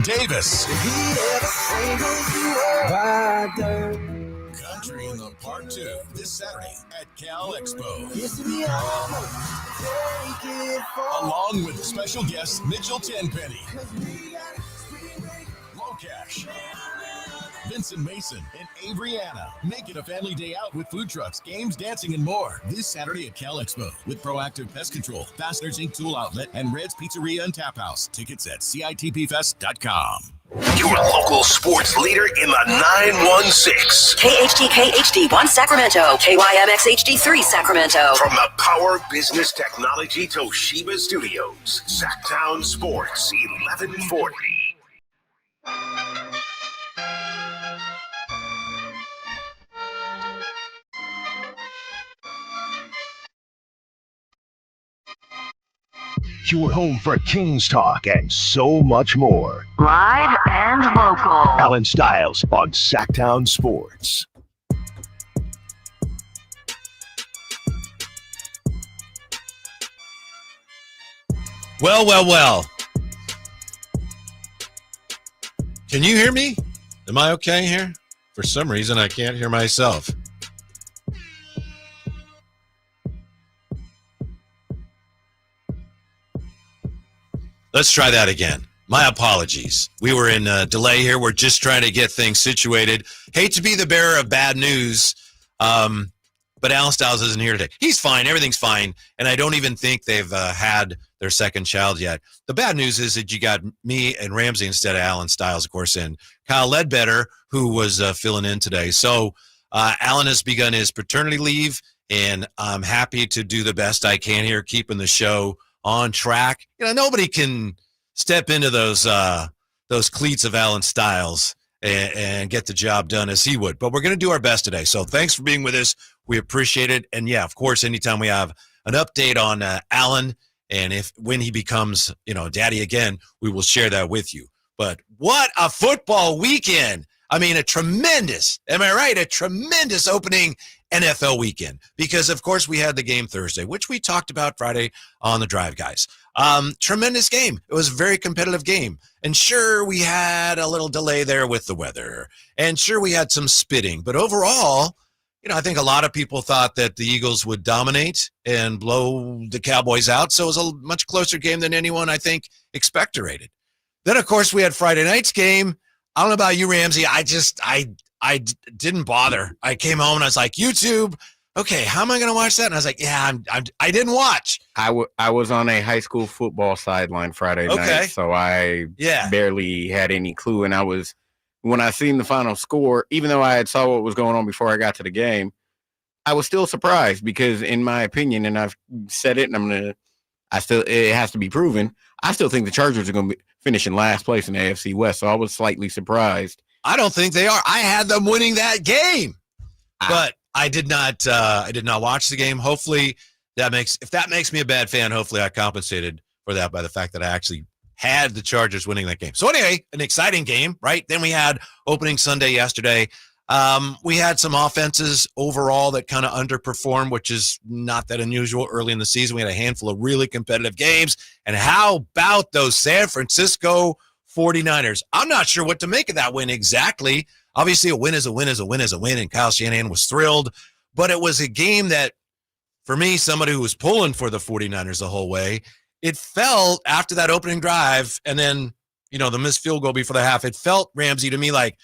Davis. Country in the Part 2 this Saturday at Cal Expo. Along with special guests Mitchell Tenpenny, Low Cash, Vincent Mason, and Averyana. Make it a family day out with food trucks, games, dancing, and more. This Saturday at Cal Expo with Proactive Pest Control, Fasteners Inc. Tool Outlet, and Red's Pizzeria and Tap House. Tickets at CITPFest.com. Your local sports leader in the 916. KHD1 Sacramento, KYMX HD3 Sacramento. From the Power Business Technology Toshiba Studios, Sacktown Sports 1140. Your home for Kings talk and so much more. Live and local. Allen Stiles on Sacktown Sports. Well. Can you hear me? Am I okay here? For some reason, I can't hear myself. Let's try that again. My apologies. We were in a delay here. We're just trying to get things situated. Hate to be the bearer of bad news, but Allen Stiles isn't here today. He's fine. Everything's fine. And I don't even think they've had their second child yet. The bad news is that you got me and Ramsey instead of Allen Stiles, of course, and Kyle Ledbetter, who was filling in today. So Allen has begun his paternity leave, and I'm happy to do the best I can here, keeping the show on track. You know, nobody can step into those cleats of Allen Stiles and get the job done as he would. But we're going to do our best today. So thanks for being with us. We appreciate it. And yeah, of course, anytime we have an update on Allen, and when he becomes, daddy again, we will share that with you. But what a football weekend. I mean, a tremendous opening NFL weekend, because of course we had the game Thursday, which we talked about Friday on the drive, guys. Tremendous game. It was a very competitive game. And sure, we had a little delay there with the weather, and sure, we had some spitting, but overall, I think a lot of people thought that the Eagles would dominate and blow the Cowboys out. So it was a much closer game than anyone, I think, expectorated. Then, of course, we had Friday night's game. I don't know about you, Ramsey. I didn't bother. I came home and I was like, YouTube, okay, how am I going to watch that? And I was like, yeah, I didn't watch. I was on a high school football sideline Friday night, so I barely had any clue. And when I seen the final score, even though I had saw what was going on before I got to the game, I was still surprised because, in my opinion, and I've said it, and it has to be proven, I still think the Chargers are going to finish in last place in the AFC West. So I was slightly surprised. I don't think they are. I had them winning that game, but I did not watch the game. Hopefully if that makes me a bad fan, hopefully I compensated for that by the fact that I actually had the Chargers winning that game. So anyway, an exciting game, right? Then we had opening Sunday yesterday. We had some offenses overall that kind of underperformed, which is not that unusual early in the season. We had a handful of really competitive games. And how about those San Francisco 49ers? I'm not sure what to make of that win exactly. Obviously, a win is a win is a win is a win, and Kyle Shanahan was thrilled. But it was a game that, for me, somebody who was pulling for the 49ers the whole way, it felt after that opening drive and then, the missed field goal before the half, it felt, Ramsey, to me like,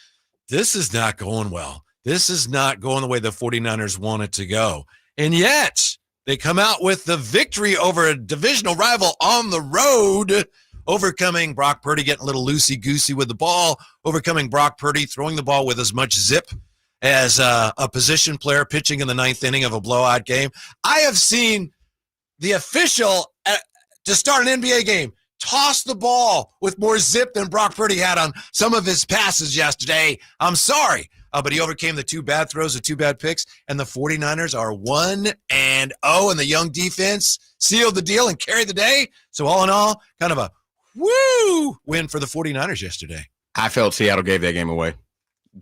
this is not going well. This is not going the way the 49ers want it to go. And yet, they come out with the victory over a divisional rival on the road, overcoming Brock Purdy getting a little loosey-goosey with the ball, overcoming Brock Purdy throwing the ball with as much zip as a position player pitching in the ninth inning of a blowout game. I have seen the official to start an NBA game toss the ball with more zip than Brock Purdy had on some of his passes yesterday. I'm sorry, but he overcame the two bad throws, the two bad picks, and the 49ers are 1-0, and the young defense sealed the deal and carried the day. So all in all, kind of a win for the 49ers yesterday. I felt Seattle gave that game away.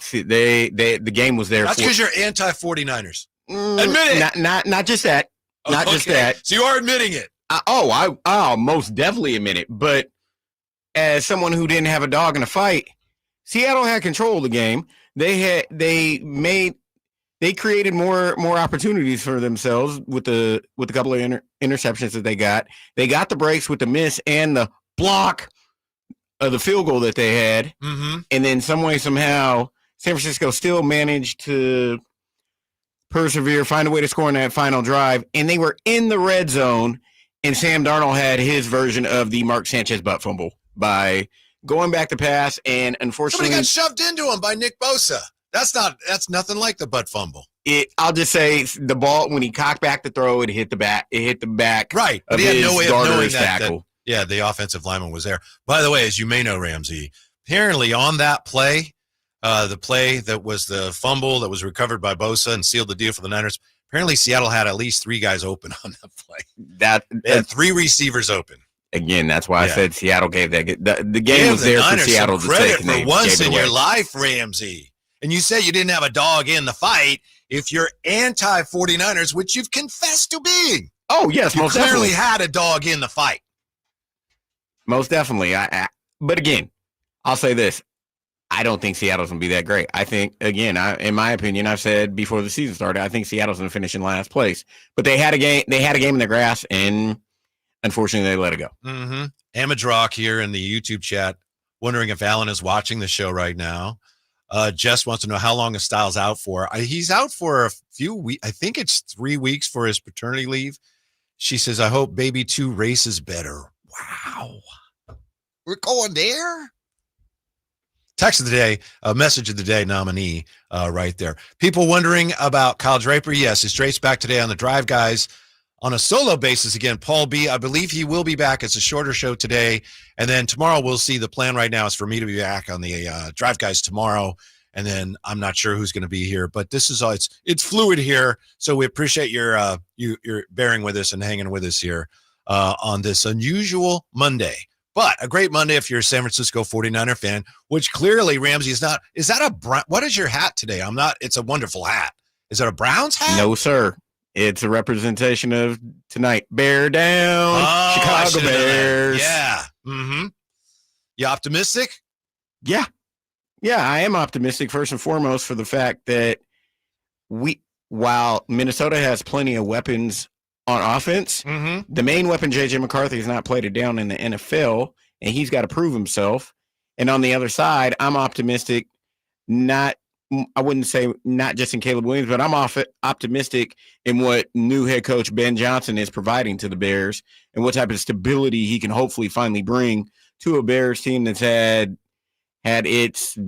See, the game was there. That's because you're anti-49ers. Admit it. Not just that. Not just that. So you are admitting it. I'll most definitely admit it. But as someone who didn't have a dog in a fight, Seattle had control of the game. They created more opportunities for themselves with the couple of interceptions that they got. They got the breaks with the miss and the block of the field goal that they had. Mm-hmm. And then some way, somehow, San Francisco still managed to persevere, find a way to score on that final drive. And they were in the red zone, and Sam Darnold had his version of the Mark Sanchez butt fumble by going back to pass, and unfortunately somebody got shoved into him by Nick Bosa. That's nothing like the butt fumble. I'll just say the ball, when he cocked back to throw, it hit the back. Right. But he had no way of knowing that, the offensive lineman was there. By the way, as you may know, Ramsey, apparently on that play, the play that was the fumble that was recovered by Bosa and sealed the deal for the Niners, apparently Seattle had at least 3 guys open on that play. They had 3 receivers open. Again, that's why I said Seattle gave that. The game was there for Seattle to take. For once in your life, Ramsey. And you say you didn't have a dog in the fight. If you're anti-49ers, which you've confessed to being. Oh, yes, most definitely. You clearly had a dog in the fight. Most definitely. But again, I'll say this. I don't think Seattle's going to be that great. I think, again, in my opinion, I've said before the season started, I think Seattle's going to finish in last place. But they had a game in their grasp, and unfortunately, they let it go. Mm-hmm. Amadrock here in the YouTube chat, wondering if Allen is watching the show right now. Jess wants to know how long is Stiles out for. He's out for a few weeks. I think it's 3 weeks for his paternity leave. She says, I hope baby 2 races better. Wow. We're going there? Text of the day, message of the day nominee right there. People wondering about Kyle Draper. Yes, his trace back today on the Drive Guys. On a solo basis, again, Paul B., I believe he will be back. It's a shorter show today. And then tomorrow we'll see. The plan right now is for me to be back on the Drive Guys tomorrow. And then I'm not sure who's going to be here. But this is all, it's fluid here. So we appreciate your bearing with us and hanging with us here on this unusual Monday. But a great Monday if you're a San Francisco 49er fan, which clearly Ramsey is not. Is that what is your hat today? It's a wonderful hat. Is it a Browns hat? No, sir. It's a representation of tonight. Bear down, Chicago Bears. Yeah. Mm-hmm. You optimistic? Yeah. Yeah, I am optimistic first and foremost for the fact that while Minnesota has plenty of weapons on offense, the main weapon, J.J. McCarthy, has not played it down in the NFL, and he's got to prove himself. And on the other side, I'm optimistic, I wouldn't say not just in Caleb Williams, but I'm optimistic in what new head coach Ben Johnson is providing to the Bears and what type of stability he can hopefully finally bring to a Bears team that's had its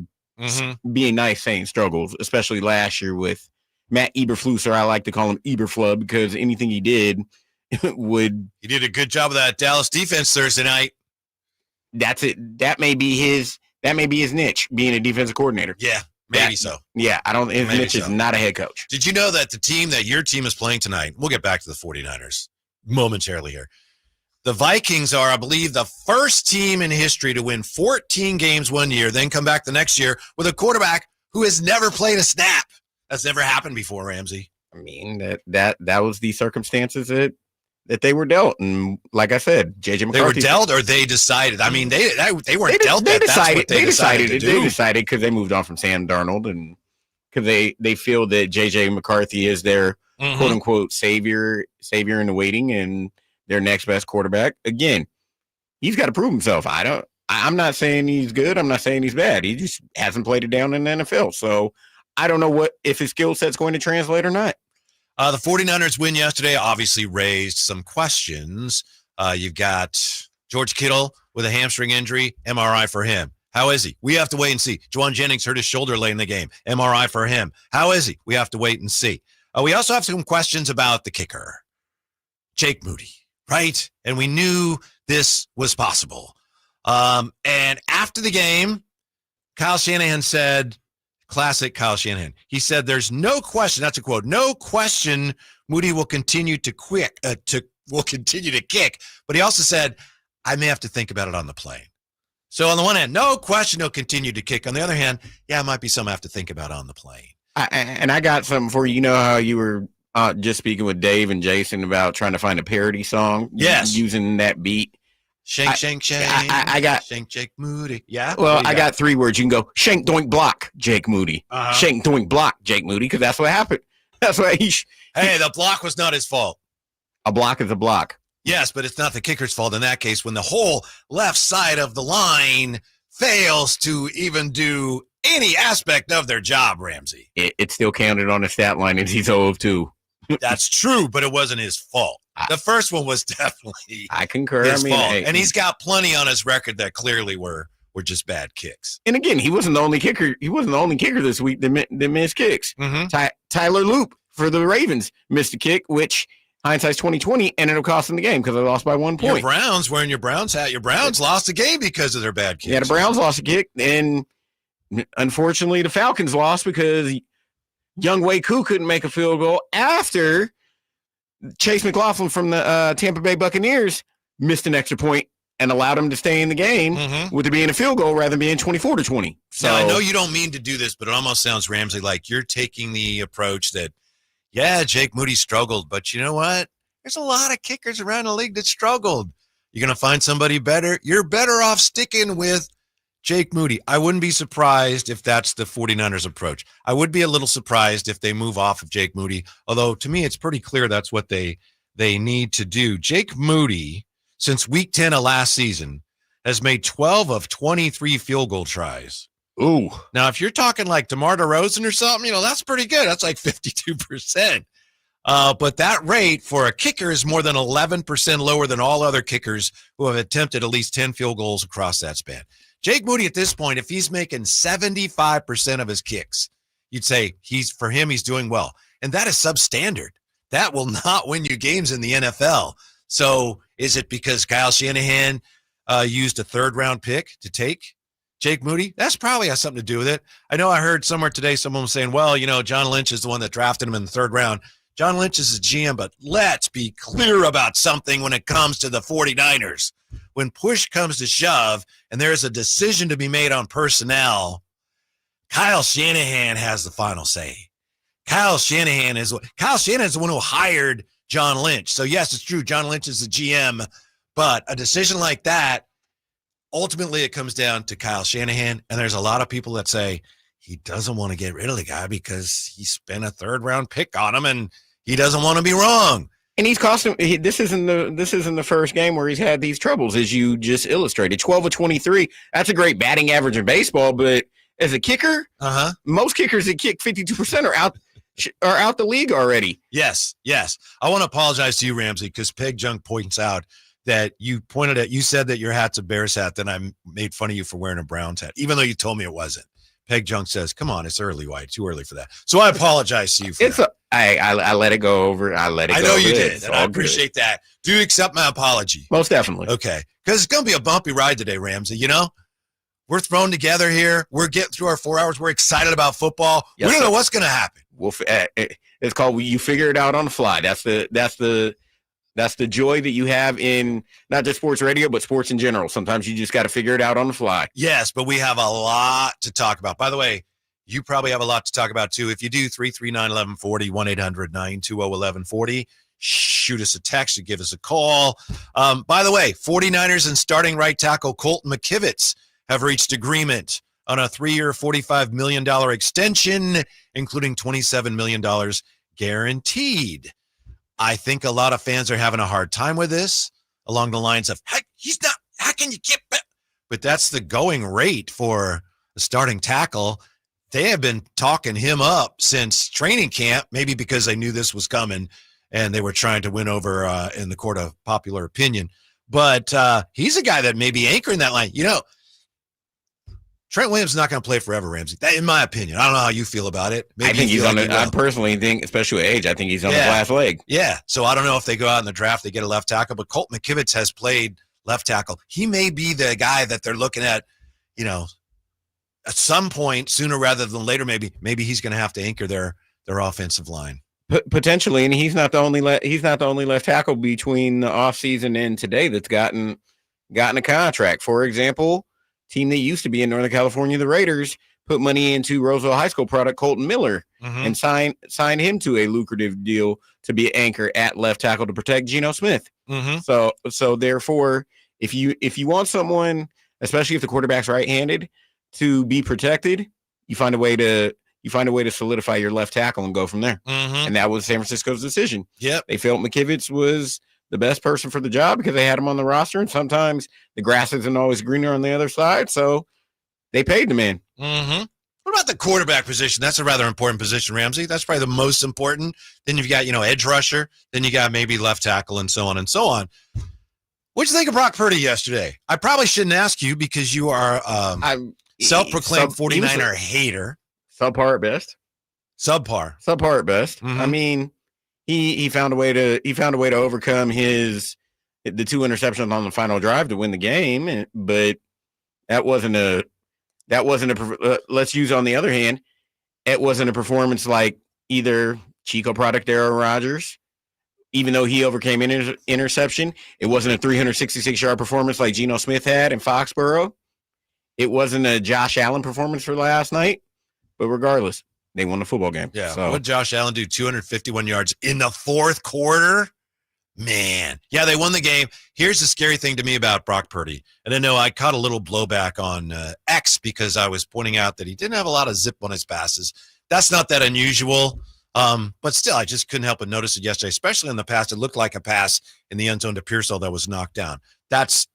being nice saying struggles, especially last year with Matt Eberflus, or I like to call him Eberflub, because anything he did He did a good job of that Dallas defense Thursday night. That's it. That may be his niche, being a defensive coordinator. Yeah. Maybe so. Yeah, his niche is not a head coach. Did you know that the team that your team is playing tonight, we'll get back to the 49ers momentarily here. The Vikings are, I believe, the first team in history to win 14 games one year, then come back the next year with a quarterback who has never played a snap. That's never happened before, Ramsey. I mean, that was the circumstances that they were dealt. And like I said, J.J. McCarthy. They were dealt, or they decided? I mean, they weren't dealt. They decided. They decided because they moved on from Sam Darnold, and because they feel that J.J. McCarthy is their quote unquote savior in the waiting, and their next best quarterback. Again, he's got to prove himself. I'm not saying he's good. I'm not saying he's bad. He just hasn't played it down in the NFL. So I don't know if his skill set's going to translate or not. The 49ers win yesterday obviously raised some questions. You've got George Kittle with a hamstring injury, MRI for him. How is he? We have to wait and see. Juwan Jennings hurt his shoulder late in the game, MRI for him. How is he? We have to wait and see. We also have some questions about the kicker, Jake Moody, right? And we knew this was possible. And after the game, Kyle Shanahan said, classic Kyle Shanahan. He said, "There's no question." That's a quote. "No question, Moody will continue to kick." But he also said, "I may have to think about it on the plane." So on the one hand, no question he'll continue to kick. On the other hand, yeah, it might be something I have to think about on the plane. And I got something for you. You know how you were just speaking with Dave and Jason about trying to find a parody song? Yes. Using that beat. Shank. I got Shank Jake Moody. Yeah. Well, I got 3 words. You can go shank doink block Jake Moody. Shank doink block Jake Moody because that's what happened. That's why Hey, the block was not his fault. A block is a block. Yes, but it's not the kicker's fault in that case when the whole left side of the line fails to even do any aspect of their job, Ramsey. It still counted on the stat line as he's 0 of 2. That's true, but it wasn't his fault. The first one was definitely I concur. his fault. Hey, and he's got plenty on his record that clearly were just bad kicks. And again, he wasn't the only kicker. He wasn't the only kicker this week that missed kicks. Tyler Loop for the Ravens missed a kick, which hindsight's 20/20 ended up costing the game because they lost by 1 point. Your Browns wearing your Browns hat. Your Browns lost the game because of their bad kicks. Yeah, the Browns lost a kick, and unfortunately, the Falcons lost because Young Wei Koo couldn't make a field goal after Chase McLaughlin from the Tampa Bay Buccaneers missed an extra point and allowed him to stay in the game with it being a field goal rather than being 24-20. So now, I know you don't mean to do this, but it almost sounds, Ramsey, like you're taking the approach that, yeah, Jake Moody struggled, but you know what? There's a lot of kickers around the league that struggled. You're going to find somebody better. You're better off sticking with Jake Moody. I wouldn't be surprised if that's the 49ers approach. I would be a little surprised if they move off of Jake Moody, although to me it's pretty clear that's what they need to do. Jake Moody, since week 10 of last season, has made 12 of 23 field goal tries. Ooh. Now, if you're talking like DeMar DeRozan or something, that's pretty good. That's like 52%. But that rate for a kicker is more than 11% lower than all other kickers who have attempted at least 10 field goals across that span. Jake Moody at this point, if he's making 75% of his kicks, you'd say he's doing well. And that is substandard. That will not win you games in the NFL. So is it because Kyle Shanahan used a 3rd-round pick to take Jake Moody? That's probably has something to do with it. I know I heard somewhere today someone was saying, well, John Lynch is the one that drafted him in the 3rd round. John Lynch is a GM, but let's be clear about something when it comes to the 49ers. When push comes to shove and there's a decision to be made on personnel, Kyle Shanahan has the final say. Kyle Shanahan is the one who hired John Lynch. So, yes, it's true. John Lynch is the GM, but a decision like that, ultimately it comes down to Kyle Shanahan. And there's a lot of people that say he doesn't want to get rid of the guy because he spent a 3rd-round pick on him and he doesn't want to be wrong. And he's cost him. This isn't the first game where he's had these troubles, as you just illustrated. 12 of 23. That's a great batting average in baseball, but as a kicker, most kickers that kick 52% are out the league already. Yes. I want to apologize to you, Ramsey, because Peg Junk points out that you said that your hat's a Bears hat, then I made fun of you for wearing a Browns hat, even though you told me it wasn't. Peg Junk says, come on, it's early, White. Too early for that. So I apologize to you for that. I let it go over. I know you did, and I appreciate that. Do you accept my apology? Most definitely. Okay. Because it's going to be a bumpy ride today, Ramsey. We're thrown together here. We're getting through our 4 hours. We're excited about football. Yes, we don't know what's going to happen. It's called you figure it out on the fly. That's the joy that you have in not just sports radio, but sports in general. Sometimes you just got to figure it out on the fly. Yes, but we have a lot to talk about. By the way, you probably have a lot to talk about, too. If you do, 339-1140, 1-800-920-1140. Shoot us a text or give us a call. By the way, 49ers and starting right tackle Colt McKivitz have reached agreement on a 3-year, $45 million extension, including $27 million guaranteed. I think a lot of fans are having a hard time with this along the lines of, hey, how can you get back? But that's the going rate for a starting tackle. They have been talking him up since training camp, maybe because they knew this was coming and they were trying to win over in the court of popular opinion. But he's a guy that may be anchoring that line. Trent Williams is not going to play forever, Ramsey. That, in my opinion. I don't know how you feel about it. Maybe I think he's on I personally think, especially with age, I think he's on the last leg. Yeah. So I don't know if they go out in the draft, they get a left tackle, but Colt McKivitz has played left tackle. He may be the guy that they're looking at, at some point, sooner rather than later, maybe he's going to have to anchor their offensive line. Potentially, and he's not the only left tackle between the offseason and today that's gotten a contract. For example, team that used to be in Northern California, the Raiders, put money into Roseville High School product Colton Miller and signed him to a lucrative deal to be an anchor at left tackle to protect Geno Smith. So therefore, If you want someone, especially if the quarterback's right-handed, to be protected, you find a way to solidify your left tackle and go from there. Mm-hmm. And that was San Francisco's decision. Yep. They felt McKivitz was the best person for the job because they had him on the roster, and sometimes the grass isn't always greener on the other side, so they paid the man. Mm-hmm. What about the quarterback position? That's a rather important position, Ramsey. That's probably the most important. Then you've got, edge rusher. Then you got maybe left tackle and so on and so on. What'd you think of Brock Purdy yesterday? I probably shouldn't ask you because you are self-proclaimed 49er hater. Subpar at best. Subpar at best. Mm-hmm. I mean, he found a way to overcome the 2 interceptions on the final drive to win the game, but that wasn't a let's use on the other hand, it wasn't a performance like either Chico product era Rodgers, even though he overcame interception. It wasn't a 366-yard performance like Geno Smith had in Foxborough. It wasn't a Josh Allen performance for last night, but regardless, they won the football game. Yeah. So. What did Josh Allen do? 251 yards in the fourth quarter? Man. Yeah, they won the game. Here's the scary thing to me about Brock Purdy. And I know I caught a little blowback on X because I was pointing out that he didn't have a lot of zip on his passes. That's not that unusual. But still, I just couldn't help but notice it yesterday, especially in the pass. It looked like a pass in the end zone to Pearsall that was knocked down. That's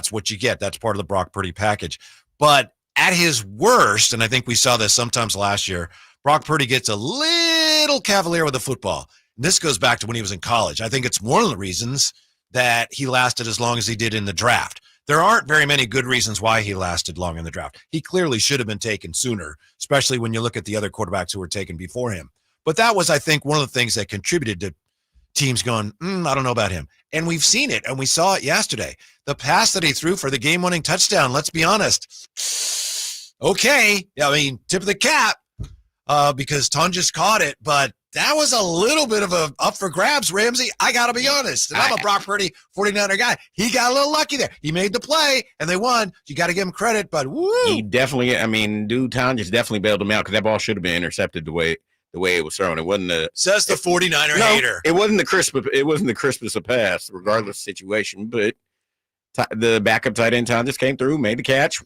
what you get. That's part of the Brock Purdy package. But at his worst, and I think we saw this sometimes last year, Brock Purdy gets a little cavalier with the football. And this goes back to when he was in college. I think it's one of the reasons that he lasted as long as he did in the draft. There aren't very many good reasons why he lasted long in the draft. He clearly should have been taken sooner, especially when you look at the other quarterbacks who were taken before him. But that was, I think, one of the things that contributed to teams going, I don't know about him. And we've seen it, and we saw it yesterday. The pass that he threw for the game-winning touchdown, let's be honest. Okay, I mean, tip of the cap because Ton just caught it, but that was a little bit of a up for grabs, Ramsey. I got to be honest. And I'm a Brock Purdy 49er guy. He got a little lucky there. He made the play, and they won. You got to give him credit, but woo. He definitely, Ton just definitely bailed him out because that ball should have been intercepted the way it was thrown. It wasn't says the 49er hater. It wasn't the crispest of pass, regardless of situation. But the backup tight end Ton just came through, made the catch,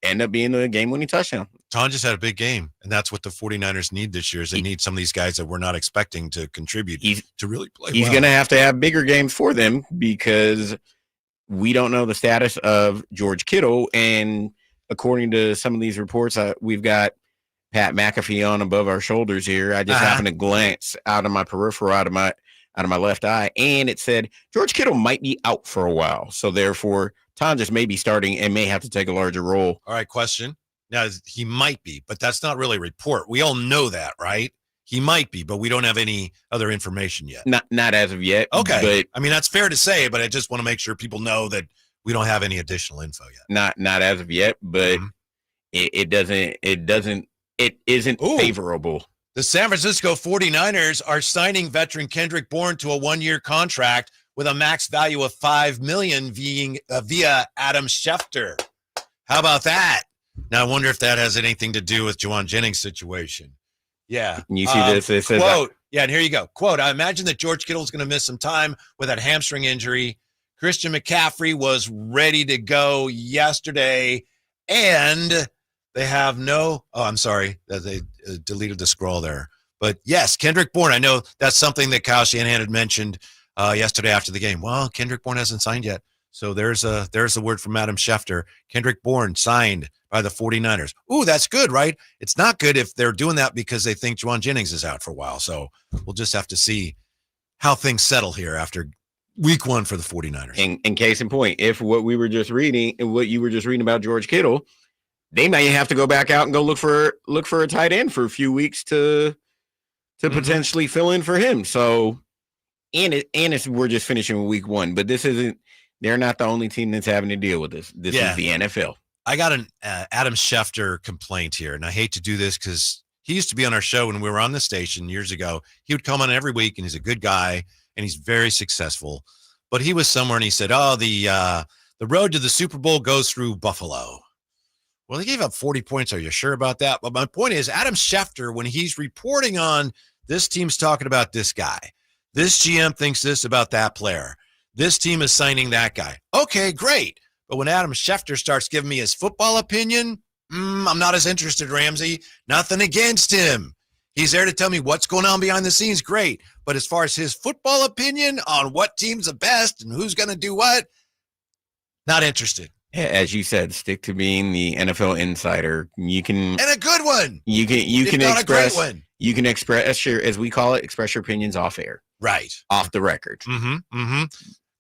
ended up being the game-winning touchdown. Ton just had a big game, and that's what the 49ers need this year. Is they need some of these guys that we're not expecting to contribute to really play. He's going to have bigger games for them because we don't know the status of George Kittle, and according to some of these reports, we've got Pat McAfee on above our shoulders here. I just happened to glance out of my peripheral, out of my left eye, and it said George Kittle might be out for a while. So therefore, Ton just may be starting and may have to take a larger role. All right, question. Now, he might be, but that's not really a report. We all know that, right? He might be, but we don't have any other information yet. Not as of yet. Okay. But, that's fair to say, but I just want to make sure people know that we don't have any additional info yet. Not as of yet, but it isn't favorable. The San Francisco 49ers are signing veteran Kendrick Bourne to a 1-year contract with a max value of $5 million via Adam Schefter. How about that? Now, I wonder if that has anything to do with Juwan Jennings' situation. Yeah. You see this? It says quote, yeah, and here you go. Quote, I imagine that George Kittle is going to miss some time with that hamstring injury. Christian McCaffrey was ready to go yesterday, and they have I'm sorry, they deleted the scroll there. But yes, Kendrick Bourne, I know that's something that Kyle Shanahan had mentioned yesterday after the game. Well, Kendrick Bourne hasn't signed yet. So there's a word from Adam Schefter. Kendrick Bourne signed by the 49ers. Ooh, that's good, right? It's not good if they're doing that because they think Juwan Jennings is out for a while. So we'll just have to see how things settle here after week 1 for the 49ers. And case in point, if what you were just reading about George Kittle, they may have to go back out and go look for a tight end for a few weeks to potentially fill in for him. So, we're just finishing week 1, but they're not the only team that's having to deal with this. This is the NFL. I got an Adam Schefter complaint here, and I hate to do this because he used to be on our show when we were on the station years ago. He would come on every week, and he's a good guy, and he's very successful. But he was somewhere, and he said, the road to the Super Bowl goes through Buffalo. Well, they gave up 40 points. Are you sure about that? But my point is, Adam Schefter, when he's reporting on this team's talking about this guy, this GM thinks this about that player, this team is signing that guy. Okay, great. But when Adam Schefter starts giving me his football opinion, I'm not as interested, Ramsey. Nothing against him. He's there to tell me what's going on behind the scenes. Great. But as far as his football opinion on what team's the best and who's going to do what, not interested. As you said, stick to being the NFL insider. You can, and a good one. You can express a great one. You can express your, as we call it, express your opinions off air. Right. Off the record.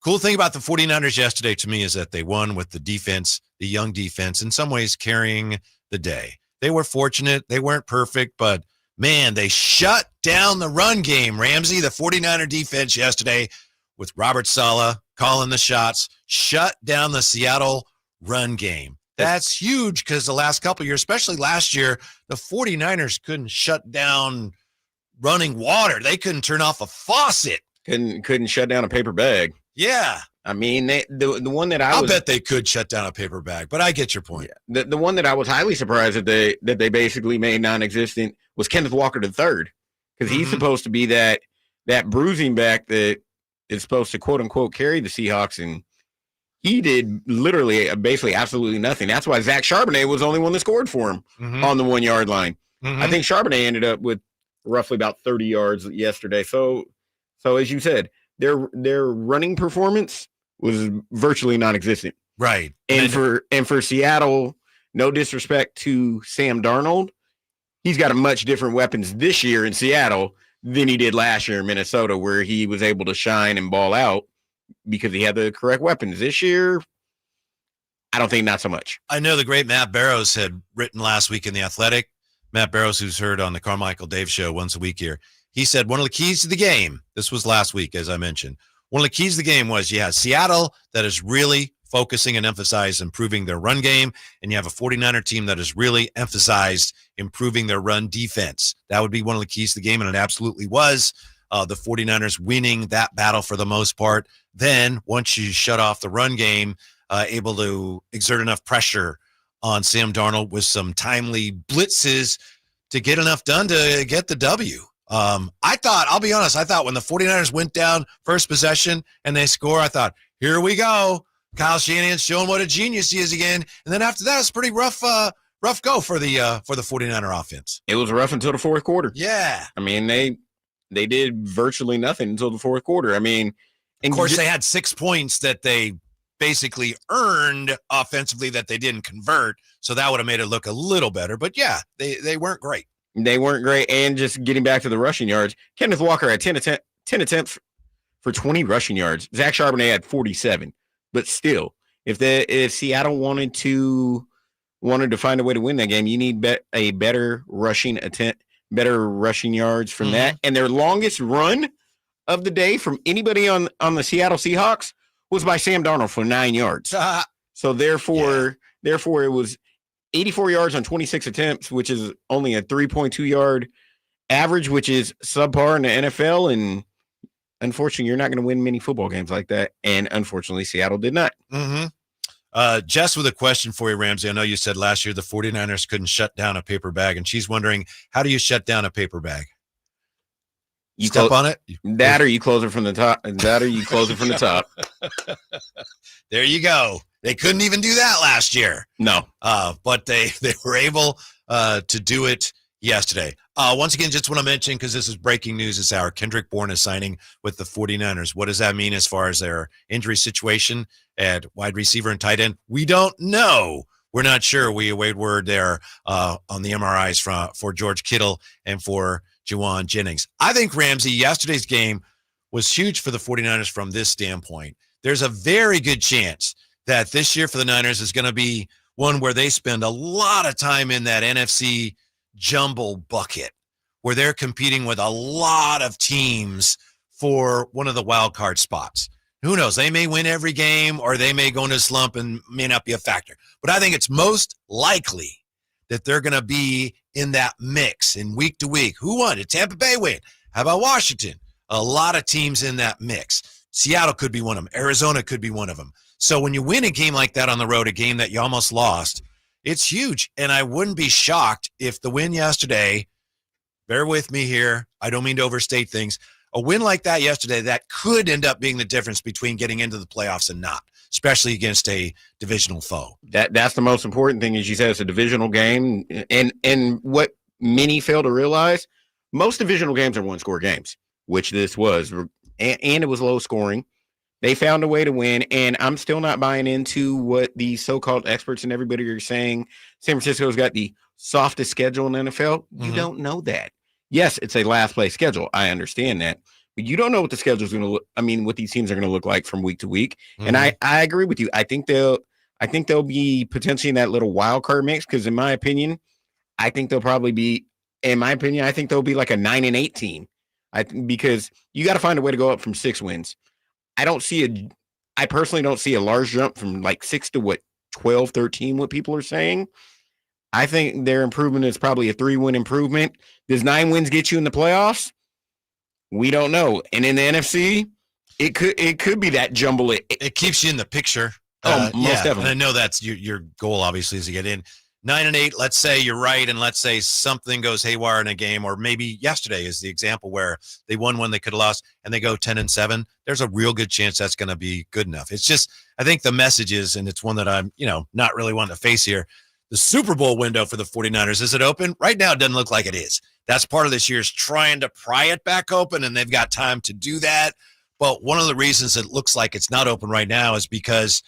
Cool thing about the 49ers yesterday to me is that they won with the defense, the young defense, in some ways carrying the day. They were fortunate. They weren't perfect, but man, they shut down the run game, Ramsey. The 49er defense yesterday with Robert Saleh calling the shots, shut down the Seattle run game. That's huge because the last couple of years, especially last year, the 49ers couldn't shut down running water. They couldn't turn off a faucet. Couldn't shut down a paper bag. Yeah. I mean, the one that I'll bet they could shut down a paper bag, but I get your point. Yeah. The one that I was highly surprised that they basically made non-existent was Kenneth Walker III, because he's supposed to be that bruising back that is supposed to quote unquote carry the Seahawks, and he did literally basically absolutely nothing. That's why Zach Charbonnet was the only one that scored for him on the 1 yard line. I think Charbonnet ended up with roughly about 30 yards yesterday. So as you said, their running performance was virtually non-existent. Right. And for Seattle, no disrespect to Sam Darnold, he's got a much different weapons this year in Seattle than he did last year in Minnesota, where he was able to shine and ball out because he had the correct weapons. This year, I don't think not so much. I know the great Matt Barrows had written last week in The Athletic. Matt Barrows, who's heard on the Carmichael Dave show once a week here, he said one of the keys to the game, this was last week, as I mentioned, one of the keys to the game was you have Seattle that is really focusing and emphasized improving their run game, and you have a 49er team that has really emphasized improving their run defense. That would be one of the keys to the game, and it absolutely was. The 49ers winning that battle for the most part. Then, once you shut off the run game, able to exert enough pressure on Sam Darnold with some timely blitzes to get enough done to get the W. I'll be honest, I thought when the 49ers went down first possession and they score, I thought, here we go. Kyle Shanahan's showing what a genius he is again. And then after that, it's pretty rough go for the 49er offense. It was rough until the fourth quarter. Yeah. I mean, they did virtually nothing until the fourth quarter. I mean, of course, they had 6 points that they basically earned offensively that they didn't convert. So that would have made it look a little better. But yeah, they weren't great. They weren't great. And just getting back to the rushing yards, Kenneth Walker had 10 attempts for 20 rushing yards. Zach Charbonnet had 47. But still, if Seattle wanted to find a way to win that game, you need a better rushing attempt, better rushing yards from that. And their longest run of the day from anybody on the Seattle Seahawks was by Sam Darnold for 9 yards. So therefore it was 84 yards on 26 attempts, which is only a 3.2 yard average, which is subpar in the NFL. And unfortunately, you're not going to win many football games like that. And unfortunately, Seattle did not. Jess with a question for you, Ramsey. I know you said last year the 49ers couldn't shut down a paper bag, and she's wondering, how do you shut down a paper bag? You step on it? That or you close it from the top. There you go. They couldn't even do that last year. No. But they were able to do it yesterday. Once again, just want to mention, because this is breaking news this hour, Kendrick Bourne is signing with the 49ers. What does that mean as far as their injury situation at wide receiver and tight end? We don't know. We're not sure. We await word there on the MRIs for George Kittle and for Juwan Jennings. I think, Ramsey, yesterday's game was huge for the 49ers from this standpoint. There's a very good chance that this year for the Niners is going to be one where they spend a lot of time in that NFC jumble bucket where they're competing with a lot of teams for one of the wild card spots. Who knows? They may win every game or they may go into a slump and may not be a factor. But I think it's most likely that they're going to be in that mix in week to week. Who won? Did Tampa Bay win? How about Washington? A lot of teams in that mix. Seattle could be one of them. Arizona could be one of them. So when you win a game like that on the road, a game that you almost lost, it's huge. And I wouldn't be shocked if the win yesterday, bear with me here, I don't mean to overstate things, a win like that yesterday, that could end up being the difference between getting into the playoffs and not. especially against a divisional foe. That's the most important thing, as you said. It's a divisional game. And what many fail to realize, most divisional games are one-score games, which this was. And it was low scoring. They found a way to win, and I'm still not buying into what the so-called experts and everybody are saying. San Francisco's got the softest schedule in the NFL. You don't know that. Yes, it's a last-place schedule. I understand that. But you don't know what the schedule is going to look. I mean, what these teams are going to look like from week to week. And I agree with you. I think they'll be potentially in that little wild card mix because, in my opinion, I think they'll be like a 9-8 team. Because you got to find a way to go up from 6 wins. I personally don't see a large jump from like 6 to 12, 13, what people are saying. I think their improvement is probably a 3-win improvement. Does 9 wins get you in the playoffs? We don't know. And in the NFC, it could be that jumble. It keeps you in the picture. Most definitely. And I know that's your goal, obviously, is to get in. 9-8, let's say you're right, and let's say something goes haywire in a game, or maybe yesterday is the example where they won when they could have lost, and they go 10-7. There's a real good chance that's going to be good enough. It's just, I think the message is, and it's one that I'm, not really wanting to face here. The Super Bowl window for the 49ers, is it open? Right now, it doesn't look like it is. That's part of this year's trying to pry it back open, and they've got time to do that. But one of the reasons it looks like it's not open right now is because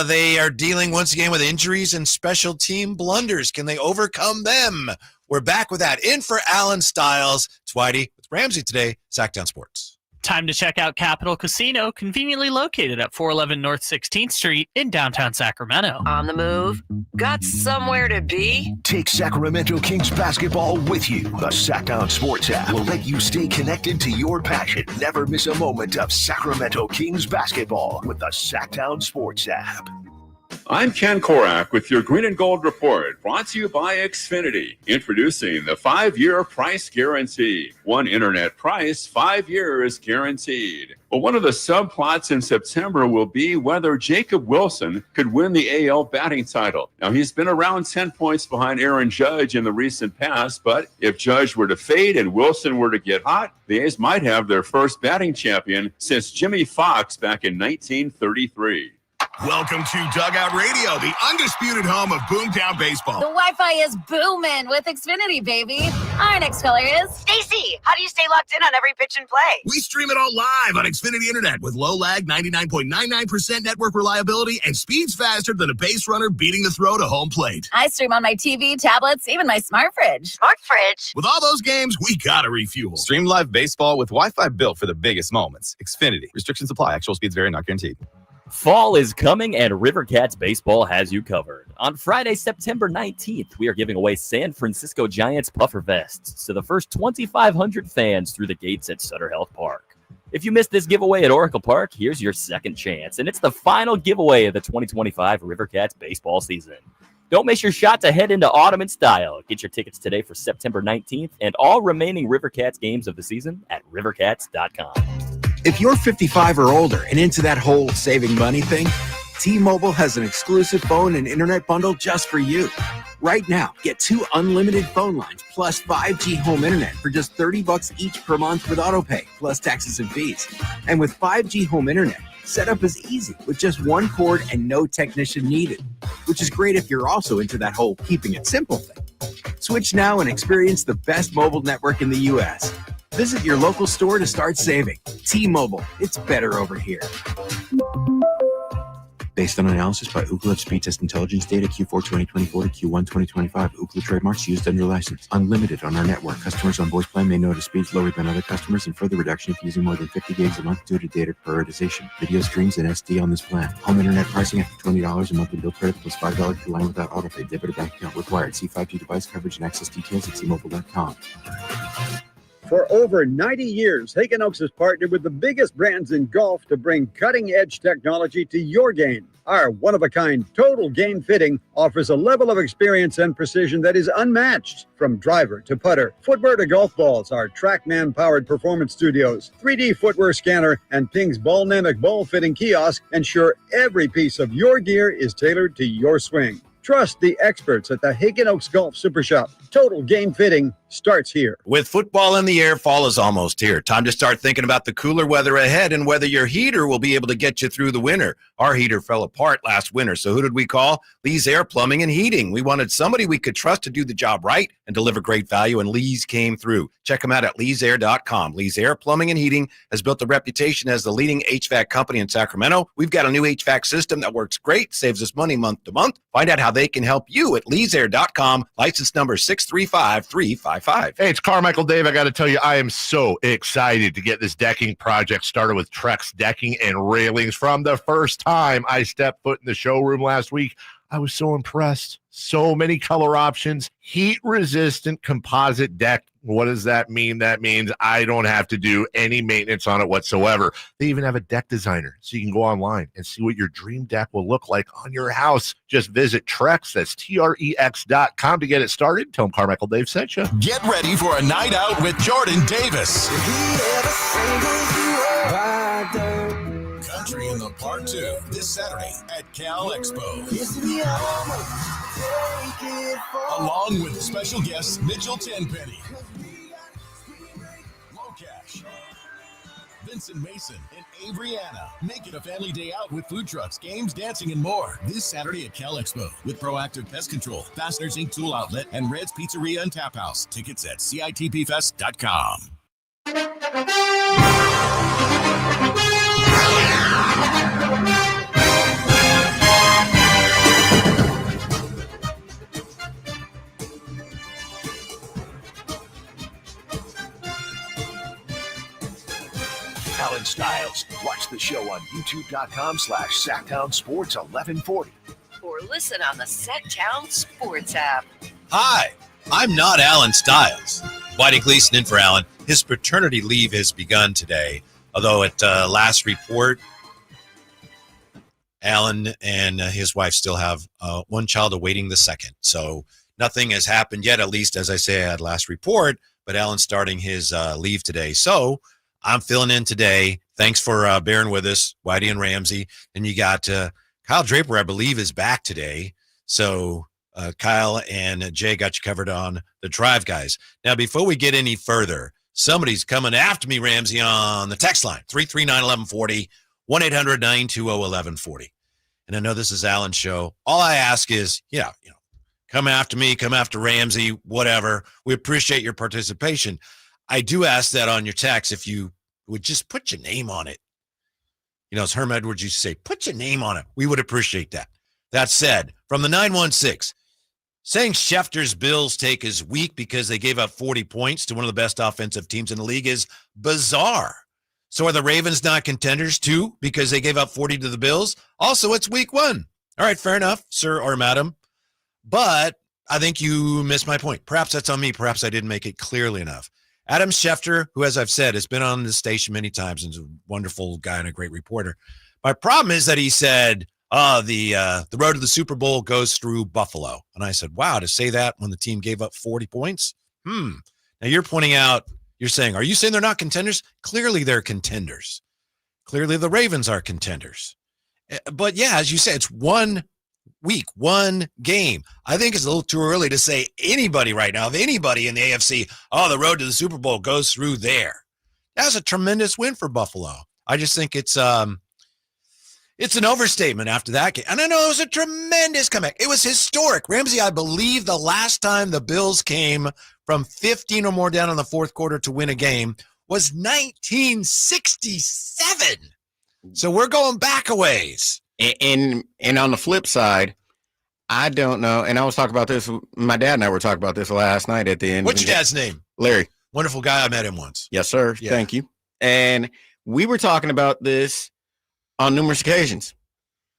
they are dealing once again with injuries and special team blunders. Can they overcome them? We're back with that. In for Allen Stiles. It's Whitey with Ramsey today, Sacktown Sports. Time to check out Capital Casino, conveniently located at 411 North 16th Street in downtown Sacramento. On the move? Got somewhere to be? Take Sacramento Kings basketball with you. The Sacktown Sports app will let you stay connected to your passion. Never miss a moment of Sacramento Kings basketball with the Sacktown Sports app. I'm Ken Korak with your Green and Gold Report, brought to you by Xfinity. Introducing the 5-year price guarantee. One internet price, 5 years guaranteed. Well, one of the subplots in September will be whether Jacob Wilson could win the AL batting title. Now, he's been around 10 points behind Aaron Judge in the recent past, but if Judge were to fade and Wilson were to get hot, the A's might have their first batting champion since Jimmy Fox back in 1933. Welcome to Dugout Radio, the undisputed home of Boomtown Baseball. The Wi-Fi is booming with Xfinity, baby. Our next caller is Stacy. How do you stay locked in on every pitch and play? We stream it all live on Xfinity Internet with low lag, 99.99% network reliability, and speeds faster than a base runner beating the throw to home plate. I stream on my TV, tablets, even my smart fridge. Smart fridge. With all those games, we gotta refuel. Stream live baseball with Wi-Fi built for the biggest moments. Xfinity. Restrictions apply. Actual speeds vary, not guaranteed. Fall is coming, and River Cats Baseball has you covered. On Friday, September 19th, we are giving away San Francisco Giants puffer vests to the first 2,500 fans through the gates at Sutter Health Park. If you missed this giveaway at Oracle Park, here's your second chance, and it's the final giveaway of the 2025 River Cats baseball season. Don't miss your shot to head into autumn in style. Get your tickets today for September 19th and all remaining River Cats games of the season at rivercats.com. If you're 55 or older and into that whole saving money thing, T-Mobile has an exclusive phone and internet bundle just for you. Right now, get 2 unlimited phone lines plus 5G home internet for just $30 each per month with autopay, plus taxes and fees. And with 5G home internet, setup is easy with just 1 cord and no technician needed, which is great if you're also into that whole keeping it simple thing. Switch now and experience the best mobile network in the U.S. Visit your local store to start saving. T-Mobile, it's better over here. Based on analysis by Ookla Speed Test Intelligence data Q4 2024 to Q1 2025, Ookla trademarks used under license. Unlimited on our network. Customers on voice plan may notice speeds lower than other customers and further reduction if using more than 50 gigs a month due to data prioritization. Video streams and SD on this plan. Home internet pricing after $20 a monthly bill credit plus $5 per line without autopay. Debit or bank account required. See 5G device coverage and access details at T-Mobile.com. For over 90 years, Haken Oaks has partnered with the biggest brands in golf to bring cutting-edge technology to your game. Our one-of-a-kind total game fitting offers a level of experience and precision that is unmatched. From driver to putter, footwear to golf balls, our TrackMan-powered performance studios, 3D footwear scanner, and Ping's Ballnamic ball fitting kiosk ensure every piece of your gear is tailored to your swing. Trust the experts at the Haken Oaks Golf Super Shop. Total game fitting starts here. With football in the air, fall is almost here. Time to start thinking about the cooler weather ahead and whether your heater will be able to get you through the winter. Our heater fell apart last winter, so who did we call? Lee's Air Plumbing and Heating. We wanted somebody we could trust to do the job right and deliver great value, and Lee's came through. Check them out at leesair.com. Lee's Air Plumbing and Heating has built a reputation as the leading HVAC company in Sacramento. We've got a new HVAC system that works great, saves us money month to month. Find out how they can help you at leesair.com. License number 635355. Hey, it's Carmichael Dave. I got to tell you, I am so excited to get this decking project started with Trex Decking and Railings. From the first time I stepped foot in the showroom last week, I was so impressed. So many color options, heat-resistant composite deck. What does that mean? That means I don't have to do any maintenance on it whatsoever. They even have a deck designer, so you can go online and see what your dream deck will look like on your house. Just visit Trex, that's TREX.com to get it started. Tell them Carmichael Dave sent you. Get ready for a night out with Jordan Davis. Country in the Part 2 this Saturday at Cal Expo. Along with special guests Mitchell Tenpenny, Low Cash, Vincent Mason, and Adriana. Make it a family day out with food trucks, games, dancing, and more. This Saturday at Cal Expo with Proactive Pest Control, Fasteners Inc. Tool Outlet, and Red's Pizzeria and Tap House. Tickets at CITPFest.com. Allen Stiles. Watch the show on youtube.com/SacktownSports1140. Or listen on the Sacktown Sports app. Hi, I'm not Allen Stiles. Whitey Gleason in for Allen. His paternity leave has begun today, although at last report, Allen and his wife still have one child awaiting the second. So nothing has happened yet, at least as I say at last report, but Allen's starting his leave today. So I'm filling in today. Thanks for bearing with us, Whitey and Ramsey. And you got Kyle Draper, I believe, is back today. So Kyle and Jay got you covered on the Drive Guys. Now, before we get any further, somebody's coming after me, Ramsey, on the text line, 339-1140, 1-800-920-1140. And I know this is Allen's show. All I ask is, come after me, come after Ramsey, whatever. We appreciate your participation. I do ask that on your text, if you would just put your name on it. As Herm Edwards used to say, put your name on it. We would appreciate that. That said, from the 916, saying Schefter's Bills take is weak because they gave up 40 points to one of the best offensive teams in the league is bizarre. So are the Ravens not contenders too because they gave up 40 to the Bills? Also, it's week 1. All right, fair enough, sir or madam. But I think you missed my point. Perhaps that's on me. Perhaps I didn't make it clearly enough. Adam Schefter, who, as I've said, has been on the station many times and is a wonderful guy and a great reporter. My problem is that he said, the road to the Super Bowl goes through Buffalo. And I said, wow, to say that when the team gave up 40 points? Now you're pointing out, you're saying, are you saying they're not contenders? Clearly they're contenders. Clearly the Ravens are contenders. But yeah, as you said, it's 1 week, 1 game. I think it's a little too early to say anybody right now, if anybody in the AFC, the road to the Super Bowl goes through there. That's a tremendous win for Buffalo. I just think it's an overstatement after that game. And I know it was a tremendous comeback. It was historic. Ramsey, I believe the last time the Bills came from 15 or more down in the fourth quarter to win a game was 1967. So we're going back a ways. And on the flip side, I don't know. And I was talking about this. My dad and I were talking about this last night at the end. What's your dad's name? Larry. Wonderful guy. I met him once. Yes, sir. Yeah. Thank you. And we were talking about this on numerous occasions.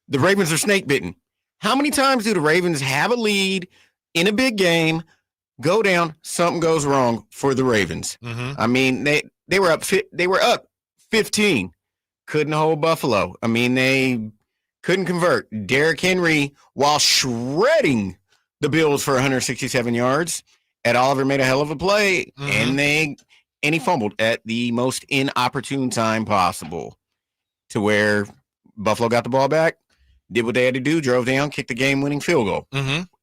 The Ravens are snake bitten. How many times do the Ravens have a lead in a big game, go down, something goes wrong for the Ravens? Mm-hmm. I mean, they were up 15, couldn't hold Buffalo. I mean, they couldn't convert. Derrick Henry, while shredding the Bills for 167 yards, Ed Oliver made a hell of a play, and he fumbled at the most inopportune time possible, to where Buffalo got the ball back, did what they had to do, drove down, kicked the game-winning field goal.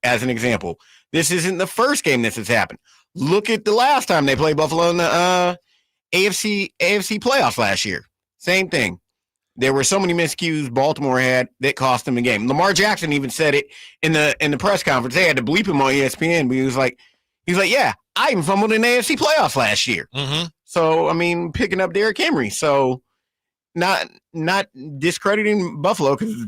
As an example, this isn't the first game this has happened. Look at the last time they played Buffalo in the AFC playoffs last year. Same thing. There were so many miscues Baltimore had that cost them the game. Lamar Jackson even said it in the press conference. They had to bleep him on ESPN, but he was like, yeah, I even fumbled in the AFC playoffs last year. Mm-hmm. So, I mean, picking up Derrick Henry. So, not discrediting Buffalo because,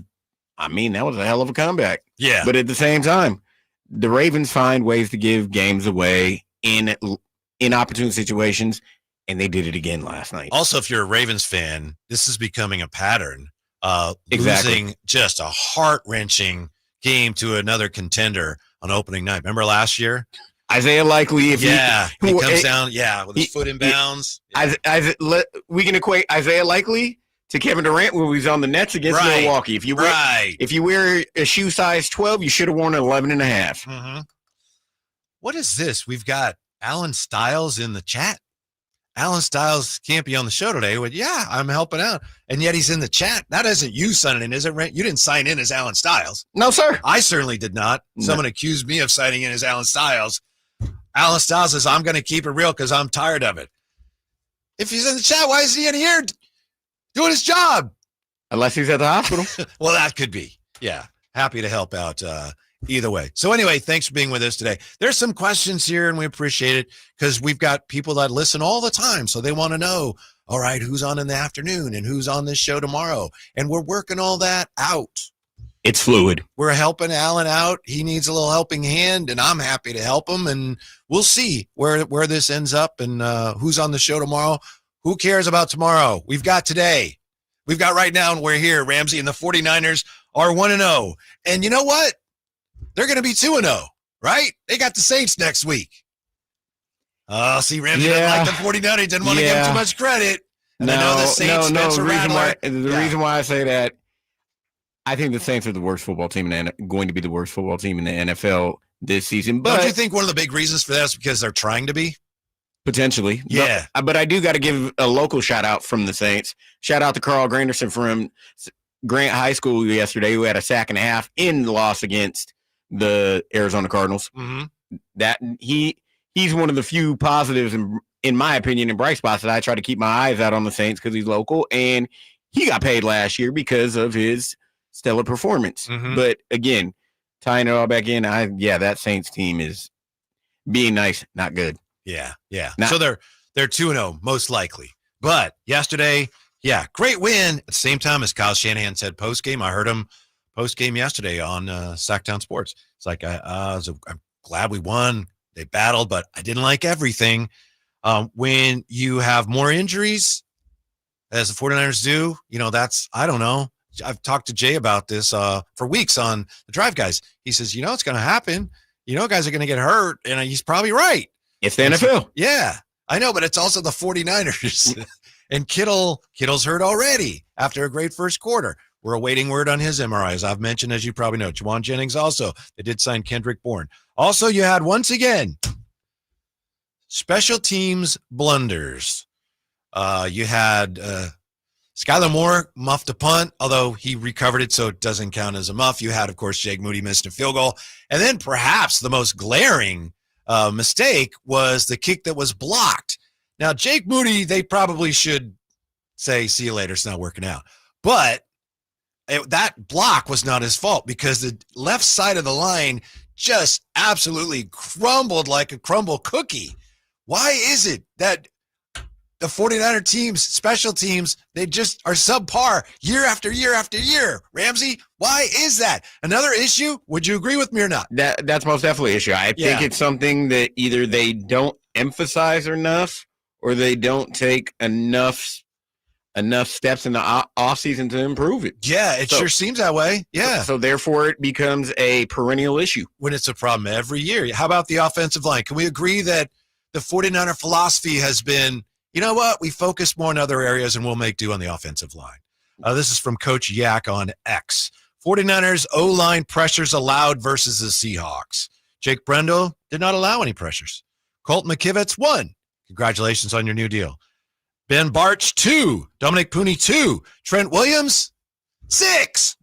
I mean, that was a hell of a comeback. Yeah. But at the same time, the Ravens find ways to give games away in opportune situations, and they did it again last night. Also, if you're a Ravens fan, this is becoming a pattern. Exactly. Losing just a heart-wrenching game to another contender on opening night. Remember last year? Isaiah Likely, he comes down, with his foot in bounds. We can equate Isaiah Likely to Kevin Durant when he was on the Nets against Milwaukee. If you wear a shoe size 12, you should have worn an 11.5. Mm-hmm. What is this? We've got Allen Stiles in the chat. Allen Stiles can't be on the show today. Well, yeah, I'm helping out. And yet he's in the chat. That isn't you signing in, is it, Rent? You didn't sign in as Allen Stiles. No, sir. I certainly did not. No. Someone accused me of signing in as Allen Stiles. Allen Stiles says, I'm going to keep it real because I'm tired of it. If he's in the chat, why is he in here doing his job? Unless he's at the hospital. Well, that could be. Yeah. Happy to help out either way. So anyway, thanks for being with us today. There's some questions here, and we appreciate it because we've got people that listen all the time. So they want to know, all right, who's on in the afternoon and who's on this show tomorrow. And we're working all that out. It's fluid. We're helping Allen out. He needs a little helping hand, and I'm happy to help him. And we'll see where this ends up and who's on the show tomorrow. Who cares about tomorrow? We've got today. We've got right now, and we're here. Ramsey and the 49ers are 1-0. And you know what? They're going to be 2-0, right? They got the Saints next week. Oh, see, Ramsey doesn't like the 49ers. He didn't want to give him too much credit. And I know the Saints, the reason why I say that, I think the Saints are the worst football team going to be the worst football team in the NFL this season. But don't you think one of the big reasons for that is because they're trying to be? Potentially. Yeah. But I do got to give a local shout out from the Saints. Shout out to Carl Granderson from Grant High School yesterday, who had a sack and a half in the loss against the Arizona Cardinals. Mm-hmm. That he's one of the few positives, in my opinion, and bright spots that I try to keep my eyes out on the Saints because he's local, and he got paid last year because of his stellar performance. Mm-hmm. But again, tying it all back in, that Saints team is being nice, not good. Yeah. So they're 2-0 most likely. But yesterday, great win. At the same time, as Kyle Shanahan said post game, I heard him post game yesterday on Sacktown Sports. It's like I'm glad we won. They battled, but I didn't like everything. When you have more injuries, as the 49ers do, I don't know. I've talked to Jay about this for weeks on the Drive Guys. He says, it's going to happen. Guys are going to get hurt, and he's probably right. It's the NFL. Yeah, I know, but it's also the 49ers. And Kittle's hurt already after a great first quarter. We're awaiting word on his MRI, as I've mentioned, as you probably know. Juwan Jennings also. They did sign Kendrick Bourne. Also, you had, once again, special teams blunders. You had Skylar Moore muffed a punt, although he recovered it, so it doesn't count as a muff. You had, of course, Jake Moody missed a field goal. And then perhaps the most glaring mistake was the kick that was blocked. Now, Jake Moody, they probably should say, see you later, it's not working out. But that block was not his fault because the left side of the line just absolutely crumbled like a crumble cookie. Why is it that the 49er teams, special teams, they just are subpar year after year after year? Ramsey, why is that? Another issue? Would you agree with me or not? That's most definitely an issue. I think it's something that either they don't emphasize enough or they don't take enough steps in the offseason to improve it. Yeah, it sure seems that way. Yeah. So therefore it becomes a perennial issue. When it's a problem every year. How about the offensive line? Can we agree that the 49er philosophy has been, you know what, we focus more in other areas and we'll make do on the offensive line? This is from Coach Yak on X. 49ers O-line pressures allowed versus the Seahawks. Jake Brendel did not allow any pressures. Colt McKivitz 1. Congratulations on your new deal. Ben Barch 2. Dominic Pooney 2. Trent Williams 6.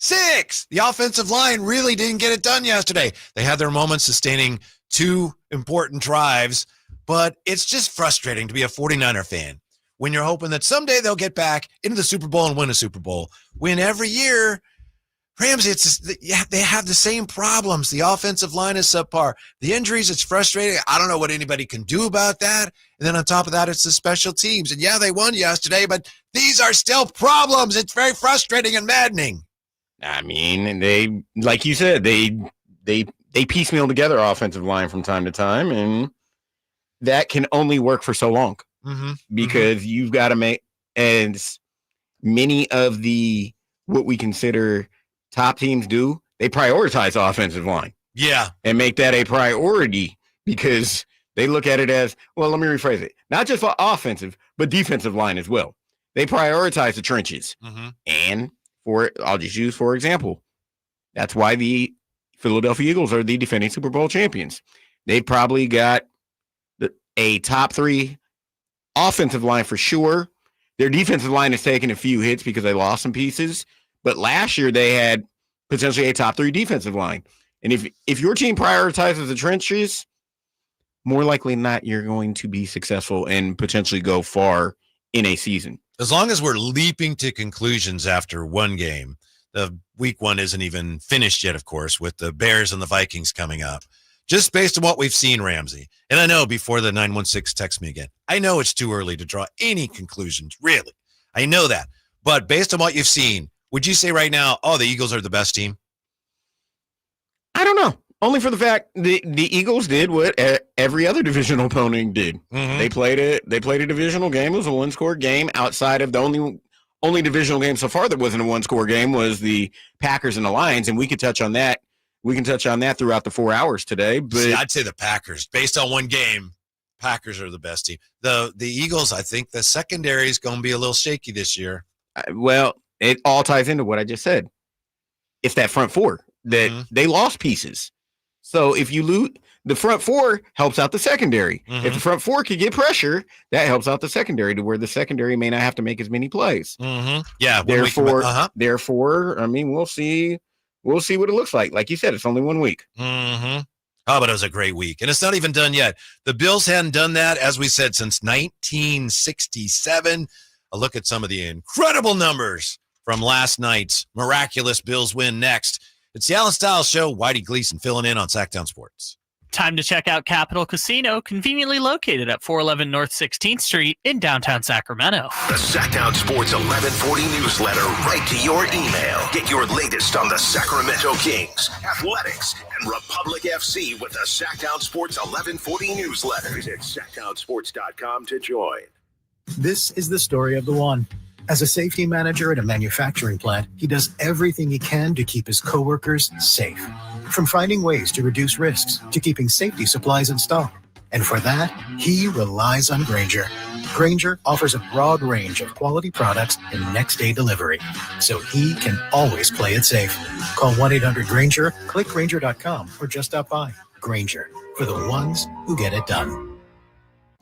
The offensive line really didn't get it done yesterday. They had their moments sustaining 2 important drives, but it's just frustrating to be a 49er fan when you're hoping that someday they'll get back into the Super Bowl and win a Super Bowl. When every year, Ramsey, they have the same problems. The offensive line is subpar. The injuries, it's frustrating. I don't know what anybody can do about that. And then on top of that, it's the special teams. And yeah, they won yesterday, but these are still problems. It's very frustrating and maddening. I mean, they, like you said, they piecemeal together offensive line from time to time, and that can only work for so long because you've got to make as many of the what we consider top teams do. They prioritize offensive line, and make that a priority because they look at it as, well, let me rephrase it, not just for offensive but defensive line as well. They prioritize the trenches, and I'll just use for example, that's why the Philadelphia Eagles are the defending Super Bowl champions. They probably got a top 3 offensive line for sure. Their defensive line has taken a few hits because they lost some pieces, but last year they had potentially a top 3 defensive line. And if your team prioritizes the trenches, more likely than not, you're going to be successful and potentially go far in a season. As long as we're leaping to conclusions after one game, the week 1 isn't even finished yet, of course, with the Bears and the Vikings coming up. Just based on what we've seen, Ramsey. And I know before the 916 text me again, I know it's too early to draw any conclusions, really. I know that. But based on what you've seen, would you say right now, the Eagles are the best team? I don't know. Only for the fact the Eagles did what every other divisional opponent did. They played a divisional game. It was a one-score game outside of the only divisional game so far that wasn't a one-score game was the Packers and the Lions, and we could touch on that. We can touch on that throughout the 4 hours today. But see, I'd say the Packers. Based on one game, Packers are the best team. The Eagles, I think the secondary is going to be a little shaky this year. Well, it all ties into what I just said. It's that front four that they lost pieces. So if you lose, the front four helps out the secondary. If the front four could get pressure, that helps out the secondary to where the secondary may not have to make as many plays. Yeah. Therefore, I mean, we'll see what it looks like. Like you said, it's only 1 week. Oh, but it was a great week. And it's not even done yet. The Bills hadn't done that, as we said, since 1967. A look at some of the incredible numbers from last night's miraculous Bills win next. It's the Allen Stiles Show. Whitey Gleason filling in on Sacktown Sports. Time to check out Capital Casino, conveniently located at 411 North 16th Street in downtown Sacramento. The Sacktown Sports 1140 newsletter right to your email. Get your latest on the Sacramento Kings, athletics, and Republic FC with the Sacktown Sports 1140 newsletter. Visit sacktownsports.com to join. This is the story of the one. As a safety manager at a manufacturing plant, he does everything he can to keep his coworkers safe. From finding ways to reduce risks to keeping safety supplies in stock. And for that, he relies on Grainger. Grainger offers a broad range of quality products and next-day delivery, so he can always play it safe. Call 1-800-GRAINGER, click Grainger.com, or just stop by. Grainger, for the ones who get it done.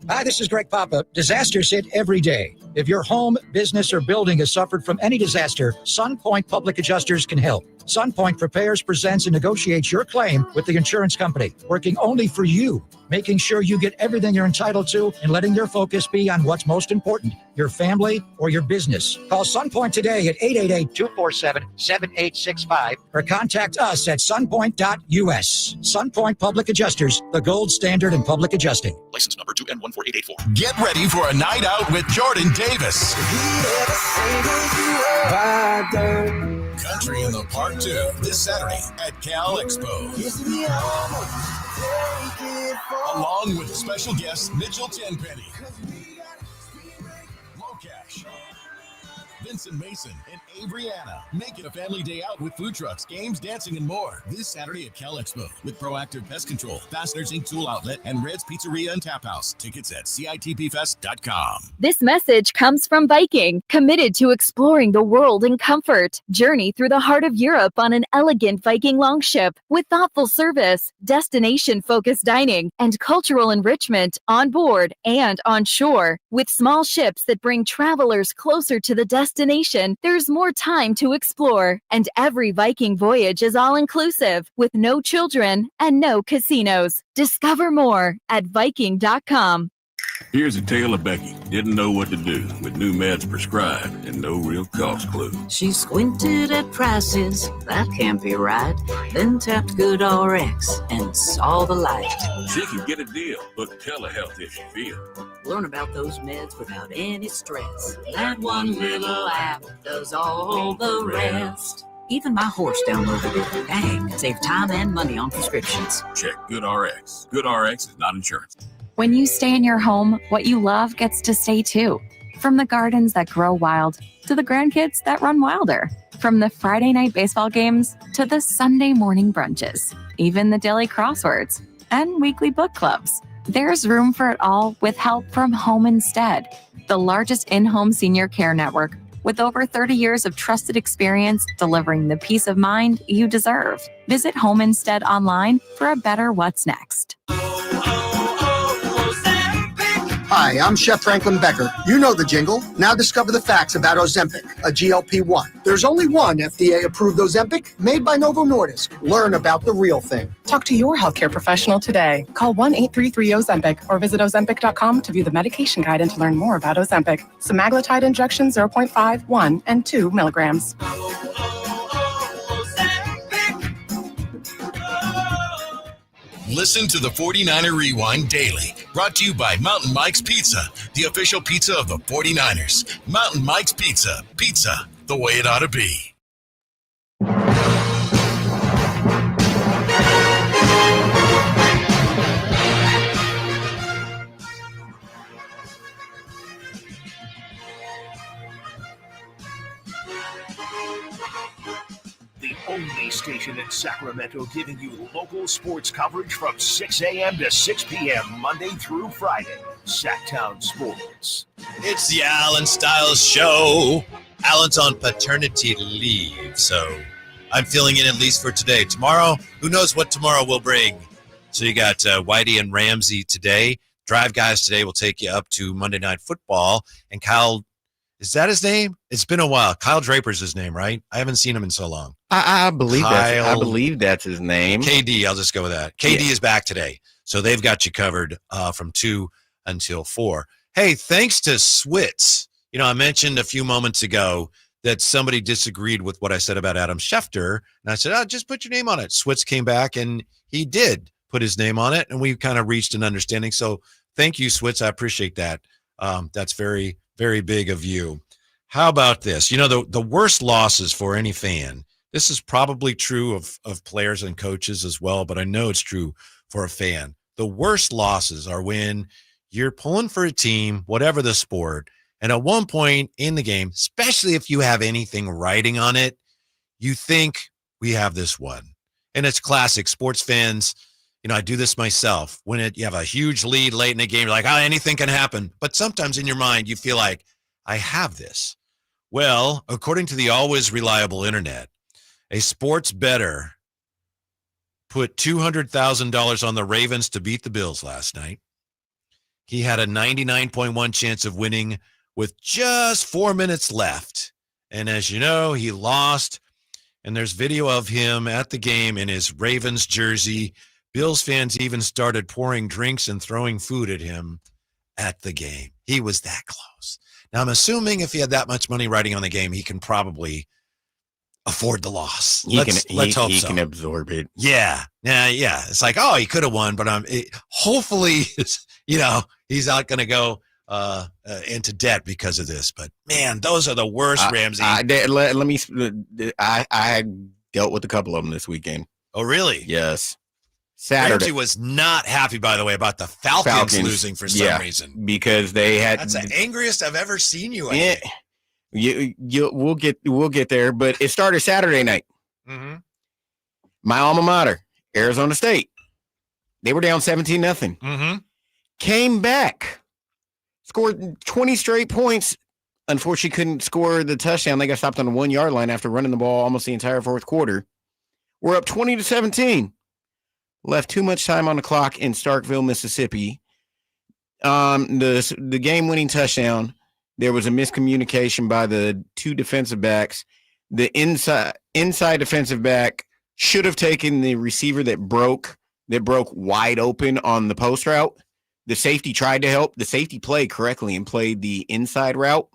Hi, this is Greg Papa. Disasters hit every day. If your home, business, or building has suffered from any disaster, SunPoint Public Adjusters can help. SunPoint prepares, presents, and negotiates your claim with the insurance company, working only for you, making sure you get everything you're entitled to and letting your focus be on what's most important, your family or your business. Call SunPoint today at 888-247-7865 or contact us at sunpoint.us. SunPoint Public Adjusters, the gold standard in public adjusting. License number 2N14884. Get ready for a night out with Jordan Davis. Country in the Park 2 this Saturday at Cal Expo. Along with special guests Mitchell Tenpenny, Locash, Vincent Mason, and Adriana. Make it a family day out with food trucks, games, dancing, and more. This Saturday at Cal Expo with Proactive Pest Control, Fasteners Inc. Tool Outlet, and Red's Pizzeria and Tap House. Tickets at CITPFest.com. This message comes from Viking, committed to exploring the world in comfort. Journey through the heart of Europe on an elegant Viking longship with thoughtful service, destination-focused dining, and cultural enrichment on board and on shore. With small ships that bring travelers closer to the destination destination, there's more time to explore. And every Viking voyage is all-inclusive, with no children and no casinos. Discover more at Viking.com. Here's a tale of Becky. Didn't know what to do with new meds prescribed and no real cost clue. She squinted at prices, that can't be right. Then tapped GoodRx and saw the light. She can get a deal, book telehealth if she feels. Learn about those meds without any stress. That one little app does all the rest. Even my horse downloaded it. Dang, save time and money on prescriptions. Check GoodRx. GoodRx is not insurance. When you stay in your home, what you love gets to stay too. From the gardens that grow wild to the grandkids that run wilder. From the Friday night baseball games to the Sunday morning brunches. Even the daily crosswords and weekly book clubs. There's room for it all with help from Home Instead, the largest in-home senior care network with over 30 years of trusted experience delivering the peace of mind you deserve. Visit Home Instead online for a better what's next. Hi, I'm Chef Franklin Becker. You know the jingle. Now discover the facts about Ozempic, a GLP-1. There's only one FDA-approved Ozempic made by Novo Nordisk. Learn about the real thing. Talk to your healthcare professional today. Call 1-833-OZEMPIC or visit Ozempic.com to view the medication guide and to learn more about Ozempic. Semaglutide injection 0.5, 1, and 2 milligrams. Listen to the 49er Rewind daily. Brought to you by Mountain Mike's Pizza, the official pizza of the 49ers. Mountain Mike's Pizza. Pizza, the way it ought to be. The only station in Sacramento giving you local sports coverage from 6 a.m. to 6 p.m. Monday through Friday. Sacktown Sports. It's the Allen Stiles Show. Allen's on paternity leave, so I'm filling in at least for today. Tomorrow, who knows what tomorrow will bring. So you got Whitey and Ramsey today. Drive Guys today will take you up to Monday Night Football. And Kyle, is that his name? It's been a while. Kyle Draper's his name, right? I haven't seen him in so long. I believe that's his name. KD, I'll just go with that. KD is back today. So they've got you covered from 2 until 4. Hey, thanks to Switz. You know, I mentioned a few moments ago that somebody disagreed with what I said about Adam Schefter. And I said, just put your name on it. Switz came back and he did put his name on it. And we kind of reached an understanding. So thank you, Switz. I appreciate that. That's very, very big of you. How about this? You know, the worst losses for any fan, this is probably true of players and coaches as well, but I know it's true for a fan. The worst losses are when you're pulling for a team, whatever the sport, and at one point in the game, especially if you have anything writing on it, you think we have this one. And it's classic. Sports fans, you know, I do this myself. When you have a huge lead late in the game, you're like, anything can happen. But sometimes in your mind, you feel like, I have this. Well, according to the always reliable internet, a sports bettor put $200,000 on the Ravens to beat the Bills last night. He had a 99.1 chance of winning with just 4 minutes left. And as you know, he lost. And there's video of him at the game in his Ravens jersey. Bills fans even started pouring drinks and throwing food at him at the game. He was that close. Now, I'm assuming if he had that much money riding on the game, he can probably afford the loss. Let's hope he so. can absorb it. Yeah. It's like, he could have won, but hopefully, he's not going to go into debt because of this. But man, those are the worst, Ramsey. I dealt with a couple of them this weekend. Oh, really? Yes. Saturday. Ramsey was not happy, by the way, about the Falcons losing for some reason. Because they had. That's the angriest I've ever seen you. We'll get there, but it started Saturday night. Mm-hmm. My alma mater, Arizona State, they were down 17-0. Mm-hmm. Came back, scored 20 straight points. Unfortunately, couldn't score the touchdown. They got stopped on the 1 yard line after running the ball almost the entire fourth quarter. We're up 20-17. Left too much time on the clock in Starkville, Mississippi. The game-winning touchdown. there was a miscommunication by the two defensive backs. The inside defensive back should have taken the receiver that broke wide open on the post route. The safety tried to help. The safety played correctly and played the inside route.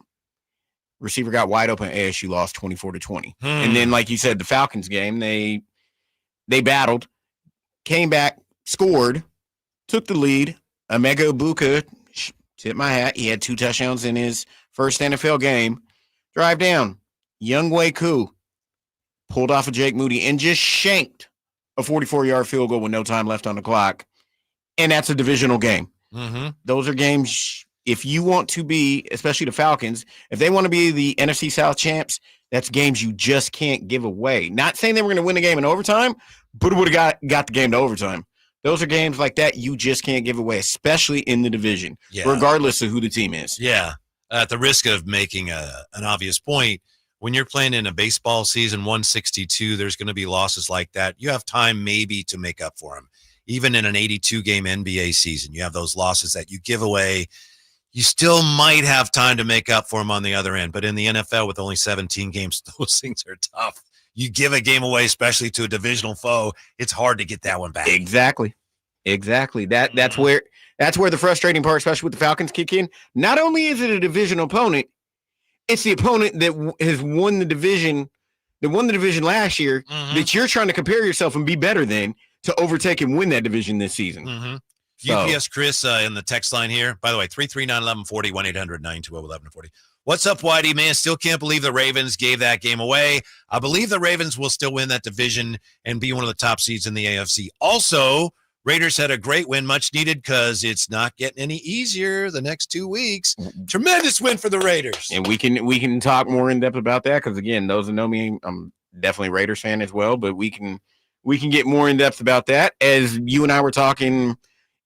Receiver got wide open. ASU lost 24-20. And then, like you said, the Falcons game, they battled, came back, scored, took the lead. Emeka Egbuka, tip my hat. He had 2 touchdowns in his first NFL game. Drive down. Younghoe Koo pulled off of Jake Moody and just shanked a 44-yard field goal with no time left on the clock. And that's a divisional game. Mm-hmm. Those are games, if you want to be, especially the Falcons, if they want to be the NFC South champs, that's games you just can't give away. Not saying they were going to win the game in overtime, but it would have got the game to overtime. Those are games like that you just can't give away, especially in the division, regardless of who the team is. Yeah. At the risk of making an obvious point, when you're playing in a baseball season, 162, there's going to be losses like that. You have time maybe to make up for them. Even in an 82-game NBA season, you have those losses that you give away. You still might have time to make up for them on the other end. But in the NFL with only 17 games, those things are tough. You give a game away, especially to a divisional foe, it's hard to get that one back. Exactly. That's where the frustrating part, especially with the Falcons, kick in. Not only is it a divisional opponent, it's the opponent that has won the division, last year, that you're trying to compare yourself and be better than to overtake and win that division this season. Mm-hmm. So, UPS Chris in the text line here. By the way, 339-1140, 1-800-920-1140. What's up, Whitey? Man, still can't believe the Ravens gave that game away. I believe the Ravens will still win that division and be one of the top seeds in the AFC. Also, Raiders had a great win, much needed, because it's not getting any easier the next 2 weeks. Tremendous win for the Raiders. And we can talk more in depth about that, because again, those that know me, I'm definitely a Raiders fan as well. But we can get more in depth about that. As you and I were talking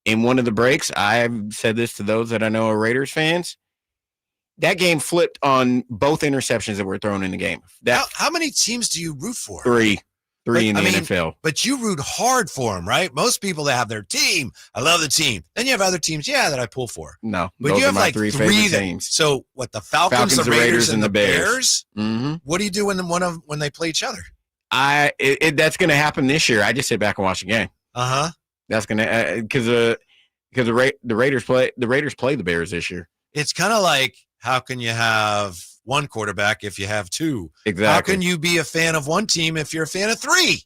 in one of the breaks, I've said this to those that I know are Raiders fans. That game flipped on both interceptions that were thrown in the game. How many teams do you root for? Three in the NFL. But you root hard for them, right? Most people that have their team, I love the team. Then you have other teams, that I pull for. No, but you have like three teams. So what? The Falcons, the Raiders, and the Bears. Mm-hmm. What do you do when they play each other? That's going to happen this year. I just sit back and watch the game. That's going to because the Raiders play the Bears this year. It's kind of like, how can you have one quarterback if you have two? Exactly. How can you be a fan of one team if you're a fan of three?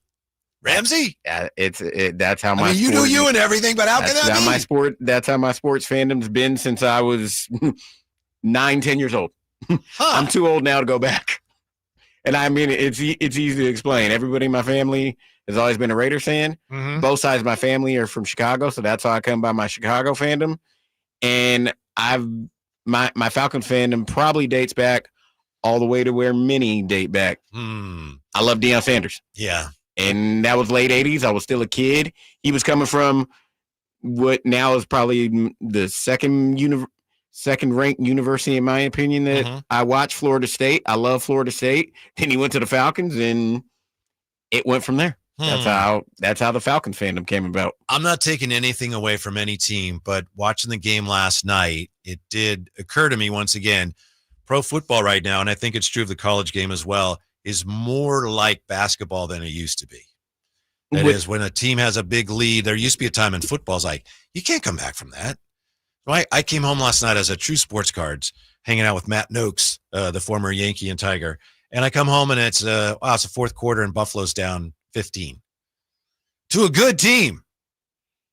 Ramsey? That's how my you do you and everything, but how can that be? That's how my sports fandom's been since I was 9-10 years old. I'm too old now to go back. And I mean, it's easy to explain. Everybody in my family has always been a Raiders fan. Mm-hmm. Both sides of my family are from Chicago, so that's how I come by my Chicago fandom. And my Falcons fandom probably dates back all the way to where many date back. I love Deion Sanders. Yeah. And that was late 80s. I was still a kid. He was coming from what now is probably the second-ranked university, in my opinion, that I watched, Florida State. I love Florida State. Then he went to the Falcons, and it went from there. That's how the Falcons fandom came about. I'm not taking anything away from any team, but watching the game last night, it did occur to me once again, pro football right now, and I think it's true of the college game as well, is more like basketball than it used to be. That is, when a team has a big lead, there used to be a time in football, it's like, you can't come back from that. So I came home last night as a True Sports Cards, hanging out with Matt Noakes, the former Yankee and Tiger. And I come home and it's the fourth quarter and Buffalo's down 15 to a good team.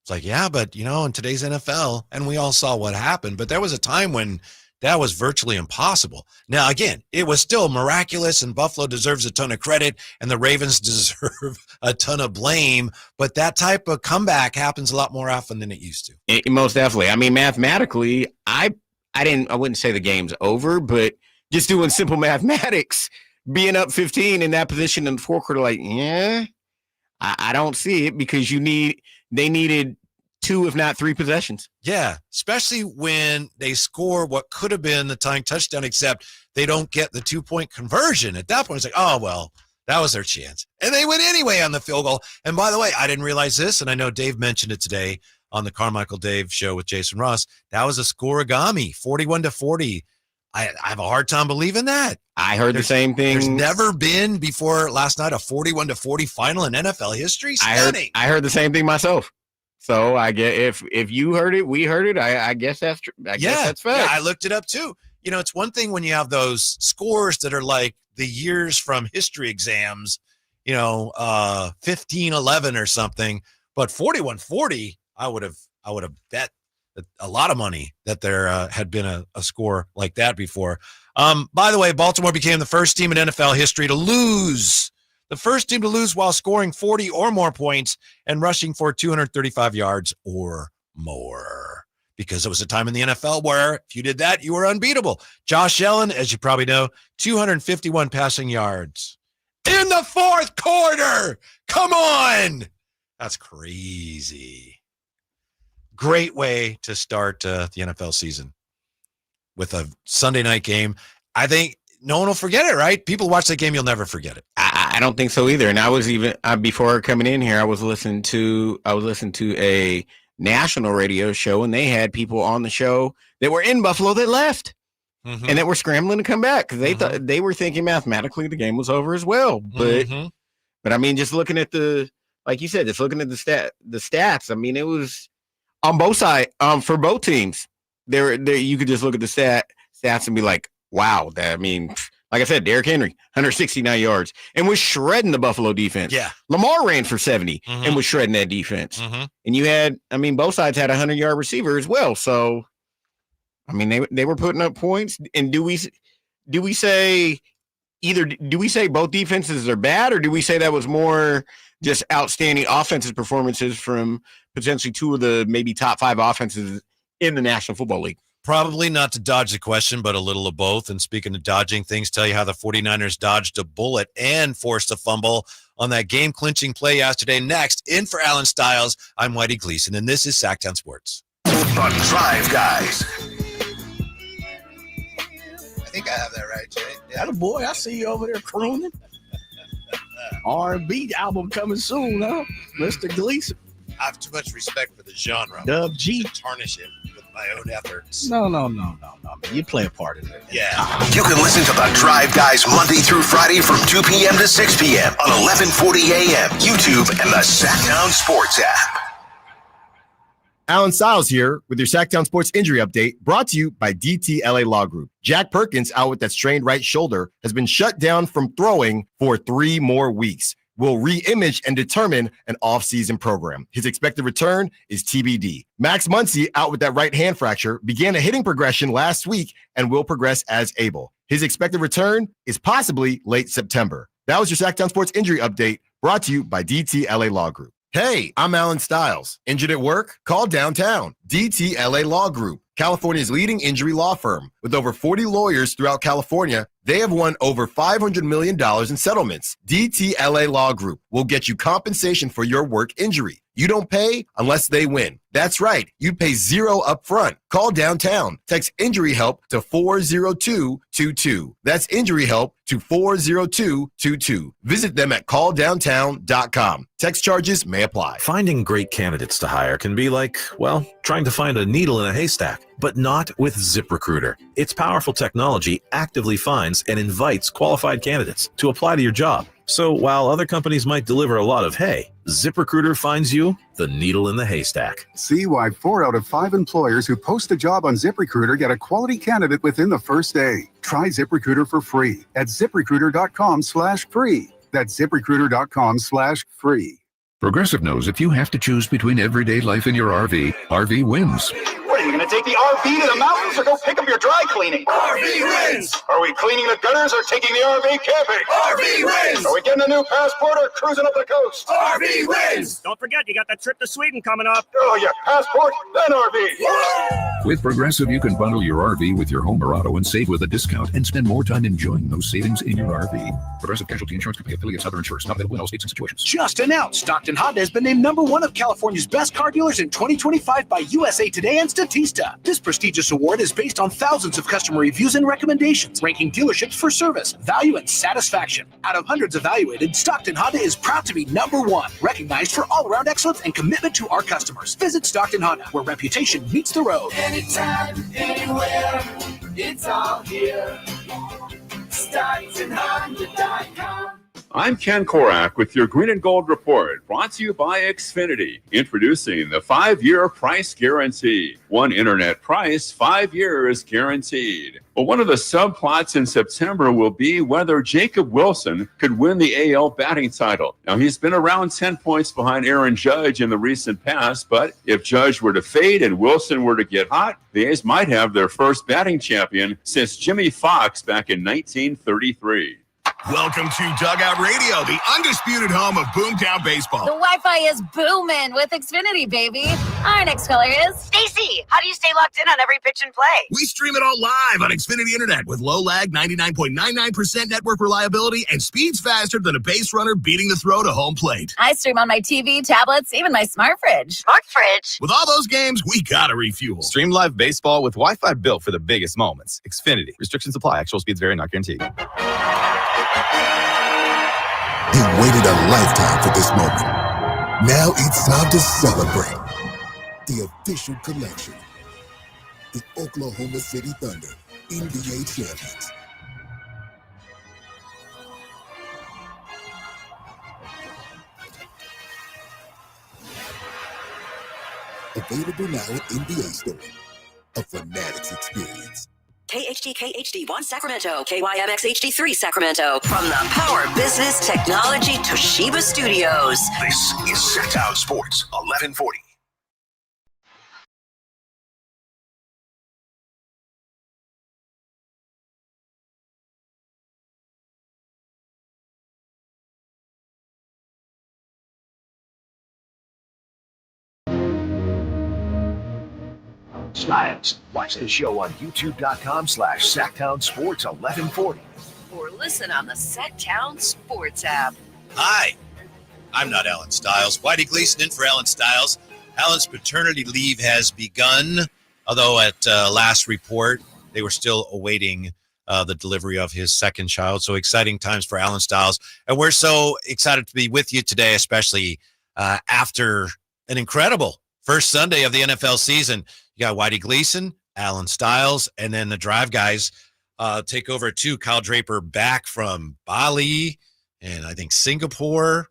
It's like, yeah, but in today's NFL, and we all saw what happened, but there was a time when that was virtually impossible. Now, again, it was still miraculous, and Buffalo deserves a ton of credit, and the Ravens deserve a ton of blame, but that type of comeback happens a lot more often than it used to. Most definitely. I mean, mathematically, I wouldn't say the game's over, but just doing simple mathematics, being up 15 in that position in the fourth quarter, I don't see it, because they needed 2, if not 3 possessions. Yeah, especially when they score what could have been the tying touchdown, except they don't get the 2-point conversion. At that point, it's like, oh, well, that was their chance. And they went anyway on the field goal. And by the way, I didn't realize this, and I know Dave mentioned it today on the Carmichael Dave show with Jason Ross. That was a scoregami, 41-40. I have a hard time believing that. I heard the same thing. There's never been before last night a 41-40 final in NFL history. Stunning. I heard the same thing myself. So I get if you heard it, we heard it. I guess that's true. I guess that's fact. Yeah, I looked it up too. You know, it's one thing when you have those scores that are like the years from history exams, 15-11 or something, but 41-40, I would have bet a lot of money that there had been a score like that before. By the way, Baltimore became the first team in NFL history to lose. The first team to lose while scoring 40 or more points and rushing for 235 yards or more. Because it was a time in the NFL where if you did that, you were unbeatable. Josh Allen, as you probably know, 251 passing yards in the fourth quarter. Come on. That's crazy. Great way to start the NFL season with a Sunday night game. I think no one will forget it, right? People watch that game, you'll never forget it. I don't think so either. And I was even before coming in here, I was listening to a national radio show, and they had people on the show that were in Buffalo that left and that were scrambling to come back because they thought they were thinking mathematically the game was over as well. But I mean, just looking at like you said, just looking at the stats. I mean, it was on both sides for both teams. There you could just look at the stats and be like, wow. Like I said, Derrick Henry, 169 yards, and was shredding the Buffalo defense. Yeah. Lamar ran for 70 and was shredding that defense. And you had, both sides had a 100-yard receiver as well. So, they were putting up points. And do we say both defenses are bad, or do we say that was more just outstanding offensive performances from potentially two of the maybe top 5 offenses in the National Football League? Probably not to dodge the question, but a little of both. And speaking of dodging things, tell you how the 49ers dodged a bullet and forced a fumble on that game-clinching play yesterday. Next, in for Allen Stiles, I'm Whitey Gleason, and this is Sacktown Sports. The Drive Guys. I think I have that right, Jay. Yeah, boy, I see you over there crooning. R&B album coming soon, huh? Mr. Gleason. I have too much respect for the genre. Dub G. To tarnish it with my own efforts. No. You play a part in it. Yeah. You can listen to The Drive Guys Monday through Friday from 2 p.m. to 6 p.m. on 1140 a.m., YouTube, and the Sacktown Sports app. Allen Stiles here with your Sacktown Sports Injury Update, brought to you by DTLA Law Group. Jack Perkins, out with that strained right shoulder, has been shut down from throwing for 3 more weeks. Will re-image and determine an off-season program. His expected return is TBD. Max Muncy, out with that right hand fracture, began a hitting progression last week and will progress as able. His expected return is possibly late September. That was your Sacktown Sports Injury Update, brought to you by DTLA Law Group. Hey, I'm Allen Stiles. Injured at work? Call downtown. DTLA Law Group, California's leading injury law firm. With over 40 lawyers throughout California, they have won over $500 million in settlements. DTLA Law Group will get you compensation for your work injury. You don't pay unless they win. That's right. You pay $0 up front. Call downtown. Text injury help to 40222. That's injury help to 40222. Visit them at calldowntown.com. Text charges may apply. Finding great candidates to hire can be like, well, trying to find a needle in a haystack, but not with ZipRecruiter. Its powerful technology actively finds and invites qualified candidates to apply to your job. So while other companies might deliver a lot of hay, ZipRecruiter finds you the needle in the haystack. See why 4 out of 5 employers who post a job on ZipRecruiter get a quality candidate within the first day. Try ZipRecruiter for free at ZipRecruiter.com/free. That's ZipRecruiter.com/free. Progressive knows if you have to choose between everyday life and your RV, RV wins. What, are you going to take the RV to the mountains or go pick up your dry cleaning? RV wins! Are we cleaning the gutters or taking the RV camping? RV wins! Are we getting a new passport or cruising up the coast? RV wins! Don't forget, you got that trip to Sweden coming up. Oh, yeah, passport, then RV. With Progressive, you can bundle your RV with your home or auto and save with a discount and spend more time enjoying those savings in your RV. Progressive Casualty Insurance Company affiliates, other insurers, not available in all states and situations. Just announced, Stockton Honda has been named #1 of California's best car dealers in 2025 by USA Today and Statista. This prestigious award is based on thousands of customer reviews and recommendations, ranking dealerships for service, value, and satisfaction. Out of hundreds evaluated, Stockton Honda is proud to be #1, recognized for all-around excellence and commitment to our customers. Visit Stockton Honda, where reputation meets the road. Anytime, anywhere, It's all here. Starts100.com. I'm Ken Korak with your Green and Gold Report, brought to you by Xfinity, introducing the 5-year price guarantee. One internet price, 5 years guaranteed. Well, one of the subplots in September will be whether Jacob Wilson could win the AL batting title. Now, he's been around 10 points behind Aaron Judge in the recent past, but if Judge were to fade and Wilson were to get hot, the A's might have their first batting champion since Jimmy Fox back in 1933. Welcome to Dugout Radio, the undisputed home of Boomtown Baseball. The Wi-Fi is booming with Xfinity, baby. Our next caller is Stacy. How do you stay locked in on every pitch and play? We stream it all live on Xfinity Internet with low lag, 99.99% network reliability, and speeds faster than a base runner beating the throw to home plate. I stream on my TV, tablets, even my smart fridge. Smart fridge? With all those games, we gotta refuel. Stream live baseball with Wi-Fi built for the biggest moments. Xfinity. Restrictions apply. Actual speeds vary, not guaranteed. He waited a lifetime for this moment. Now it's time to celebrate. The official collection. The Oklahoma City Thunder, NBA champions. Available now at NBA Store. A Fanatics experience. KHD1 Sacramento, KYMX HD3 Sacramento. From the Power Business Technology Toshiba Studios. This is Sacktown Sports 1140. Stiles. Watch the show on youtube.com/Sacktown Sports 1140. Or listen on the Sacktown Sports app. Hi, I'm not Allen Stiles. Whitey Gleason in for Allen Stiles. Allen's paternity leave has begun, although at last report, they were still awaiting the delivery of his second child. So exciting times for Allen Stiles. And we're so excited to be with you today, especially after an incredible first Sunday of the NFL season. You got Whitey Gleason, Allen Stiles, and then the Drive guys take over too. Kyle Draper back from Bali and I think Singapore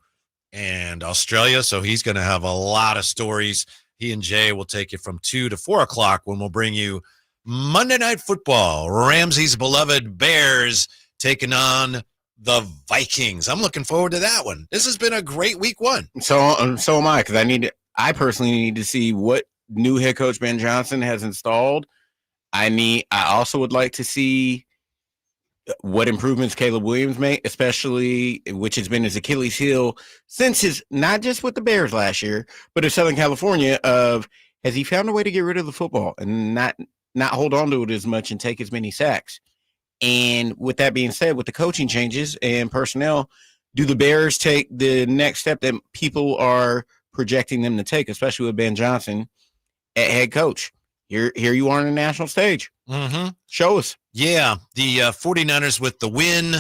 and Australia. So he's going to have a lot of stories. He and Jay will take you from 2 to 4 o'clock when we'll bring you Monday Night Football. Ramsey's beloved Bears taking on the Vikings. I'm looking forward to that one. This has been a great week one. So am I, because I personally need to see what new head coach Ben Johnson has installed. I also would like to see what improvements Caleb Williams made, especially which has been his Achilles heel since his, not just with the Bears last year, but in Southern California, has he found a way to get rid of the football and not hold on to it as much and take as many sacks? And with that being said, with the coaching changes and personnel, do the Bears take the next step that people are projecting them to take, especially with Ben Johnson at head coach? Here you are on the national stage. Mm-hmm. Show us. Yeah, the 49ers with the win.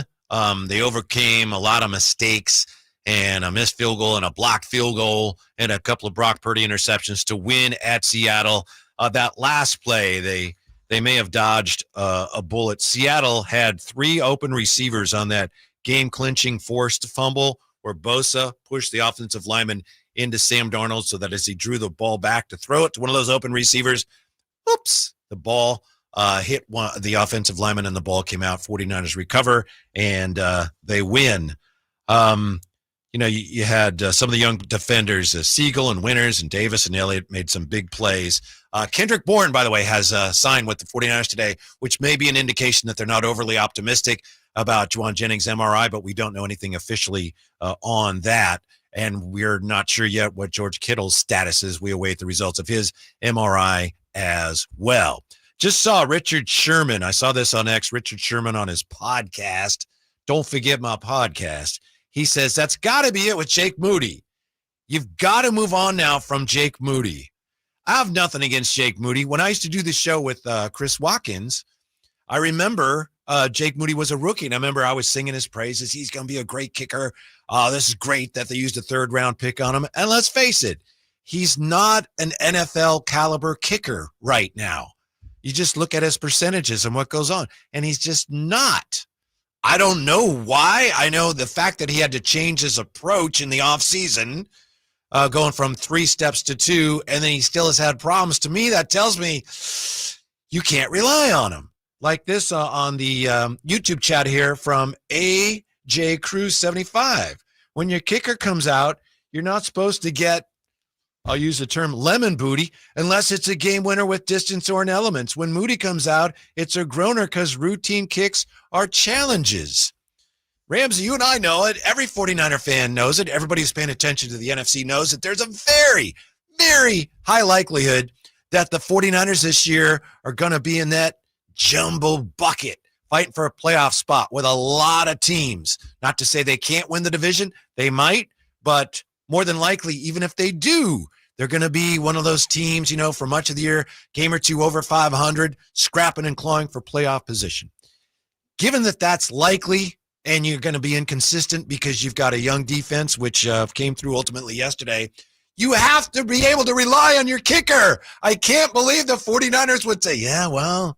They overcame a lot of mistakes and a missed field goal and a blocked field goal and a couple of Brock Purdy interceptions to win at Seattle. That last play, they may have dodged a bullet. Seattle had 3 open receivers on that game-clinching forced fumble where Bosa pushed the offensive lineman into Sam Darnold so that as he drew the ball back to throw it to one of those open receivers, oops, the ball hit the offensive lineman and the ball came out. 49ers recover, and they win. You had some of the young defenders, Siegel and Winters and Davis and Elliott made some big plays. Kendrick Bourne, by the way, has signed with the 49ers today, which may be an indication that they're not overly optimistic about Juwan Jennings' MRI, but we don't know anything officially on that. And we're not sure yet what George Kittle's status is. We await the results of his MRI as well. Just saw Richard Sherman. I saw this on X. Richard Sherman on his podcast. Don't forget my podcast. He says that's got to be it with Jake Moody. You've got to move on now from Jake Moody. I have nothing against Jake Moody. When I used to do the show with Chris Watkins, I remember Jake Moody was a rookie, and I remember I was singing his praises. He's going to be a great kicker. This is great that they used a 3rd-round pick on him. And let's face it, he's not an NFL caliber kicker right now. You just look at his percentages and what goes on, and he's just not. I don't know why. I know the fact that he had to change his approach in the offseason, going from 3 steps to 2, and then he still has had problems. To me, that tells me you can't rely on him. Like this on the YouTube chat here from AJ Cruz 75. When your kicker comes out, you're not supposed to get, I'll use the term lemon booty, unless it's a game winner with distance or an elements. When Moody comes out, it's a groaner because routine kicks are challenges. Ramsey, you and I know it. Every 49er fan knows it. Everybody who's paying attention to the NFC knows that there's a very, very high likelihood that the 49ers this year are going to be in that jumbo bucket, fighting for a playoff spot with a lot of teams. Not to say they can't win the division. They might, but more than likely, even if they do, they're going to be one of those teams, for much of the year, game or two over 500, scrapping and clawing for playoff position. Given that that's likely, and you're going to be inconsistent because you've got a young defense, which came through ultimately yesterday, you have to be able to rely on your kicker. I can't believe the 49ers would say, yeah, well,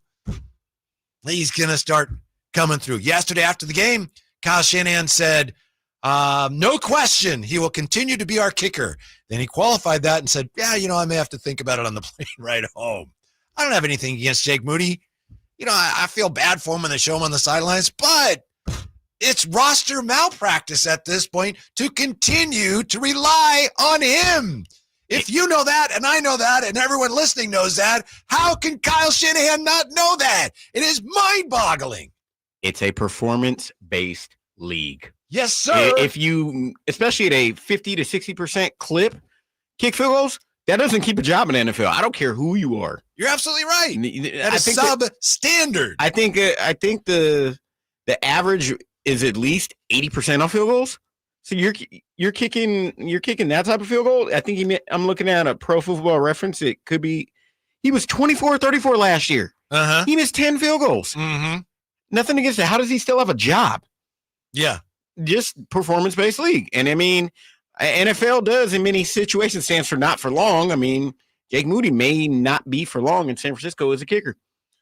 he's going to start coming through. Yesterday after the game, Kyle Shanahan said, no question, he will continue to be our kicker. Then he qualified that and said, yeah, I may have to think about it on the plane ride home. I don't have anything against Jake Moody. I feel bad for him when they show him on the sidelines, but it's roster malpractice at this point to continue to rely on him. If you know that, and I know that, and everyone listening knows that, how can Kyle Shanahan not know that? It is mind-boggling. It's a performance-based league. Yes, sir. If you, especially at a 50 to 60% clip, kick field goals, that doesn't keep a job in the NFL. I don't care who you are. You're absolutely right. That is substandard. I think the average is at least 80% on field goals. So you're kicking that type of field goal. I think I'm looking at a Pro Football Reference. It could be he was 24-34 last year. He missed 10 field goals. Nothing against that. How does he still have a job? Yeah. Just performance-based league. And I mean, NFL does in many situations stands for not for long. I mean, Jake Moody may not be for long in San Francisco as a kicker.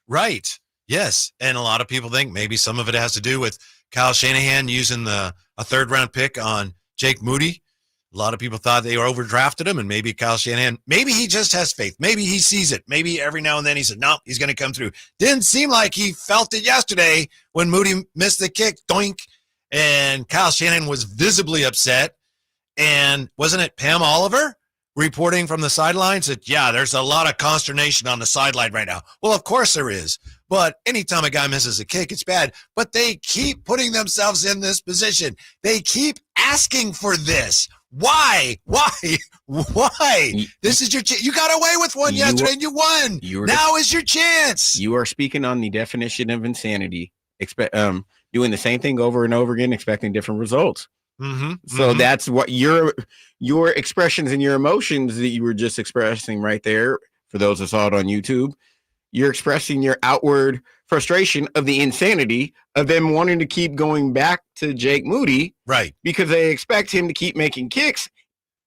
Right. Yes. And a lot of people think maybe some of it has to do with Kyle Shanahan using a 3rd-round pick on Jake Moody. A lot of people thought they overdrafted him, and maybe Kyle Shanahan, maybe he just has faith. Maybe he sees it. Maybe every now and then he said, no, he's going to come through. Didn't seem like he felt it yesterday when Moody missed the kick, doink. And Kyle Shanahan was visibly upset. And wasn't it Pam Oliver reporting from the sidelines that, yeah, there's a lot of consternation on the sideline right now? Well, of course there is. But anytime a guy misses a kick, it's bad. But they keep putting themselves in this position. They keep asking for this. Why? This is your chance. You got away with one yesterday and you won. Now is your chance. You are speaking on the definition of insanity. Doing the same thing over and over again, expecting different results. So that's what your expressions and your emotions that you were just expressing right there. For those that saw it on YouTube, you're expressing your outward frustration of the insanity of them wanting to keep going back to Jake Moody, right? Because they expect him to keep making kicks,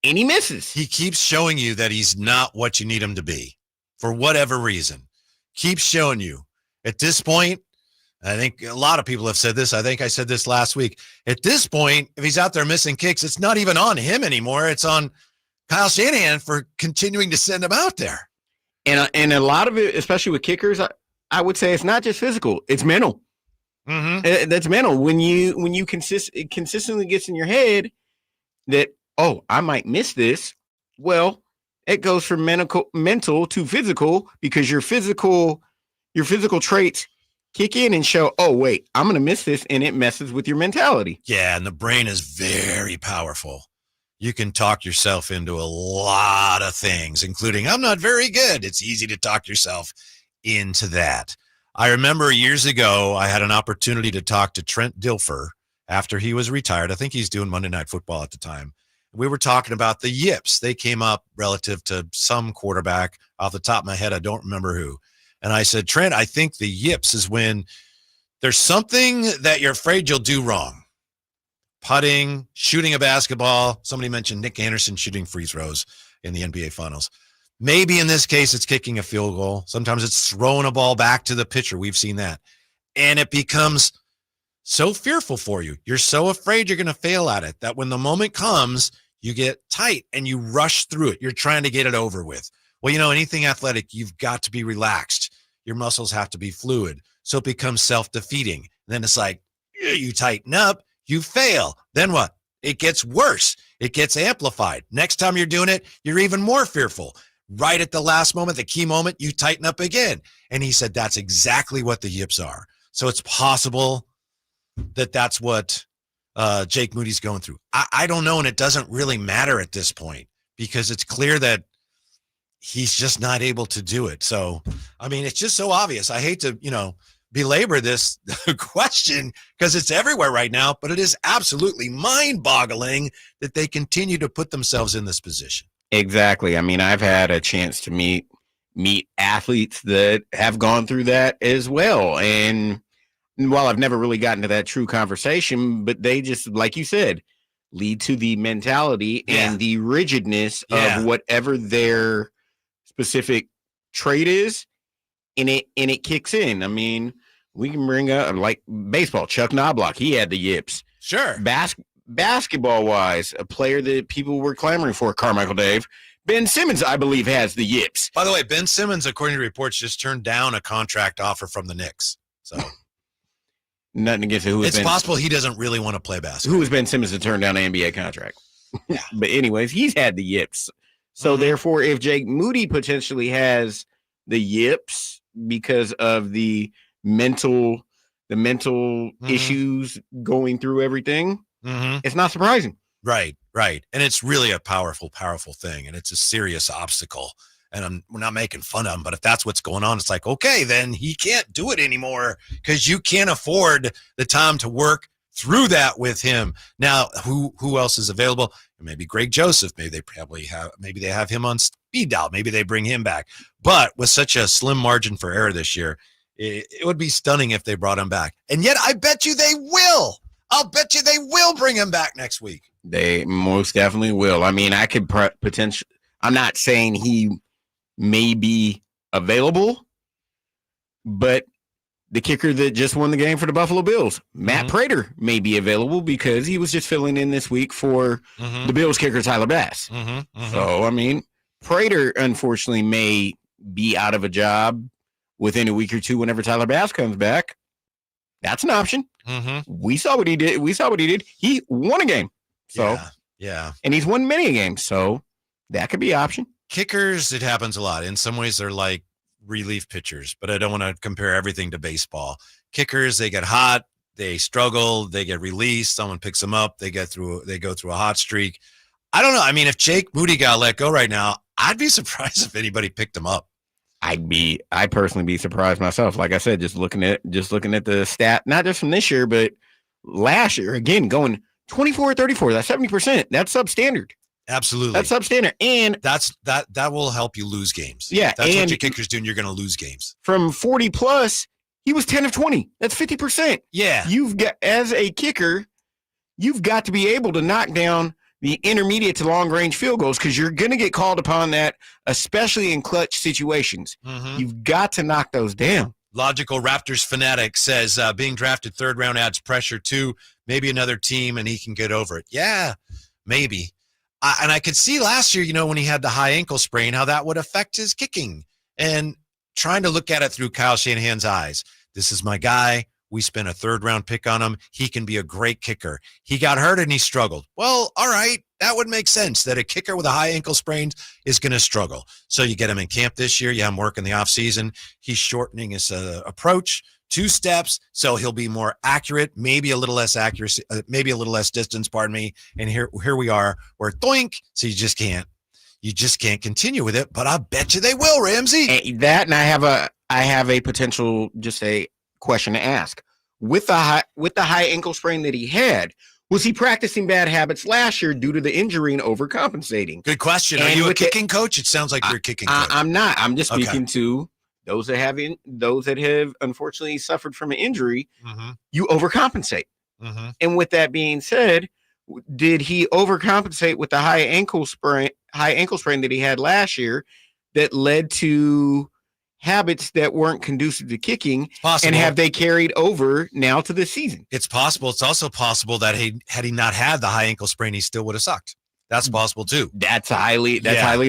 and he misses. He keeps showing you that he's not what you need him to be, for whatever reason. Keeps showing you. At this point, I think a lot of people have said this. I think I said this last week. At this point, if he's out there missing kicks, it's not even on him anymore. It's on Kyle Shanahan for continuing to send him out there. And a lot of it, especially with kickers, I would say it's not just physical; it's mental. That's mental. When you consistently gets in your head that, oh, I might miss this. Well, it goes from mental to physical, because your physical traits kick in and show, oh, wait, I'm going to miss this, and it messes with your mentality. Yeah, and the brain is very powerful. You can talk yourself into a lot of things, including, I'm not very good. It's easy to talk yourself into that. I remember years ago, I had an opportunity to talk to Trent Dilfer after he was retired. I think he's doing Monday Night Football at the time. We were talking about the yips. They came up relative to some quarterback. Off the top of my head, I don't remember who. And I said, Trent, I think the yips is when there's something that you're afraid you'll do wrong. Putting, shooting a basketball. Somebody mentioned Nick Anderson shooting free throws in the NBA Finals. Maybe in this case, it's kicking a field goal. Sometimes it's throwing a ball back to the pitcher. We've seen that. And it becomes so fearful for you. You're so afraid you're going to fail at it that when the moment comes, you get tight and you rush through it. You're trying to get it over with. Well, anything athletic, you've got to be relaxed. Your muscles have to be fluid. So it becomes self-defeating. Then it's like, you tighten up, you fail. Then what? It gets worse. It gets amplified. Next time you're doing it, you're even more fearful. Right at the last moment, the key moment, you tighten up again. And he said that's exactly what the yips are. So it's possible that that's what Jake Moody's going through. I don't know, and it doesn't really matter at this point because it's clear that he's just not able to do it. So, I mean, it's just so obvious. I hate to, belabor this question because it's everywhere right now, but it is absolutely mind-boggling that they continue to put themselves in this position. Exactly. I mean, I've had a chance to meet athletes that have gone through that as well. And while I've never really gotten to that true conversation, but they just, like you said, lead to the mentality and the rigidness of whatever their specific trait is, and it kicks in. I mean, we can bring up like baseball, Chuck Knobloch, he had the yips. Sure. Basketball wise, a player that people were clamoring for, Carmichael Dave, Ben Simmons, I believe, has the yips. By the way, Ben Simmons, according to reports, just turned down a contract offer from the Knicks. So nothing against it. It's possible he doesn't really want to play basketball. Who is Ben Simmons to turn down an NBA contract? Yeah. But anyways, he's had the yips. So therefore, if Jake Moody potentially has the yips because of the mental issues going through everything, it's not surprising. Right. And it's really a powerful thing. And it's a serious obstacle. And we're not making fun of him, but if that's what's going on, it's like, okay, then he can't do it anymore because you can't afford the time to work through that with him. Now, who else is available? Maybe Greg Joseph. Maybe they have him on speed dial. Maybe they bring him back. But with such a slim margin for error this year, it would be stunning if they brought him back. And yet I bet you they will. I'll bet you they will bring him back next week. They most definitely will. I mean, I could potentially, I'm not saying he may be available, but the kicker that just won the game for the Buffalo Bills, Matt Prater, may be available because he was just filling in this week for the Bills kicker, Tyler Bass. So, I mean, Prater, unfortunately, may be out of a job within a week or two whenever Tyler Bass comes back. That's an option. We saw what he did. He won a game. So, yeah. And he's won many games. So that could be an option. Kickers, it happens a lot. In some ways, they're like relief pitchers, but I don't want to compare everything to baseball. Kickers, they get hot, they struggle, they get released, someone picks them up, they go through a hot streak. I don't know. I mean, if Jake Moody got let go right now, I'd be surprised if anybody picked him up. I'd personally be surprised myself. Like I said, just looking at the stat, not just from this year, but last year, again, going 24-34, that's 70%. That's substandard. Absolutely. That's substandard. And that will help you lose games. Yeah. That's what your kicker's doing. You're going to lose games. From 40 plus, he was 10 of 20. That's 50%. Yeah. As a kicker, you've got to be able to knock down the intermediate to long range field goals because you're going to get called upon that, especially in clutch situations. You've got to knock those down. Logical Raptors fanatic says being drafted third round adds pressure to maybe another team and he can get over it. Yeah, maybe. And I could see last year, when he had the high ankle sprain, how that would affect his kicking and trying to look at it through Kyle Shanahan's eyes. This is my guy. We spent a third-round pick on him. He can be a great kicker. He got hurt and he struggled. Well, all right. That would make sense that a kicker with a high ankle sprain is going to struggle. So you get him in camp this year. You have him work in the offseason. He's shortening his approach 2 steps, so he'll be more accurate, maybe a little less accuracy, maybe a little less distance, pardon me. And here we are, where doink, so you just can't continue with it. But I bet you they will, Ramsey. That, and I have a potential, just a question to ask. With the high ankle sprain that he had, was he practicing bad habits last year due to the injury and overcompensating? Good question. Are you a kicking coach? It sounds like you're a kicking coach. I'm not. I'm just speaking to those that have unfortunately suffered from an injury. You overcompensate. And with that being said, did he overcompensate with the high ankle sprain that he had last year that led to habits that weren't conducive to kicking, and have they carried over now to this season? It's possible. It's also possible that had he not had the high ankle sprain, he still would have sucked. That's possible too. That's highly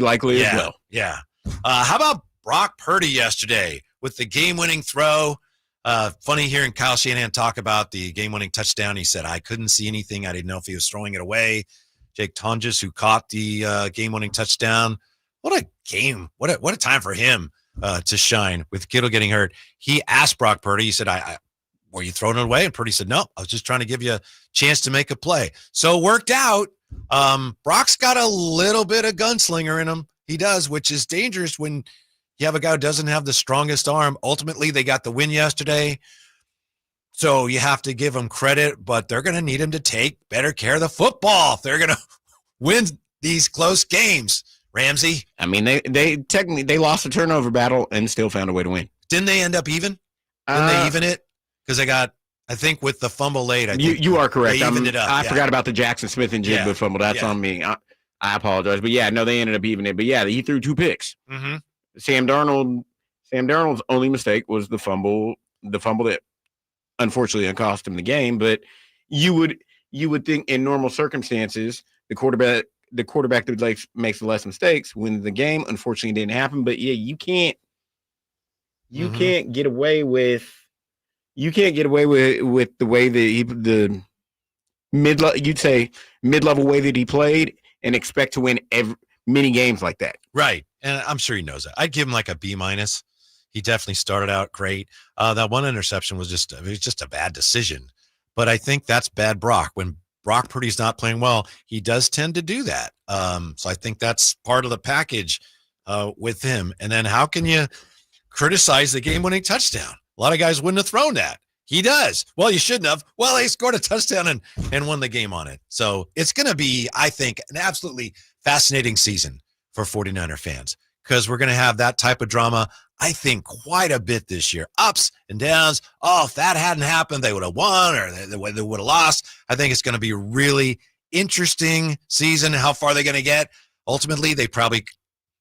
likely as well. Yeah. How about Brock Purdy yesterday with the game-winning throw? Funny hearing Kyle Shanahan talk about the game-winning touchdown. He said, I couldn't see anything. I didn't know if he was throwing it away. Jake Tonjes, who caught the game-winning touchdown. What a game. What a time for him to shine with Kittle getting hurt. He asked Brock Purdy, he said, were you throwing it away? And Purdy said, no, I was just trying to give you a chance to make a play. So it worked out. Brock's got a little bit of gunslinger in him. He does, which is dangerous when you have a guy who doesn't have the strongest arm. Ultimately, they got the win yesterday. So you have to give him credit, but they're going to need him to take better care of the football if they're going to win these close games, Ramsey. I mean, they technically they lost the turnover battle and still found a way to win. Didn't they end up even? Didn't they even it? Because they got, I think, with the fumble late. You are correct. They evened it up. I forgot about the Jackson Smith and Jigba fumble. That's on me. I apologize. But, yeah, no, they ended up evening it. But, yeah, he threw 2 picks. Mm-hmm. Sam Darnold's only mistake was the fumble that unfortunately cost him the game. But you would think in normal circumstances the quarterback that makes the less mistakes wins the game. Unfortunately, it didn't happen. But yeah, you can't get away with the way that the mid-level way that he played and expect to win many games like that. Right. And I'm sure he knows that. I'd give him like a B-. He definitely started out great. That one interception was just a bad decision. But I think that's bad Brock. When Brock Purdy's not playing well, he does tend to do that. So I think that's part of the package with him. And then how can you criticize the game-winning touchdown? A lot of guys wouldn't have thrown that. He does. Well, you shouldn't have. Well, he scored a touchdown and won the game on it. So it's going to be, I think, an absolutely fascinating season for 49er fans because we're going to have that type of drama, I think, quite a bit this year. Ups and downs. Oh, if that hadn't happened, they would have won or they would have lost. I think it's going to be a really interesting season. How far they're going to get. Ultimately, they probably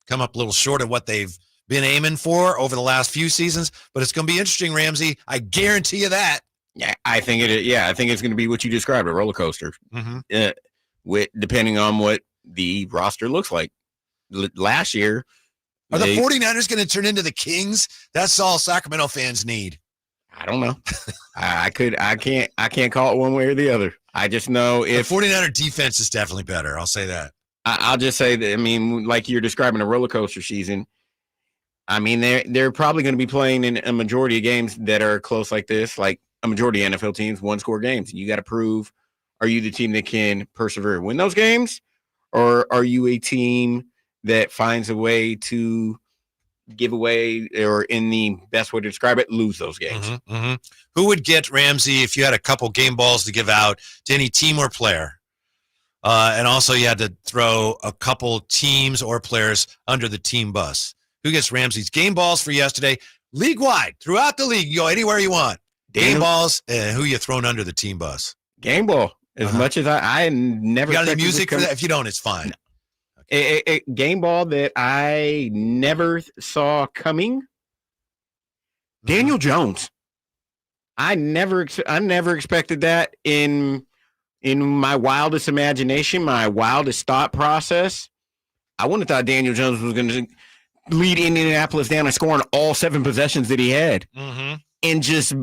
come up a little short of what they've been aiming for over the last few seasons, but it's going to be interesting, Ramsey. I guarantee you that. Yeah, I think it's going to be what you described, a roller coaster. Mm-hmm. With depending on what the roster looks like. Last year, are the 49ers going to turn into the Kings? That's all Sacramento fans need. I don't know. I can't call it one way or the other. I just know if the 49er defense is definitely better. I'll say that. I'll just say that. I mean, like you're describing a roller coaster season. I mean, they're probably going to be playing in a majority of games that are close like this, like a majority of NFL teams, 1-score games. You got to prove, are you the team that can persevere, win those games, or are you a team that finds a way to give away, or in the best way to describe it, lose those games? Mm-hmm, mm-hmm. Who would get, Ramsey, if you had a couple game balls to give out to any team or player? And also you had to throw a couple teams or players under the team bus. Who gets Ramsey's game balls for yesterday? League-wide, throughout the league, you go anywhere you want. Game balls, and who you thrown under the team bus? Game ball. As much as I never. You got any music for that? If you don't, it's fine. No. A game ball that I never saw coming. Daniel Jones. I never expected that in my wildest imagination, my wildest thought process. I wouldn't have thought Daniel Jones was going to lead Indianapolis down and score on all 7 possessions that he had, and just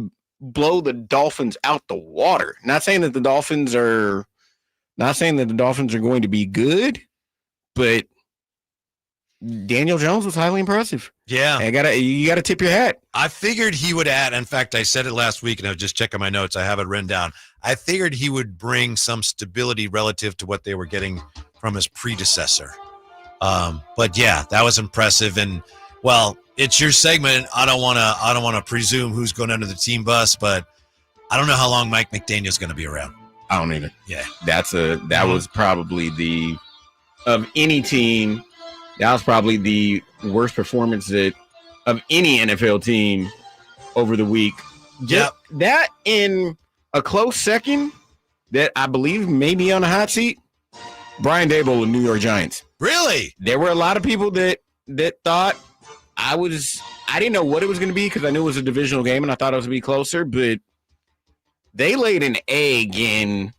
blow the Dolphins out the water. Not saying that the Dolphins are going to be good, but Daniel Jones was highly impressive. Yeah. You gotta tip your hat. I figured he would add, in fact, I said it last week, and I was just checking my notes. I have it written down. I figured he would bring some stability relative to what they were getting from his predecessor. But yeah, that was impressive. And well, it's your segment. I don't want to presume who's going under the team bus, but I don't know how long Mike McDaniel's going to be around. I don't either. Yeah. That was probably of any team, that was probably the worst performance of any NFL team over the week. Just that in a close second that I believe may be on the hot seat, Brian Daboll of New York Giants. Really? There were a lot of people that thought. I didn't know what it was going to be because I knew it was a divisional game and I thought it was going to be closer, but they laid an egg in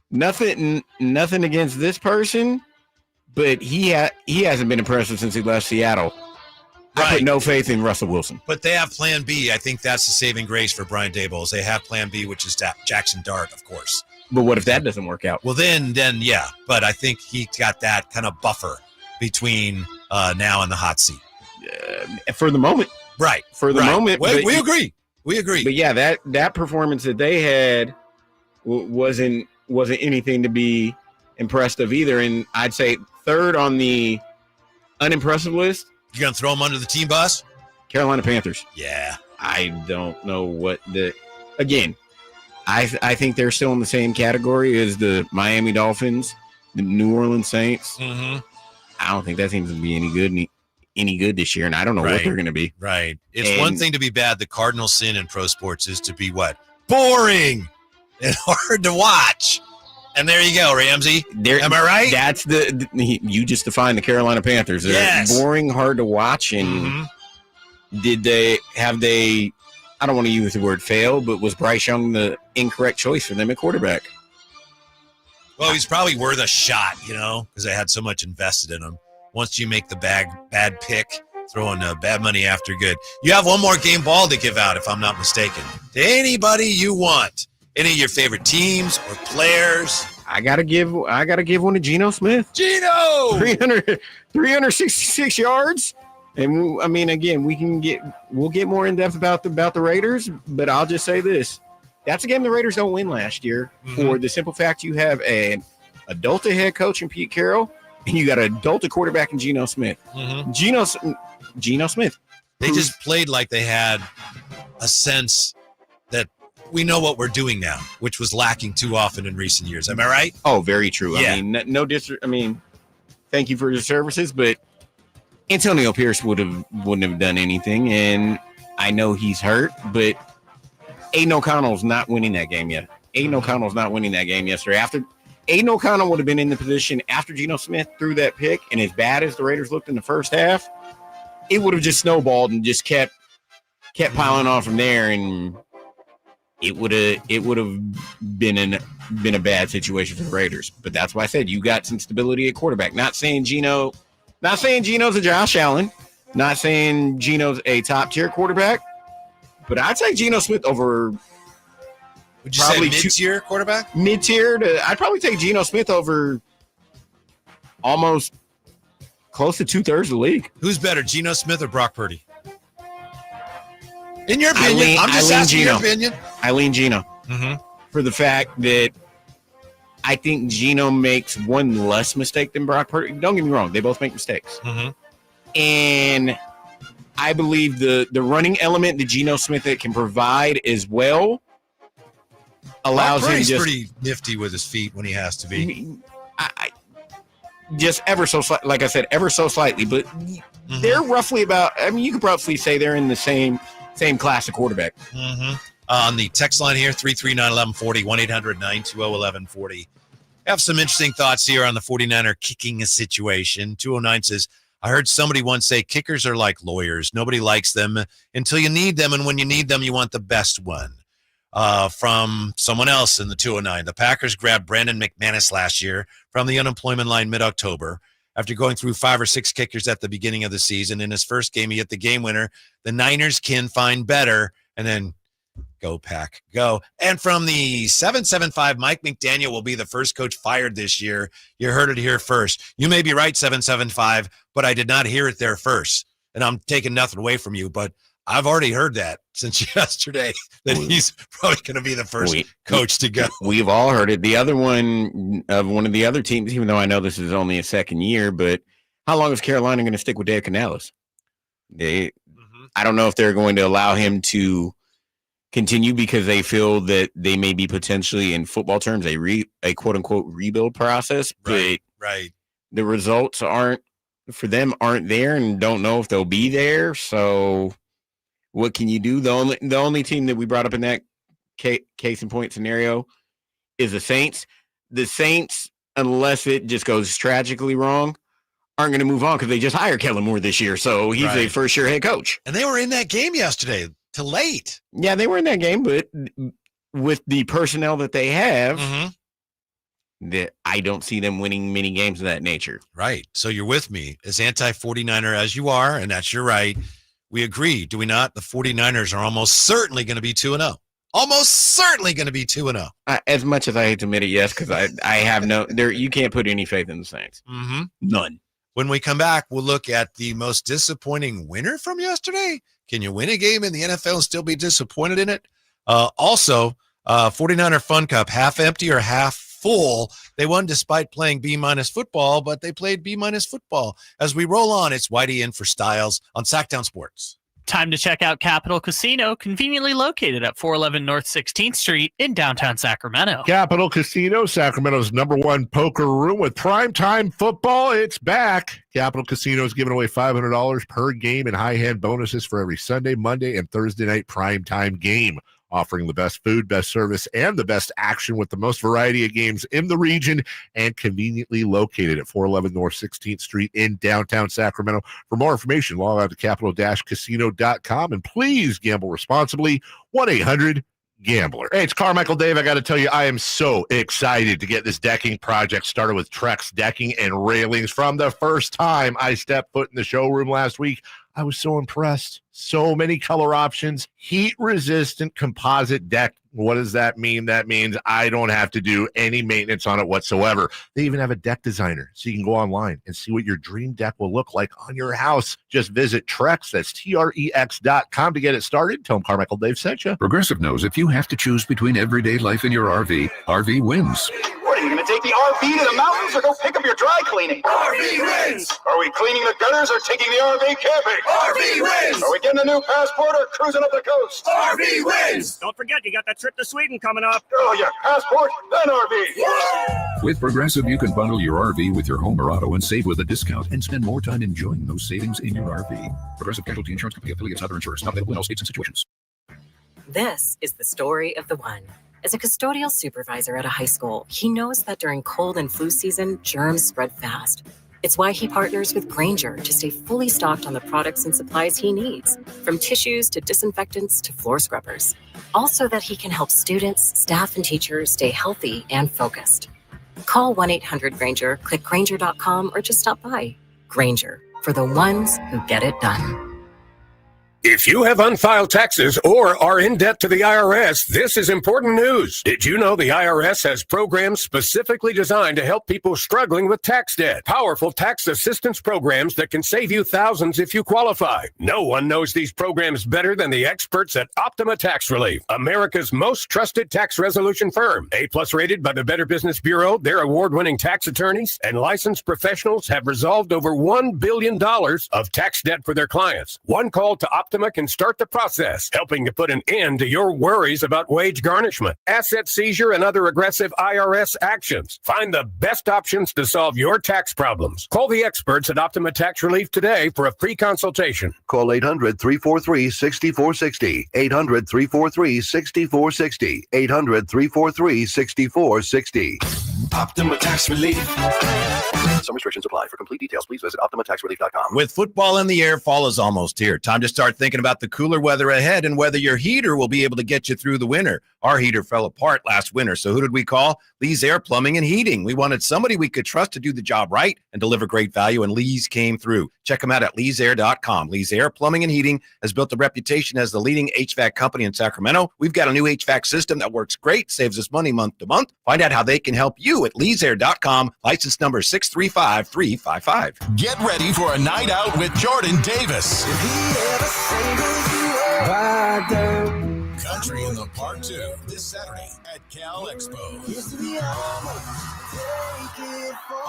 nothing against this person, but he hasn't been impressive since he left Seattle. Right. I put no faith in Russell Wilson. But they have plan B. I think that's the saving grace for Brian Daboll. They have plan B, which is Jackson Dart, of course. But what if that doesn't work out? Well, then yeah. But I think he got that kind of buffer between now and the hot seat. For the moment. Right. For the moment. We agree. We agree. But yeah, that performance that they had wasn't anything to be impressed of either. And I'd say third on the unimpressive list. You going to throw them under the team bus? Carolina Panthers. Yeah. I don't know what again, I think they're still in the same category as the Miami Dolphins, the New Orleans Saints. Mm-hmm. I don't think that seems to be any good this year, and I don't know what they're going to be. Right. It's one thing to be bad. The cardinal sin in pro sports is to be what? Boring and hard to watch. And there you go, Ramsey. Am I right? That's you just defined the Carolina Panthers. They're boring, hard to watch, and did they I don't want to use the word fail, but was Bryce Young the incorrect choice for them at quarterback? Well, he's probably worth a shot, because they had so much invested in him. Once you make the bad pick, throwing bad money after good. You have one more game ball to give out, if I'm not mistaken. To anybody you want. Any of your favorite teams or players? I gotta give one to Geno Smith. Geno! 366 yards. And I mean, again, we'll get more in depth about the Raiders, but I'll just say this. That's a game the Raiders don't win last year for the simple fact you have an adult head coach in Pete Carroll, and you got an adult quarterback in Geno Smith. Geno Smith. They just played like they had a sense that we know what we're doing now, which was lacking too often in recent years. Am I right? Oh, very true. Yeah. I mean, thank you for your services, but Antonio Pierce wouldn't have done anything, and I know he's hurt, but Aiden O'Connell's not winning that game yet. Aiden O'Connell's not winning that game yesterday. After Aiden O'Connell would have been in the position after Geno Smith threw that pick, and as bad as the Raiders looked in the first half, it would have just snowballed and just kept piling on from there, and it would have been a bad situation for the Raiders. But that's why I said you got some stability at quarterback. Not saying Geno's a Josh Allen, not saying Geno's a top tier quarterback, but I'd say Geno Smith over. Would you say mid-tier quarterback? Mid-tier. I'd probably take Geno Smith over almost close to 2/3 of the league. Who's better, Geno Smith or Brock Purdy? In your opinion, I'm just asking your opinion. I lean Geno for the fact that I think Geno makes one less mistake than Brock Purdy. Don't get me wrong; they both make mistakes, and I believe the running element that Geno Smith can provide as well allows him just pretty nifty with his feet when he has to be. Just ever so slightly, like I said, ever so slightly, but they're roughly about. I mean, you could probably say they're in the same class of quarterback. On the text line here, 339-1140, 1-800-920-1140. I have some interesting thoughts here on the 49er kicking situation. 209 says, I heard somebody once say kickers are like lawyers. Nobody likes them until you need them, and when you need them, you want the best one. From someone else in the 209, the Packers grabbed Brandon McManus last year from the unemployment line mid-October. After going through 5 or 6 kickers at the beginning of the season, in his first game, he hit the game winner. The Niners can find better, and then go Pack, go. And from the 775, Mike McDaniel will be the first coach fired this year. You heard it here first. You may be right, 775, but I did not hear it there first. And I'm taking nothing away from you, but I've already heard that since yesterday that he's probably going to be the first coach to go. We've all heard it. The other one of the other teams, even though I know this is only a second year, but how long is Carolina going to stick with Dave Canales? I don't know if they're going to allow him to continue because they feel that they may be potentially, in football terms, a quote unquote rebuild process. But the results aren't there, and don't know if they'll be there. So what can you do? The only team that we brought up in that case in point scenario is the Saints. The Saints, unless it just goes tragically wrong, aren't going to move on because they just hired Kellen Moore this year. So he's a first-year head coach. And they were in that game yesterday till late. Yeah, they were in that game, but with the personnel that they have, that I don't see them winning many games of that nature. Right. So you're with me as anti-49er as you are, and that's your right. We agree, do we not? The 49ers are almost certainly going to be 2-0. Almost certainly going to be 2-0. As much as I hate to admit it, yes, because I have you can't put any faith in the Saints. None. When we come back, we'll look at the most disappointing winner from yesterday. Can you win a game in the NFL and still be disappointed in it? Also, 49er Fun Cup, half empty or half full. They won despite playing B- football, but they played B- football. As we roll on, it's Whitey in for Stiles on Sacktown Sports. Time to check out Capital Casino, conveniently located at 411 North 16th Street in downtown Sacramento. Capital Casino, Sacramento's #1 poker room with primetime football. It's back. Capital Casino is giving away $500 per game in high-hand bonuses for every Sunday, Monday, and Thursday night primetime game. Offering the best food, best service, and the best action with the most variety of games in the region and conveniently located at 411 North 16th Street in downtown Sacramento. For more information, log on to capital-casino.com and please gamble responsibly. 1-800-GAMBLER. Hey, it's Carmichael Dave. I got to tell you, I am so excited to get this decking project started with Trex Decking and Railings. From the first time I stepped foot in the showroom last week, I was so impressed. So many color options, heat-resistant composite deck. What does that mean? That means I don't have to do any maintenance on it whatsoever. They even have a deck designer, so you can go online and see what your dream deck will look like on your house. Just visit Trex, that's Trex.com to get it started. Tell them Carmichael Dave sent you. Progressive knows if you have to choose between everyday life and your RV wins. What, are you going to take the RV to the mountains or go pick up your dry cleaning? RV wins! Are we cleaning the gutters or taking the RV camping? RV wins! Are we getting a new passport or cruising up the coast? RV wins! Don't forget, you got that trip to Sweden coming up. Oh, yeah, passport, then RV. Yeah. With Progressive, you can bundle your RV with your home or auto and save with a discount and spend more time enjoying those savings in your RV. Progressive Casualty Insurance Company affiliates, other insurers, not available in all states and situations. This is the story of the one. As a custodial supervisor at a high school, he knows that during cold and flu season, germs spread fast. It's why he partners with Grainger to stay fully stocked on the products and supplies he needs, from tissues to disinfectants to floor scrubbers. Also that he can help students, staff, and teachers stay healthy and focused. Call 1-800-GRAINGER, click Grainger.com, or just stop by. Grainger, for the ones who get it done. If you have unfiled taxes or are in debt to the IRS, this is important news. Did you know the IRS has programs specifically designed to help people struggling with tax debt? Powerful tax assistance programs that can save you thousands if you qualify. No one knows these programs better than the experts at Optima Tax Relief, America's most trusted tax resolution firm. A+ rated by the Better Business Bureau, their award-winning tax attorneys and licensed professionals have resolved over $1 billion of tax debt for their clients. One call to Optima can start the process, helping to put an end to your worries about wage garnishment, asset seizure, and other aggressive IRS actions. Find the best options to solve your tax problems. Call the experts at Optima Tax Relief today for a free consultation. Call 800-343-6460. 800-343-6460. 800-343-6460. Optima Tax Relief. Some restrictions apply. For complete details, please visit OptimaTaxRelief.com. With football in the air, fall is almost here. Time to start thinking about the cooler weather ahead and whether your heater will be able to get you through the winter. Our heater fell apart last winter, so who did we call? Lee's Air Plumbing and Heating. We wanted somebody we could trust to do the job right and deliver great value, and Lee's came through. Check them out at leesair.com. Lee's Air Plumbing and Heating has built a reputation as the leading HVAC company in Sacramento. We've got a new HVAC system that works great, saves us money month to month. Find out how they can help you at leesair.com. License number 635355. Get ready for a night out with Jordan Davis. Country in the Part 2 this Saturday at Cal Expo.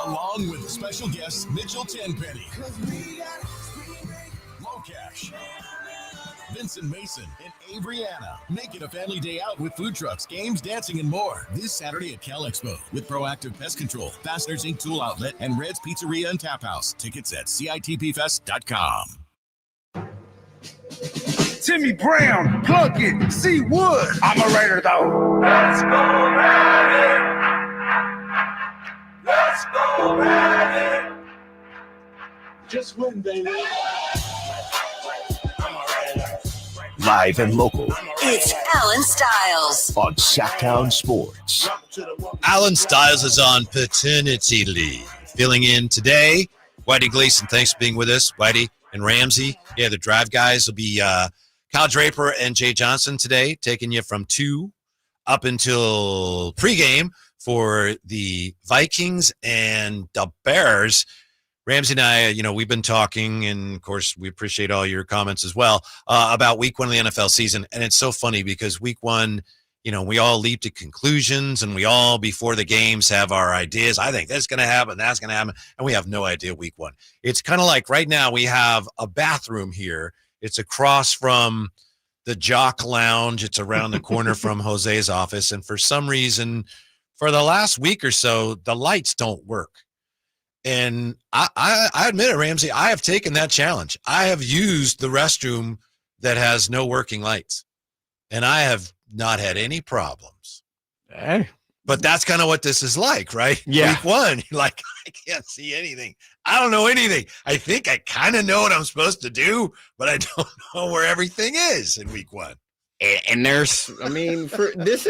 Along with special guests Mitchell Tenpenny, Locash, Vincent Mason, and Abriana. Make it a family day out with food trucks, games, dancing, and more. This Saturday at Cal Expo with Proactive Pest Control, Fasteners Inc. Tool Outlet, and Red's Pizzeria and Tap House. Tickets at CITPFest.com. Timmy Brown, Plunkett, C. Wood. I'm a Raider, though. Let's go Raider. Let's go Raider. Just win, baby. Live and local. It's Allen Stiles On Sacktown Sports. Allen Stiles is on paternity leave. Filling in today, Whitey Gleason. Thanks for being with us, Whitey and Ramsey. Yeah, the drive guys will be Kyle Draper and Jay Johnson today, taking you from 2 up until pregame for the Vikings and the Bears. Ramsey and I, we've been talking, and of course, we appreciate all your comments as well about week 1 of the NFL season. And it's so funny because week 1, we all leap to conclusions, and we all, before the games, have our ideas. I think that's going to happen, that's going to happen, and we have no idea week 1. It's kind of like right now we have a bathroom here. It's across from the Jock Lounge. It's around the corner from Jose's office, and for some reason, for the last week or so, the lights don't work. And I admit it, Ramsey, I have taken that challenge. I have used the restroom that has no working lights, and I have not had any problems. Hey. But that's kind of what this is like, right? Yeah. Week 1, you're like, I can't see anything. I don't know anything. I think I kind of know what I'm supposed to do, but I don't know where everything is in week 1. And there's, this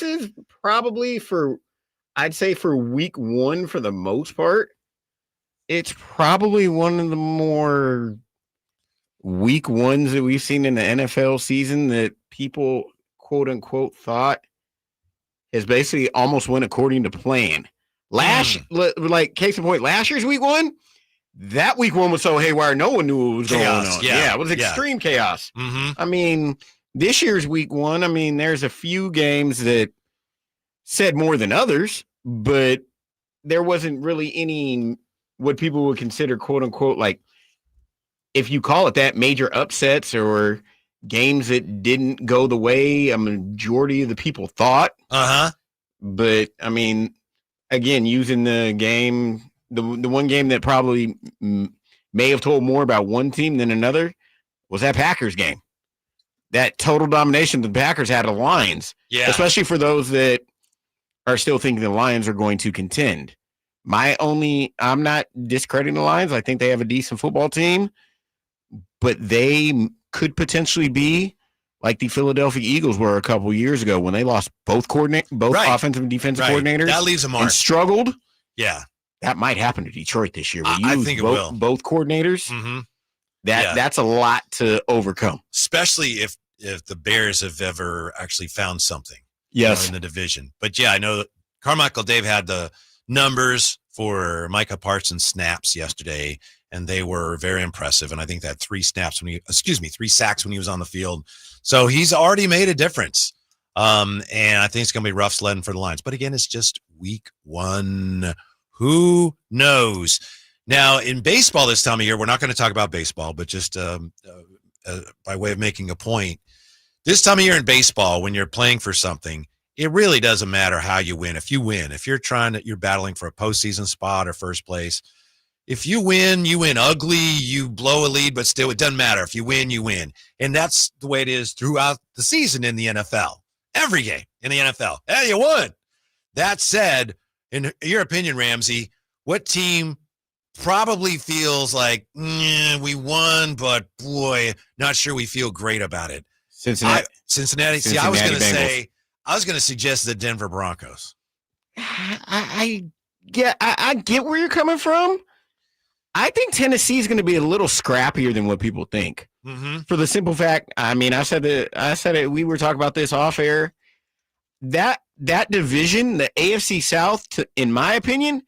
is probably I'd say for week 1 for the most part. It's probably one of the more week 1s that we've seen in the NFL season that people, quote unquote, thought has basically almost went according to plan. Like case in point, last year's week 1, that week 1 was so haywire, no one knew what was going on. Yeah, it was extreme chaos. Mm-hmm. This year's week 1, there's a few games that said more than others, but there wasn't really any what people would consider, quote unquote, like, if you call it that, major upsets or games that didn't go the way a majority of the people thought. But again, using the game, the one game that probably may have told more about one team than another was that Packers game. That total domination the Packers had of the Lions. Yeah. Especially for those that are still thinking the Lions are going to contend. I'm not discrediting the Lions. I think they have a decent football team, but they could potentially be like the Philadelphia Eagles were a couple years ago when they lost both offensive and defensive coordinators. That leaves a mark. And struggled. Yeah. That might happen to Detroit this year. I think it will. Both coordinators. Mm-hmm. That's a lot to overcome. Especially if the Bears have ever actually found something in the division. But yeah, I know that Carmichael Dave had the numbers for Micah Parsons snaps yesterday, and they were very impressive. And I think that 3 sacks when he was on the field. So he's already made a difference. And I think it's going to be rough sledding for the Lions. But again, it's just week 1. Who knows? Now, in baseball this time of year, we're not going to talk about baseball, but just by way of making a point, this time of year in baseball, when you're playing for something, it really doesn't matter how you win. If you're battling for a postseason spot or first place, if you win ugly, you blow a lead, but still it doesn't matter. If you win, you win. And that's the way it is throughout the season in the NFL. Every game in the NFL. Hey, you won. That said, in your opinion, Ramsey, what team probably feels like, we won, but boy, not sure we feel great about it? Cincinnati. See, I was going to suggest the Denver Broncos. I get where you're coming from. I think Tennessee is going to be a little scrappier than what people think. Mm-hmm. For the simple fact, I said it. We were talking about this off air. That division, the AFC South, in my opinion,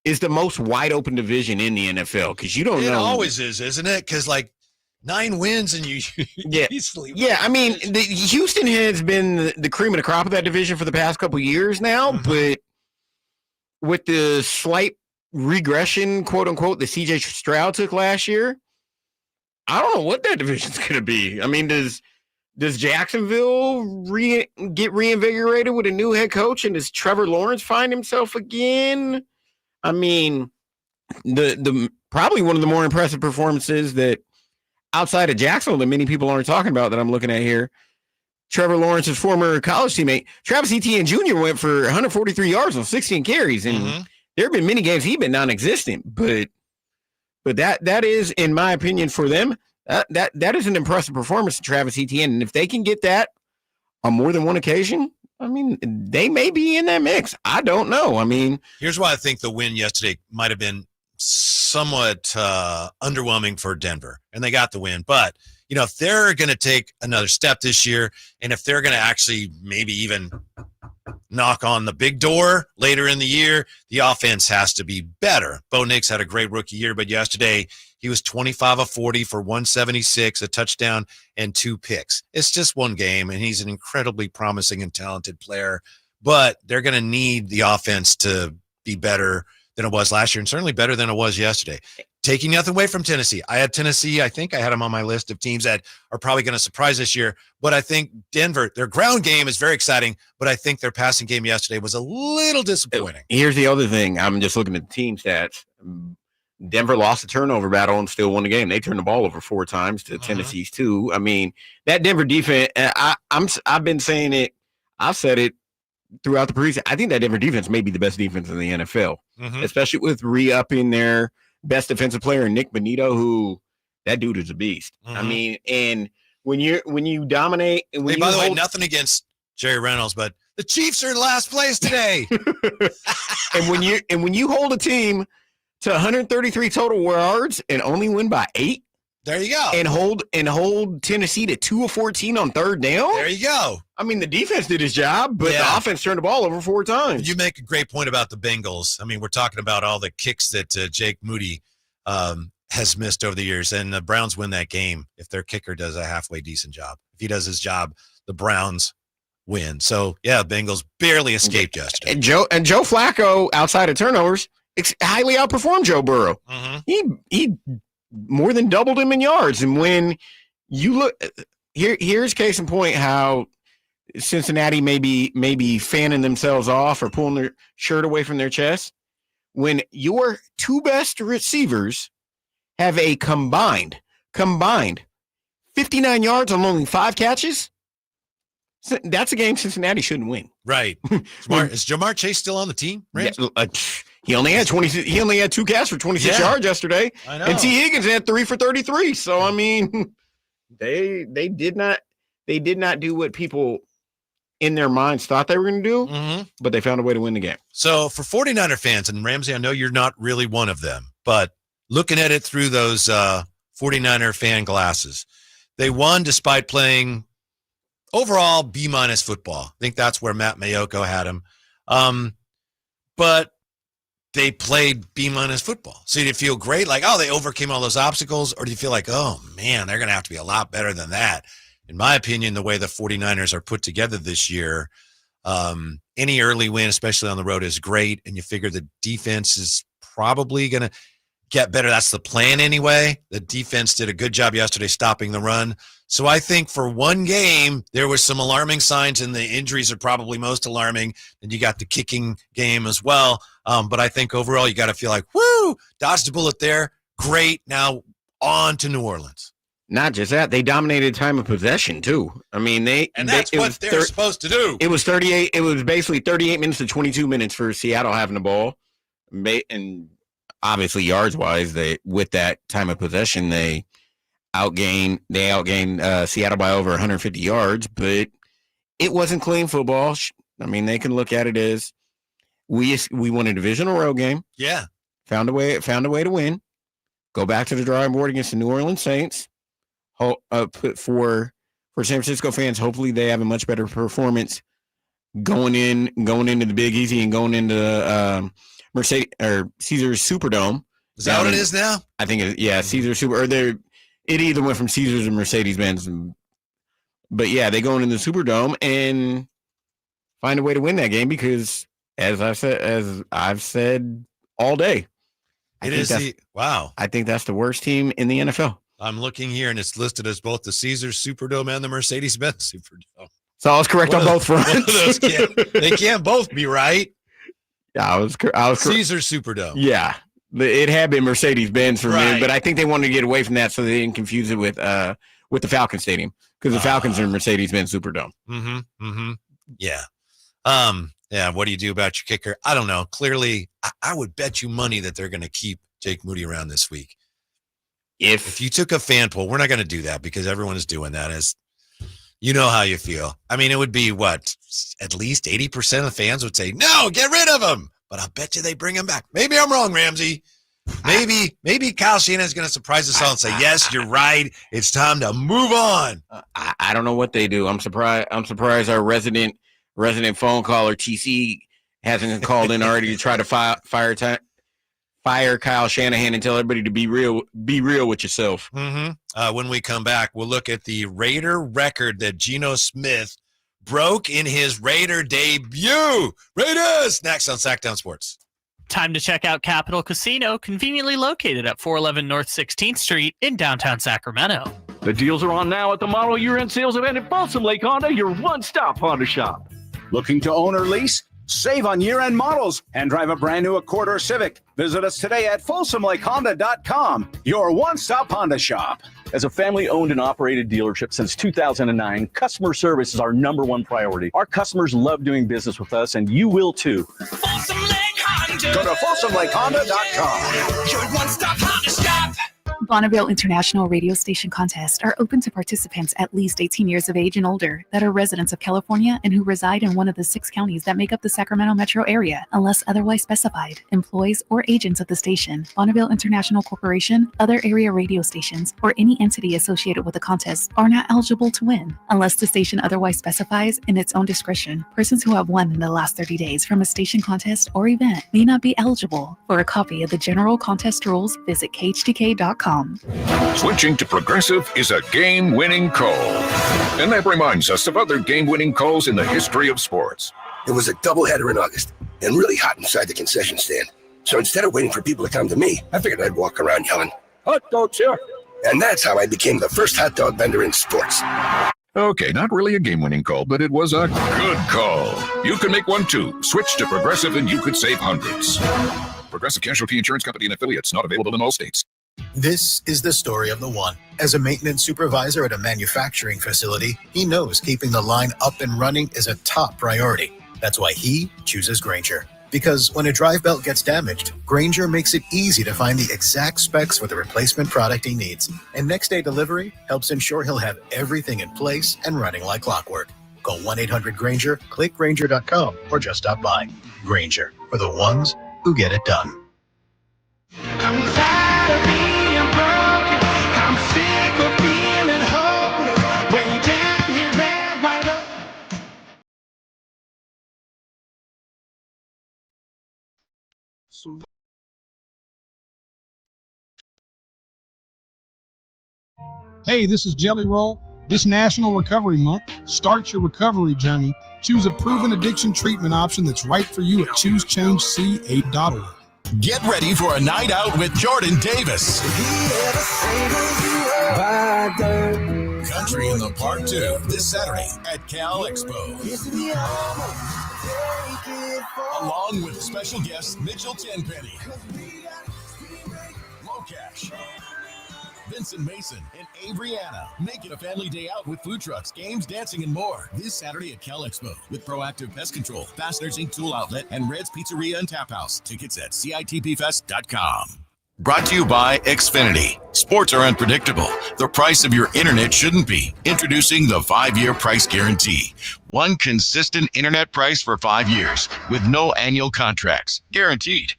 is the most wide open division in the NFL because you don't know. It always is, isn't it? Because 9 wins and you easily. Yeah, Houston has been the cream of the crop of that division for the past couple of years now, but with the slight regression, quote unquote, that CJ Stroud took last year, I don't know what that division's going to be. Does Jacksonville get reinvigorated with a new head coach, and does Trevor Lawrence find himself again? The probably one of the more impressive performances that outside of Jacksonville that many people aren't talking about that I'm looking at here, Trevor Lawrence's former college teammate, Travis Etienne Jr. went for 143 yards on 16 carries, and there have been many games he's been non-existent, but But that is, in my opinion, for them, that is an impressive performance to Travis Etienne. And if they can get that on more than one occasion, I mean, they may be in that mix. I don't know. I mean, here's why I think the win yesterday might have been somewhat underwhelming for Denver, and they got the win. But, if they're going to take another step this year, and if they're going to actually maybe even knock on the big door later in the year, the offense has to be better. Bo Nix had a great rookie year, but yesterday he was 25 of 40 for 176, a touchdown, and 2 picks. It's just one game, and he's an incredibly promising and talented player, but they're going to need the offense to be better than it was last year, and certainly better than it was yesterday. Taking nothing away from Tennessee. I had Tennessee. I think I had them on my list of teams that are probably going to surprise this year. But I think Denver, their ground game is very exciting, but I think their passing game yesterday was a little disappointing. Here's the other thing. I'm just looking at the team stats. Denver lost the turnover battle and still won the game. They turned the ball over 4 times to Tennessee's 2. I mean, that Denver defense, I've been saying it. I've said it throughout the preseason. I think that Denver defense may be the best defense in the NFL, especially with re-upping their best defensive player, Nick Bonito, who that dude is a beast. I mean, and when you dominate, and when by the way, nothing against Jerry Reynolds, but the Chiefs are in last place today. and when you hold a team to 133 total yards and only win by 8, there you go. And hold Tennessee to 2 of 14 on third down. There you go. I mean, the defense did his job, but the offense turned the ball over 4 times. You make a great point about the Bengals. I mean, we're talking about all the kicks that Jake Moody has missed over the years, and the Browns win that game if their kicker does a halfway decent job. If he does his job, the Browns win. So, yeah, Bengals barely escaped yesterday. And Joe Flacco, outside of turnovers, highly outperformed Joe Burrow. He more than doubled him in yards. And when you look here's case in point how Cincinnati may be fanning themselves off or pulling their shirt away from their chest. When your 2 best receivers have a combined 59 yards on only 5 catches, that's a game Cincinnati shouldn't win. Right. Is Jamar Chase still on the team? Yeah, he only had 20. He only had 2 catches for 26 yards yesterday. I know. And T. Higgins had 3 for 33. So I mean, they did not do what people in their minds thought they were going to do, but they found a way to win the game. So for 49er fans, and Ramsey, I know you're not really one of them, but looking at it through those 49er fan glasses, they won despite playing overall B- football. I think that's where Matt Mayoko had him. But they played B- football. So do you feel great? Like, oh, they overcame all those obstacles? Or do you feel like, oh, man, they're going to have to be a lot better than that? In my opinion, the way the 49ers are put together this year, any early win, especially on the road, is great. And you figure the defense is probably going to get better. That's the plan anyway. The defense did a good job yesterday stopping the run. So I think for one game, there were some alarming signs, and the injuries are probably most alarming. And you got the kicking game as well. But I think overall, you got to feel like, woo, dodged a bullet there. Great. Now on to New Orleans. Not just that, they dominated time of possession too. I mean, that's what they're supposed to do. It was 38. It was basically 38 minutes to 22 minutes for Seattle having the ball, and obviously yards wise, with that time of possession, they outgained Seattle by over 150 yards. But it wasn't clean football. I mean, they can look at it as we won a divisional road game. Yeah, found a way to win. Go back to the drawing board against the New Orleans Saints. For San Francisco fans, hopefully they have a much better performance going into the Big Easy and going into Mercedes or Caesars Superdome. Is that what it is now? I think Caesars Super. Or it either went from Caesars and Mercedes-Benz, but yeah, they go into the Superdome and find a way to win that game because, as I've said all day, I think that's the worst team in the NFL. I'm looking here, and it's listed as both the Caesars Superdome and the Mercedes-Benz Superdome. So I was correct on both fronts. They can't both be right. Yeah, I was Caesars Superdome. Yeah, it had been Mercedes-Benz for me, but I think they wanted to get away from that so they didn't confuse it with the Falcon Stadium because the Falcons are Mercedes-Benz Superdome. Yeah. Yeah. What do you do about your kicker? I don't know. Clearly, I would bet you money that they're going to keep Jake Moody around this week. If you took a fan poll, we're not going to do that because everyone is doing that. As you know how you feel. I mean, it would be what? At least 80% of the fans would say, no, get rid of him. But I'll bet you they bring him back. Maybe I'm wrong, Ramsey. Maybe Kyle Shanahan is going to surprise us all and say, yes, you're right. It's time to move on. I don't know what they do. I'm surprised our resident phone caller, TC, hasn't called in already to try to fire Kyle Shanahan and tell everybody to be real with yourself. Mm-hmm. When we come back, we'll look at the Raider record that Geno Smith broke in his Raider debut. Raiders next on Sacktown Sports. Time to check out Capital Casino, conveniently located at 411 North 16th Street in downtown Sacramento. The deals are on now at the model year-end sales event at Folsom Lake Honda, your one-stop Honda shop. Looking to own or lease? Save on year-end models and drive a brand new Accord or Civic. Visit us today at FolsomLakeHonda.com, your one-stop Honda shop. As a family-owned and operated dealership since 2009, customer service is our number one priority. Our customers love doing business with us, and you will too. Folsom Lake Honda. Go to FolsomLakeHonda.com. Your one-stop Honda shop. Bonneville International Radio Station contests are open to participants at least 18 years of age and older that are residents of California and who reside in one of the 6 counties that make up the Sacramento metro area, unless otherwise specified. Employees or agents of the station, Bonneville International Corporation, other area radio stations, or any entity associated with the contest are not eligible to win, unless the station otherwise specifies in its own discretion. Persons who have won in the last 30 days from a station contest or event may not be eligible. For a copy of the general contest rules, visit KHTK.com. Switching to Progressive is a game-winning call. And that reminds us of other game-winning calls in the history of sports. It was a doubleheader in August and really hot inside the concession stand. So instead of waiting for people to come to me, I figured I'd walk around yelling, "Hot dogs here!" And that's how I became the first hot dog vendor in sports. Okay, not really a game-winning call, but it was a good call. You can make one too. Switch to Progressive and you could save hundreds. Progressive Casualty Insurance Company and Affiliates, not available in all states. This is the story of the one. As a maintenance supervisor at a manufacturing facility, he knows keeping the line up and running is a top priority. That's why he chooses Grainger. Because when a drive belt gets damaged, Grainger makes it easy to find the exact specs for the replacement product he needs. And next-day delivery helps ensure he'll have everything in place and running like clockwork. Call 1-800-GRAINGER, click Grainger.com, or just stop by. Grainger, for the ones who get it done. I'm tired of being broken. I'm sick of feeling hopeless. Way down here, right up. Hey, this is Jelly Roll. This National Recovery Month, start your recovery journey. Choose a proven addiction treatment option that's right for you at ChooseChangeCA.org. Get ready for a night out with Jordan Davis. Country in the Park 2 this Saturday at Cal Expo. Along with special guests Mitchell Tenpenny, Locash, Vincent Mason, and Averyana. Make it a family day out with food trucks, games, dancing, and more. This Saturday at Cal Expo with Proactive Pest Control, Fasteners Inc. Tool Outlet, and Red's Pizzeria and Tap House. Tickets at CITPFest.com. Brought to you by Xfinity. Sports are unpredictable. The price of your internet shouldn't be. Introducing the 5-year price guarantee. One consistent internet price for 5 years with no annual contracts. Guaranteed.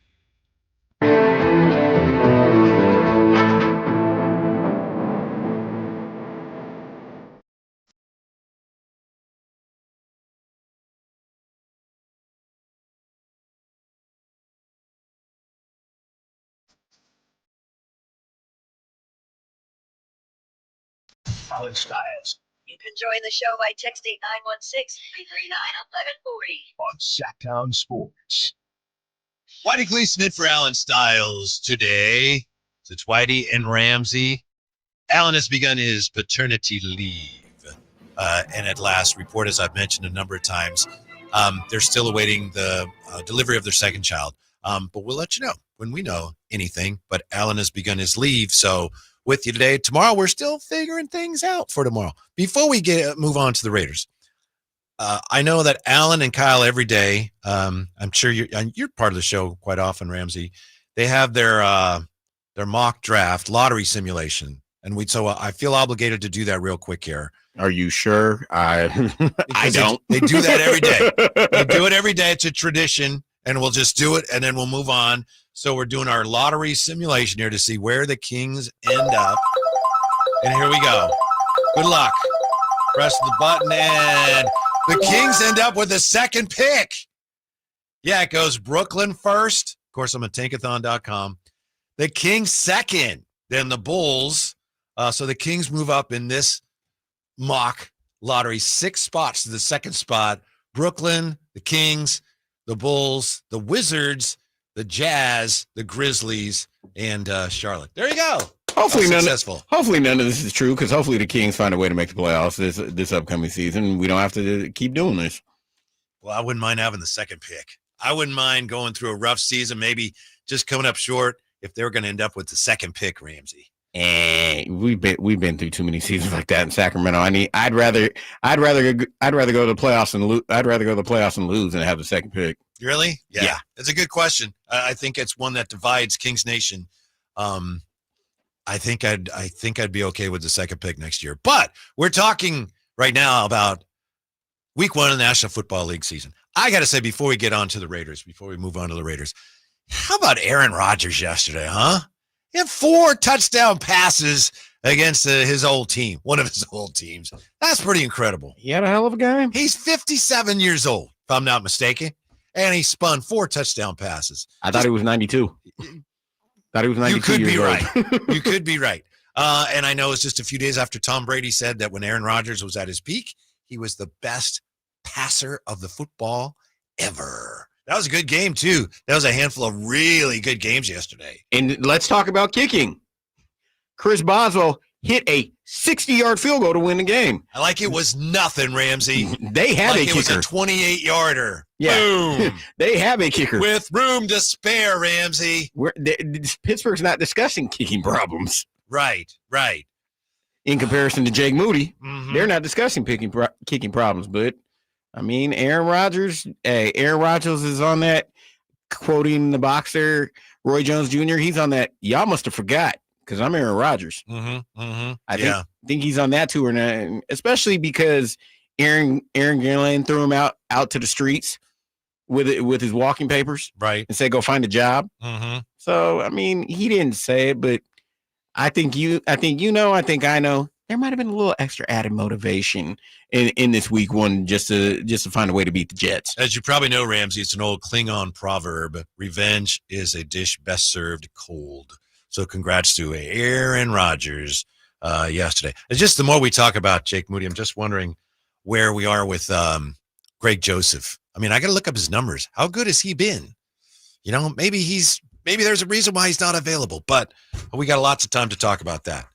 Allen Stiles You can join the show by texting 916-339-1140. on Sacktown Sports. Whitey Gleason for Allen Stiles today. So it's Whitey and Ramsey. Allen has begun his paternity leave. And at last report, as I've mentioned a number of times, they're still awaiting the delivery of their second child. But we'll let you know when we know anything. But Allen has begun his leave. So with you today. Tomorrow, we're still figuring things out for tomorrow. Before we move on to the Raiders, I know that Allen and Kyle every day, I'm sure you're part of the show quite often, Ramsey. They have their their mock draft lottery simulation. And so I feel obligated to do that real quick here. Are you sure? I don't. They do that every day. They do it every day. It's a tradition, and we'll just do it, and then we'll move on. So we're doing our lottery simulation here to see where the Kings end up. And here we go. Good luck. Press the button, and the Kings end up with the second pick. Yeah, it goes Brooklyn first. Of course, I'm at tankathon.com. The Kings second, then the Bulls. So the Kings move up in this mock lottery 6 spots to the second spot. Brooklyn, the Kings, the Bulls, the Wizards, the Jazz, the Grizzlies, and Charlotte. There you go. Hopefully none of this is true, because hopefully the Kings find a way to make the playoffs this upcoming season. We don't have to keep doing this. Well, I wouldn't mind having the second pick. I wouldn't mind going through a rough season, maybe just coming up short if they were going to end up with the second pick, Ramsey. And we've been through too many seasons like that in Sacramento. I'd rather go to the playoffs and lose. I'd rather go to the playoffs and lose than have the second pick. Really? Yeah. It's a good question. I think it's one that divides Kings Nation. I think I'd be okay with the second pick next year. But we're talking right now about week 1 of the National Football League season. I got to say, before we get on to the Raiders, before we move on to the Raiders, how about Aaron Rodgers yesterday, huh? He had 4 touchdown passes against his old team, one of his old teams. That's pretty incredible. He had a hell of a game. He's 57 years old, if I'm not mistaken, and he spun 4 touchdown passes. I thought he was 92. Thought he was 92. You could be years right. old. You could be right. And I know it's just a few days after Tom Brady said that when Aaron Rodgers was at his peak, he was the best passer of the football ever. That was a good game, too. That was a handful of really good games yesterday. And let's talk about kicking. Chris Boswell hit a 60-yard field goal to win the game. Like it was nothing, Ramsey. They have a kicker. It was a 28-yarder. Yeah. Boom. They have a kicker. With room to spare, Ramsey. Pittsburgh's not discussing kicking problems. Right. In comparison to Jake Moody, Mm-hmm. they're not discussing kicking problems. But, I mean, Aaron Rodgers is on that, quoting the boxer, Roy Jones Jr., he's on that, y'all must have forgot, because I'm Aaron Rodgers. I think he's on that tour now, especially because Aaron Gillen threw him out to the streets with his walking papers, right, and said, go find a job. Mm-hmm. So, I mean, he didn't say it, but I think I know there might have been a little extra added motivation in this week 1 just to find a way to beat the Jets. As you probably know, Ramsey, it's an old Klingon proverb. Revenge is a dish best served cold. So congrats to Aaron Rodgers yesterday. It's just the more we talk about Jake Moody, I'm just wondering where we are with Greg Joseph. I mean, I got to look up his numbers. How good has he been? You know, maybe there's a reason why he's not available, but we got lots of time to talk about that.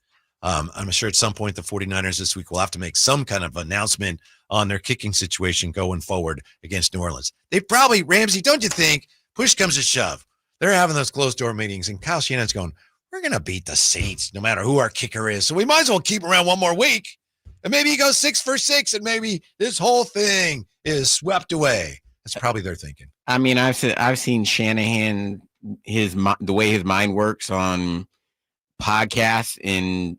I'm sure at some point the 49ers this week will have to make some kind of announcement on their kicking situation going forward against New Orleans. They probably, Ramsey, don't you think, push comes to shove, they're having those closed-door meetings, and Kyle Shanahan's going, we're going to beat the Saints no matter who our kicker is, so we might as well keep him around one more week, and maybe he goes 6 for 6, and maybe this whole thing is swept away. That's probably their thinking. I mean, I've seen Shanahan, the way his mind works on podcasts, and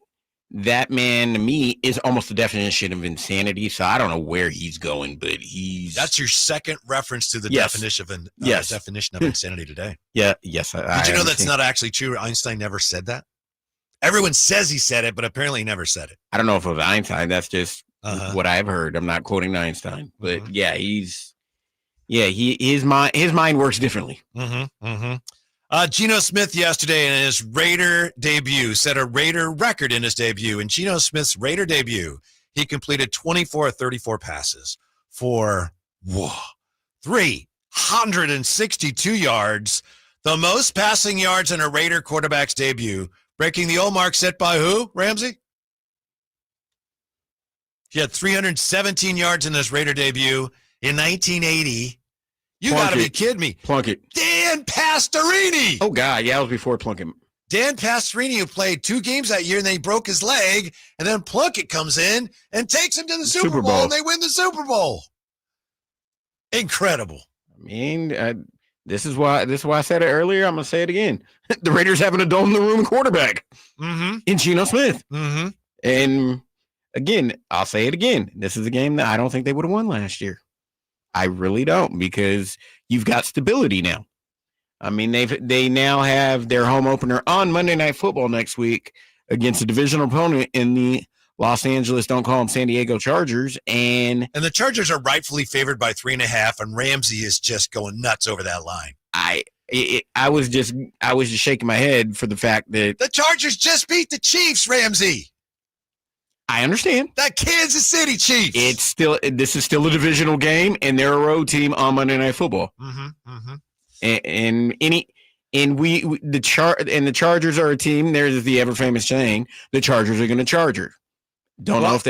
that man to me is almost the definition of insanity. So I don't know where he's going, but that's your second reference to the definition of insanity today. Yeah. Yes. Did you know that's not actually true? Einstein never said that. Everyone says he said it, but apparently he never said it. I don't know if it was Einstein. That's just what I've heard. I'm not quoting Einstein, but his mind works differently. Geno Smith yesterday in his Raider debut set a Raider record in his debut. In Geno Smith's Raider debut, he completed 24 of 34 passes for 362 yards, the most passing yards in a Raider quarterback's debut, breaking the old mark set by who, Ramsey? He had 317 yards in his Raider debut in 1980. You got to be kidding me. Plunkett. Dan Pastorini. Oh, God. Yeah, it was before Plunkett. Dan Pastorini, who played 2 games that year, and then he broke his leg, and then Plunkett comes in and takes him to the Super Bowl, and they win the Super Bowl. Incredible. I mean, This is why I said it earlier. I'm going to say it again. The Raiders have an adult in the room quarterback in Geno Smith. And again, I'll say it again. This is a game that I don't think they would have won last year. I really don't, because you've got stability now. I mean, they now have their home opener on Monday Night Football next week against a divisional opponent in the Los Angeles, don't call them San Diego Chargers. And the Chargers are rightfully favored by 3.5, and Ramsey is just going nuts over that line. I was just shaking my head for the fact that the Chargers just beat the Chiefs, Ramsey. I understand. That Kansas City Chiefs. This is still a divisional game, and they're a road team on Monday Night Football. The Chargers are a team. There's the ever famous saying: the Chargers are going to Charger. Don't know if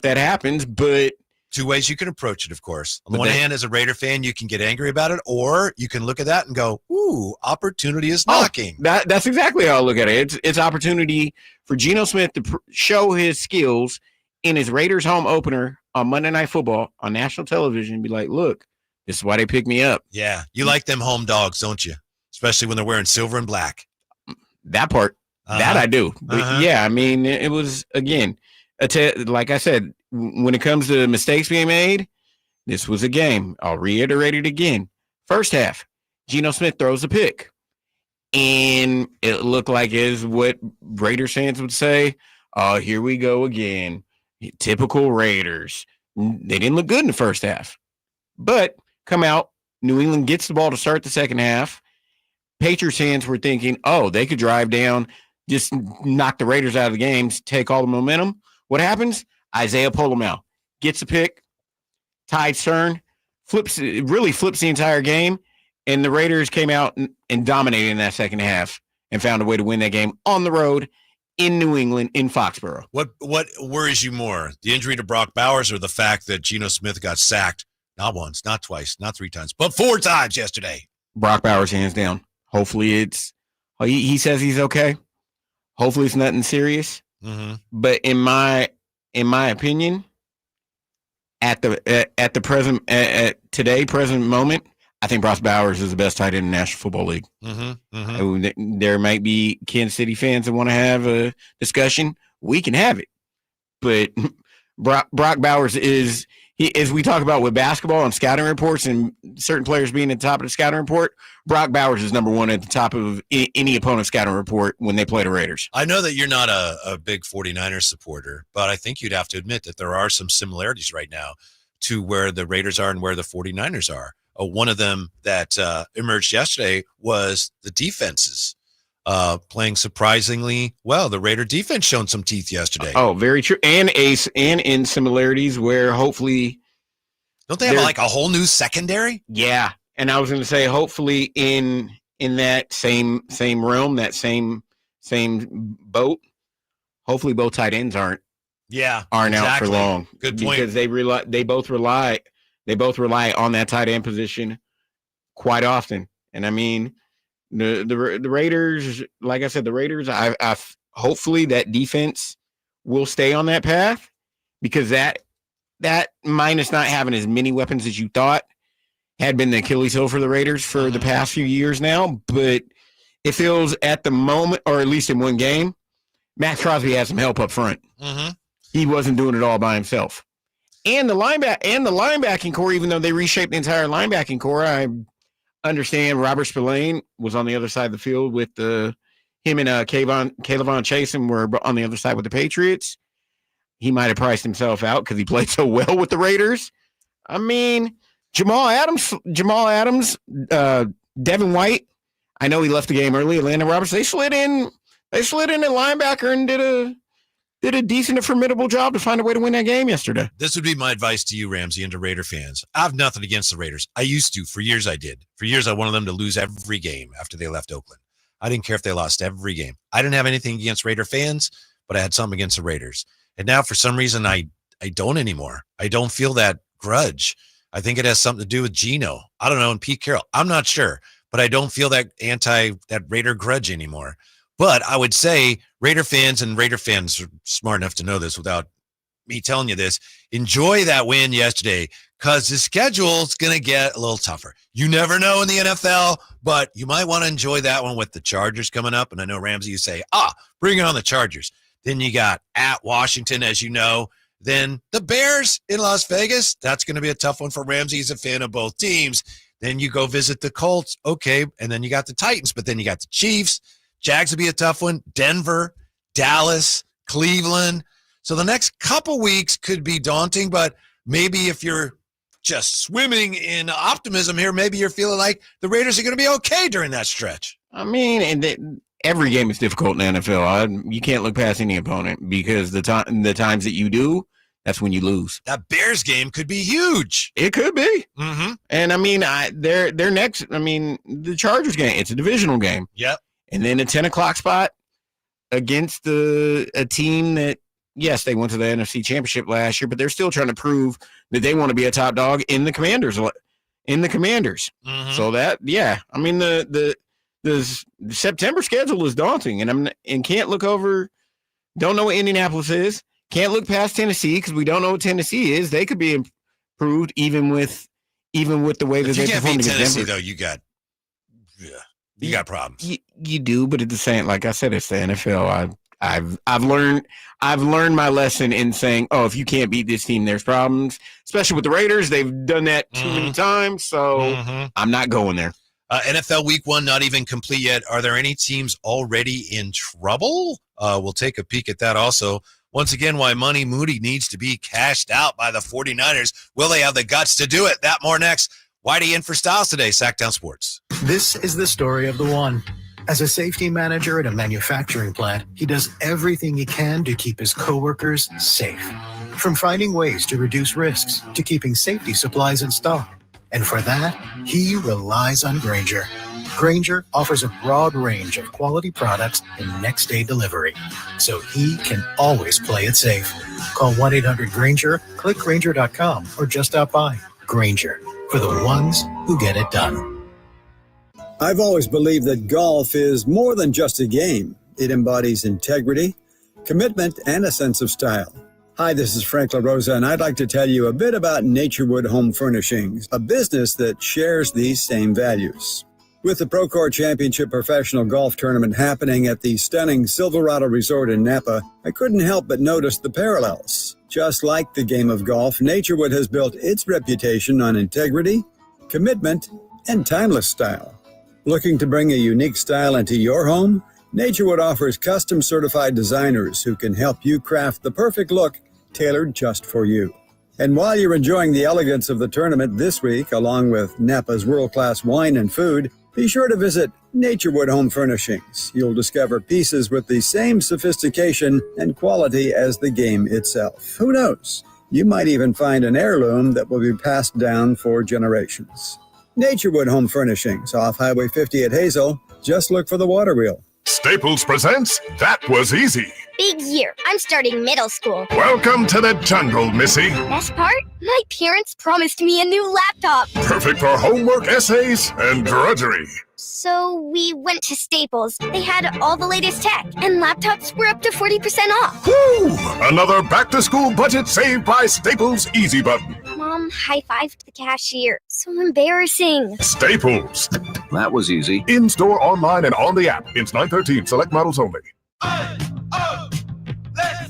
that happens, but two ways you can approach it. Of course, on the one hand, as a Raider fan, you can get angry about it, or you can look at that and go, "Ooh, opportunity is knocking." That's exactly how I look at it. It's opportunity for Geno Smith to show his skills in his Raiders home opener on Monday Night Football on national television. And be like, look, this is why they picked me up. Yeah, you like them home dogs, don't you? Especially when they're wearing silver and black. That part, that I do. But yeah, I mean, it was, again, like I said, when it comes to mistakes being made, this was a game. I'll reiterate it again. First half, Geno Smith throws a pick. And it looked like is what Raiders fans would say, oh, here we go again. Typical Raiders. They didn't look good in the first half. But come out, New England gets the ball to start the second half. Patriots fans were thinking, oh, they could drive down, just knock the Raiders out of the game, take all the momentum. What happens? Isaiah Polamau gets a pick, Ty Stern, really flips the entire game, and the Raiders came out and dominated in that second half and found a way to win that game on the road in New England, in Foxborough. What worries you more, the injury to Brock Bowers or the fact that Geno Smith got sacked not once, not twice, not 3 times, but 4 times yesterday? Brock Bowers, hands down. Hopefully he says he's okay. Hopefully it's nothing serious. But in my opinion, at the present moment, I think Brock Bowers is the best tight end in the National Football League. There might be Kansas City fans that want to have a discussion. We can have it. But Brock Bowers is, as we talk about with basketball and scouting reports and certain players being at the top of the scouting report, Brock Bowers is number 1 at the top of any opponent's scouting report when they play the Raiders. I know that you're not a big 49ers supporter, but I think you'd have to admit that there are some similarities right now to where the Raiders are and where the 49ers are. One of them that emerged yesterday was the defenses playing surprisingly well. The Raider defense showed some teeth yesterday. Oh, very true. And in similarities where hopefully don't they have like a whole new secondary? Yeah. And I was going to say, hopefully in that same realm, that same boat, hopefully both tight ends aren't out for long. Good point. Because they both rely on that tight end position quite often. And I mean, the Raiders, like I said, the Raiders, I hopefully that defense will stay on that path, because that minus not having as many weapons as you thought had been the Achilles heel for the Raiders for the past few years now. But it feels at the moment, or at least in one game, Max Crosby has some help up front. He wasn't doing it all by himself. And the linebacking core, even though they reshaped the entire linebacking core, I understand Robert Spillane was on the other side of the field with him and Kayvon Chasen were on the other side with the Patriots. He might have priced himself out because he played so well with the Raiders. I mean, Jamal Adams, Devin White. I know he left the game early. Landon Roberts. They slid in a linebacker and did a decent and formidable job to find a way to win that game yesterday. This would be my advice to you, Ramsey, and to Raider fans. I have nothing against the Raiders. I used to. For years I did. For years I wanted them to lose every game after they left Oakland. I didn't care if they lost every game. I didn't have anything against Raider fans, but I had something against the Raiders. And now for some reason I don't anymore. I don't feel that grudge. I think it has something to do with Geno. I don't know, and Pete Carroll. I'm not sure, but I don't feel that Raider grudge anymore. But I would say Raider fans are smart enough to know this without me telling you this. Enjoy that win yesterday, because the schedule's going to get a little tougher. You never know in the NFL, but you might want to enjoy that one with the Chargers coming up. And I know, Ramsey, you say, bring on the Chargers. Then you got at Washington, as you know. Then the Bears in Las Vegas. That's going to be a tough one for Ramsey. He's a fan of both teams. Then you go visit the Colts. Okay, and then you got the Titans, but then you got the Chiefs. Jags will be a tough one. Denver, Dallas, Cleveland. So the next couple weeks could be daunting, but maybe if you're just swimming in optimism here, maybe you're feeling like the Raiders are going to be okay during that stretch. I mean, every game is difficult in the NFL. You can't look past any opponent because the times that you do, that's when you lose. That Bears game could be huge. It could be. Mm-hmm. And, I mean, they're next. I mean, the Chargers game, it's a divisional game. Yep. And then a 10 o'clock spot against a team that, yes, they went to the NFC Championship last year, but they're still trying to prove that they want to be a top dog in the Commanders. Mm-hmm. So that, yeah, I mean, the September schedule is daunting, and can't look over. Don't know what Indianapolis is. Can't look past Tennessee because we don't know what Tennessee is. They could be improved even with the way that they performed against Tennessee, Denver. though, you got problems. You do, but at the same, like I said, it's the NFL. I've learned my lesson in saying, if you can't beat this team, there's problems. Especially with the Raiders, they've done that too many times. So I'm not going there. NFL Week 1 not even complete yet. Are there any teams already in trouble? We'll take a peek at that also. Once again, why Moody needs to be cashed out by the 49ers. Will they have the guts to do it? That more next. Whitey in for Stiles today, Sacktown Sports. This is the story of the one. As a safety manager at a manufacturing plant, he does everything he can to keep his coworkers safe. From finding ways to reduce risks to keeping safety supplies in stock. And for that, he relies on Grainger. Grainger offers a broad range of quality products and next-day delivery, so he can always play it safe. Call 1-800-GRAINGER, click Grainger.com, or just stop by. Grainger, for the ones who get it done. I've always believed that golf is more than just a game. It embodies integrity, commitment, and a sense of style. Hi, this is Frank LaRosa, and I'd like to tell you a bit about Naturewood Home Furnishings, a business that shares these same values. With the Procore Championship Professional Golf Tournament happening at the stunning Silverado Resort in Napa, I couldn't help but notice the parallels. Just like the game of golf, Naturewood has built its reputation on integrity, commitment, and timeless style. Looking to bring a unique style into your home? Naturewood offers custom certified designers who can help you craft the perfect look tailored just for you. And while you're enjoying the elegance of the tournament this week, along with Napa's world-class wine and food, be sure to visit Naturewood Home Furnishings. You'll discover pieces with the same sophistication and quality as the game itself. Who knows? You might even find an heirloom that will be passed down for generations. Naturewood Home Furnishings, off Highway 50 at Hazel. Just look for the water wheel. Staples presents That Was Easy. Big year. I'm starting middle school. Welcome to the jungle, Missy. Best part? My parents promised me a new laptop. Perfect for homework, essays, and drudgery. So we went to Staples. They had all the latest tech, and laptops were up to 40% off. Woo! Another back-to-school budget saved by Staples Easy Button. Mom high-fived the cashier. So embarrassing. Staples. That was easy. In-store, online, and on the app. It's 9/13. Select models only. Let's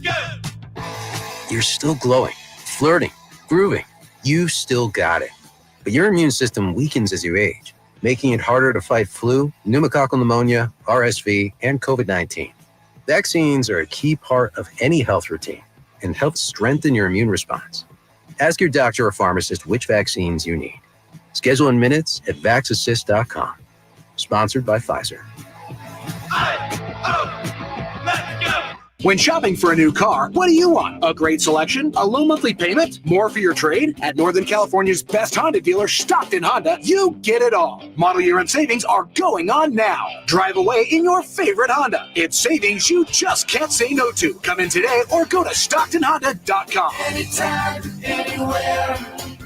go! You're still glowing, flirting, grooving. You still got it. But your immune system weakens as you age, making it harder to fight flu, pneumococcal pneumonia, RSV, and COVID-19. Vaccines are a key part of any health routine and help strengthen your immune response. Ask your doctor or pharmacist which vaccines you need. Schedule in minutes at vaxassist.com. Sponsored by Pfizer. When shopping for a new car, what do you want? A great selection? A low monthly payment? More for your trade? At Northern California's best Honda dealer, Stockton Honda, you get it all. Model year-end savings are going on now. Drive away in your favorite Honda. It's savings you just can't say no to. Come in today or go to StocktonHonda.com. Anytime, anywhere,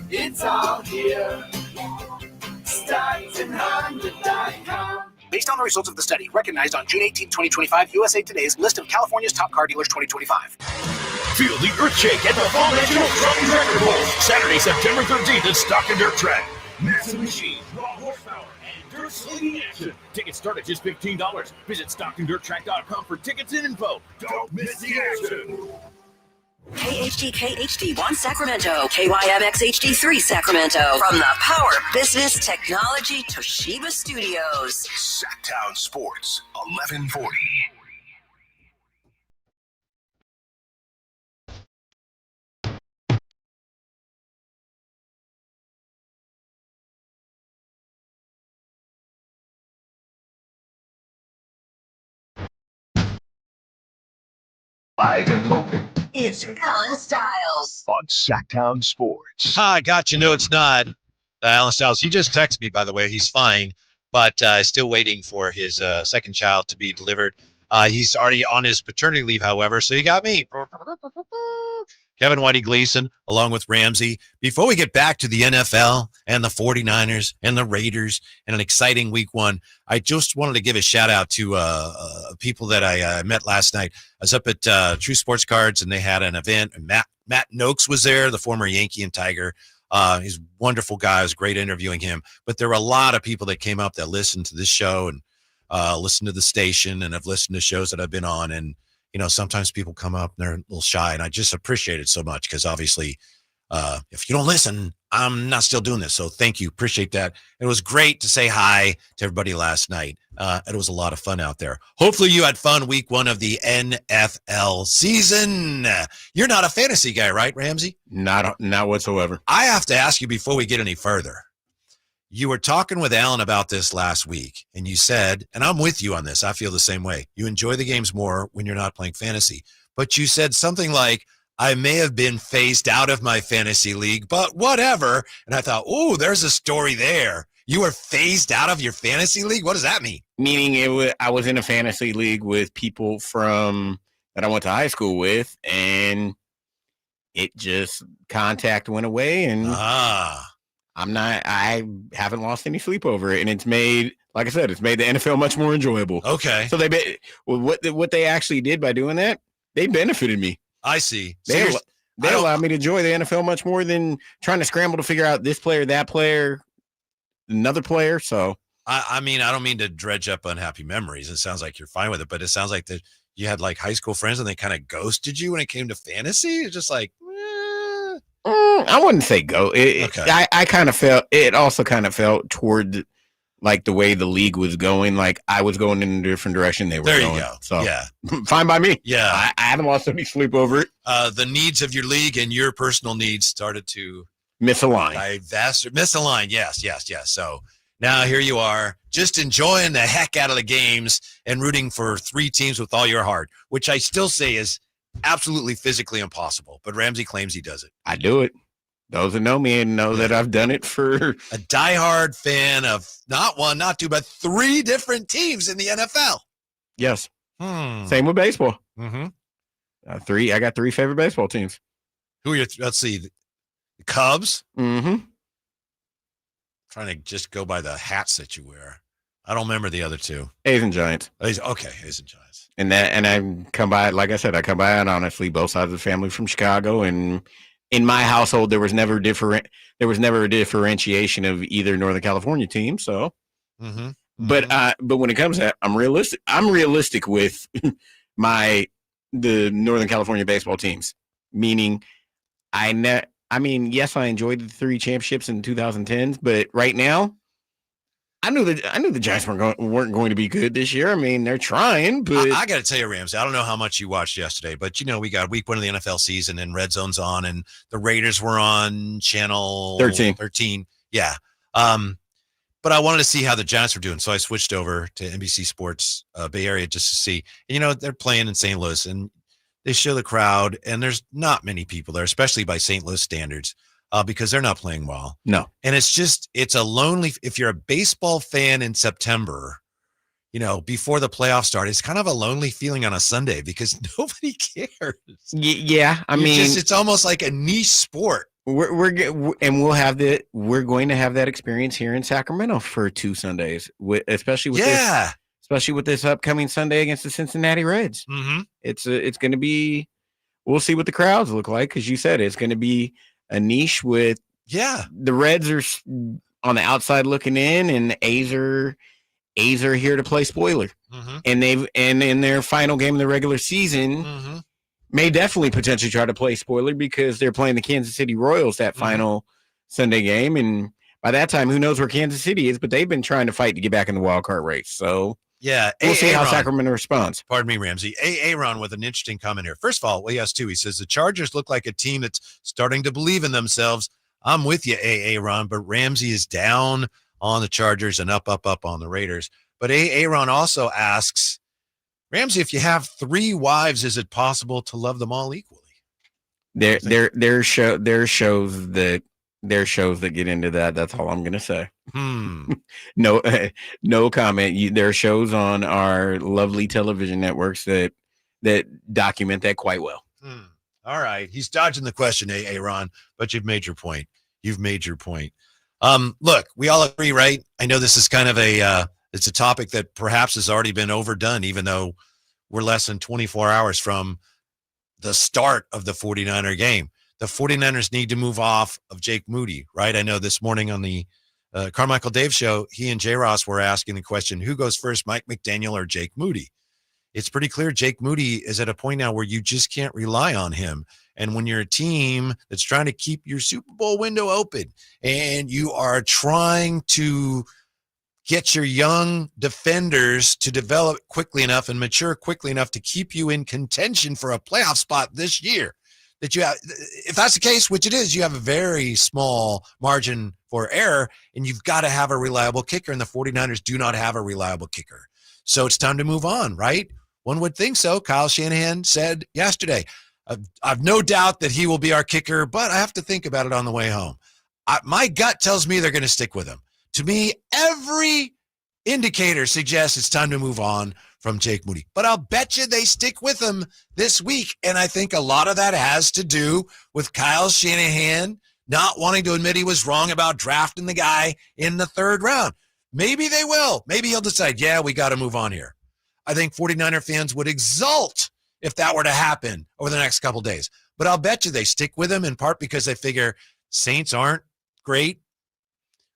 it's all here. StocktonHonda.com. Based on the results of the study, recognized on June 18, 2025, USA Today's list of California's top car dealers 2025. Feel the earth shake at the Fall National Trucking Record Bowl. Saturday, September 13th at Stockton Dirt Track. Massive machines, raw horsepower, and dirt slinging action. Tickets start at just $15. Visit StocktonDirtTrack.com for tickets and info. Don't miss the action. KHTK HD1 Sacramento, KYMX HD3 Sacramento. From the Power Business Technology Toshiba Studios. Sacktown Sports, 1140. Live and local It's Allen Stiles on Sacktown Sports. I got you. No, it's not. Allen Stiles. He just texted me, by the way. He's fine, but still waiting for his second child to be delivered. He's already on his paternity leave, however, so he got me. Kevin Whitey Gleason, along with Ramsey. Before we get back to the NFL and the 49ers and the Raiders and an exciting week one, I just wanted to give a shout out to people that I met last night. I was up at True Sports Cards, and they had an event. Matt Noakes was there, the former Yankee and Tiger. He's a wonderful guy. It was great interviewing him. But there were a lot of people that came up that listened to this show and listened to the station and have listened to shows that I've been on. And sometimes people come up and they're a little shy, and I just appreciate it so much because obviously if you don't listen, I'm not still doing this. So thank you. Appreciate that. It was great to say hi to everybody last night. It was a lot of fun out there. Hopefully you had fun week one of the NFL season. You're not a fantasy guy, right, Ramsey? Not whatsoever. I have to ask you before we get any further. You were talking with Alan about this last week, and you said, and I'm with you on this, I feel the same way. You enjoy the games more when you're not playing fantasy. But you said something like, I may have been phased out of my fantasy league, but whatever. And I thought, oh, there's a story there. You were phased out of your fantasy league? What does that mean? Meaning I was in a fantasy league with people that I went to high school with, and it just contact went away, and I haven't lost any sleep over it, and it's made, like I said, it's made the NFL much more enjoyable. Okay. So what they actually did by doing that, they benefited me. I see. They allowed me to enjoy the NFL much more than trying to scramble to figure out this player, that player, another player. So I mean, I don't mean to dredge up unhappy memories. It sounds like you're fine with it, but it sounds like that you had like high school friends and they kind of ghosted you when it came to fantasy. It's just like, I wouldn't say go. Okay. I kind of felt it. Also, kind of felt toward like the way the league was going. Like I was going in a different direction. They were. There you going. go. So yeah, fine by me. Yeah, I haven't lost any sleep over it. The needs of your league and your personal needs started to misalign. Misalign. Yes. So now here you are, just enjoying the heck out of the games and rooting for three teams with all your heart, which I still say is absolutely physically impossible. But Ramsey claims he does it. I do it. Those that know me and know that I've done it for a diehard fan of not one, not two, but three different teams in the NFL. Yes. Same with baseball. Mm-hmm. I got three favorite baseball teams. Who are your? Let's see, the Cubs. Mm-hmm. Trying to just go by the hats that you wear. I don't remember the other two. A's and Giants. Okay, A's and Giants. And I come by, like I said, I come by it honestly, both sides of the family from Chicago, and in my household, there was never a differentiation of either Northern California team. So, but when it comes to that, I'm realistic. I'm realistic with the Northern California baseball teams. Meaning, yes, I enjoyed the three championships in 2010s, but right now, I knew the Giants weren't going to be good this year. I mean, they're trying, but I got to tell you, Ramsey, I don't know how much you watched yesterday, but we got week one of the NFL season and Red Zone's on, and the Raiders were on channel 13. Yeah. But I wanted to see how the Giants were doing, so I switched over to NBC Sports Bay Area just to see. And, they're playing in St. Louis, and they show the crowd, and there's not many people there, especially by St. Louis standards. Because they're not playing well. No. And it's a lonely, if you're a baseball fan in September, before the playoffs start, it's kind of a lonely feeling on a Sunday because nobody cares. Yeah. I mean, it's almost like a niche sport. We're going to have that experience here in Sacramento for 2 Sundays, especially with this upcoming Sunday against the Cincinnati Reds. Mm-hmm. It's going to be, we'll see what the crowds look like. Cause you said it's going to be, niche with the Reds are on the outside looking in, and the A's are here to play spoiler. And in their final game of the regular season may definitely potentially try to play spoiler because they're playing the Kansas City Royals that final Sunday game. And by that time, who knows where Kansas City is, but they've been trying to fight to get back in the wild card race. So we'll see how Sacramento responds. Pardon me, Ramsey. Aaron with an interesting comment here. First of all, he has two. He says the Chargers look like a team that's starting to believe in themselves. I'm with you, Aaron, but Ramsey is down on the Chargers and up on the Raiders. But Aaron also asks, Ramsey, if you have 3 wives, is it possible to love them all equally? There are shows that get into that. That's all I'm gonna say. No comment. There are shows on our lovely television networks that document that quite well. All right, he's dodging the question, Aaron, but you've made your point. Look, we all agree, right? I know this is kind of it's a topic that perhaps has already been overdone, even though we're less than 24 hours from the start of the 49er game. The 49ers need to move off of Jake Moody, right? I know this morning on the Carmichael Dave show, he and J. Ross were asking the question, who goes first, Mike McDaniel or Jake Moody? It's pretty clear Jake Moody is at a point now where you just can't rely on him. And when you're a team that's trying to keep your Super Bowl window open and you are trying to get your young defenders to develop quickly enough and mature quickly enough to keep you in contention for a playoff spot this year, that you have, if that's the case, which it is, you have a very small margin for error, and you've got to have a reliable kicker, and the 49ers do not have a reliable kicker. So it's time to move on, right? One would think so. Kyle Shanahan said yesterday, I've no doubt that he will be our kicker, but I have to think about it on the way home. My gut tells me they're going to stick with him. To me, every indicator suggests it's time to move on from Jake Moody. But I'll bet you they stick with him this week. And I think a lot of that has to do with Kyle Shanahan not wanting to admit he was wrong about drafting the guy in the 3rd round. Maybe they will. Maybe he'll decide, we got to move on here. I think 49er fans would exult if that were to happen over the next couple days. But I'll bet you they stick with him in part because they figure Saints aren't great.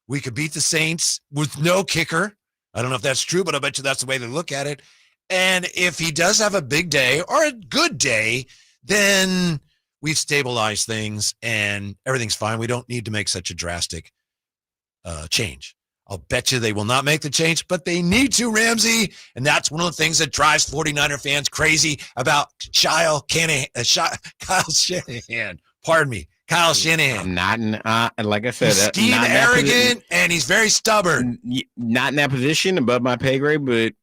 We could beat the Saints with no kicker. I don't know if that's true, but I bet you that's the way they look at it. And if he does have a big day or a good day, then we've stabilized things and everything's fine. We don't need to make such a drastic change. I'll bet you they will not make the change, but they need to, Ramsey. And that's one of the things that drives 49er fans crazy about Kyle Shanahan. Pardon me. Kyle Shanahan. Not like I said, he's scheme arrogant and he's very stubborn. Not in that position, above my pay grade. But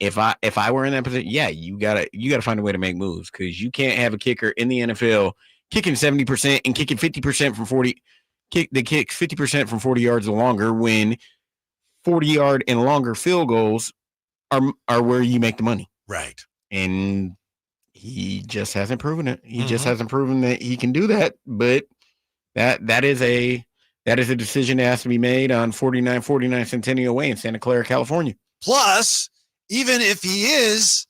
if I were in that position, you gotta find a way to make moves because you can't have a kicker in the NFL kicking 70% and kicking 50% from 40. Kick 50% from 40 yards or longer when 40-yard and longer field goals are where you make the money. Right. And he just hasn't proven it. He just hasn't proven that he can do that. But that is a decision that has to be made on 49 Centennial Way in Santa Clara, California. Plus, even if he is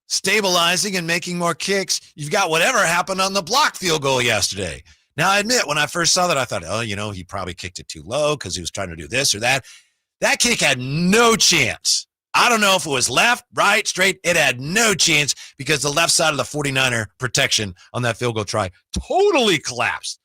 stabilizing and making more kicks, you've got whatever happened on the block field goal yesterday. Now, I admit, when I first saw that, I thought, he probably kicked it too low because he was trying to do this or that. That kick had no chance. I don't know if it was left, right, straight. It had no chance because the left side of the 49er protection on that field goal try totally collapsed.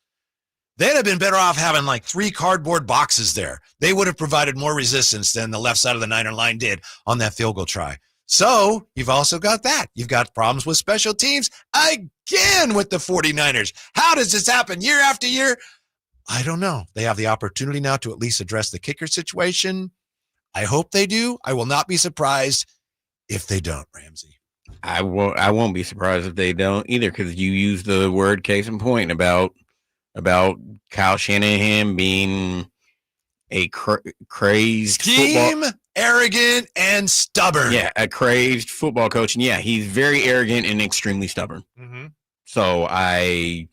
They'd have been better off having like 3 cardboard boxes there. They would have provided more resistance than the left side of the Niner line did on that field goal try. So you've also got that. You've got problems with special teams again with the 49ers. How does this happen year after year? I don't know. They have the opportunity now to at least address the kicker situation. I hope they do. I will not be surprised if they don't, Ramsey. I won't be surprised if they don't either because you used the word case in point about Kyle Shanahan being a crazed scheme, arrogant, and stubborn. Yeah, a crazed football coach. And yeah, he's very arrogant and extremely stubborn. So I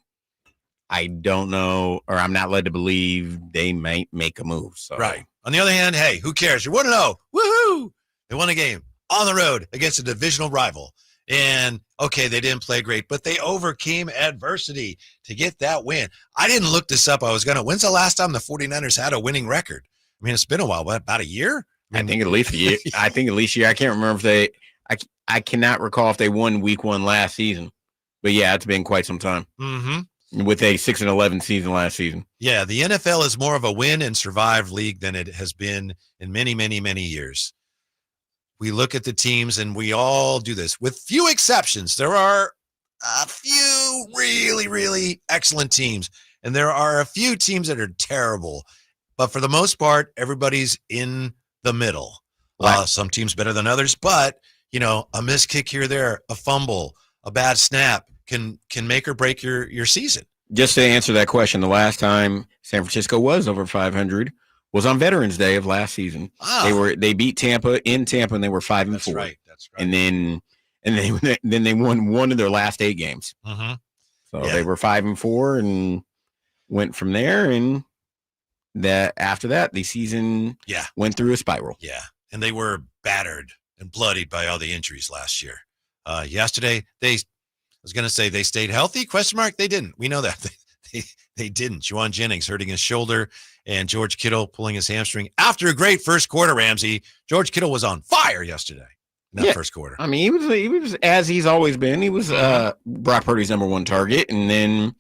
don't know, or I'm not led to believe they might make a move. So. Right. On the other hand, hey, who cares? You're 1-0. Woohoo! They won a game on the road against a divisional rival. And, okay, they didn't play great, but they overcame adversity to get that win. I didn't look this up. When's the last time the 49ers had a winning record? I mean, it's been a while, but about a year? I think at least a year. I can't remember if they I cannot recall if they won week 1 last season. But, yeah, it's been quite some time. Mm-hmm. With a 6-11 season last season. Yeah, the NFL is more of a win and survive league than it has been in many, many, many years. We look at the teams, and we all do this. With few exceptions, there are a few really, really excellent teams, and there are a few teams that are terrible. But for the most part, everybody's in the middle. Some teams better than others, but, a missed kick here or there, a fumble, a bad snap can make or break your season. Just to answer that question, the last time San Francisco was over 500 was on Veterans Day of last season. They beat Tampa in Tampa, and they were 5-4. That's right. And then they won one of their last 8 games. Mm-hmm. So they were 5-4 and went from there. And after that, the season went through a spiral. Yeah, and they were battered and bloodied by all the injuries last year. Yesterday, I was going to say they stayed healthy? ? They didn't. We know that. They didn't. Juwan Jennings hurting his shoulder and George Kittle pulling his hamstring. After a great first quarter, Ramsey, George Kittle was on fire yesterday in that first quarter. I mean, he was as he's always been. He was Brock Purdy's number 1 target, and then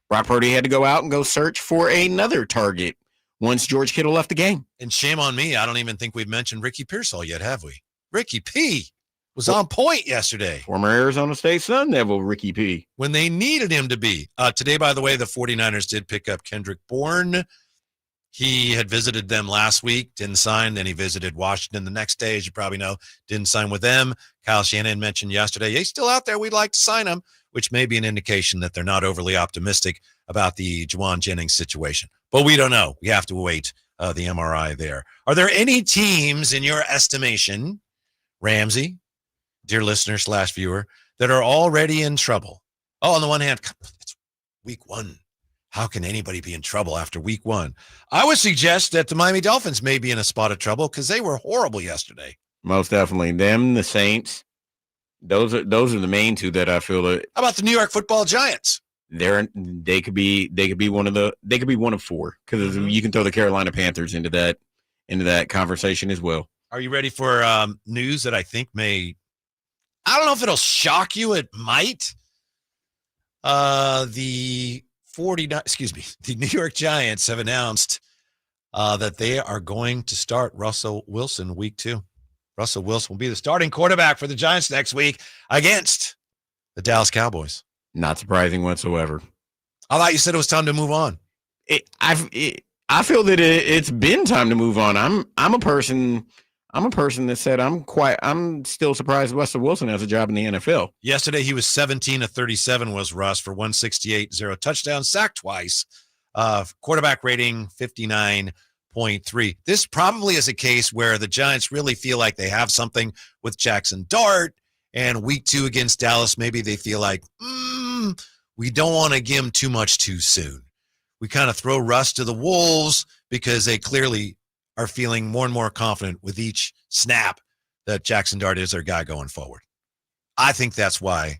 Brock Purdy had to go out and go search for another target once George Kittle left the game. And shame on me. I don't even think we've mentioned Ricky Pearsall yet, have we? Ricky P. was on point yesterday. Former Arizona State Sun Devil, Ricky P. When they needed him to be. Today, by the way, the 49ers did pick up Kendrick Bourne. He had visited them last week, didn't sign. Then he visited Washington the next day, as you probably know, didn't sign with them. Kyle Shanahan mentioned yesterday, he's still out there. We'd like to sign him, which may be an indication that they're not overly optimistic about the Juwan Jennings situation. But we don't know. We have to wait the MRI there. Are there any teams in your estimation, Ramsey, dear listener / viewer, that are already in trouble? Oh, on the one hand, it's week 1. How can anybody be in trouble after week 1? I would suggest that the Miami Dolphins may be in a spot of trouble because they were horrible yesterday. Most definitely. Them, the Saints, those are the main 2 that I feel that. How about the New York Football Giants? They could be one of 4 because you can throw the Carolina Panthers into that conversation as well. Are you ready for news that I think I don't know if it'll shock you. It might. The New York Giants have announced that they are going to start Russell Wilson week 2. Russell Wilson will be the starting quarterback for the Giants next week against the Dallas Cowboys. Not surprising whatsoever. I thought you said it was time to move on. I feel that it's been time to move on. I'm a person that said I'm still surprised Russell Wilson has a job in the NFL. Yesterday he was 17 of 37 was Russ for 168, 0 touchdowns, sacked twice. Quarterback rating 59.3. This probably is a case where the Giants really feel like they have something with Jackson Dart, and week 2 against Dallas, maybe they feel like, we don't want to give him too much too soon. We kind of throw Russ to the wolves because they clearly are feeling more and more confident with each snap that Jackson Dart is their guy going forward. I think that's why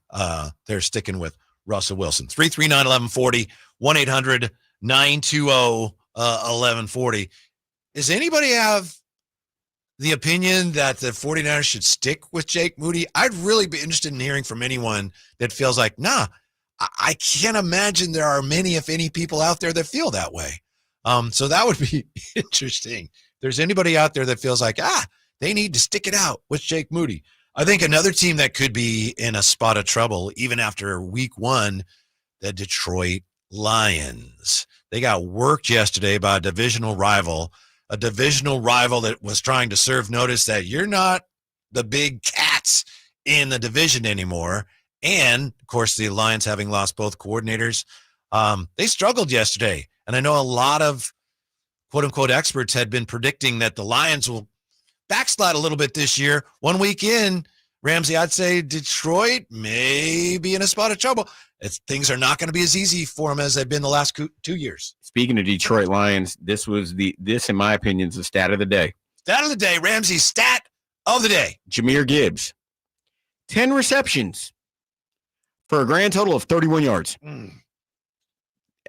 they're sticking with Russell Wilson. 339-1140, 1-800-920-1140. Does anybody have the opinion that the 49ers should stick with Jake Moody? I'd really be interested in hearing from anyone that feels like, I can't imagine there are many, if any, people out there that feel that way. So that would be interesting. If there's anybody out there that feels like, they need to stick it out with Jake Moody. I think another team that could be in a spot of trouble, even after week 1, the Detroit Lions. They got worked yesterday by a divisional rival that was trying to serve notice that you're not the big cats in the division anymore. And, of course, the Lions having lost both coordinators, they struggled yesterday. And I know a lot of quote-unquote experts had been predicting that the Lions will backslide a little bit this year. 1 week in, Ramsey, I'd say Detroit may be in a spot of trouble. Things are not going to be as easy for them as they've been the last 2 years. Speaking of Detroit Lions, this, in my opinion, is the stat of the day. Stat of the day, Ramsey's stat of the day. Jahmyr Gibbs, 10 receptions for a grand total of 31 yards.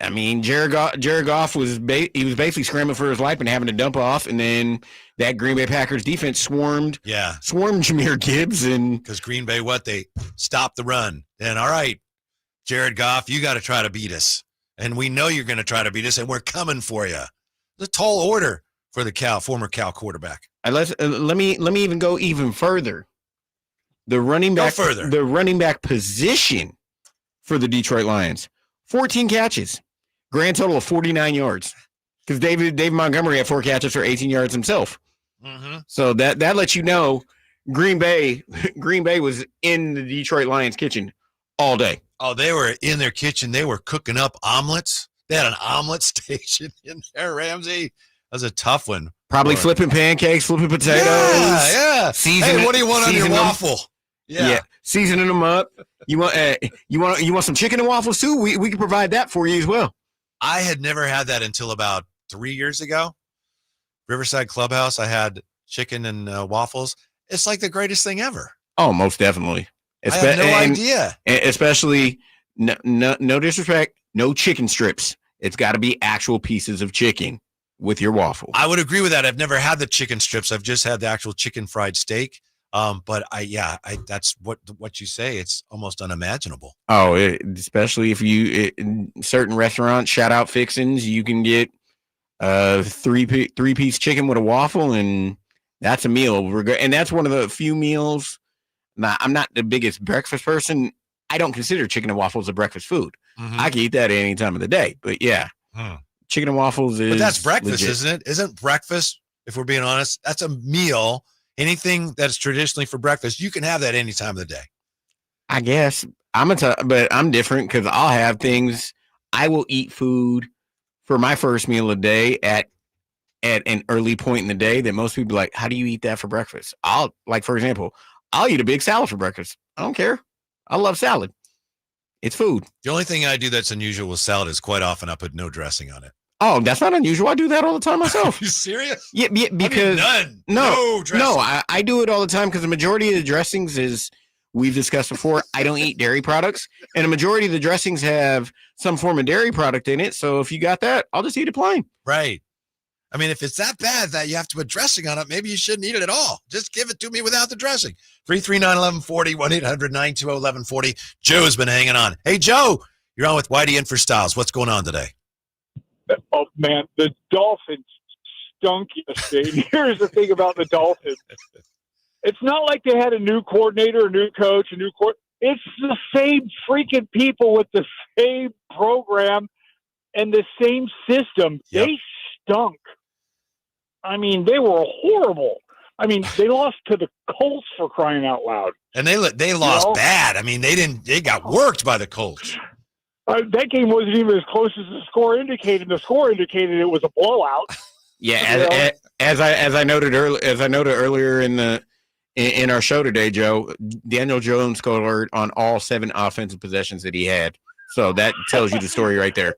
I mean, Jared Goff was basically scrambling for his life and having to dump off, and then that Green Bay Packers defense swarmed Jahmyr Gibbs, and because Green Bay they stopped the run. And all right, Jared Goff, you got to try to beat us, and we know you're going to try to beat us, and we're coming for you. It's a tall order for the former Cal quarterback. Let me even go even further. The running back position for the Detroit Lions, 14 catches. Grand total of 49 yards, because David Montgomery had 4 catches for 18 yards himself. Mm-hmm. So that lets you know Green Bay was in the Detroit Lions kitchen all day. Oh, they were in their kitchen. They were cooking up omelets. They had an omelet station in there, Ramsey. That was a tough one. Probably flipping pancakes, flipping potatoes. Yeah. Hey, what do you want on your waffle? Yeah, seasoning them up. You want some chicken and waffles too? We can provide that for you as well. I had never had that until about 3 years ago. Riverside Clubhouse, I had chicken and waffles. It's like the greatest thing ever. Oh, most definitely. I had no idea. Especially, no disrespect, no chicken strips. It's got to be actual pieces of chicken with your waffle. I would agree with that. I've never had the chicken strips. I've just had the actual chicken fried steak. But that's what you say. It's almost unimaginable. Oh, especially if in certain restaurants, shout out Fixins, you can get three-piece chicken with a waffle, and that's a meal. And that's one of the few meals. Now, I'm not the biggest breakfast person. I don't consider chicken and waffles a breakfast food. Mm-hmm. I can eat that at any time of the day. But yeah, chicken and waffles is. But that's breakfast, legit. Isn't it? Isn't breakfast, if we're being honest, that's a meal. Anything that's traditionally for breakfast, you can have that any time of the day. I guess but I'm different because I'll have things. I will eat food for my first meal of the day at an early point in the day that most people are like, how do you eat that for breakfast? For example, I'll eat a big salad for breakfast. I don't care. I love salad. It's food. The only thing I do that's unusual with salad is quite often I put no dressing on it. Oh, that's not unusual. I do that all the time myself. Are you serious? Yeah, because none. No dressing. I do it all the time because the majority of the dressings is, we've discussed before, I don't eat dairy products, and a majority of the dressings have some form of dairy product in it. So if you got that, I'll just eat it plain. Right. I mean, if it's that bad that you have to put dressing on it, maybe you shouldn't eat it at all. Just give it to me without the dressing. 339-1140, 1-800-920-1140. Joe's been hanging on. Hey, Joe, you're on with Whitey and for Stiles. What's going on today? Oh, man, the Dolphins stunk yesterday. Here's the thing about the Dolphins. It's not like they had a new coordinator, a new coach, It's the same freaking people with the same program and the same system. Yep. They stunk. I mean, they were horrible. I mean, they lost to the Colts, for crying out loud. And they lost bad. I mean, they got worked by the Colts. That game wasn't even as close as the score indicated. The score indicated it was a blowout. Yeah, as I noted earlier in our show today, Joe, Daniel Jones scored on all 7 offensive possessions that he had. So that tells you the story right there.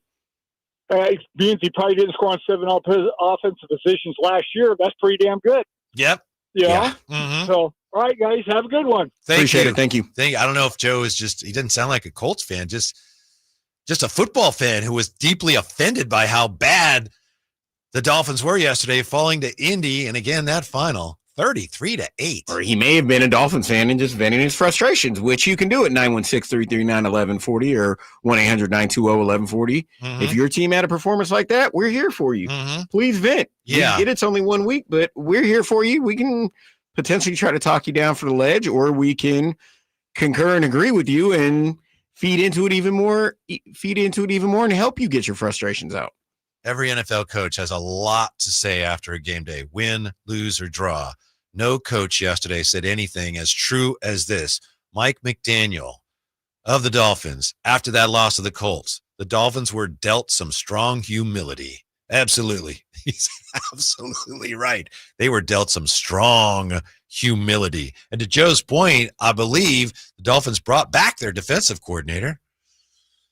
Being he probably didn't score on 7 offensive positions last year. That's pretty damn good. Yep. Yeah. Mm-hmm. So, all right, guys, have a good one. Appreciate it. Thank you. I don't know if Joe is he doesn't sound like a Colts fan, just a football fan who was deeply offended by how bad the Dolphins were yesterday, falling to Indy. And again, that final 33-8. Or he may have been a Dolphins fan and just venting his frustrations, which you can do at 916-339-1140 or 1-800-920-1140. Mm-hmm. If your team had a performance like that, we're here for you. Mm-hmm. Please vent. Yeah. It's only 1 week, but we're here for you. We can potentially try to talk you down for the ledge, or we can concur and agree with you and feed into it even more and help you get your frustrations out. Every NFL coach has a lot to say after a game day, win, lose, or draw. No coach yesterday said anything as true as this. Mike McDaniel of the Dolphins, after that loss to the Colts, the Dolphins were dealt some strong humility. Absolutely. He's absolutely right. They were dealt some strong humility. And to Joe's point, I believe the Dolphins brought back their defensive coordinator.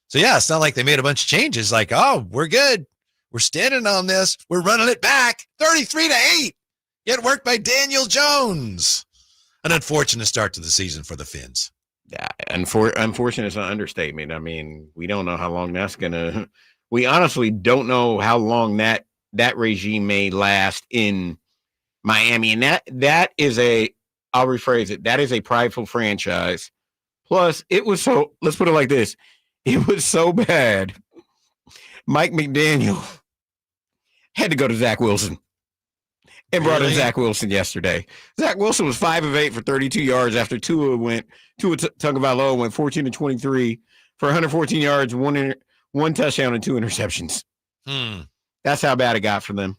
So, yeah, it's not like they made a bunch of changes like, oh, we're good. We're standing on this. We're running it back. 33-8. Get worked by Daniel Jones. an unfortunate start to the season for the Finns. Yeah, unfortunate is an understatement. I mean, we don't know how long that's gonna. We honestly don't know how long that regime may last in Miami, and that is a. I'll rephrase it. That is a prideful franchise. Plus, it was so. Let's put it like this: it was so bad. Mike McDaniel had to go to Zach Wilson and brought in Zach Wilson yesterday. Zach Wilson was 5 of 8 for 32 yards after Tua Tagovailoa went 14-23 for 114 yards, one touchdown and 2 interceptions. That's how bad it got for them.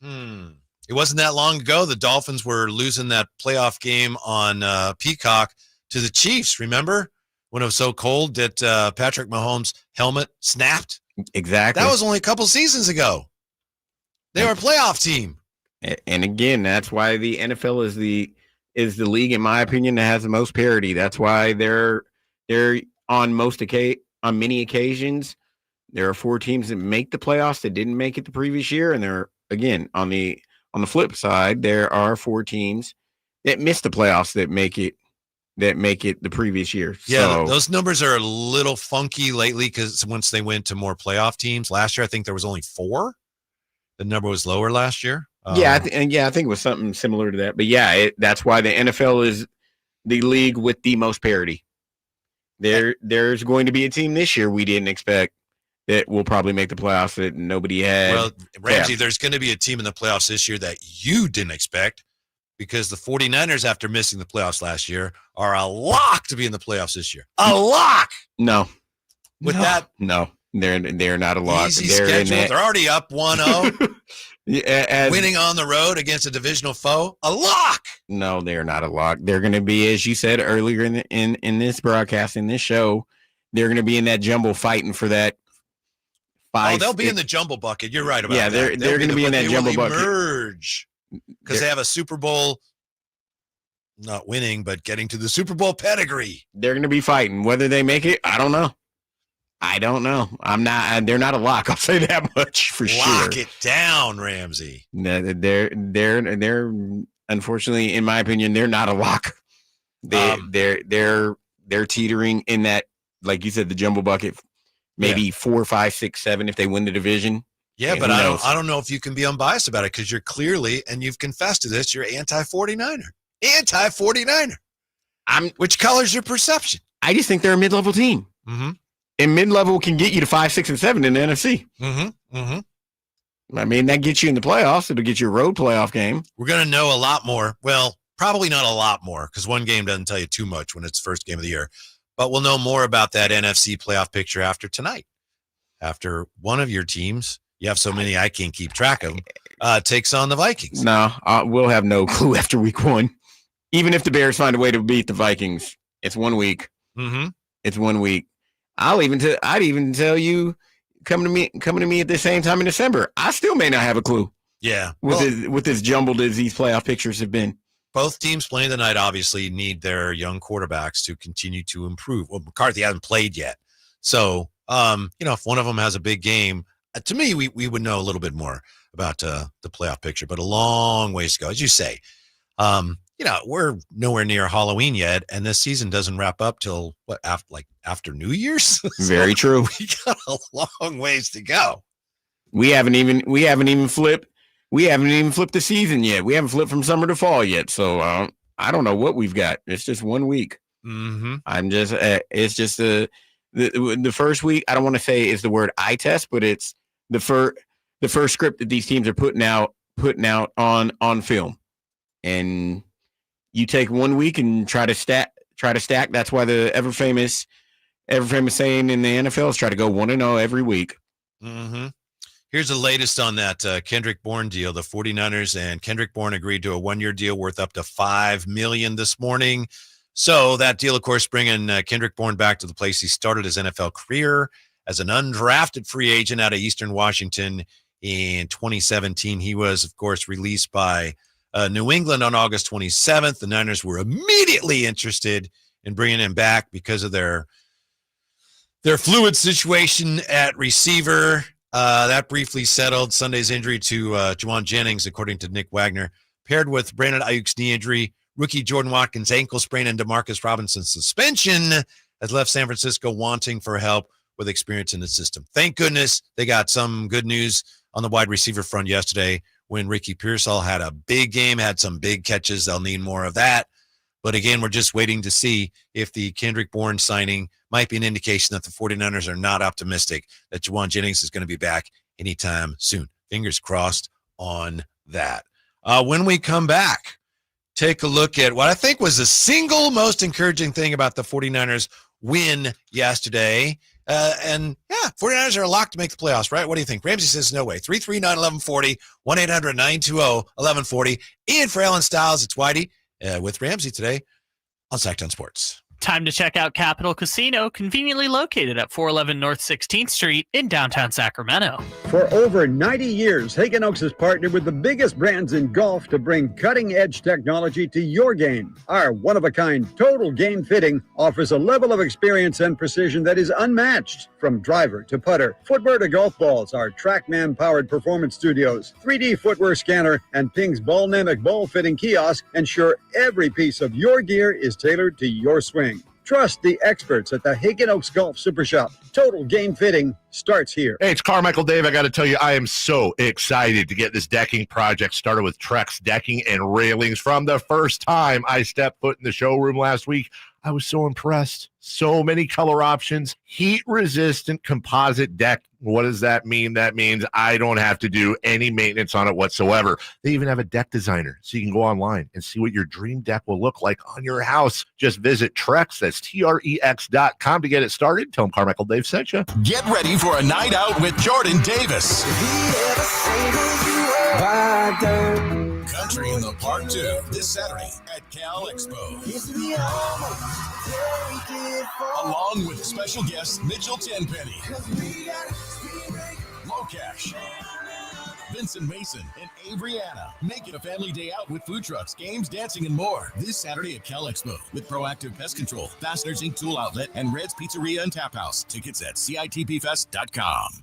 It wasn't that long ago the Dolphins were losing that playoff game on Peacock to the Chiefs. Remember when it was so cold that Patrick Mahomes' helmet snapped? Exactly. That was only a couple seasons ago. They were a playoff team. And again, that's why the NFL is the league, in my opinion, that has the most parity. That's why they're on many occasions. There are 4 teams that make the playoffs that didn't make it the previous year, and they're again on the flip side, there are 4 teams that missed the playoffs that make it the previous year. Yeah, those numbers are a little funky lately because once they went to more playoff teams last year, I think there was only 4. The number was lower last year. I think it was something similar to that. But yeah, that's why the NFL is the league with the most parity. There's going to be a team this year we didn't expect that will probably make the playoffs that nobody had. Well, Ramsey, there's going to be a team in the playoffs this year that you didn't expect because the 49ers, after missing the playoffs last year, are a lock to be in the playoffs this year. A lock! No. No. They're not a lock. Easy schedule. They're already up 1-0. Winning on the road against a divisional foe. A lock! No, they're not a lock. They're going to be, as you said earlier in this broadcast, in this show, they're going to be in that jumble fighting for that. They'll be in the jumble bucket. You're right about that. Yeah, they're going to be in that jumble bucket. Emerge because they have a Super Bowl, not winning, but getting to the Super Bowl pedigree. They're going to be fighting. Whether they make it, I don't know. They're not a lock. I'll say that much for sure. Lock it down, Ramsey. They're unfortunately, in my opinion, they're not a lock. They're teetering in that, like you said, the jumble bucket. Maybe 4, 5, 6, 7 if they win the division. Yeah, but I don't know if you can be unbiased about it because you're clearly, and you've confessed to this, you're anti-49er. Anti-49er. Which colors your perception? I just think they're a mid-level team. Mm-hmm. And mid-level can get you to 5, 6, and 7 in the NFC. Mm-hmm. Mm-hmm. I mean, that gets you in the playoffs. It'll get you a road playoff game. We're going to know a lot more. Well, probably not a lot more because one game doesn't tell you too much when it's first game of the year. But we'll know more about that NFC playoff picture after tonight. After one of your teams, you have so many I can't keep track of, takes on the Vikings. No, we'll have no clue after week 1. Even if the Bears find a way to beat the Vikings, it's 1 week. Mm-hmm. It's 1 week. I'd even tell you, coming to me at the same time in December, I still may not have a clue. Yeah. With as jumbled as these playoff pictures have been. Both teams playing tonight obviously need their young quarterbacks to continue to improve. Well, McCarthy hasn't played yet. So, if one of them has a big game, to me, we would know a little bit more about the playoff picture, but a long ways to go. As you say, we're nowhere near Halloween yet, and this season doesn't wrap up till after New Year's? Very true. We got a long ways to go. We haven't even flipped the season yet. We haven't flipped from summer to fall yet. So I don't know what we've got. It's just 1 week. Mm-hmm. It's just the first week. I don't want to say is the word eye test, but it's the first script that these teams are putting out on film. And you take 1 week and try to stack. That's why the ever famous saying in the NFL is try to go 1-0 every week. Mm-hmm. Here's the latest on that Kendrick Bourne deal. The 49ers and Kendrick Bourne agreed to a 1-year deal worth up to $5 million this morning. So that deal, of course, bringing Kendrick Bourne back to the place he started his NFL career as an undrafted free agent out of Eastern Washington in 2017. He was, of course, released by New England on August 27th. The Niners were immediately interested in bringing him back because of their fluid situation at receiver. That briefly settled Sunday's injury to Juwan Jennings, according to Nick Wagner, paired with Brandon Ayuk's knee injury, Rookie Jordan Watkins' ankle sprain and Demarcus Robinson's suspension has left San Francisco wanting for help with experience in the system. Thank goodness they got some good news on the wide receiver front yesterday when Ricky Pearsall had a big game, had some big catches. They'll need more of that. But again, we're just waiting to see if the Kendrick Bourne signing might be an indication that the 49ers are not optimistic that Juwan Jennings is going to be back anytime soon. Fingers crossed on that. When we come back, take a look at what I think was the single most encouraging thing about the 49ers win yesterday. 49ers are locked to make the playoffs, right? What do you think? Ramsey says no way. 339-1140, 1-800-920-1140. Ian for Allen Stiles, it's Whitey with Ramsey today on Sacktown Sports. Time to check out Capital Casino, conveniently located at 411 North 16th Street in downtown Sacramento. For over 90 years, Hagen Oaks has partnered with the biggest brands in golf to bring cutting-edge technology to your game. Our one-of-a-kind total game fitting offers a level of experience and precision that is unmatched. From driver to putter, footwear to golf balls, our TrackMan-powered performance studios, 3D footwear scanner, and Ping's Ballnamic ball fitting kiosk ensure every piece of your gear is tailored to your swing. Trust the experts at the Hagen Oaks Golf Super Shop. Total game fitting starts here. Hey, it's Carmichael Dave. I got to tell you, I am so excited to get this decking project started with Trex Decking and Railings. From the first time I stepped foot in the showroom last week, I was so impressed. So many color options, heat-resistant composite deck. What does that mean? That means I don't have to do any maintenance on it whatsoever. They even have a deck designer, so you can go online and see what your dream deck will look like on your house. Just visit Trex, that's Trex.com to get it started. Tell them Carmichael Dave sent you. Get ready for a night out with Jordan Davis. Country in the Park 2 this Saturday at Cal Expo. Along with special guests Mitchell Tenpenny, Locash, Vincent Mason, and Abriana. Make it a family day out with food trucks, games, dancing, and more. This Saturday at Cal Expo with Proactive Pest Control, Fasteners Inc. Tool Outlet, and Red's Pizzeria and Tap House. Tickets at CITPFest.com.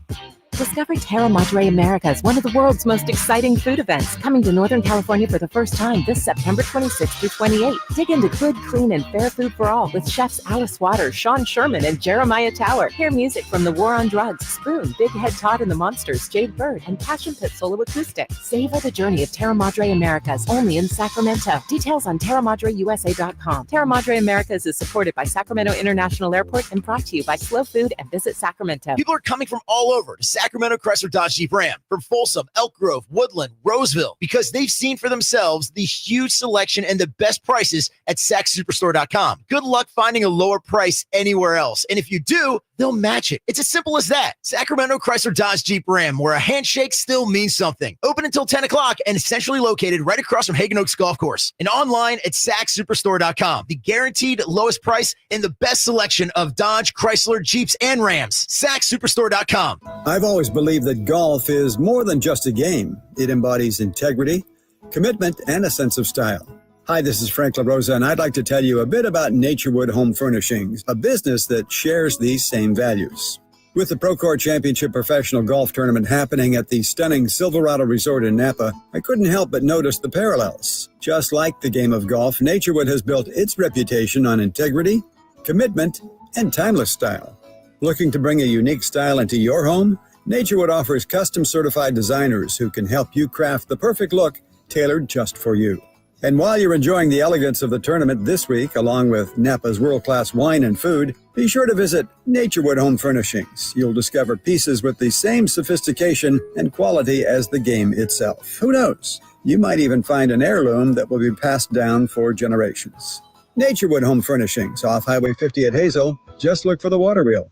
Discover Terra Madre Americas, one of the world's most exciting food events, coming to Northern California for the first time this September 26th through 28th. Dig into good, clean, and fair food for all with chefs Alice Waters, Sean Sherman, and Jeremiah Tower. Hear music from The War on Drugs, Spoon, Big Head Todd and the Monsters, Jade Bird, and Passion Pit Solo Acoustic. Savor the journey of Terra Madre Americas, only in Sacramento. Details on TerraMadreUSA.com. Terra Madre Americas is supported by Sacramento International Airport and brought to you by Slow Food and Visit Sacramento. People are coming from all over to Sacramento Chrysler Dodge Jeep Ram, from Folsom, Elk Grove, Woodland, Roseville, because they've seen for themselves the huge selection and the best prices at SacSuperstore.com. Good luck finding a lower price anywhere else. And if you do, they'll match it. It's as simple as that. Sacramento Chrysler Dodge Jeep Ram, where a handshake still means something. Open until 10 o'clock and essentially located right across from Hagen Oaks Golf Course. And online at SacSuperstore.com. The guaranteed lowest price and the best selection of Dodge, Chrysler, Jeeps, and Rams. SacSuperstore.com. I've always believed that golf is more than just a game. It embodies integrity, commitment, and a sense of style. Hi, this is Frank LaRosa, and I'd like to tell you a bit about Naturewood Home Furnishings, a business that shares these same values. With the Procore Championship Professional Golf Tournament happening at the stunning Silverado Resort in Napa, I couldn't help but notice the parallels. Just like the game of golf, Naturewood has built its reputation on integrity, commitment, and timeless style. Looking to bring a unique style into your home? Naturewood offers custom certified designers who can help you craft the perfect look tailored just for you. And while you're enjoying the elegance of the tournament this week, along with Napa's world-class wine and food, be sure to visit Naturewood Home Furnishings. You'll discover pieces with the same sophistication and quality as the game itself. Who knows? You might even find an heirloom that will be passed down for generations. Naturewood Home Furnishings, off Highway 50 at Hazel. Just look for the water wheel.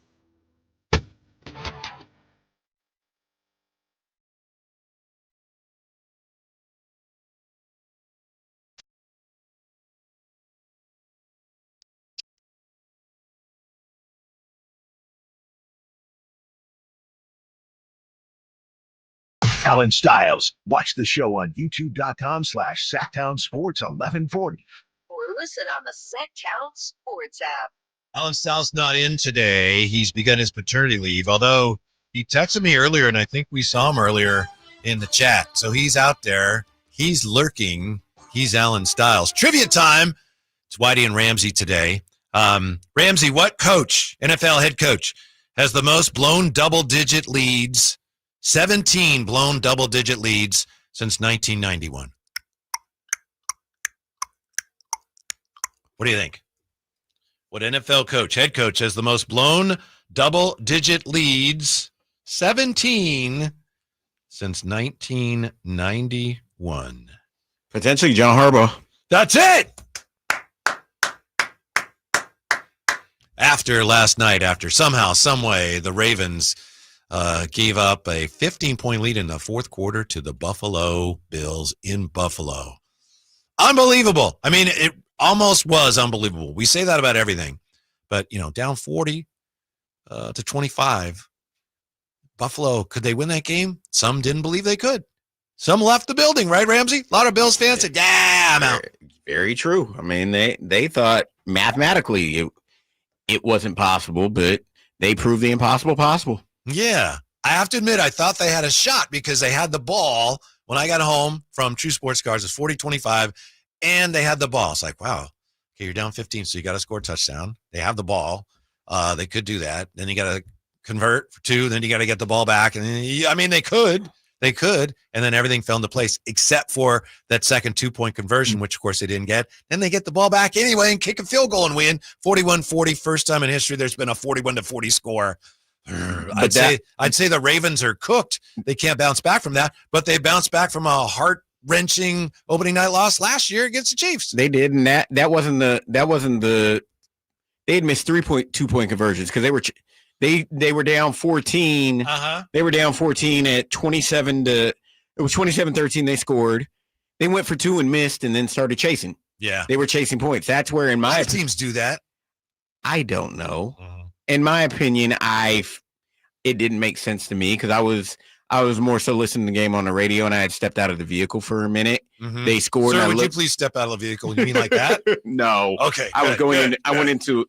Allen Stiles. Watch the show on youtube.com/SacktownSports1140. Or listen on the Sacktown Sports app. Allen Stiles not in today. He's begun his paternity leave, although he texted me earlier, and I think we saw him earlier in the chat. So he's out there. He's lurking. He's Allen Stiles. Trivia time. It's Whitey and Ramsey today. Ramsey, what coach, NFL head coach, has the most blown double-digit leads, 17 blown double-digit leads since 1991? What do you think? What NFL coach, head coach, has the most blown double-digit leads, 17 since 1991? Potentially John Harbaugh. That's it. After last night, after somehow, some way, the Ravens gave up a 15-point lead in the fourth quarter to the Buffalo Bills in Buffalo. Unbelievable. I mean, it almost was unbelievable. We say that about everything. But, down 40 to 25, Buffalo, could they win that game? Some didn't believe they could. Some left the building, right, Ramsey? A lot of Bills fans said, yeah, I'm out. Very true. I mean, they thought mathematically it wasn't possible, but they proved the impossible possible. Yeah. I have to admit, I thought they had a shot because they had the ball. When I got home from True Sports Cars, it was 40-25, and they had the ball. It's like, wow, okay, you're down 15, so you got to score a touchdown. They have the ball. They could do that. Then you got to convert for 2. Then you got to get the ball back. And then, they could. They could. And then everything fell into place except for that second 2-point conversion, which, of course, they didn't get. Then they get the ball back anyway and kick a field goal and win 41-40. First time in history there's been a 41-40 score. I'd say the Ravens are cooked. They can't bounce back from that, but they bounced back from a heart-wrenching opening night loss last year against the Chiefs. They did, and that wasn't the they had missed 2-point conversions because they were down 14. They were down 14 at 27-13. They scored. They went for 2 and missed, and then started chasing. Yeah, they were chasing points. That's where, in my teams do that. I don't know. In my opinion, it didn't make sense to me because I was more so listening to the game on the radio, and I had stepped out of the vehicle for a minute. They scored. Sir, would you please step out of the vehicle? You mean like that? No. Okay. I was going in. I went into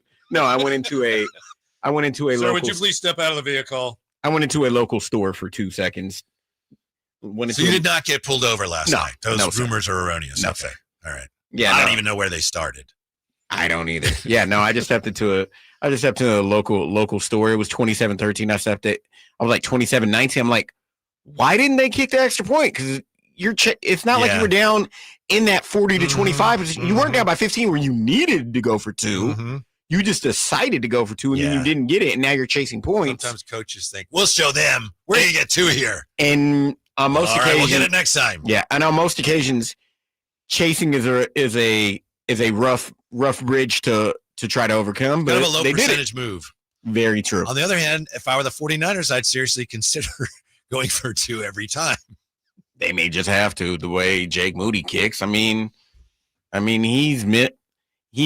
a. Sir, would you please step out of the vehicle? I went into a local store for 2 seconds. So you did not get pulled over last night? Those rumors are erroneous. No, okay. sir. All right. Yeah. I don't even know where they started. I don't either. Yeah. No, I just stepped into a local store. It was 27-13. I was like 27-19. I'm like, why didn't they kick the extra point? Because it's not like you were down in that 40 to 25. You weren't down by 15 where you needed to go for 2. You just decided to go for 2, and then you didn't get it, and now you're chasing points. Sometimes coaches think, we'll show them. We're going to get 2 here. And on most occasions, we'll get it next time. Yeah, and on most occasions, chasing is a rough bridge to try to overcome. But kind of a low percentage move. Very true. On the other hand, if I were the 49ers, I'd seriously consider going for 2 every time. They may just have to, the way Jake Moody kicks. I mean, he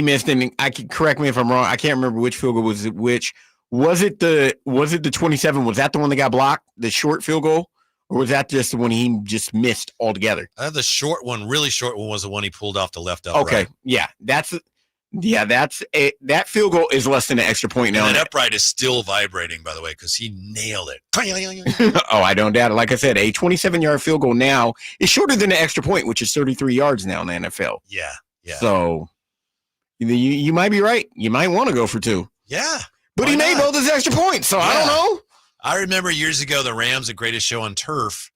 missed, and correct me if I'm wrong. I can't remember which field goal was it. Which was it? The 27? Was that the one that got blocked? The short field goal, or was that just the one he just missed altogether? The short one, really short one, was the one he pulled off the left upright. Okay, yeah, that field goal is less than an extra point now. And that upright is still vibrating, by the way, because he nailed it. Oh, I don't doubt it. Like I said, a 27-yard field goal now is shorter than an extra point, which is 33 yards now in the NFL. Yeah. So you might be right. You might want to go for 2. Yeah. But he made both his extra points, so I don't know. I remember years ago, the Rams, the greatest show on turf.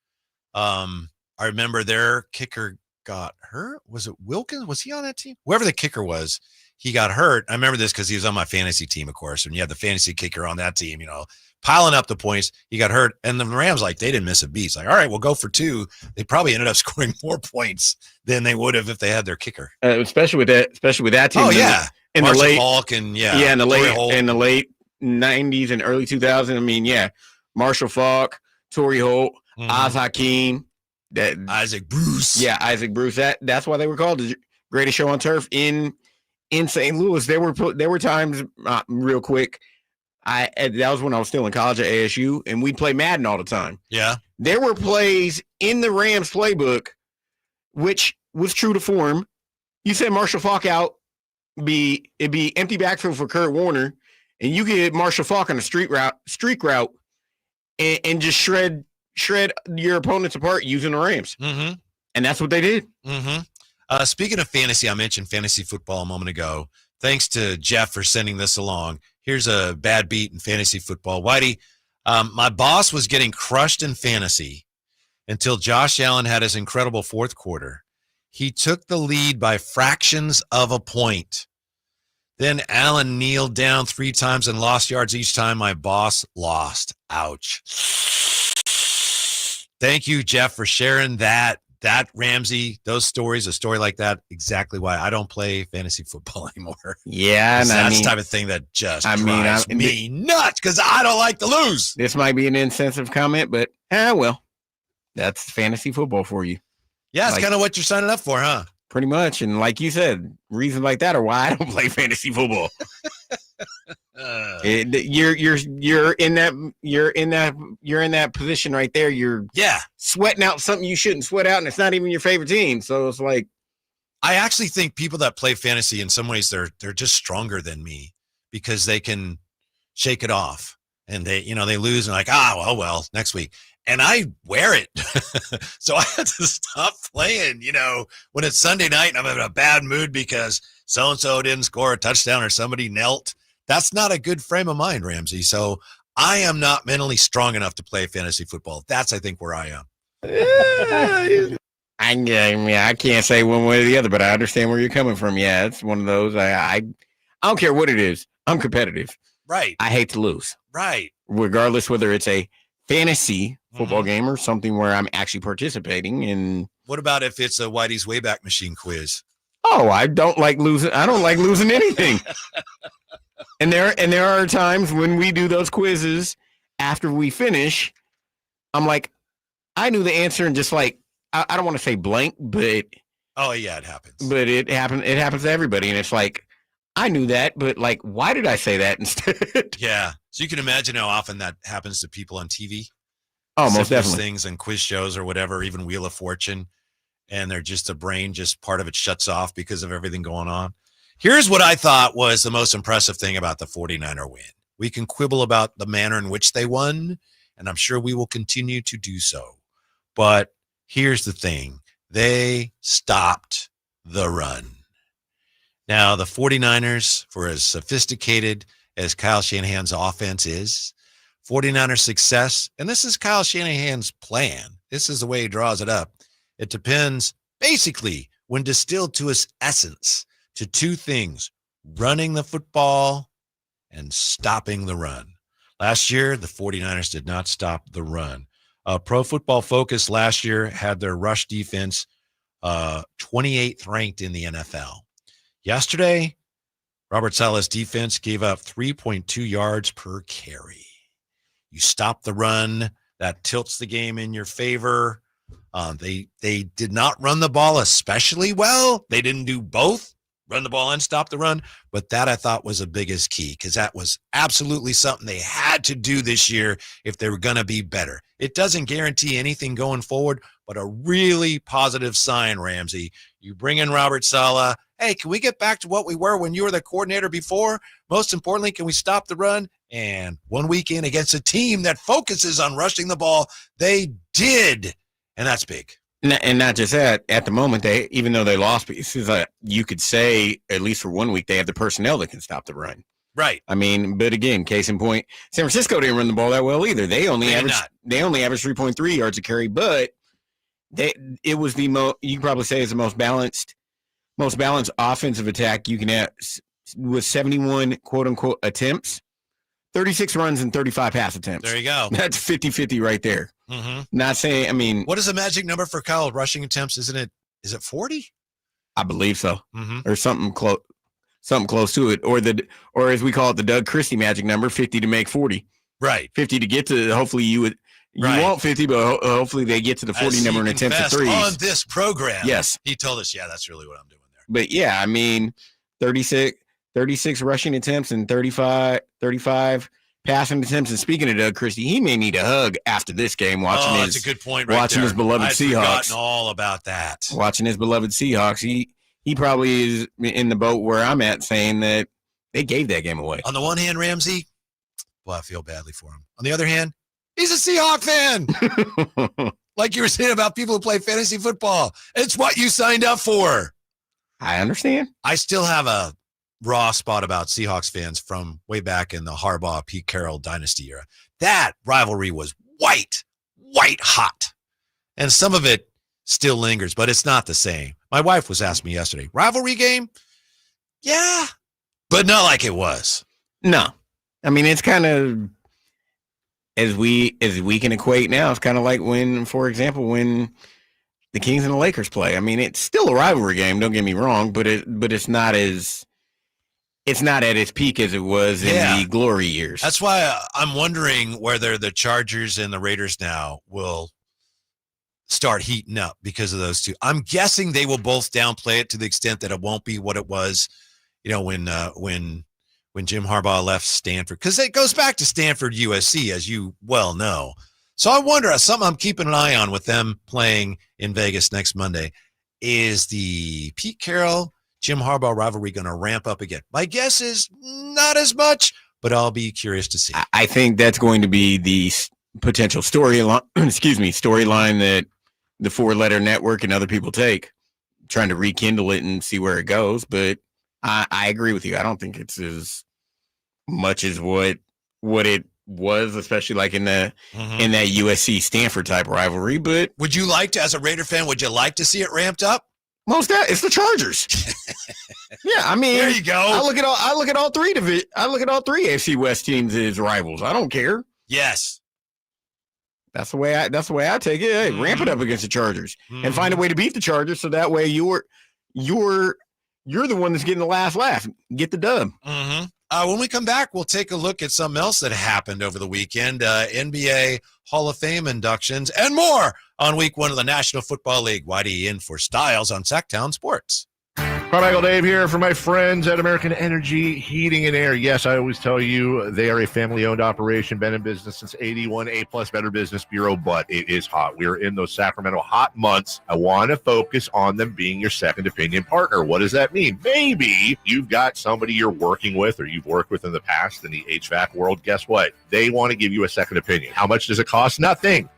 I remember their kicker got hurt. Was it Wilkins? Was he on that team? Whoever the kicker was, he got hurt. I remember this because he was on my fantasy team, of course. And you had the fantasy kicker on that team, piling up the points. He got hurt. And the Rams, they didn't miss a beat. It's like, all right, we'll go for 2. They probably ended up scoring more points than they would have if they had their kicker. Especially with that team. Oh, yeah. In the late Falk and in the late 90s and early 2000s. I mean, yeah, Marshall Falk, Torrey Holt, Oz Hakeem, Isaac Bruce. Yeah, Isaac Bruce. That's why they were called the greatest show on turf in St. Louis. There were times, real quick. That was when I was still in college at ASU, and we'd play Madden all the time. Yeah, there were plays in the Rams playbook, which was true to form. You said Marshall Falk out. It'd be empty backfield for Kurt Warner, and you get Marshall Falk on a streak route, and just shred your opponents apart using the Rams. Mm-hmm. And that's what they did. Mm-hmm. Speaking of fantasy, I mentioned fantasy football a moment ago. Thanks to Jeff for sending this along. Here's a bad beat in fantasy football. Whitey, my boss was getting crushed in fantasy until Josh Allen had his incredible fourth quarter. He took the lead by fractions of a point. Then Allen kneeled down 3 times and lost yards each time. My boss lost. Ouch. Thank you, Jeff, for sharing that. That, Ramsey, those stories, a story like that, exactly why I don't play fantasy football anymore. Yeah, and that's the type of thing that just drives me nuts because I don't like to lose. This might be an insensitive comment, but well, that's fantasy football for you. Yeah, it's kind of what you're signing up for, huh? Pretty much, and like you said, reasons like that are why I don't play fantasy football. You're in that position right there. You're sweating out something you shouldn't sweat out, and it's not even your favorite team. So it's like, I actually think people that play fantasy in some ways they're just stronger than me because they can shake it off, and they lose and like well next week. And I wear it. So I had to stop playing, when it's Sunday night and I'm in a bad mood because so-and-so didn't score a touchdown or somebody knelt. That's not a good frame of mind, Ramsey. So I am not mentally strong enough to play fantasy football. That's, I think, where I am. I can't say one way or the other, but I understand where you're coming from. Yeah, it's one of those. I don't care what it is. I'm competitive. Right. I hate to lose. Right. Regardless whether it's a fantasy football game or something where I'm actually participating in. What about if it's a Whitey's Wayback Machine quiz? Oh, I don't like losing. I don't like losing anything. And there are times when we do those quizzes after we finish, I'm like, I knew the answer and just like, I don't want to say blank, but oh yeah, it happens. But it happens to everybody. And it's like, I knew that, but like, why did I say that instead? Yeah. So you can imagine how often that happens to people on TV. Oh, most definitely. Things and quiz shows or whatever, even Wheel of Fortune. And they're just the brain, just part of it shuts off because of everything going on. Here's what I thought was the most impressive thing about the 49er win. We can quibble about the manner in which they won, and I'm sure we will continue to do so. But here's the thing. They stopped the run. Now, the 49ers, for as sophisticated as Kyle Shanahan's offense is, 49ers success, and this is Kyle Shanahan's plan. This is the way he draws it up. It depends, basically, when distilled to its essence, to 2 things, running the football and stopping the run. Last year, the 49ers did not stop the run. Pro Football Focus last year had their rush defense 28th ranked in the NFL. Yesterday, Robert Saleh's defense gave up 3.2 yards per carry. You stop the run, that tilts the game in your favor. They did not run the ball especially well. They didn't do both, run the ball and stop the run. But that I thought was the biggest key because that was absolutely something they had to do this year if they were going to be better. It doesn't guarantee anything going forward, but a really positive sign, Ramsey. You bring in Robert Saleh. Hey, can we get back to what we were when you were the coordinator before? Most importantly, can we stop the run? And one weekend against a team that focuses on rushing the ball, they did. And that's big. And not just that, at the moment, even though they lost pieces, you could say, at least for 1 week, they have the personnel that can stop the run. Right. I mean, but again, case in point, San Francisco didn't run the ball that well either. They only averaged 3.3 yards a carry, but it was the most, you can probably say it's the most balanced offensive attack you can have with 71 quote unquote attempts, 36 runs and 35 pass attempts. There you go. That's 50-50 right there. Mm-hmm. Not saying, I mean, what is the magic number for Kyle rushing attempts? Is it 40? I believe so. Mm-hmm. Or something close to it. Or as we call it, the Doug Christie magic number, 50 to make 40. Right. 50 to get to, hopefully you want 50, but hopefully they get to the 40 number and attempt to threes. On this program. Yes. He told us, yeah, that's really what I'm doing there. But yeah, I mean, 36 rushing attempts and 35 passing attempts. And speaking of Doug Christie, he may need a hug after this game. That's a good point. Right watching there. his beloved Seahawks. I've forgotten all about that. Watching his beloved Seahawks, he probably is in the boat where I'm at, saying that they gave that game away. On the one hand, Ramsey, well, I feel badly for him. On the other hand, he's a Seahawk fan. Like you were saying about people who play fantasy football, it's what you signed up for. I understand. I still have a raw spot about Seahawks fans from way back in the Harbaugh, Pete Carroll dynasty era. That rivalry was white hot. And some of it still lingers, but it's not the same. My wife was asking me yesterday, rivalry game? Yeah, but not like it was. No. I mean, it's kind of, as we can equate now, it's kind of like when, for example, when the Kings and the Lakers play. I mean, it's still a rivalry game, don't get me wrong, but it's not at its peak as it was in the glory years. That's why I'm wondering whether the Chargers and the Raiders now will start heating up because of those two. I'm guessing they will both downplay it to the extent that it won't be what it was, when Jim Harbaugh left Stanford, because it goes back to Stanford, USC, as you well know. So I wonder, something I'm keeping an eye on with them playing in Vegas next Monday, is the Pete Carroll, Jim Harbaugh rivalry going to ramp up again? My guess is not as much, but I'll be curious to see. I think that's going to be the potential storyline that the 4-letter network and other people take, trying to rekindle it and see where it goes. But I agree with you. I don't think it's as much as what it was, especially like in that USC Stanford type rivalry. But would you like to, as a Raider fan, would you like to see it ramped up? It's the Chargers. Yeah, I mean, there you go. I look at all three AFC West teams as rivals. I don't care. Yes. That's the way I take it. Hey, ramp it up against the Chargers and find a way to beat the Chargers, so that way you're the one that's getting the last laugh. Get the dub. When we come back, we'll take a look at something else that happened over the weekend. NBA Hall of Fame inductions and more on week 1 of the National Football League. Whitey in for Stiles on Sacktown Sports. Carmichael Dave here for my friends at American Energy Heating and Air. Yes, I always tell you they are a family-owned operation, been in business since 81, A-plus Better Business Bureau, but it is hot. We're in those Sacramento hot months. I want to focus on them being your second opinion partner. What does that mean? Maybe you've got somebody you're working with or you've worked with in the past in the HVAC world. Guess what? They want to give you a second opinion. How much does it cost? Nothing.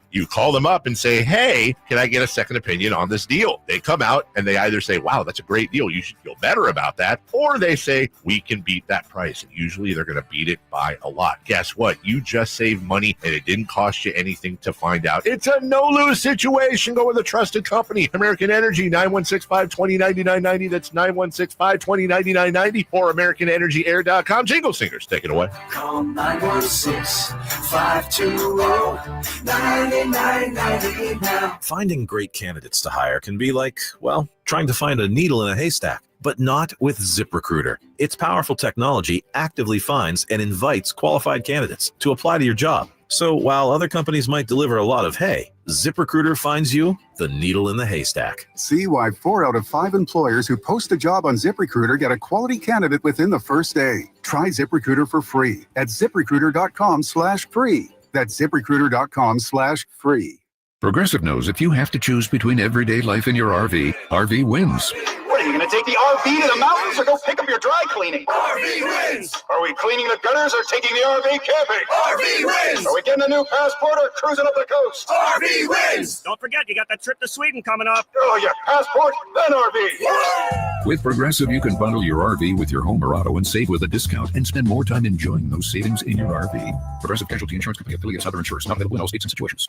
You call them up and say, hey, can I get a second opinion on this deal? They come out and they either say, wow, that's a great deal, you should feel better about that, or they say, we can beat that price. And usually they're going to beat it by a lot. Guess what? You just saved money and it didn't cost you anything to find out. It's a no-lose situation. Go with a trusted company. American Energy, 916-520-9990. That's 916-520-9990 or AmericanEnergyAir.com. Jingle Singers, take it away. Call 916-520-9990 now. Finding great candidates to hire can be like, well, trying to find a needle in a haystack, but not with ZipRecruiter. Its powerful technology actively finds and invites qualified candidates to apply to your job. So while other companies might deliver a lot of hay, ZipRecruiter finds you the needle in the haystack. See why 4 out of 5 employers who post a job on ZipRecruiter get a quality candidate within the first day. Try ZipRecruiter for free at ZipRecruiter.com/free. That's ZipRecruiter.com/free. Progressive knows if you have to choose between everyday life and your RV, RV wins. What, are you going to take the RV to the mountains or go pick up your dry cleaning? RV wins! Are we cleaning the gutters or taking the RV camping? RV wins! Are we getting a new passport or cruising up the coast? RV wins! Don't forget, you got that trip to Sweden coming up. Oh, yeah, passport, then RV. With Progressive, you can bundle your RV with your home or auto and save with a discount and spend more time enjoying those savings in your RV. Progressive Casualty Insurance Company affiliates, other insurers, not available in all states and situations.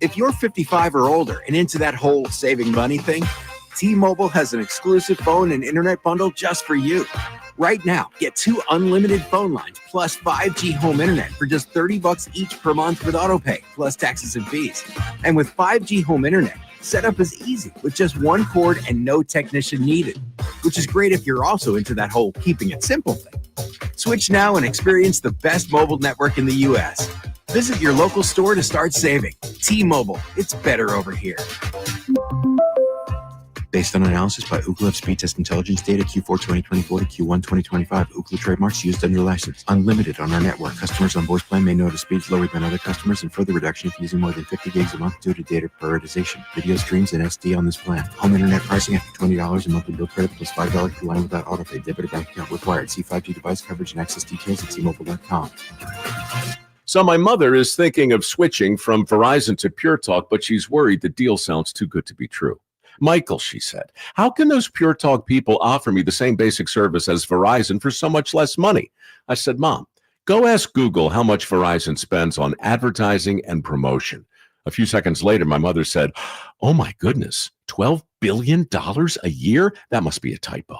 If you're 55 or older and into that whole saving money thing, T-Mobile has an exclusive phone and internet bundle just for you. Right now, get 2 unlimited phone lines plus 5G home internet for just $30 each per month with autopay, plus taxes and fees. And with 5G home internet, setup is easy with just 1 cord and no technician needed, which is great if you're also into that whole keeping it simple thing. Switch now and experience the best mobile network in the U.S. Visit your local store to start saving. T-Mobile, it's better over here. Based on analysis by Ookla of Speed Test Intelligence data Q4 2024 to Q1 2025, Ookla trademarks used under license. Unlimited on our network. Customers on voice plan may notice speeds lower than other customers and further reduction if using more than 50 gigs a month due to data prioritization. Video streams and SD on this plan. Home internet pricing after $20 a monthly bill credit plus $5 per line without autopay. Debit or bank account required. See 5G device coverage and access details at T-Mobile.com. So my mother is thinking of switching from Verizon to Pure Talk, but she's worried the deal sounds too good to be true. Michael, she said, how can those Pure Talk people offer me the same basic service as Verizon for so much less money? I said, Mom, go ask Google how much Verizon spends on advertising and promotion. A few seconds later, my mother said, oh my goodness, $12 billion a year? That must be a typo.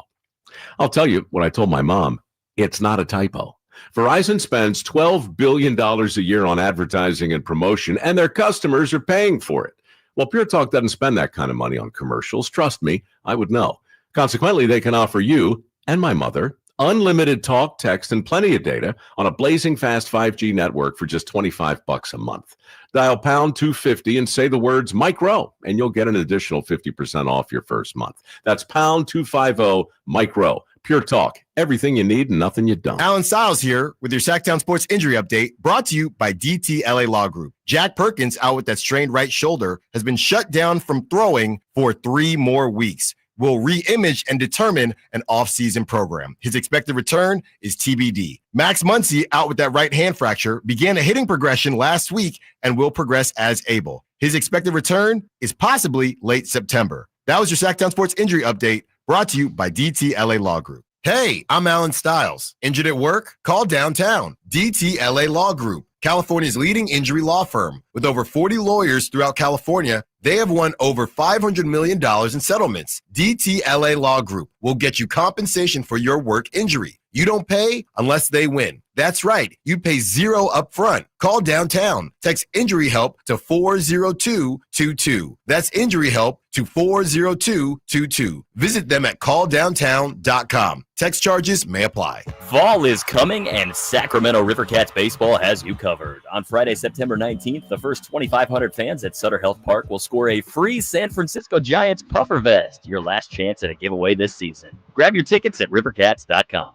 I'll tell you what I told my mom. It's not a typo. Verizon spends $12 billion a year on advertising and promotion, and their customers are paying for it. Well, Pure Talk doesn't spend that kind of money on commercials. Trust me, I would know. Consequently, they can offer you and my mother unlimited talk, text, and plenty of data on a blazing fast 5G network for just $25 a month. Dial pound 250 and say the words Mike Rowe, and you'll get an additional 50% off your first month. That's pound 250 Mike Rowe. Pure Talk, everything you need and nothing you don't. Allen Stiles here with your Sacktown Sports Injury Update, brought to you by DTLA Law Group. Jack Perkins, out with that strained right shoulder, has been shut down from throwing for 3 more weeks. Will re-image and determine an off-season program. His expected return is TBD. Max Muncy, out with that right hand fracture, began a hitting progression last week and will progress as able. His expected return is possibly late September. That was your Sacktown Sports Injury Update, brought to you by DTLA Law Group. Hey, I'm Allen Stiles. Injured at work? Call downtown. DTLA Law Group, California's leading injury law firm. With over 40 lawyers throughout California, they have won over $500 million in settlements. DTLA Law Group will get you compensation for your work injury. You don't pay unless they win. That's right. You pay $0 up front. Call downtown. Text injury help to 40222. That's injury help to 40222. Visit them at calldowntown.com. Text charges may apply. Fall is coming, and Sacramento Rivercats baseball has you covered. On Friday, September 19th, the first 2,500 fans at Sutter Health Park will score a free San Francisco Giants puffer vest, your last chance at a giveaway this season. Grab your tickets at rivercats.com.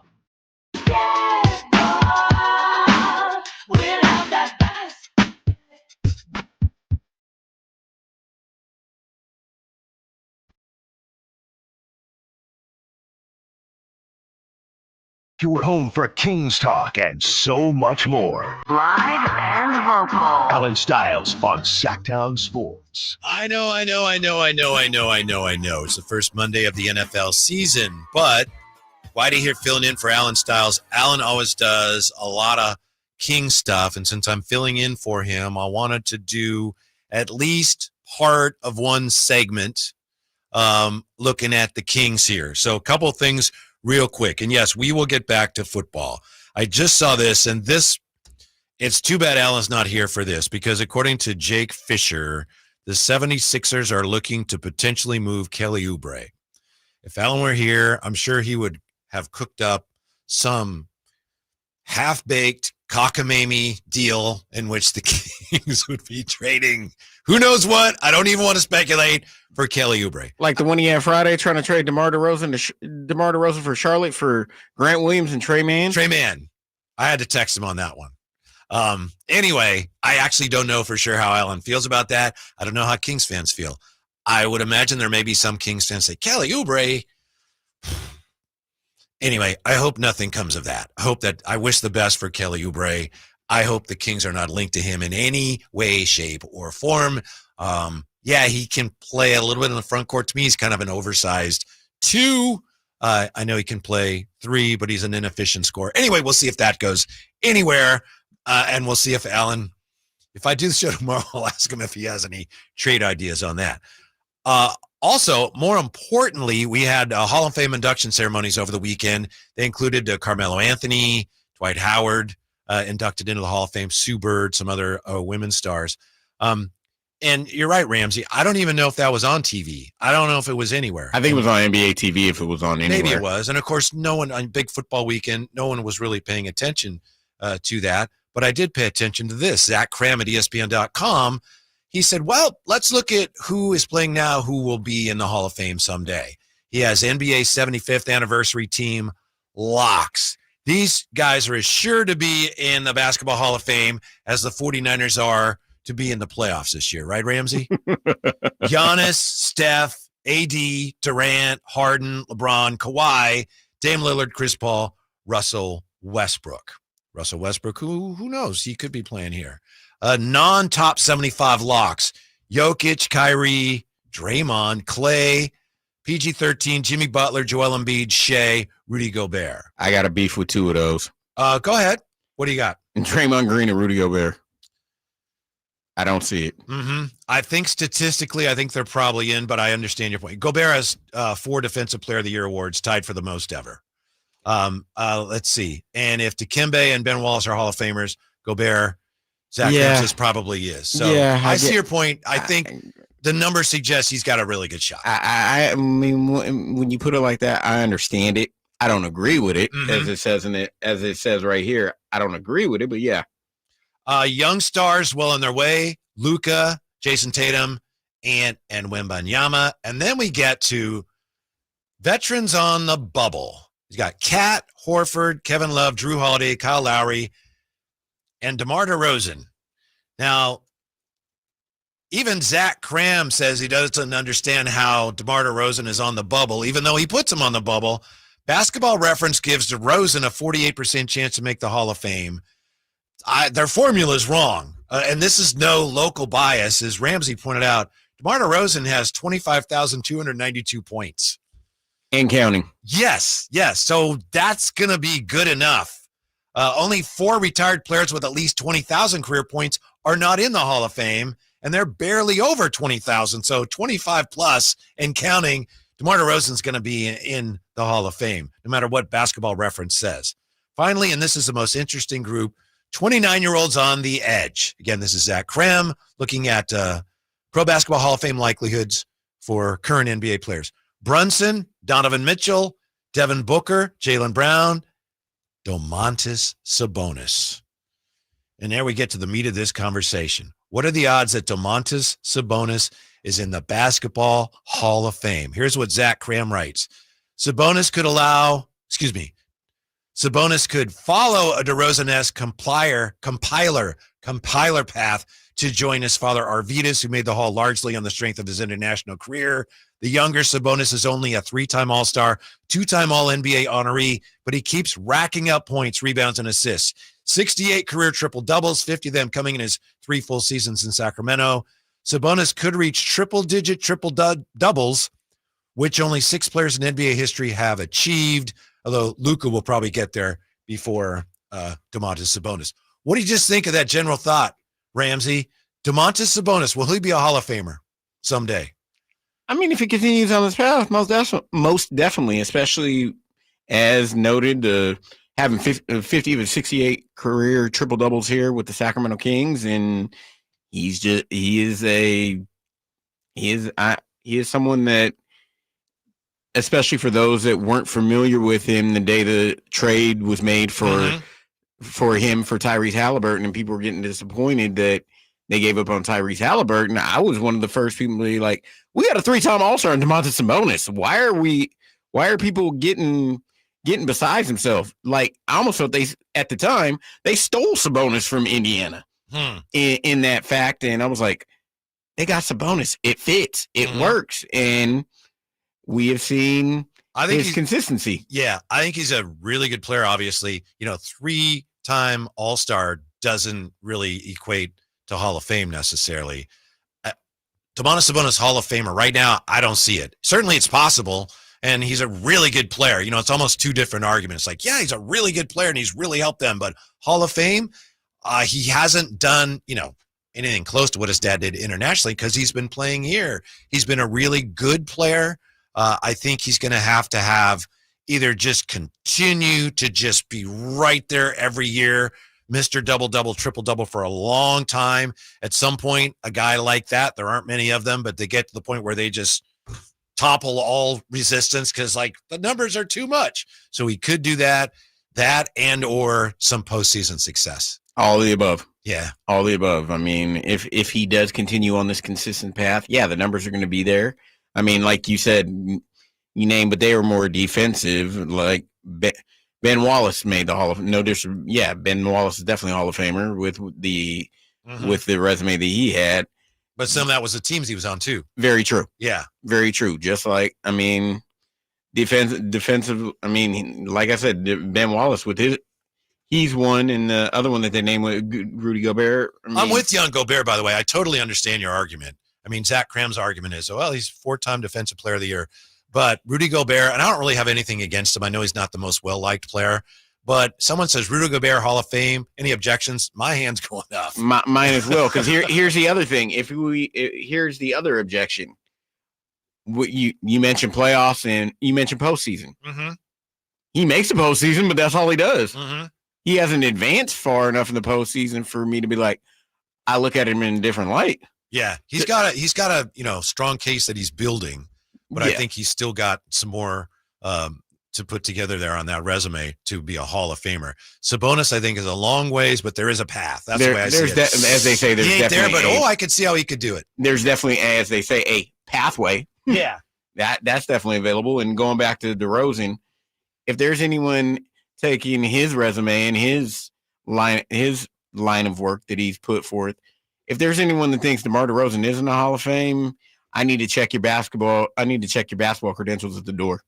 Your home for Kings talk and so much more. Live and vocal. Allen Stiles on Sacktown Sports. I know. It's the first Monday of the NFL season, but Whitey here filling in for Allen Stiles. Allen always does a lot of King stuff, and since I'm filling in for him, I wanted to do at least part of one segment looking at the Kings here. So a couple of things real quick. And yes, we will get back to football. I just saw this, and it's too bad Allen's not here for this, because according to Jake Fisher, the 76ers are looking to potentially move Kelly Oubre. If Allen were here, I'm sure he would have cooked up some half-baked cockamamie deal in which the Kings would be trading who knows what. I don't even want to speculate for Kelly Oubre. Like the one he had Friday trying to trade DeMar DeRozan for Charlotte for Grant Williams and Trey Mann. I had to text him on that one. Anyway, I actually don't know for sure how Allen feels about that. I don't know how Kings fans feel. I would imagine there may be some Kings fans say, Kelly Oubre. Anyway, I hope nothing comes of that. I wish the best for Kelly Oubre. I hope the Kings are not linked to him in any way, shape, or form. Yeah, he can play a little bit in the front court. To me, he's kind of an oversized 2. I know he can play 3, but he's an inefficient scorer. Anyway, we'll see if that goes anywhere. And we'll see if Allen, if I do the show tomorrow, I'll ask him if he has any trade ideas on that. Also, more importantly, we had Hall of Fame induction ceremonies over the weekend. They included Carmelo Anthony, Dwight Howard, inducted into the Hall of Fame, Sue Bird, some other women's stars. And you're right, Ramsey. I don't even know if that was on TV. I don't know if it was anywhere. I think it was on NBA TV if it was on anywhere. Maybe it was. And, of course, no one on big football weekend, no one was really paying attention to that. But I did pay attention to this. Zach Cram at ESPN.com, he said, well, let's look at who is playing now, who will be in the Hall of Fame someday. He has NBA 75th anniversary team locks. These guys are as sure to be in the Basketball Hall of Fame as the 49ers are to be in the playoffs this year. Right, Ramsey? Giannis, Steph, AD, Durant, Harden, LeBron, Kawhi, Dame Lillard, Chris Paul, Russell Westbrook. Russell Westbrook, who knows? He could be playing here. Non-top 75 locks. Jokic, Kyrie, Draymond, Clay, PG-13, Jimmy Butler, Joel Embiid, Shea, Rudy Gobert. I got a beef with two of those. Go ahead. What do you got? And Draymond Green and Rudy Gobert. I don't see it. Mm-hmm. I think statistically, I think they're probably in, but I understand your point. Gobert has 4 Defensive Player of the Year awards, tied for the most ever. Let's see. And if Dikembe and Ben Wallace are Hall of Famers, Gobert, Zach Francis probably is. So I see your point. I think the numbers suggest he's got a really good shot. I mean, when you put it like that, I understand it. I don't agree with it, as it says right here. I don't agree with it, but yeah. Young stars well on their way. Luka, Jason Tatum, and Wembanyama. And then we get to veterans on the bubble. He's got Kat, Horford, Kevin Love, Drew Holiday, Kyle Lowry, and DeMar DeRozan. Now, even Zach Cram says he doesn't understand how DeMar DeRozan is on the bubble, even though he puts him on the bubble. Basketball Reference gives DeRozan a 48% chance to make the Hall of Fame. Their formula is wrong, and this is no local bias. As Ramsey pointed out, DeMar DeRozan has 25,292 points. And counting. Yes. So that's going to be good enough. Only 4 retired players with at least 20,000 career points are not in the Hall of Fame, and they're barely over 20,000. So 25 plus and counting, DeMar DeRozan's going to be in the Hall of Fame, no matter what Basketball Reference says. Finally, and this is the most interesting group, 29-year-olds on the edge. Again, this is Zach Cram looking at Pro Basketball Hall of Fame likelihoods for current NBA players. Brunson, Donovan Mitchell, Devin Booker, Jaylen Brown, Domantas Sabonis. And there we get to the meat of this conversation. What are the odds that Domantas Sabonis is in the Basketball Hall of Fame? Here's what Zach Cram writes. Sabonis could follow a DeRozan-esque compiler path to join his father Arvydas, who made the Hall largely on the strength of his international career. The younger Sabonis is only a 3-time All-Star, 2-time All-NBA honoree, but he keeps racking up points, rebounds, and assists. 68 career triple-doubles, 50 of them coming in his 3 full seasons in Sacramento. Sabonis could reach triple-digit triple-doubles, which only 6 players in NBA history have achieved, although Luka will probably get there before Domantas Sabonis. What do you just think of that general thought, Ramsey? Domantas Sabonis, will he be a Hall of Famer someday? I mean, if he continues on this path, most definitely, especially as noted, having 50 of his 68 career triple doubles here with the Sacramento Kings, and he is someone that, especially for those that weren't familiar with him the day the trade was made for him for Tyrese Halliburton, and people were getting disappointed that they gave up on Tyrese Halliburton. I was one of the first people to be like, we got a 3-time All-Star in Domantas Sabonis. Why are people getting besides himself? Like, I almost felt at the time they stole Sabonis from Indiana in that fact. And I was like, they got Sabonis. It fits. It works. And we have seen his consistency. Yeah, I think he's a really good player, obviously. 3-time All-Star doesn't really equate to Hall of Fame necessarily. Domantas Sabonis Hall of Famer right now, I don't see it. Certainly it's possible, and he's a really good player. It's almost 2 different arguments. Like, yeah, he's a really good player, and he's really helped them, but Hall of Fame, he hasn't done, anything close to what his dad did internationally because he's been playing here. He's been a really good player. I think he's going to have either just continue to just be right there every year, Mr. Double-Double, Triple-Double for a long time. At some point, a guy like that, there aren't many of them, but they get to the point where they just topple all resistance because, the numbers are too much. So he could do that and or some postseason success. All of the above. Yeah. All of the above. I mean, if he does continue on this consistent path, yeah, the numbers are going to be there. I mean, like you said, you named, but they were more defensive. Like Ben Wallace made the Hall of Ben Wallace is definitely a Hall of Famer with the resume that he had. But some of that was the teams he was on too. Very true. Yeah. Very true. Just like, I mean, defensive. I mean, like I said, Ben Wallace he's one, and the other one that they named Rudy Gobert. I'm with you on Gobert, by the way. I totally understand your argument. I mean, Zach Cram's argument is, well, he's 4-time Defensive Player of the Year. But Rudy Gobert, and I don't really have anything against him. I know he's not the most well-liked player. But someone says Rudy Gobert, Hall of Fame. Any objections? My hand's going up. Mine as well. Because here's the other thing. Here's the other objection. You mentioned playoffs and you mentioned postseason. Mm-hmm. He makes the postseason, but that's all he does. Mm-hmm. He hasn't advanced far enough in the postseason for me to be like, I look at him in a different light. Yeah, he's got a strong case that he's building, but I think he's still got some more to put together there on that resume to be a Hall of Famer. Sabonis, I think, is a long ways, but there is a path. That's the way I see it. As they say, there's he ain't definitely there, but I could see how he could do it. There's definitely, as they say, a pathway. Yeah, that's definitely available. And going back to DeRozan, if there's anyone taking his resume and his line of work that he's put forth, if there's anyone that thinks DeMar DeRozan isn't a Hall of Fame, I need to check your basketball credentials at the door.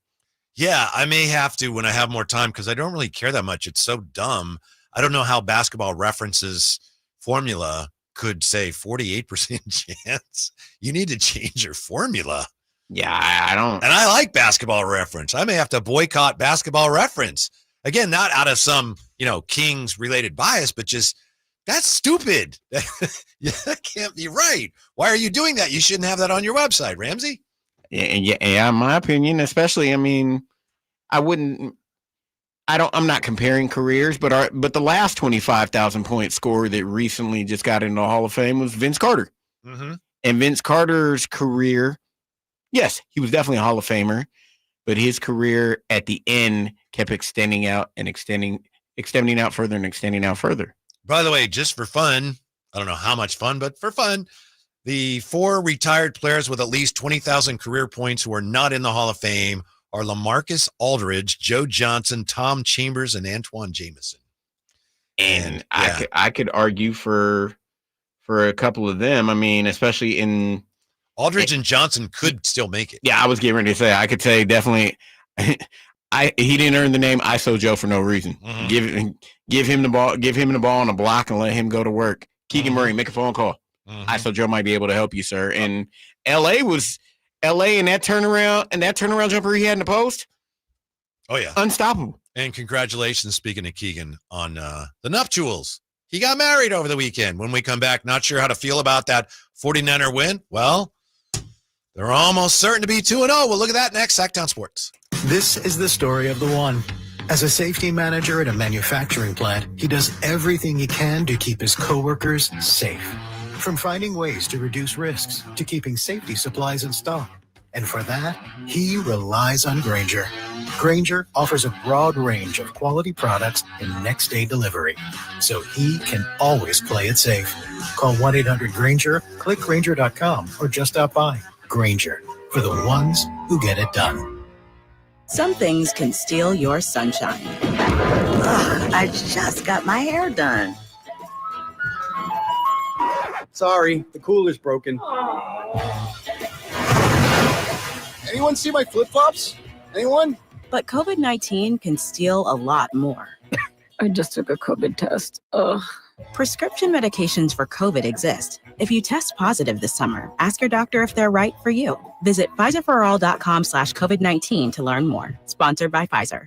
Yeah, I may have to when I have more time because I don't really care that much. It's so dumb. I don't know how Basketball References formula could say 48% chance. You need to change your formula. Yeah, I don't. And I like Basketball Reference. I may have to boycott Basketball Reference. Again, not out of some, Kings related bias, but just that's stupid. That can't be right. Why are you doing that? You shouldn't have that on your website, Ramsey. Yeah, in my opinion, especially, I'm not comparing careers, but the last 25,000 point scorer that recently just got into the Hall of Fame was Vince Carter. Mm-hmm. And Vince Carter's career, yes, he was definitely a Hall of Famer, but his career at the end kept extending out further and extending out further. By the way, just for fun, I don't know how much fun, but for fun, the 4 retired players with at least 20,000 career points who are not in the Hall of Fame are LaMarcus Aldridge, Joe Johnson, Tom Chambers, and Antoine Jameson. And I could argue for a couple of them. I mean, especially in Aldridge and Johnson could still make it. Yeah, I was getting ready to say I could say definitely. He didn't earn the name ISO Joe for no reason. Mm-hmm. Give him the ball on a block and let him go to work. Keegan Murray, make a phone call. Mm-hmm. ISO Joe might be able to help you, sir. And LA and that turnaround jumper he had in the post. Oh yeah, unstoppable. And congratulations, speaking of Keegan, on the nuptials. He got married over the weekend. When we come back, not sure how to feel about that 49er win. Well, they're almost certain to be 2-0. We'll look at that next. Sacktown Sports. This is the story of the one. As a safety manager at a manufacturing plant, he does everything he can to keep his coworkers safe. From finding ways to reduce risks to keeping safety supplies in stock. And for that, he relies on Grainger. Grainger offers a broad range of quality products and next-day delivery, so he can always play it safe. Call 1-800-GRAINGER, click Grainger.com, or just stop by. Grainger, for the ones who get it done. Some things can steal your sunshine. Ugh, I just got my hair done. Sorry, the cooler's broken. Anyone see my flip-flops? Anyone? But COVID-19 can steal a lot more. I just took a COVID test. Ugh. Prescription medications for COVID exist. If you test positive this summer, ask your doctor if they're right for you. Visit PfizerForAll.com/COVID-19 to learn more. Sponsored by Pfizer.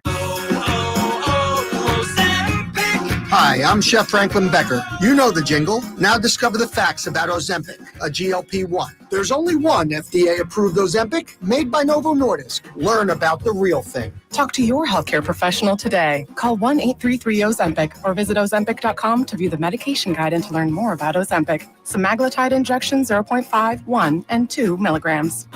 Hi, I'm Chef Franklin Becker. You know the jingle. Now discover the facts about Ozempic, a GLP-1. There's only one FDA-approved Ozempic made by Novo Nordisk. Learn about the real thing. Talk to your healthcare professional today. Call 1-833-OZEMPIC or visit Ozempic.com to view the medication guide and to learn more about Ozempic. Semaglutide injection 0.5, 1, and 2 milligrams.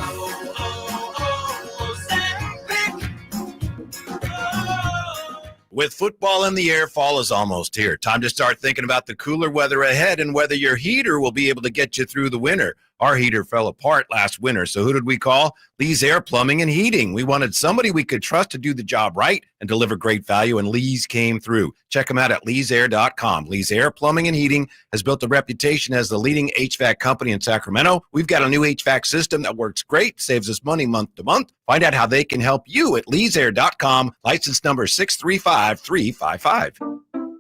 With football in the air, fall is almost here. Time to start thinking about the cooler weather ahead and whether your heater will be able to get you through the winter. Our heater fell apart last winter, so who did we call? Lee's Air Plumbing and Heating. We wanted somebody we could trust to do the job right and deliver great value, and Lee's came through. Check them out at leesair.com. Lee's Air Plumbing and Heating has built a reputation as the leading HVAC company in Sacramento. We've got a new HVAC system that works great, saves us money month to month. Find out how they can help you at leesair.com. License number 635355.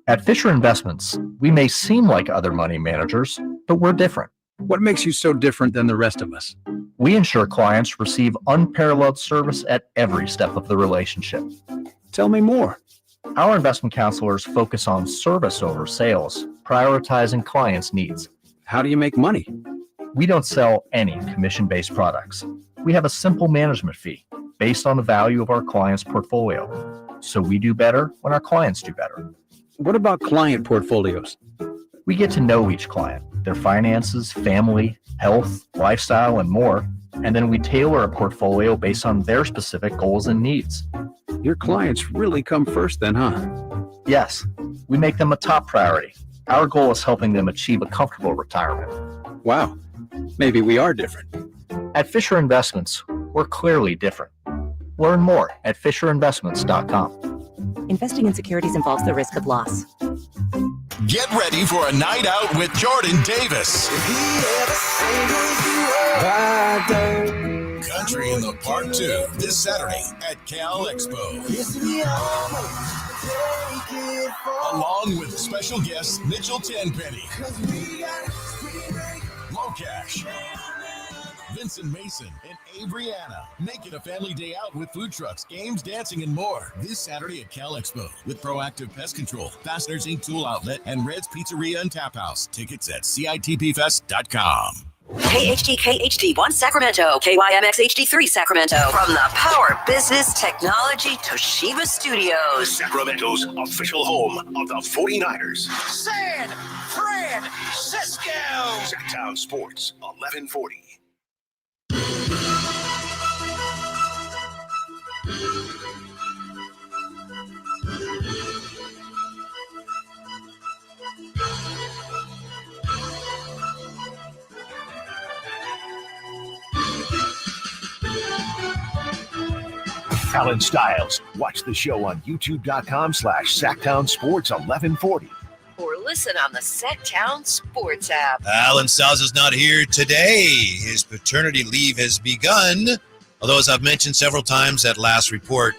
At Fisher Investments, we may seem like other money managers, but we're different. What makes you so different than the rest of us? We ensure clients receive unparalleled service at every step of the relationship. Tell me more. Our investment counselors focus on service over sales, prioritizing clients' needs. How do you make money? We don't sell any commission-based products. We have a simple management fee based on the value of our client's portfolio. So we do better when our clients do better. What about client portfolios? We get to know each client, their finances, family, health, lifestyle, and more, and then we tailor a portfolio based on their specific goals and needs. Your clients really come first then, huh? Yes, we make them a top priority. Our goal is helping them achieve a comfortable retirement. Wow, maybe we are different. At Fisher Investments, we're clearly different. Learn more at FisherInvestments.com. Investing in securities involves the risk of loss. Get ready for a night out with Jordan Davis. Country in the Park 2 this Saturday at Cal Expo. Along with special guests Mitchell Tenpenny, Locash, Vincent Mason, and Averyana. Make it a family day out with food trucks, games, dancing, and more. This Saturday at Cal Expo with Proactive Pest Control, Fasteners Inc. Tool Outlet, and Red's Pizzeria and Tap House. Tickets at CITPFest.com. KHD1 Sacramento, KYMX HD3 Sacramento. From the Power Business Technology Toshiba Studios. Sacramento's official home of the 49ers. San Francisco. Sacktown Sports, 1140. Allen Stiles. Watch the show on youtube.com/Sacktown Sports 1140. Or listen on the Sacktown Sports app. Allen Stiles is not here today. His paternity leave has begun. Although, as I've mentioned several times at last report,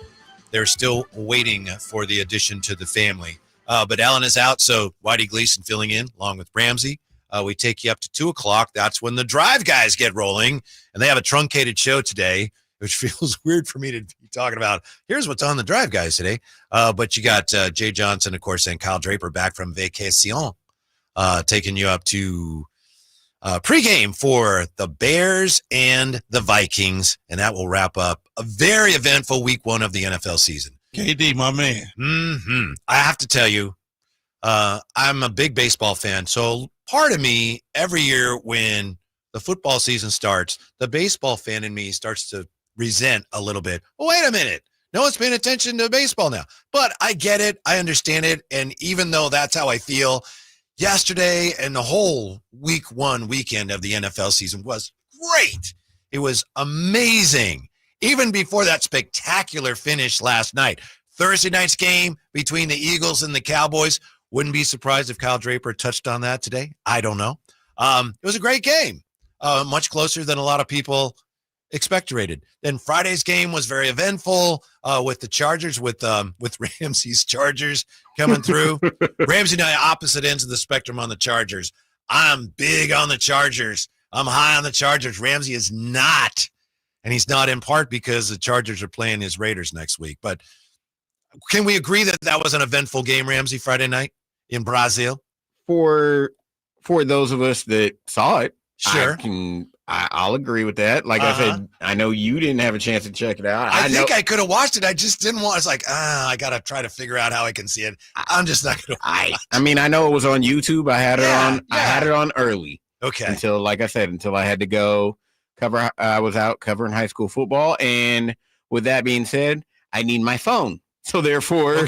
they're still waiting for the addition to the family. But Allen is out, so Whitey Gleason filling in along with Ramsey. We take you up to 2 o'clock. That's when the Drive guys get rolling. And they have a truncated show today, which feels weird for me to be talking about. Here's what's on the Drive guys today. But you got Jay Johnson, of course, and Kyle Draper back from vacation, taking you up to pregame for the Bears and the Vikings. And that will wrap up a very eventful week 1 of the NFL season. KD, my man. Mm-hmm. I have to tell you, I'm a big baseball fan. So part of me, every year when the football season starts, the baseball fan in me starts to resent a little bit. Well, wait a minute. No one's paying attention to baseball now. But I get it. I understand it. And even though that's how I feel, yesterday and the whole week 1 weekend of the NFL season was great. It was amazing. Even before that spectacular finish last night. Thursday night's game between the Eagles and the Cowboys. Wouldn't be surprised if Kyle Draper touched on that today. I don't know. It was a great game. Much closer than a lot of people expectorated. Then Friday's game was very eventful with the Chargers, with Ramsey's Chargers coming through. Ramsey and I opposite ends of the spectrum on the Chargers. I'm big on the Chargers. I'm high on the Chargers. Ramsey is not. And he's not in part because the Chargers are playing his Raiders next week. But can we agree that that was an eventful game, Ramsey, Friday night in Brazil? For those of us that saw it, sure. I'll agree with that. Like I said, I know you didn't have a chance to check it out. I think I could have watched it. I just didn't want. It's like, I got to try to figure out how I can see it. I'm just not going to. I mean, I know it was on YouTube. I had it on. Yeah. I had it on early. Okay. Until, like I said, until I had to go cover. I was out covering high school football, and with that being said, I need my phone. So therefore,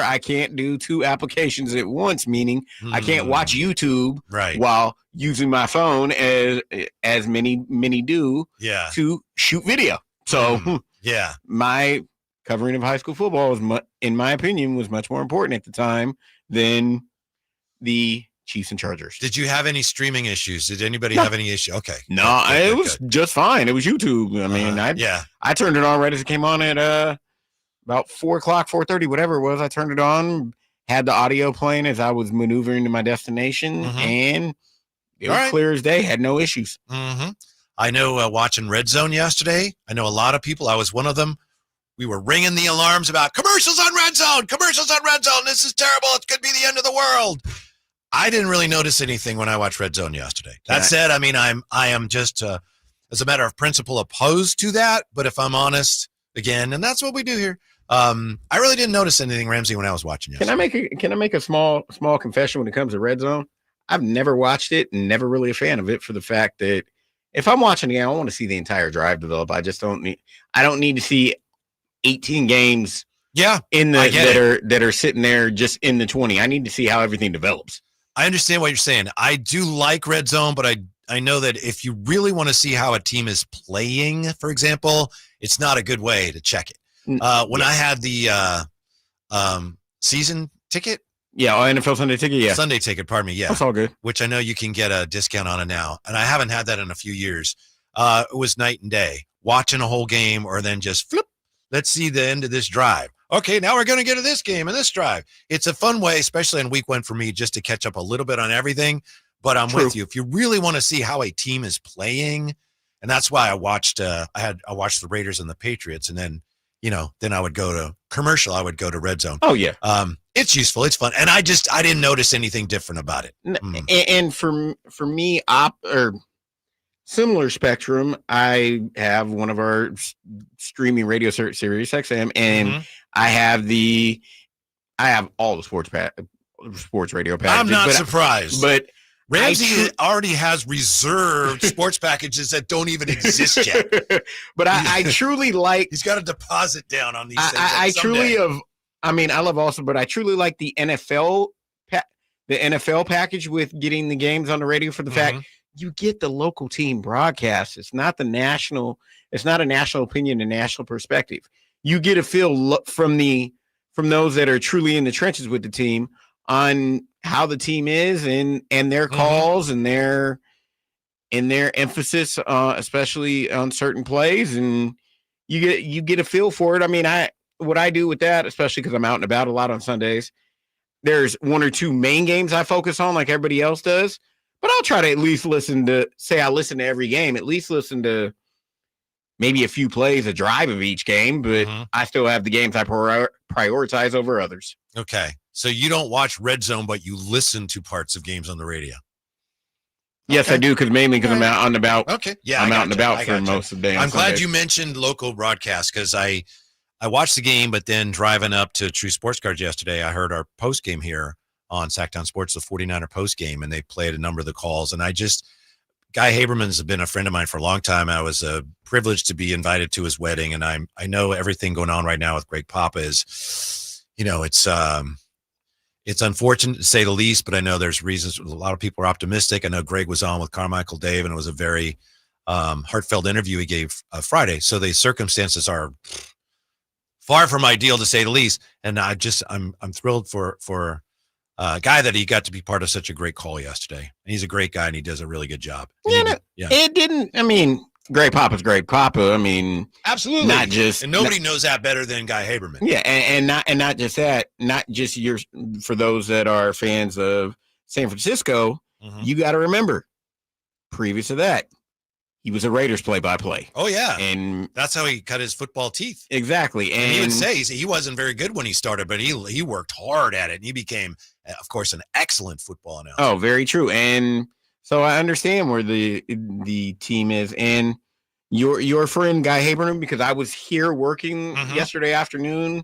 I can't do 2 applications at once, meaning I can't watch YouTube while using my phone as many do to shoot video. So my covering of high school football was, in my opinion, was much more important at the time than the Chiefs and Chargers. Did you have any streaming issues? Did anybody have any issue? Okay. No, it was just fine. It was YouTube. I mean, I turned it on right as it came on at about 4 o'clock, 4:30, whatever it was. I turned it on, had the audio playing as I was maneuvering to my destination, and It was clear as day. Had no issues. Mm-hmm. I know watching Red Zone yesterday, I know a lot of people. I was one of them. We were ringing the alarms about commercials on Red Zone. Commercials on Red Zone. This is terrible. It could be the end of the world. I didn't really notice anything when I watched Red Zone yesterday. That said, I mean, I am just, as a matter of principle, opposed to that. But if I'm honest, again, and that's what we do here, I really didn't notice anything, Ramsey, when I was watching yesterday. Can I make a small confession when it comes to Red Zone? I've never watched it and never really a fan of it for the fact that if I'm watching the game, I want to see the entire drive develop. I just don't need to see 18 games in the that are sitting there just in the 20. I need to see how everything develops. I understand what you're saying. I do like Red Zone, but I know that if you really want to see how a team is playing, for example, it's not a good way to check it. When I had the season ticket. Yeah, NFL Sunday ticket, yeah. Sunday ticket, pardon me, yeah. That's all good. Which I know you can get a discount on it now, and I haven't had that in a few years. It was night and day. Watching a whole game or then just flip, let's see the end of this drive. Okay, now we're going to get to this game and this drive. It's a fun way, especially in week one for me, just to catch up a little bit on everything. But I'm with you. If you really want to see how a team is playing, and that's why I watched I watched the Raiders and the Patriots, and then I would go to commercial. I would go to Red Zone. Oh yeah. It's useful. It's fun. And I didn't notice anything different about it. And for me, or similar spectrum, I have one of our streaming radio series, XM, and I have all the sports radio packages. I'm not surprised. But Ramsey already has reserved sports packages that don't even exist yet. But I truly like. He's got a deposit down on these things. I truly I love also, but I truly like the NFL package with getting the games on the radio for the fact you get the local team broadcast. It's not the national. It's not a national opinion and national perspective. You get a feel from those that are truly in the trenches with the team on how the team is and their calls and their emphasis, especially on certain plays, and you get a feel for it. I mean, what I do with that, especially because I'm out and about a lot on Sundays, there's one or two main games I focus on like everybody else does, but I'll try to at least listen to every game, at least listen to maybe a few plays, a drive of each game, but I still have the games I prioritize over others. Okay. So you don't watch Red Zone, but you listen to parts of games on the radio. Yes, I do, mainly because I'm out and about. Okay. Yeah. I'm out and about for most of the day. I'm glad you mentioned local broadcast because I watched the game, but then driving up to True Sports Cards yesterday, I heard our post game here on Sacktown Sports, the 49er post game, and they played a number of the calls. And Guy Haberman's been a friend of mine for a long time. I was privileged to be invited to his wedding, and I know everything going on right now with Greg Papa is, it's unfortunate to say the least, but I know there's reasons. A lot of people are optimistic. I know Greg was on with Carmichael Dave, and it was a very heartfelt interview he gave Friday. So the circumstances are far from ideal, to say the least. And I'm thrilled for a guy that he got to be part of such a great call yesterday. And he's a great guy, and he does a really good job. It didn't. I mean, Greg Papa's Greg Papa. I mean, absolutely. Not just, and nobody knows that better than Guy Haberman. Yeah, and not just that. Not just for those that are fans of San Francisco. You got to remember, previous to that, he was a Raiders play-by-play. Oh yeah, and that's how he cut his football teeth. Exactly, and he would say he wasn't very good when he started, but he worked hard at it, and he became, of course, an excellent football announcer. Oh, very true. And so I understand where the team is, and your friend Guy Haberman, because I was here working yesterday afternoon,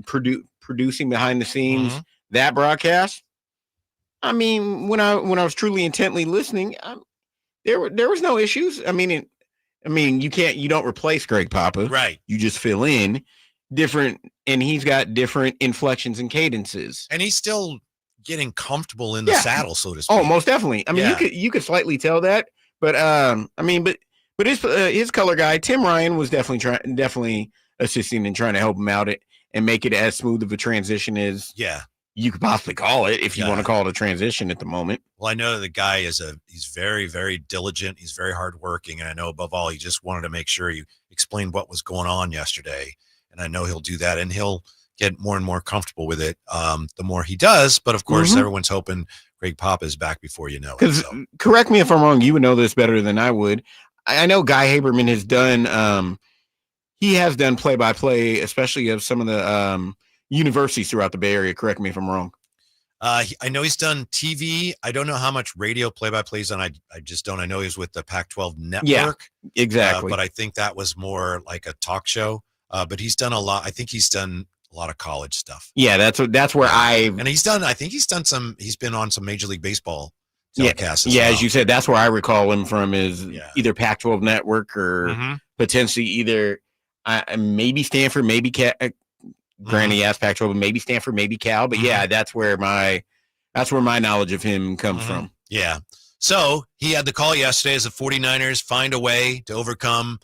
producing behind the scenes that broadcast. I mean, when I was truly intently listening, there was no issues. I mean, you don't replace Greg Papa, right? You just fill in different, and he's got different inflections and cadences, and he's still getting comfortable in the saddle, so to speak. Oh, most definitely. I mean, you could slightly tell that, but but his color guy Tim Ryan was definitely assisting and trying to help him out and make it as smooth of a transition as you could possibly call it, if you want to call it a transition at the moment. Well, I know the guy he's very, very diligent. He's very hardworking. And I know above all, he just wanted to make sure you explained what was going on yesterday. And I know he'll do that, and he'll get more and more comfortable with it the more he does. But of course, everyone's hoping Greg Papa is back before you know it. Because correct me if I'm wrong, you would know this better than I would. I know Guy Haberman has done he has done play-by-play, especially of some of the universities throughout the Bay Area. Correct me if I'm wrong. I know he's done TV. I don't know how much radio play-by-play he's done. I just don't. I know he's with the Pac-12 network. Yeah, exactly. But I think that was more like a talk show. But he's done a lot. I think he's done a lot of college stuff. Yeah, that's where and he's done. I think he's done some. He's been on some Major League Baseball telecasts. Yeah, as you said, that's where I recall him from is either Pac-12 network or potentially either maybe Stanford, maybe Granny yes, Pac-12, but maybe Stanford, maybe Cal. But yeah, that's where my knowledge of him comes from. Yeah. So he had the call yesterday as the 49ers find a way to overcome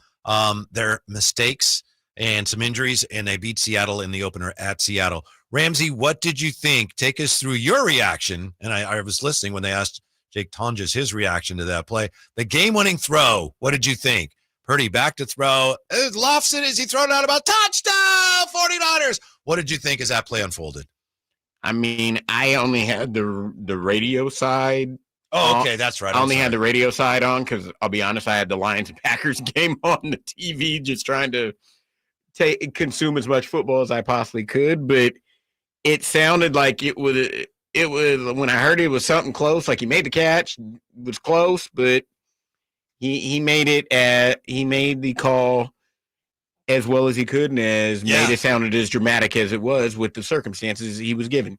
their mistakes and some injuries, and they beat Seattle in the opener at Seattle. Ramsey, what did you think? Take us through your reaction. And I was listening when they asked Jake Tonjes his reaction to that play. The game-winning throw, what did you think? Purdy back to throw. Lofts it. Is he thrown out about touchdown 49ers? What did you think as that play unfolded? I mean, I only had the radio side. Oh, okay, that's right. I only had the radio side on because I'll be honest, I had the Lions and Packers game on the TV, just trying to consume as much football as I possibly could. But it sounded like it was when I heard it was something close. Like he made the catch, it was close, but he made it. He made the call as well as he could, and made it sounded as dramatic as it was with the circumstances he was given.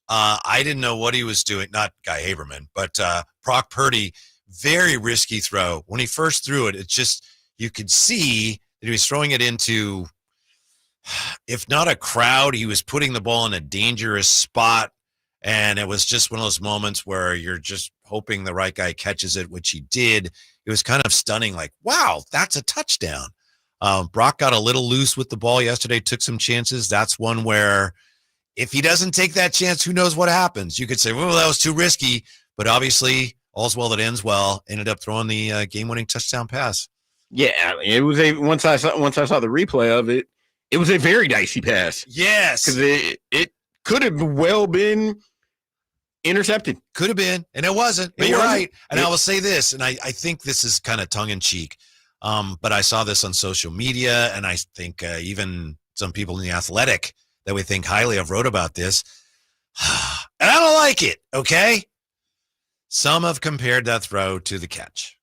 I didn't know what he was doing. Not Guy Haberman, but Brock Purdy. Very risky throw. When he first threw it, it's just you could see that he was throwing it into, if not a crowd, he was putting the ball in a dangerous spot. And it was just one of those moments where you're just hoping the right guy catches it, which he did. It was kind of stunning, like, wow, that's a touchdown. Brock got a little loose with the ball yesterday, took some chances. That's one where if he doesn't take that chance, who knows what happens? You could say, well, that was too risky. But obviously, all's well that ends well. Ended up throwing the game-winning touchdown pass. Yeah, it was once I saw the replay of it, it was a very dicey pass. Yes. Because it could have well been intercepted. Could have been, and it wasn't. But you're right. And I will say this, and I think this is kind of tongue-in-cheek, but I saw this on social media, and I think even some people in The Athletic that we think highly of wrote about this. And I don't like it, okay? Some have compared that throw to the catch.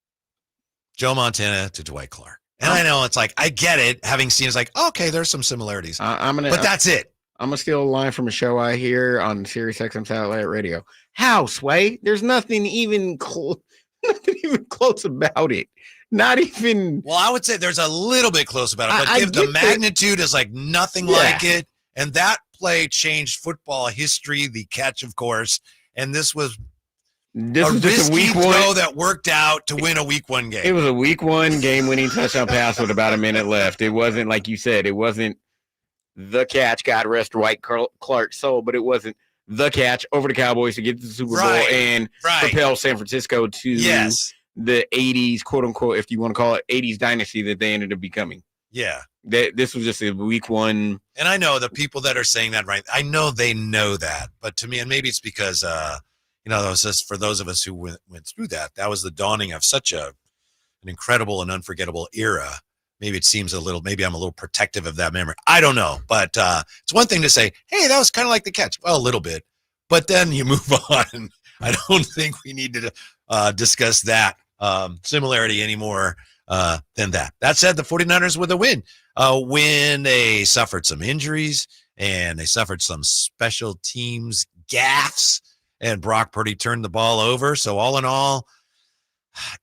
Joe Montana to Dwight Clark. And I know it's like, I get it. Having seen it's like, okay, there's some similarities. But that's it. I'm going to steal a line from a show I hear on Sirius XM Satellite Radio. How, Sway? There's nothing even close about it. Not even. Well, I would say there's a little bit close about it, but give the magnitude is like nothing like it. And that play changed football history, the catch, of course. And this was a risky throw that worked out to win a week one game. It was a week one game-winning touchdown pass with about a minute left. It wasn't, like you said, it wasn't the catch, God rest Dwight Clark's soul, but it wasn't the catch over the Cowboys to get to the Super Bowl and propel San Francisco to the 80s, quote-unquote, if you want to call it, 80s dynasty that they ended up becoming. Yeah. This was just a week one. And I know the people that are saying that, right, I know they know that. But to me, and maybe it's because, that was just for those of us who went through that, that was the dawning of such an incredible and unforgettable era. Maybe it seems maybe I'm a little protective of that memory. I don't know. But it's one thing to say, hey, that was kind of like the catch. Well, a little bit. But then you move on. I don't think we need to discuss that similarity anymore than that. That said, the 49ers with a win. When they suffered some injuries and they suffered some special teams gaffes, and Brock Purdy turned the ball over. So all in all,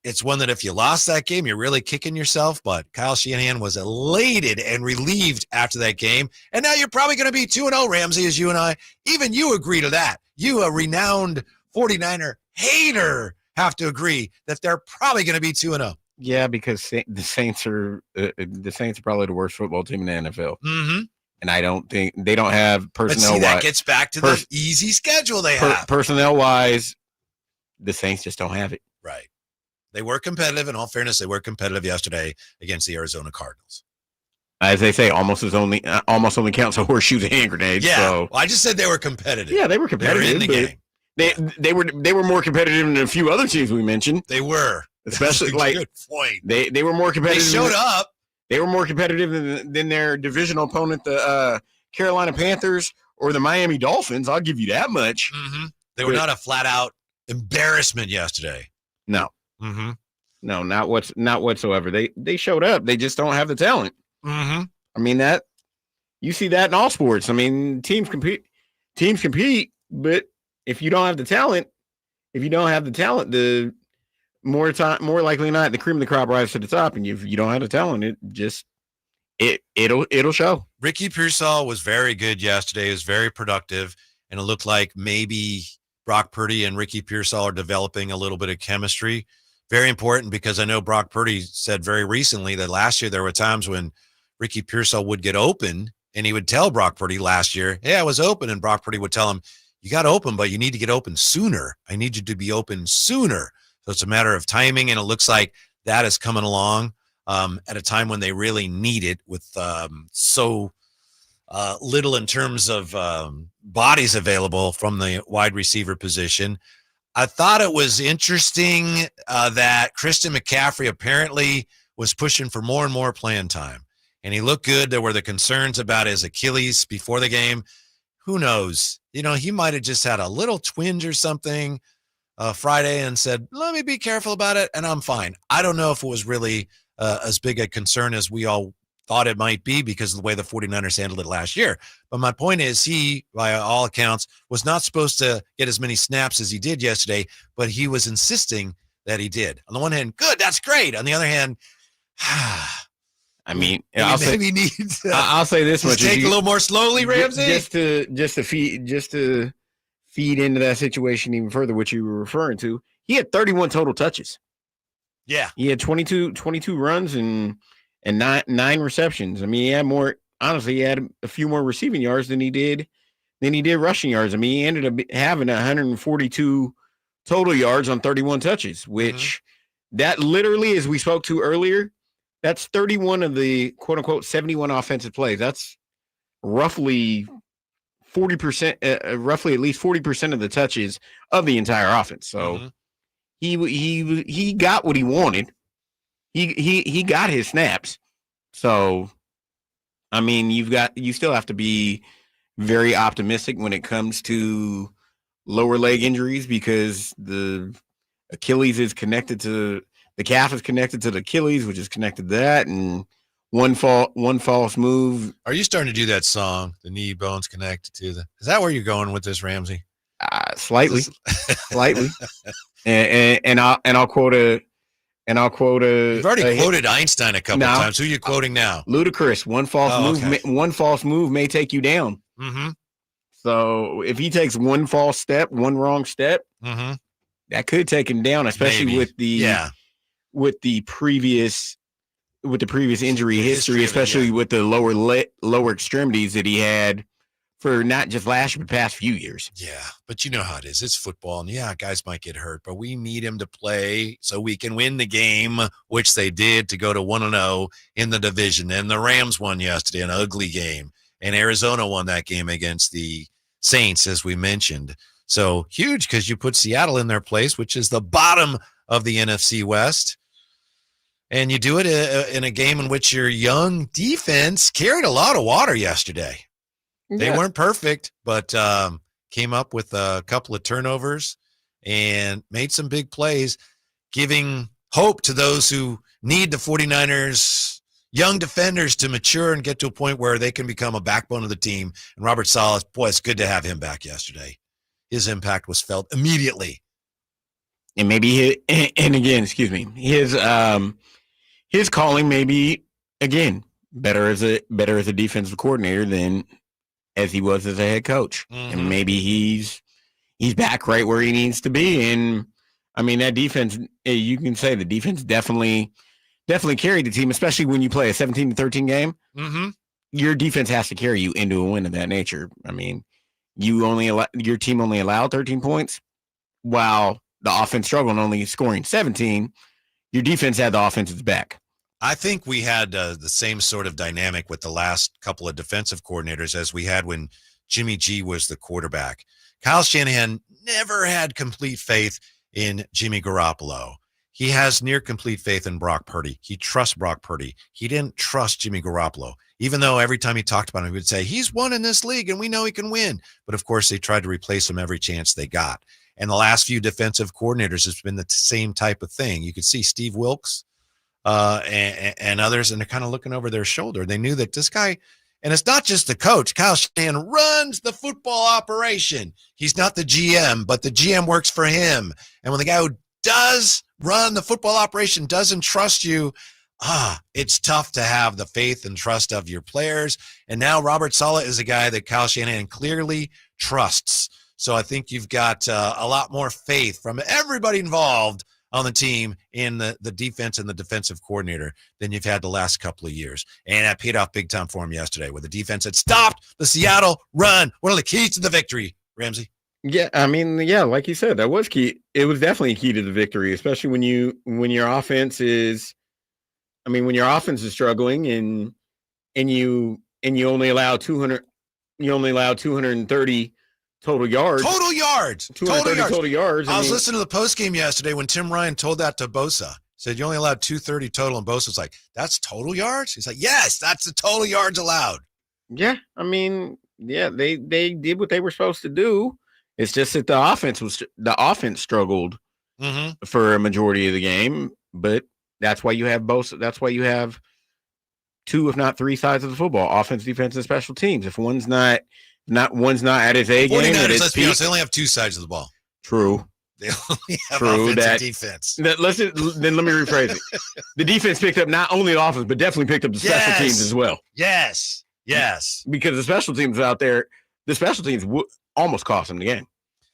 it's one that if you lost that game, you're really kicking yourself. But Kyle Shanahan was elated and relieved after that game. And now you're probably going to be 2-0, Ramsey, as you and I, even you agree to that. You, a renowned 49er hater, have to agree that they're probably going to be 2-0. Yeah, because the Saints are probably the worst football team in the NFL. Mm-hmm. And I don't think they don't have personnel. But see, that gets back to the easy schedule they have. Personnel-wise, the Saints just don't have it. Right. They were competitive. In all fairness, they were competitive yesterday against the Arizona Cardinals. As they say, almost only counts a horseshoes and hand grenades. Yeah, So. well, I just said they were competitive. Yeah, they were competitive. They were in the game. They were more competitive than a few other teams we mentioned. They were, especially good point. They were more competitive. They showed up. They were more competitive than their divisional opponent, the Carolina Panthers or the Miami Dolphins. I'll give you that much. Mm-hmm. They were not a flat out embarrassment yesterday. No. Mm-hmm. No, not whatsoever. They showed up. They just don't have the talent. Mm-hmm. I mean, that you see that in all sports. I mean, teams compete, but if you don't have the talent, the more likely than not, the cream of the crop rises to the top. And if you don't have the talent, it'll show. Ricky Pearsall was very good yesterday. It was very productive, and it looked like maybe Brock Purdy and Ricky Pearsall are developing a little bit of chemistry. Very important, because I know Brock Purdy said very recently that last year there were times when Ricky Pearsall would get open, and he would tell Brock Purdy last year, "Hey, I was open," and Brock Purdy would tell him, "You got open, but you need to get open sooner. I need you to be open sooner." So it's a matter of timing, and it looks like that is coming along at a time when they really need it, with so little in terms of bodies available from the wide receiver position. I thought it was interesting that Christian McCaffrey apparently was pushing for more and more playing time, and he looked good. There were the concerns about his Achilles before the game. Who knows? He might have just had a little twinge or something Friday and said, "Let me be careful about it, and I'm fine." I don't know if it was really as big a concern as we all thought it might be, because of the way the 49ers handled it last year. But my point is, he, by all accounts, was not supposed to get as many snaps as he did yesterday, but he was insisting that he did. On the one hand, good, that's great. On the other hand, I mean, I'll say this much: take a little more slowly, Ramsey. Just to feed into that situation even further, which you were referring to. He had 31 total touches. Yeah, he had 22 runs and nine receptions. I mean, he had more. Honestly, he had a few more receiving yards than he did rushing yards. I mean, he ended up having 142 total yards on 31 touches, which that literally, as we spoke to earlier, that's 31 of the quote unquote 71 offensive plays. That's roughly 40%, roughly at least 40% of the touches of the entire offense. So he got what he wanted. He got his snaps. So, I mean, you still have to be very optimistic when it comes to lower leg injuries, because the Achilles is connected to the calf is connected to the Achilles, which is connected to that, and one false move. Are you starting to do that song, "The Knee Bone's Connected to the"? Is that where you're going with this, Ramsey? Slightly. And I'll quote a. You've already quoted Einstein a couple times. Who are you quoting now? Ludacris. One false move may take you down. Mm-hmm. So if he takes one false step, one wrong step, that could take him down, especially with the previous injury history, especially with the lower extremities that he had for not just last year, but past few years. Yeah, but you know how it is. It's football, and guys might get hurt, but we need him to play so we can win the game, which they did, to go to 1-0 in the division. And the Rams won yesterday, an ugly game, and Arizona won that game against the Saints, as we mentioned. So huge, because you put Seattle in their place, which is the bottom of the NFC West. And you do it in a game in which your young defense carried a lot of water yesterday. They weren't perfect, but came up with a couple of turnovers and made some big plays, giving hope to those who need the 49ers young defenders to mature and get to a point where they can become a backbone of the team. And Robert Saleh, boy, it's good to have him back yesterday. His impact was felt immediately. And maybe his calling may be, again, better as a defensive coordinator than as he was as a head coach. And maybe he's back right where he needs to be. And I mean, that defense, you can say the defense definitely carried the team, especially when you play a 17-13 game. Your defense has to carry you into a win of that nature. I mean, your team only allowed 13 points while the offense struggled and only scoring 17. Your defense had the offense's back. I think we had the same sort of dynamic with the last couple of defensive coordinators as we had when Jimmy G was the quarterback. Kyle Shanahan never had complete faith in Jimmy Garoppolo. He has near complete faith in Brock Purdy. He trusts Brock Purdy. He didn't trust Jimmy Garoppolo, even though every time he talked about him, he would say, he's won in this league and we know he can win. But of course, they tried to replace him every chance they got. And the last few defensive coordinators has been the same type of thing. You could see Steve Wilkes and others, and they're kind of looking over their shoulder. They knew that this guy, and it's not just the coach, Kyle Shanahan runs the football operation. He's not the GM, but the GM works for him. And when the guy who does run the football operation doesn't trust you, it's tough to have the faith and trust of your players. And now Robert Saleh is a guy that Kyle Shanahan clearly trusts. So I think you've got a lot more faith from everybody involved on the team in the defense and the defensive coordinator than you've had the last couple of years. And that paid off big time for him yesterday with the defense that stopped the Seattle run. One of the keys to the victory, Ramsey. Yeah, I mean, yeah, like you said, that was key. It was definitely key to the victory, especially when your offense is, when your offense is struggling and you only allow 230 total yards. Total yards. 230 total yards. I was listening to the postgame yesterday when Tim Ryan told that to Bosa. Said you only allowed 230 total, and Bosa was like, "That's total yards." He's like, "Yes, that's the total yards allowed." Yeah, they did what they were supposed to do. It's just that the offense struggled for a majority of the game, but that's why you have both. That's why you have two, if not three, sides of the football: offense, defense, and special teams. If one's not at its A game, let's be honest, they only have two sides of the ball. True. They only have offense and defense. Then let me rephrase it. The defense picked up not only the offense, but definitely picked up the special teams as well. Yes. Because the special teams out there, the special teams almost cost them the game,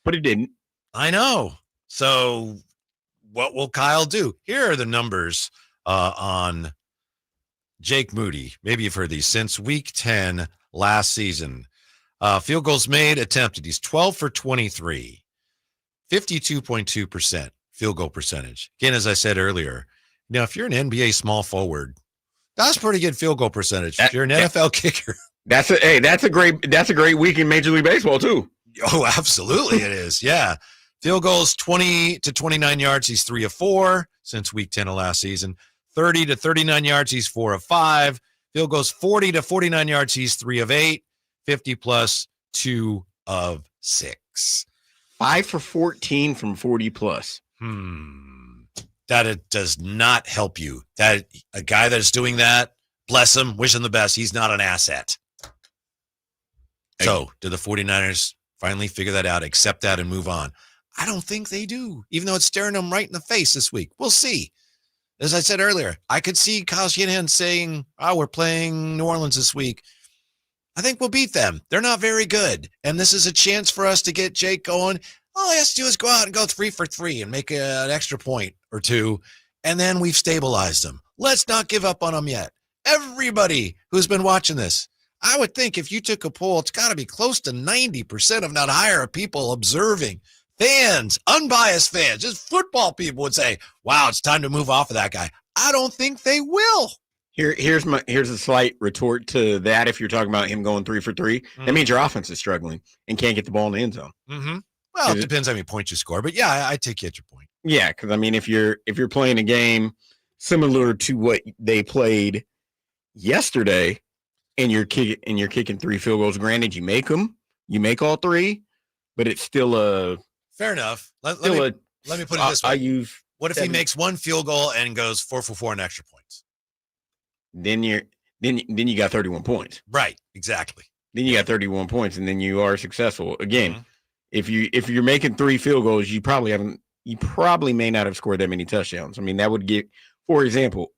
but it didn't. I know. So what will Kyle do? Here are the numbers on Jake Moody. Maybe you've heard these. Since week 10 last season, field goals made, attempted. He's 12 for 23, 52.2% field goal percentage. Again, as I said earlier, if you're an NBA small forward, that's pretty good field goal percentage. If you're an NFL kicker, that's a great week in Major League Baseball too. Oh, absolutely it is. Yeah. Field goals 20 to 29 yards, he's 3 of 4 since week 10 of last season. 30 to 39 yards, he's 4 of 5. Field goals 40 to 49 yards, he's 3 of 8. 50 plus, 2 of 6. 5 for 14 from 40 plus. That it does not help you. That a guy that is doing that, bless him, wish him the best. He's not an asset. So, do the 49ers finally figure that out, accept that, and move on? I don't think they do, even though it's staring them right in the face this week. We'll see. As I said earlier, I could see Kyle Shanahan saying, we're playing New Orleans this week. I think we'll beat them. They're not very good. And this is a chance for us to get Jake going. All he has to do is go out and go 3 for 3 and make an extra point or two. And then we've stabilized them. Let's not give up on them yet. Everybody who's been watching this, I would think if you took a poll, it's got to be close to 90%, if not higher, of people observing. Fans, unbiased fans, just football people would say, wow, it's time to move off of that guy. I don't think they will. Here's a slight retort to that. If you're talking about him going 3 for 3, that means your offense is struggling and can't get the ball in the end zone. Well, it depends how many points you score, but yeah, I take you at your point. Yeah, because if you're playing a game similar to what they played yesterday, and you're kicking 3 field goals, granted you make all 3, but it's still a fair enough. Let me put it this way. What if he makes 1 field goal and goes 4 for 4 in extra points? Then you got 31 points. Right, exactly. Then you got 31 points, and then you are successful. Again, if you're making 3 field goals, you probably may not have scored that many touchdowns. That would get, for example,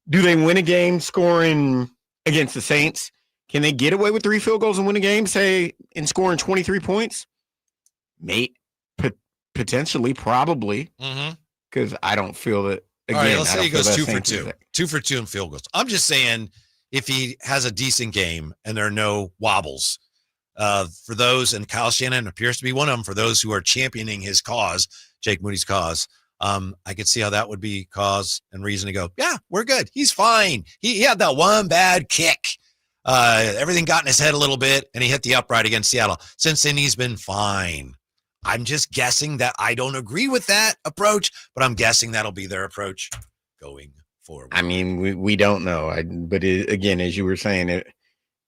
do they win a game scoring against the Saints? Can they get away with 3 field goals and win a game, say, and scoring 23 points? Potentially, probably. Because I don't feel that. Again, all right, let's say he goes 2 for 2. 2 for 2 in field goals. I'm just saying, if he has a decent game and there are no wobbles, for those, and Kyle Shanahan appears to be one of them, for those who are championing his cause, Jake Moody's cause, I could see how that would be cause and reason to go, yeah, we're good. He's fine. He had that one bad kick. Everything got in his head a little bit, and he hit the upright against Seattle. Since then, he's been fine. I'm just guessing that I don't agree with that approach, but I'm guessing that'll be their approach going forward. I mean, we don't know. Again, as you were saying,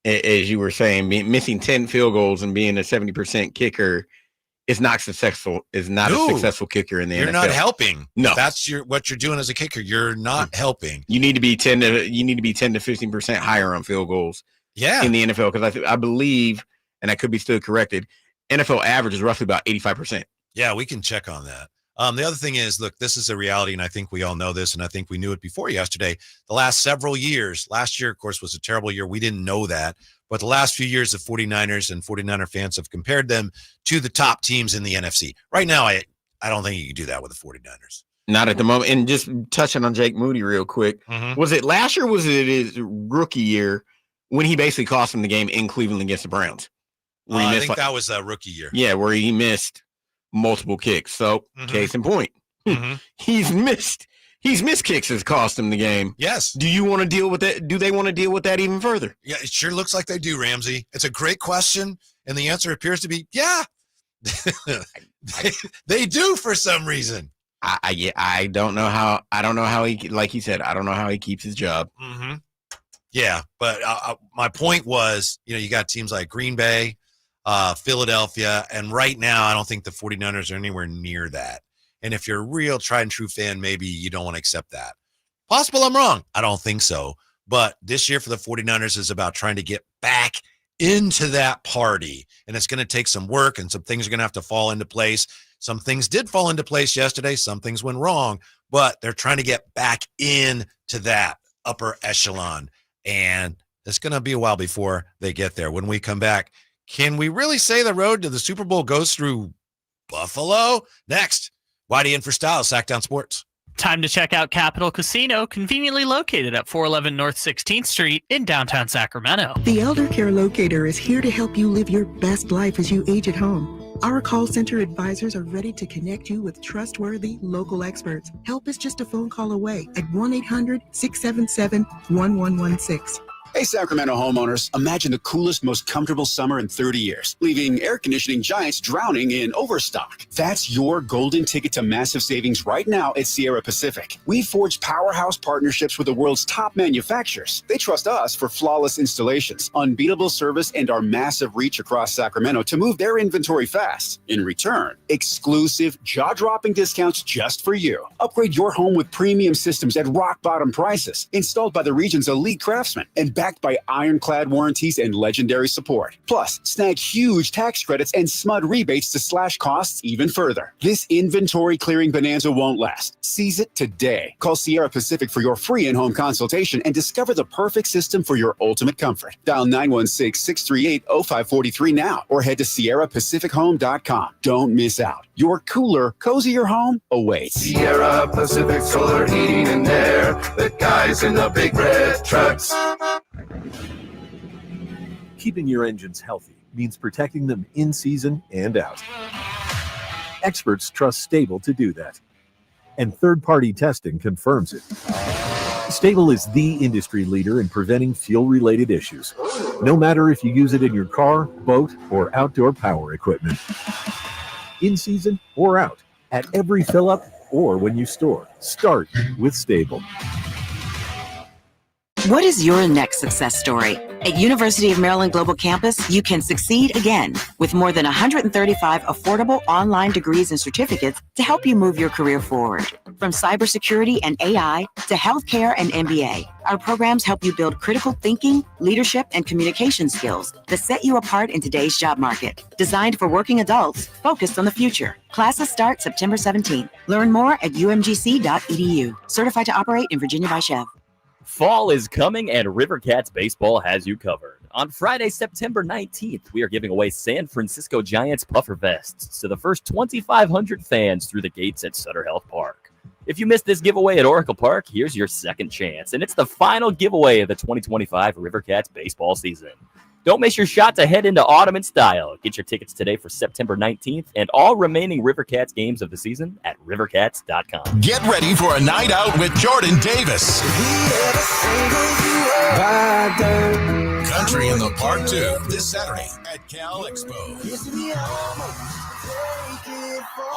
missing 10 field goals and being a 70% kicker is not successful. Is not a successful kicker in the NFL. You're not helping. No, if that's what you're doing as a kicker. You're not helping. You need to be 10 to 15% higher on field goals. Yeah, in the NFL, because I believe, and I could be still corrected, NFL average is roughly about 85%. Yeah, we can check on that. The other thing is, look, this is a reality, and I think we all know this, and I think we knew it before yesterday. The last several years, last year, of course, was a terrible year. We didn't know that. But the last few years of 49ers and 49er fans have compared them to the top teams in the NFC. Right now, I don't think you can do that with the 49ers. Not at the moment. And just touching on Jake Moody real quick, was it last year or was it his rookie year when he basically cost him the game in Cleveland against the Browns? I think that was a rookie year. Yeah, where he missed multiple kicks. So, case in point, he's missed kicks that's cost him the game. Yes. Do you want to deal with that? Do they want to deal with that even further? Yeah, it sure looks like they do, Ramsey. It's a great question, and the answer appears to be, yeah. They do for some reason. I don't know how. I don't know how he, like he said, I don't know how he keeps his job. Yeah, but my point was, you got teams like Green Bay, Philadelphia, and right now I don't think the 49ers are anywhere near that. And if you're a real tried and true fan, maybe you don't want to accept that. Possible I'm wrong. I don't think so. But this year for the 49ers is about trying to get back into that party. And it's going to take some work, and some things are going to have to fall into place. Some things did fall into place yesterday. Some things went wrong. But they're trying to get back into that upper echelon. And it's going to be a while before they get there. When we come back, can we really say the road to the Super Bowl goes through Buffalo? Next, Whitey in for Stiles, Sackdown Sports. Time to check out Capital Casino, conveniently located at 411 North 16th Street in downtown Sacramento. The Elder Care Locator is here to help you live your best life as you age at home. Our call center advisors are ready to connect you with trustworthy local experts. Help is just a phone call away at 1-800-677-1116. Hey, Sacramento homeowners, imagine the coolest, most comfortable summer in 30 years, leaving air conditioning giants drowning in overstock. That's your golden ticket to massive savings right now at Sierra Pacific. We forged powerhouse partnerships with the world's top manufacturers. They trust us for flawless installations, unbeatable service, and our massive reach across Sacramento to move their inventory fast. In return, exclusive, jaw-dropping discounts just for you. Upgrade your home with premium systems at rock-bottom prices, installed by the region's elite craftsmen, and backed by ironclad warranties and legendary support. Plus, snag huge tax credits and SMUD rebates to slash costs even further. This inventory clearing bonanza won't last. Seize it today. Call Sierra Pacific for your free in-home consultation and discover the perfect system for your ultimate comfort. Dial 916-638-0543 now or head to SierraPacificHome.com. Don't miss out. Your cooler, cozier home awaits. Sierra Pacific Solar Heating and Air, the guys in the big red trucks. Keeping your engines healthy means protecting them in season and out. Experts trust Stable to do that, and third-party testing confirms it. Stable is the industry leader in preventing fuel-related issues, no matter if you use it in your car, boat, or outdoor power equipment. In season or out, at every fill-up or when you store, start with Stable. What is your next success story? At University of Maryland Global Campus, you can succeed again with more than 135 affordable online degrees and certificates to help you move your career forward. From cybersecurity and AI to healthcare and MBA, our programs help you build critical thinking, leadership, and communication skills that set you apart in today's job market. Designed for working adults focused on the future. Classes start September 17th. Learn more at umgc.edu. Certified to operate in Virginia by Chev. Fall is coming, and River Cats Baseball has you covered. On Friday, September 19th, we are giving away San Francisco Giants puffer vests to the first 2,500 fans through the gates at Sutter Health Park. If you missed this giveaway at Oracle Park, here's your second chance, and it's the final giveaway of the 2025 River Cats baseball season. Don't miss your shot to head into autumn in style. Get your tickets today for September 19th and all remaining River Cats games of the season at rivercats.com. Get ready for a night out with Jordan Davis. Country in the Park 2 this Saturday at Cal Expo.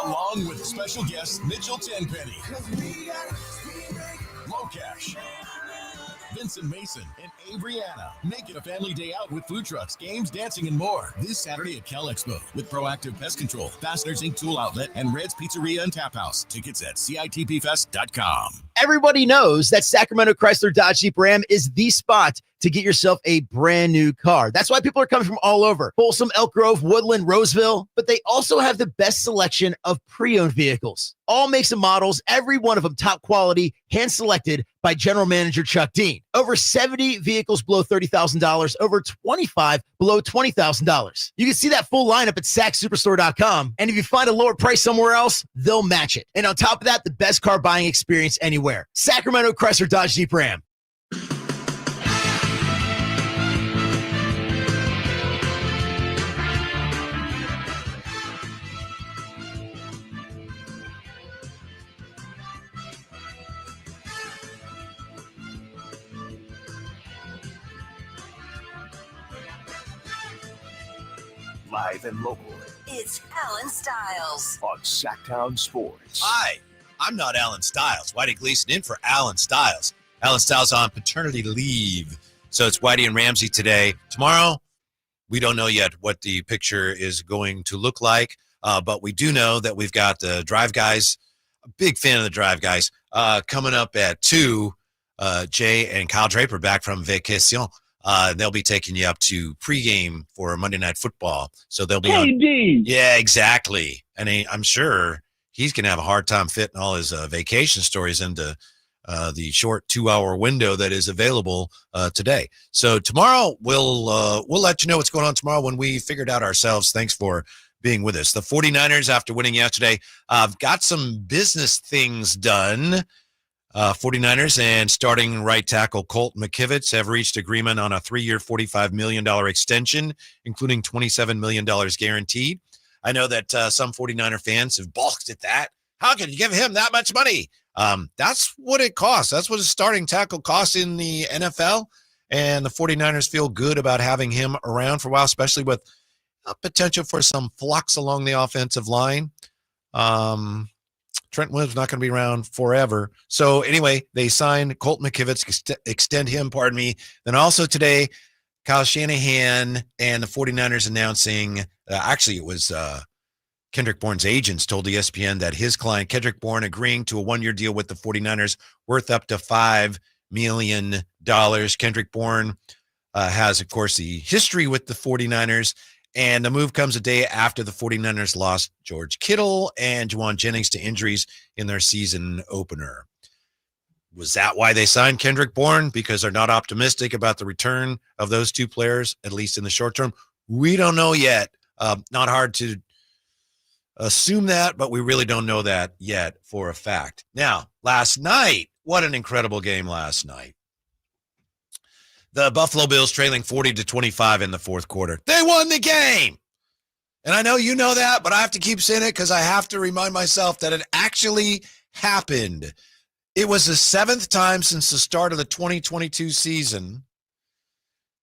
Along with special guest Mitchell Tenpenny, Low Cash, Vincent Mason, and Abriana. Make it a family day out with food trucks, games, dancing, and more. This Saturday at Cal Expo with Proactive Pest Control, Fasteners Inc. Tool Outlet, and Red's Pizzeria and Tap House. Tickets at CITPFest.com. Everybody knows that Sacramento Chrysler Dodge Jeep Ram is the spot to get yourself a brand new car. That's why people are coming from all over. Folsom, Elk Grove, Woodland, Roseville. But they also have the best selection of pre-owned vehicles. All makes and models, every one of them top quality, hand-selected by General Manager Chuck Dean. Over 70 vehicles below $30,000, over 25 below $20,000. You can see that full lineup at SacSuperstore.com. And if you find a lower price somewhere else, they'll match it. And on top of that, the best car buying experience anywhere. Sacramento Chrysler Dodge Jeep Ram. Live and local. It's Allen Stiles on Sacktown Sports. Hi, I'm not Allen Stiles. Whitey Gleason in for Allen Stiles. Allen Stiles on paternity leave. So it's Whitey and Ramsey today. Tomorrow, we don't know yet what the picture is going to look like, but we do know that we've got the Drive Guys, a big fan of the Drive Guys, coming up at 2. Jay and Kyle Draper back from vacation. They'll be taking you up to pregame for Monday Night Football. So they'll be on. Yeah, exactly. And I'm sure he's going to have a hard time fitting all his vacation stories into the short 2-hour window that is available today. So tomorrow we'll let you know what's going on tomorrow when we figured out ourselves. Thanks for being with us. The 49ers, after winning yesterday, got some business things done. 49ers and starting right tackle Colt McKivitz have reached agreement on a 3-year, $45 million extension, including $27 million guaranteed. I know that some 49er fans have balked at that. How can you give him that much money? That's what it costs. That's what a starting tackle costs in the NFL. And the 49ers feel good about having him around for a while, especially with potential for some flux along the offensive line. Trent Williams not going to be around forever. So anyway, they signed Colt McKivitz, extend him, pardon me. Then also today, Kyle Shanahan and the 49ers announcing, actually it was Kendrick Bourne's agents told ESPN that his client, Kendrick Bourne, agreeing to a 1-year deal with the 49ers worth up to $5 million. Kendrick Bourne has, of course, the history with the 49ers. And the move comes a day after the 49ers lost George Kittle and Juwan Jennings to injuries in their season opener. Was that why they signed Kendrick Bourne? Because they're not optimistic about the return of those two players, at least in the short term? We don't know yet. Not hard to assume that, but we really don't know that yet for a fact. Now, last night, what an incredible game last night. The Buffalo Bills trailing 40-25 in the fourth quarter. They won the game. And I know you know that, but I have to keep saying it because I have to remind myself that it actually happened. It was the 7th time since the start of the 2022 season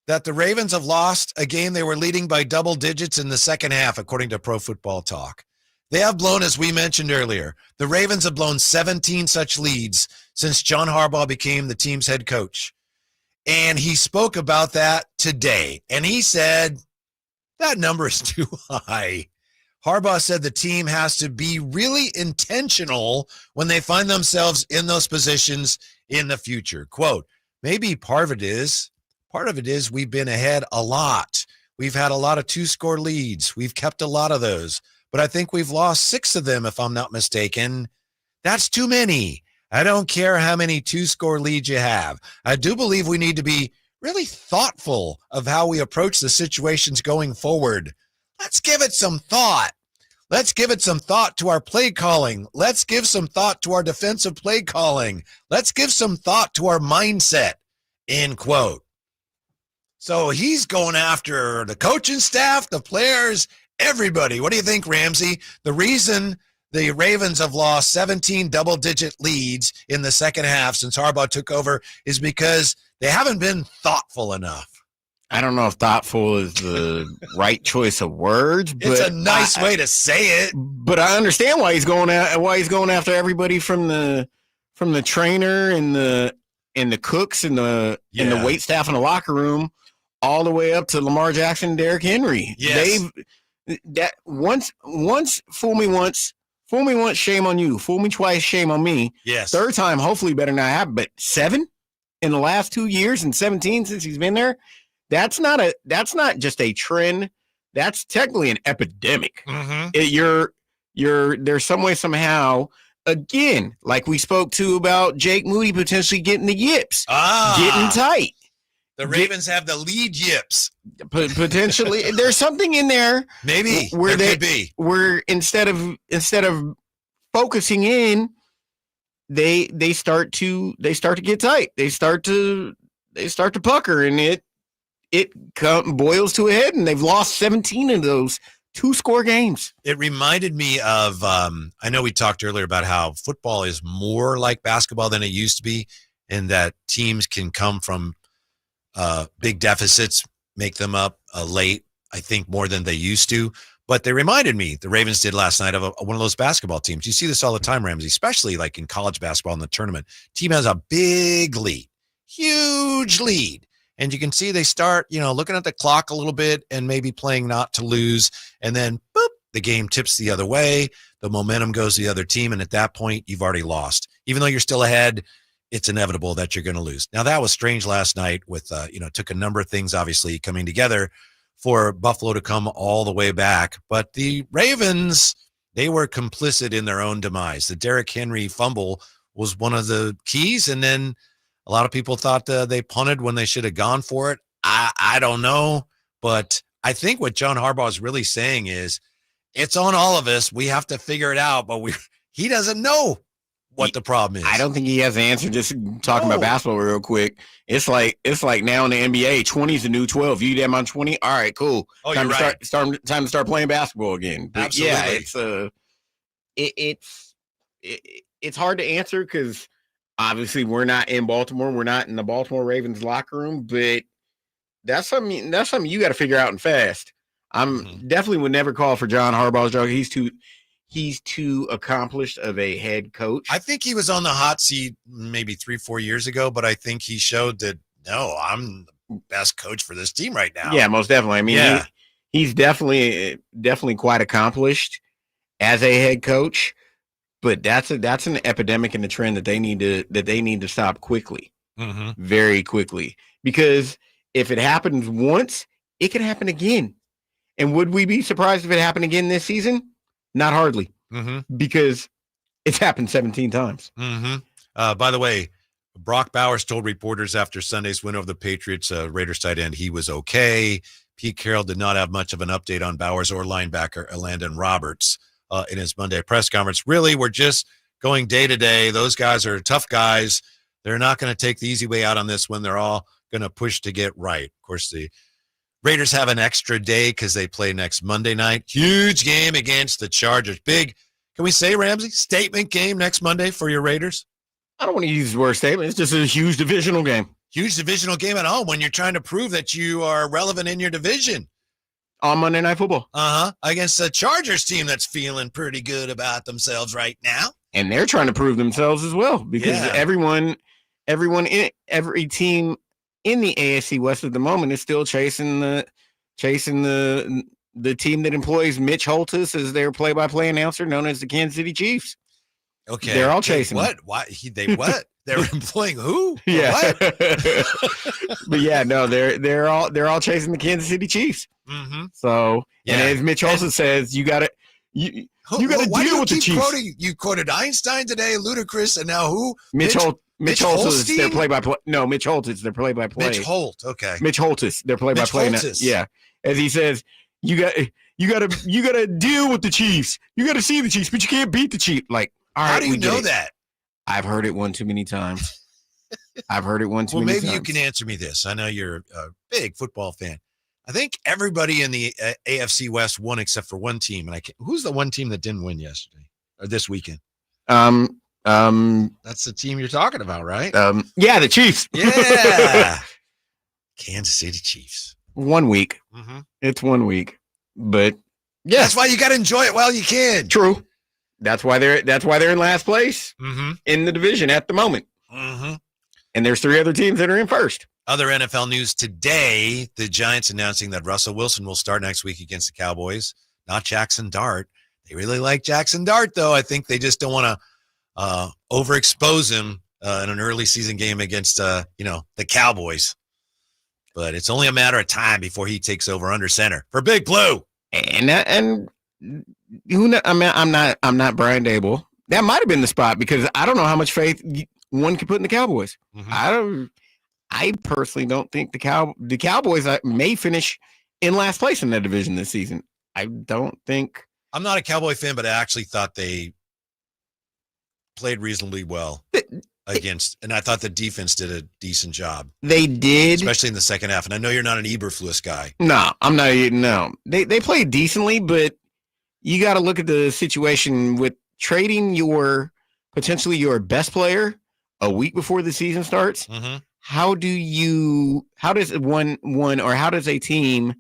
that the Ravens have lost a game they were leading by double digits in the second half, according to Pro Football Talk. They have blown, as we mentioned earlier, the Ravens have blown 17 such leads since John Harbaugh became the team's head coach. And he spoke about that today. And he said, that number is too high. Harbaugh said the team has to be really intentional when they find themselves in those positions in the future. Quote, maybe part of it is we've been ahead a lot. We've had a lot of 2-score leads. We've kept a lot of those. But I think we've lost 6 of them, if I'm not mistaken. That's too many. I don't care how many 2-score leads you have. I do believe we need to be really thoughtful of how we approach the situations going forward. Let's give it some thought. Let's give it some thought to our play calling. Let's give some thought to our defensive play calling. Let's give some thought to our mindset, end quote. So he's going after the coaching staff, the players, everybody. What do you think, Ramsey? The reason the Ravens have lost 17 double-digit leads in the second half since Harbaugh took over is because they haven't been thoughtful enough. I don't know if thoughtful is the right choice of words, but it's a nice way to say it. But I understand why he's going after everybody from the trainer and the cooks and the wait staff in the locker room, all the way up to Lamar Jackson and Derrick Henry. Yes. Once fool me once, shame on you. Fool me twice, shame on me. Yes. Third time, hopefully better not happen. But 7 in the last 2 years and 17 since he's been there, that's not just a trend. That's technically an epidemic. Mm-hmm. There's some way, somehow, again, like we spoke to about Jake Moody potentially getting the yips, getting tight. The Ravens have the lead yips. Potentially, there's something in there. Maybe where there could be. Where instead of focusing in, they start to get tight. They start to pucker, and it boils to a head. And they've lost 17 of those 2-score games. It reminded me of I know we talked earlier about how football is more like basketball than it used to be, and that teams can come from big deficits, make them up late, I think, more than they used to. But they reminded me, the Ravens did last night, of one of those basketball teams. You see this all the time, Ramsey, especially like in college basketball in the tournament. Team has a big lead, huge lead. And you can see they start, looking at the clock a little bit and maybe playing not to lose. And then, boop, the game tips the other way. The momentum goes to the other team. And at that point, you've already lost. Even though you're still ahead, it's inevitable that you're going to lose. Now, that was strange last night with, took a number of things, obviously, coming together for Buffalo to come all the way back. But the Ravens, they were complicit in their own demise. The Derrick Henry fumble was one of the keys. And then a lot of people thought they punted when they should have gone for it. I don't know. But I think what John Harbaugh is really saying is it's on all of us. We have to figure it out. But he doesn't know what the problem is. I don't think he has the answer. Just talking about basketball real quick. It's like now in the NBA, 20 is the new 12. You them on 20? All right, cool. Oh, time you're to right. time to start playing basketball again. But Absolutely. Yeah, it's hard to answer because obviously we're not in Baltimore. We're not in the Baltimore Ravens locker room, but that's something you got to figure out and fast. I'm definitely would never call for John Harbaugh's job. He's too accomplished of a head coach. I think he was on the hot seat maybe 3-4 years ago, but I think he showed that, no, I'm the best coach for this team right now. Yeah, most definitely. I mean, he's definitely quite accomplished as a head coach, but that's an epidemic in the trend that they need to stop quickly, very quickly, because if it happens once, it can happen again. And would we be surprised if it happened again this season? Not hardly, because it's happened 17 times. By the way, Brock Bowers told reporters after Sunday's win over the Patriots, Raiders tight end, he was okay. Pete Carroll did not have much of an update on Bowers or linebacker Landon Roberts in his Monday press conference. Really, we're just going day to day. Those guys are tough guys. They're not going to take the easy way out on this one. They're all going to push to get right. Of course, the Raiders have an extra day because they play next Monday night. Huge game against the Chargers. Big, can we say, Ramsey, statement game next Monday for your Raiders? I don't want to use the word statement. It's just a huge divisional game. Huge divisional game at home when you're trying to prove that you are relevant in your division. On Monday Night Football. Against a Chargers team that's feeling pretty good about themselves right now. And they're trying to prove themselves as well because every team in the AFC West at the moment is still chasing the team that employs Mitch Holthus as their play-by-play announcer, known as the Kansas City Chiefs. Okay, they're all chasing. What? Why? They what? They're employing who? Yeah, what? But yeah, no, they're all chasing the Kansas City Chiefs. So, and as Mitch Holthus says, you got to deal with the Chiefs. You quoted Einstein today, Ludacris, and now who? Mitch Holthus is their play-by-play. No, Mitch Holthus is their play-by-play. Mitch Holt, okay. Mitch Holthus, their play-by-play. Yeah, as he says, you gotta deal with the Chiefs. You gotta see the Chiefs, but you can't beat the Chiefs. Like, all right, how do you know that? I've heard it one too many times. Well, maybe you can answer me this. I know you're a big football fan. I think everybody in the AFC West won except for one team, and who's the one team that didn't win yesterday or this weekend? That's the team you're talking about, right? Yeah, the Chiefs. Yeah, Kansas City Chiefs. 1 week. Mm-hmm. It's 1 week, but yeah, that's why you got to enjoy it while you can. True. That's why they're in last place in the division at the moment. Mm-hmm. And there's 3 other teams that are in first. Other NFL news today, the Giants announcing that Russell Wilson will start next week against the Cowboys, not Jackson Dart. They really like Jackson Dart, though. I think they just don't want to overexpose him in an early season game against, the Cowboys. But it's only a matter of time before he takes over under center for Big Blue. And who know, I'm not Brian Dable. That might have been the spot because I don't know how much faith one can put in the Cowboys. I personally don't think the Cowboys may finish in last place in that division this season. I don't think. I'm not a Cowboy fan, but I actually thought they played reasonably well and I thought the defense did a decent job. They did, especially in the second half. And I know you're not an Eberflus guy. No, I'm not. No, they played decently, but you got to look at the situation with trading potentially your best player a week before the season starts. Mm-hmm. How does a team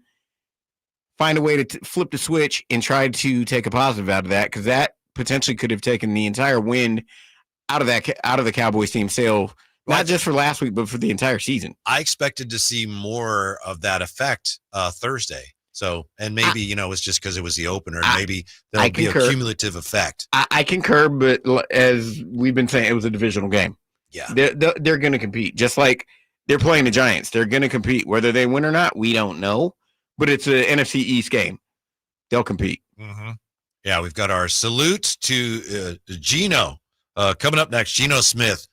find a way to flip the switch and try to take a positive out of that? Because that potentially could have taken the entire wind out of the Cowboys team sail, not just for last week, but for the entire season. I expected to see more of that effect Thursday. So, and maybe, it's just because it was the opener. Maybe there'll be a cumulative effect. I concur, but as we've been saying, it was a divisional game. Yeah, they're going to compete, just like they're playing the Giants. They're going to compete, whether they win or not. We don't know, but it's an NFC East game. They'll compete. Mm-hmm. Yeah, we've got our salute to Geno coming up next. Geno Smith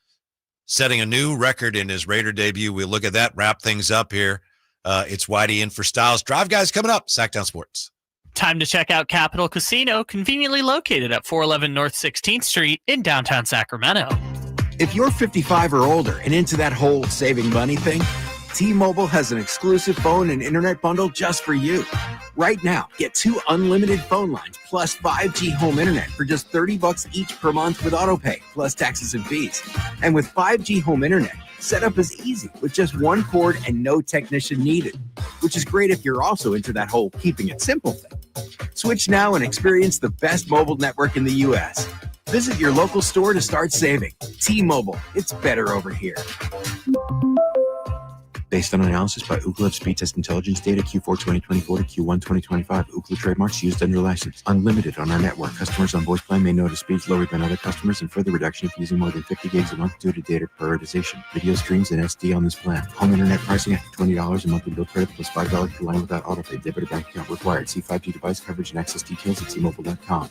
setting a new record in his Raider debut. We'll look at that. Wrap things up here. It's Whitey in for Stiles. Drive Guys coming up. Sacktown Sports. Time to check out Capital Casino, conveniently located at 411 North 16th Street in downtown Sacramento. If you're 55 or older and into that whole saving money thing, T-Mobile has an exclusive phone and internet bundle just for you. Right now, get 2 unlimited phone lines plus 5G home internet for just $30 each per month with autopay, plus taxes and fees. And with 5G home internet, setup is easy with just 1 cord and no technician needed, which is great if you're also into that whole keeping it simple thing. Switch now and experience the best mobile network in the U.S. Visit your local store to start saving. T-Mobile, it's better over here. Based on analysis by Ookla Speed Test Intelligence data Q4 2024 to Q1 2025, Ookla trademarks used under license. Unlimited on our network. Customers on voice plan may notice speeds lower than other customers and further reduction if using more than 50 gigs a month due to data prioritization. Video streams and SD on this plan. Home internet pricing after $20 a monthly bill credit plus $5 per line without autopay. Debit or bank account required. See 5G device coverage and access details at T-Mobile.com.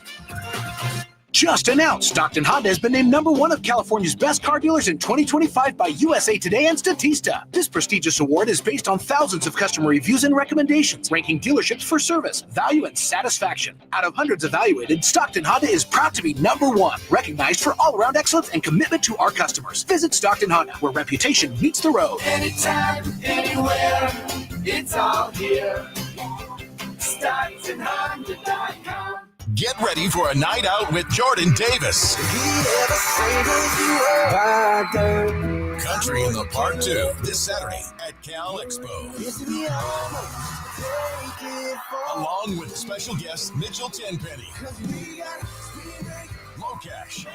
Just announced, Stockton Honda has been named #1 of California's best car dealers in 2025 by USA Today and Statista. This prestigious award is based on thousands of customer reviews and recommendations, ranking dealerships for service, value, and satisfaction. Out of hundreds evaluated, Stockton Honda is proud to be #1, recognized for all-around excellence and commitment to our customers. Visit Stockton Honda, where reputation meets the road. Anytime, anywhere, it's all here. StocktonHonda.com. Get ready for a night out with Jordan Davis. Country in the Park 2 this Saturday at Cal Expo. Along with special guests Mitchell Tenpenny, Locash,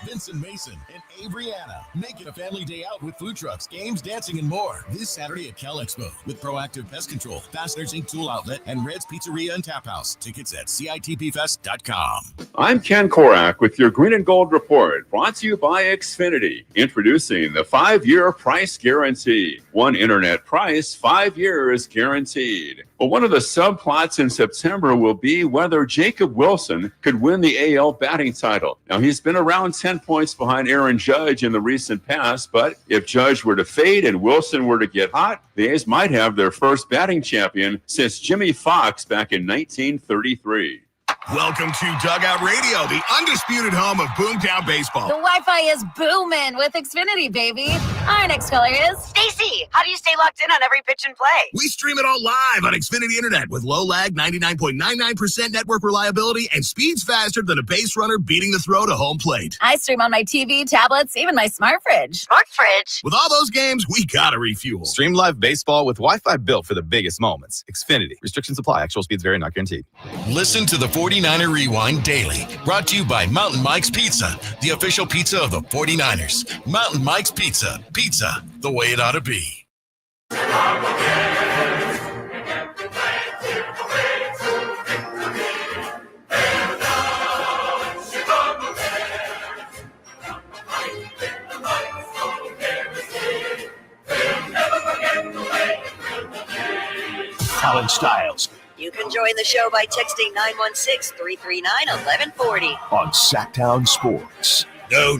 Vincent Mason, and Abriana. Make it a family day out with food trucks, games, dancing, and more. This Saturday at Cal Expo with Proactive Pest Control, Fasteners Inc. Tool Outlet, and Red's Pizzeria and Tap House. Tickets at CITPFest.com. I'm Ken Korak with your Green and Gold Report, brought to you by Xfinity. Introducing the 5-year price guarantee. One internet price, 5 years guaranteed. Well, one of the subplots in September will be whether Jacob Wilson could win the AL batting title. Now, he's been around 10 points behind Aaron Judge in the recent past, but if Judge were to fade and Wilson were to get hot, the A's might have their first batting champion since Jimmy Fox back in 1933. Welcome to Dugout Radio, the undisputed home of Boomtown baseball. The Wi-Fi is booming with Xfinity, baby. Our next caller is Stacy. How do you stay locked in on every pitch and play? We stream it all live on Xfinity Internet with low lag, 99.99% network reliability, and speeds faster than a base runner beating the throw to home plate. I stream on my TV, tablets, even my smart fridge. Smart fridge. With all those games, we gotta refuel. Stream live baseball with Wi-Fi built for the biggest moments. Xfinity. Restrictions apply. Actual speeds vary, not guaranteed. Listen to the 49er Rewind daily. Brought to you by Mountain Mike's Pizza, the official pizza of the 49ers. Mountain Mike's Pizza. Pizza, the way it ought to be. Allen Stiles You can join the show by texting 916-339-1140. on Sacktown Sports. No.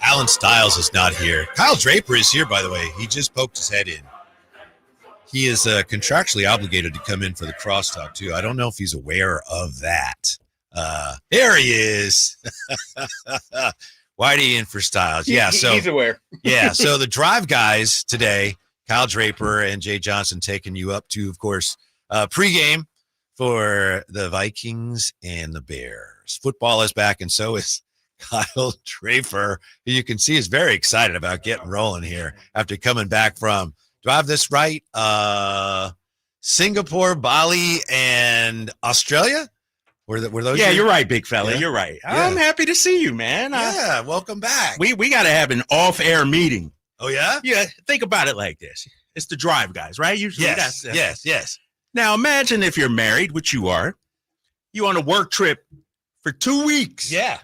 Allen Stiles is not here. Kyle Draper is here, by the way. He just poked his head in. He is contractually obligated to come in for the crosstalk, too. I don't know if he's aware of that. There he is. Whitey in for Stiles. Yeah, so he's aware. Yeah, so the drive guys today, Kyle Draper and Jay Johnson, taking you up to, of course, pregame for the Vikings and the Bears. Football is back, and so is Kyle Draper, who you can see is very excited about getting rolling here after coming back from, do I have this right? Singapore, Bali, and Australia? Were those? Yeah, you're right, big fella. Yeah. You're right. Yeah. I'm happy to see you, man. Yeah, welcome back. We got to have an off-air meeting. Oh, yeah? Yeah, think about it like this. It's the drive guys, right? Usually Yes. Now, imagine if you're married, which you are, you on a work trip for 2 weeks. Yeah.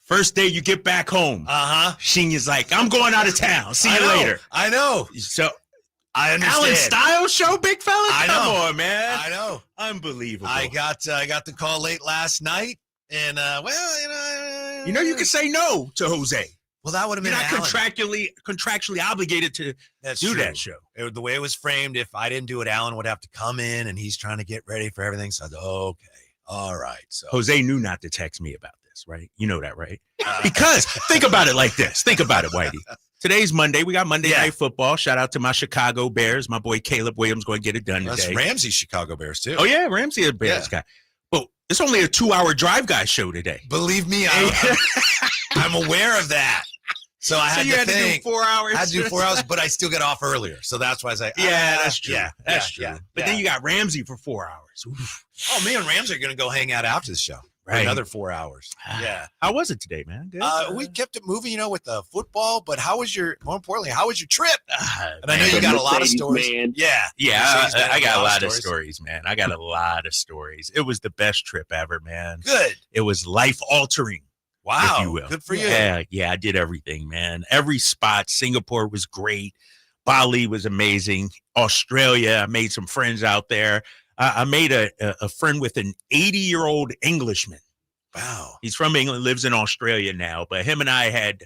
First day you get back home. Shinya's like, I'm going out of town. See you later. I know. So I understand. Allen Stiles show, big fella? I know. Come on, man. I know. Unbelievable. I got the call late last night, and you know you can say no to Jose. Well, that would have been You're not Allen. contractually obligated to do that show. The way it was framed, if I didn't do it, Allen would have to come in, and he's trying to get ready for everything. So I said, okay, all right. So Jose knew not to text me about this, right? You know that, right? Because think about it like this. Think about it, Whitey. Today's Monday. We got Monday Night Football. Shout out to my Chicago Bears. My boy Caleb Williams going to get it done today. That's Ramsey's Chicago Bears, too. Oh, yeah, Ramsey a Bears guy. But it's only a 2-hour drive guy show today. Believe me, I'm aware of that. So I had to think. Do 4 hours. I had to do 4 hours, but I still get off earlier. So that's why I say, that's true. That's true. Yeah. But then you got Ramsey for 4 hours. Oh, me and Ramsey are going to go hang out after the show. For another 4 hours. Yeah. How was it today, man? Good. We kept it moving, with the football, but more importantly, how was your trip? And I know you got a lot of stories. Man. Yeah, I got a lot of stories, man. I got a lot of stories. It was the best trip ever, man. Good. It was life-altering. Wow. If you will. Good for you. Yeah, I did everything, man. Every spot. Singapore was great. Bali was amazing. Australia, I made some friends out there. I made a friend with an 80-year-old Englishman. Wow. He's from England, lives in Australia now, but him and I had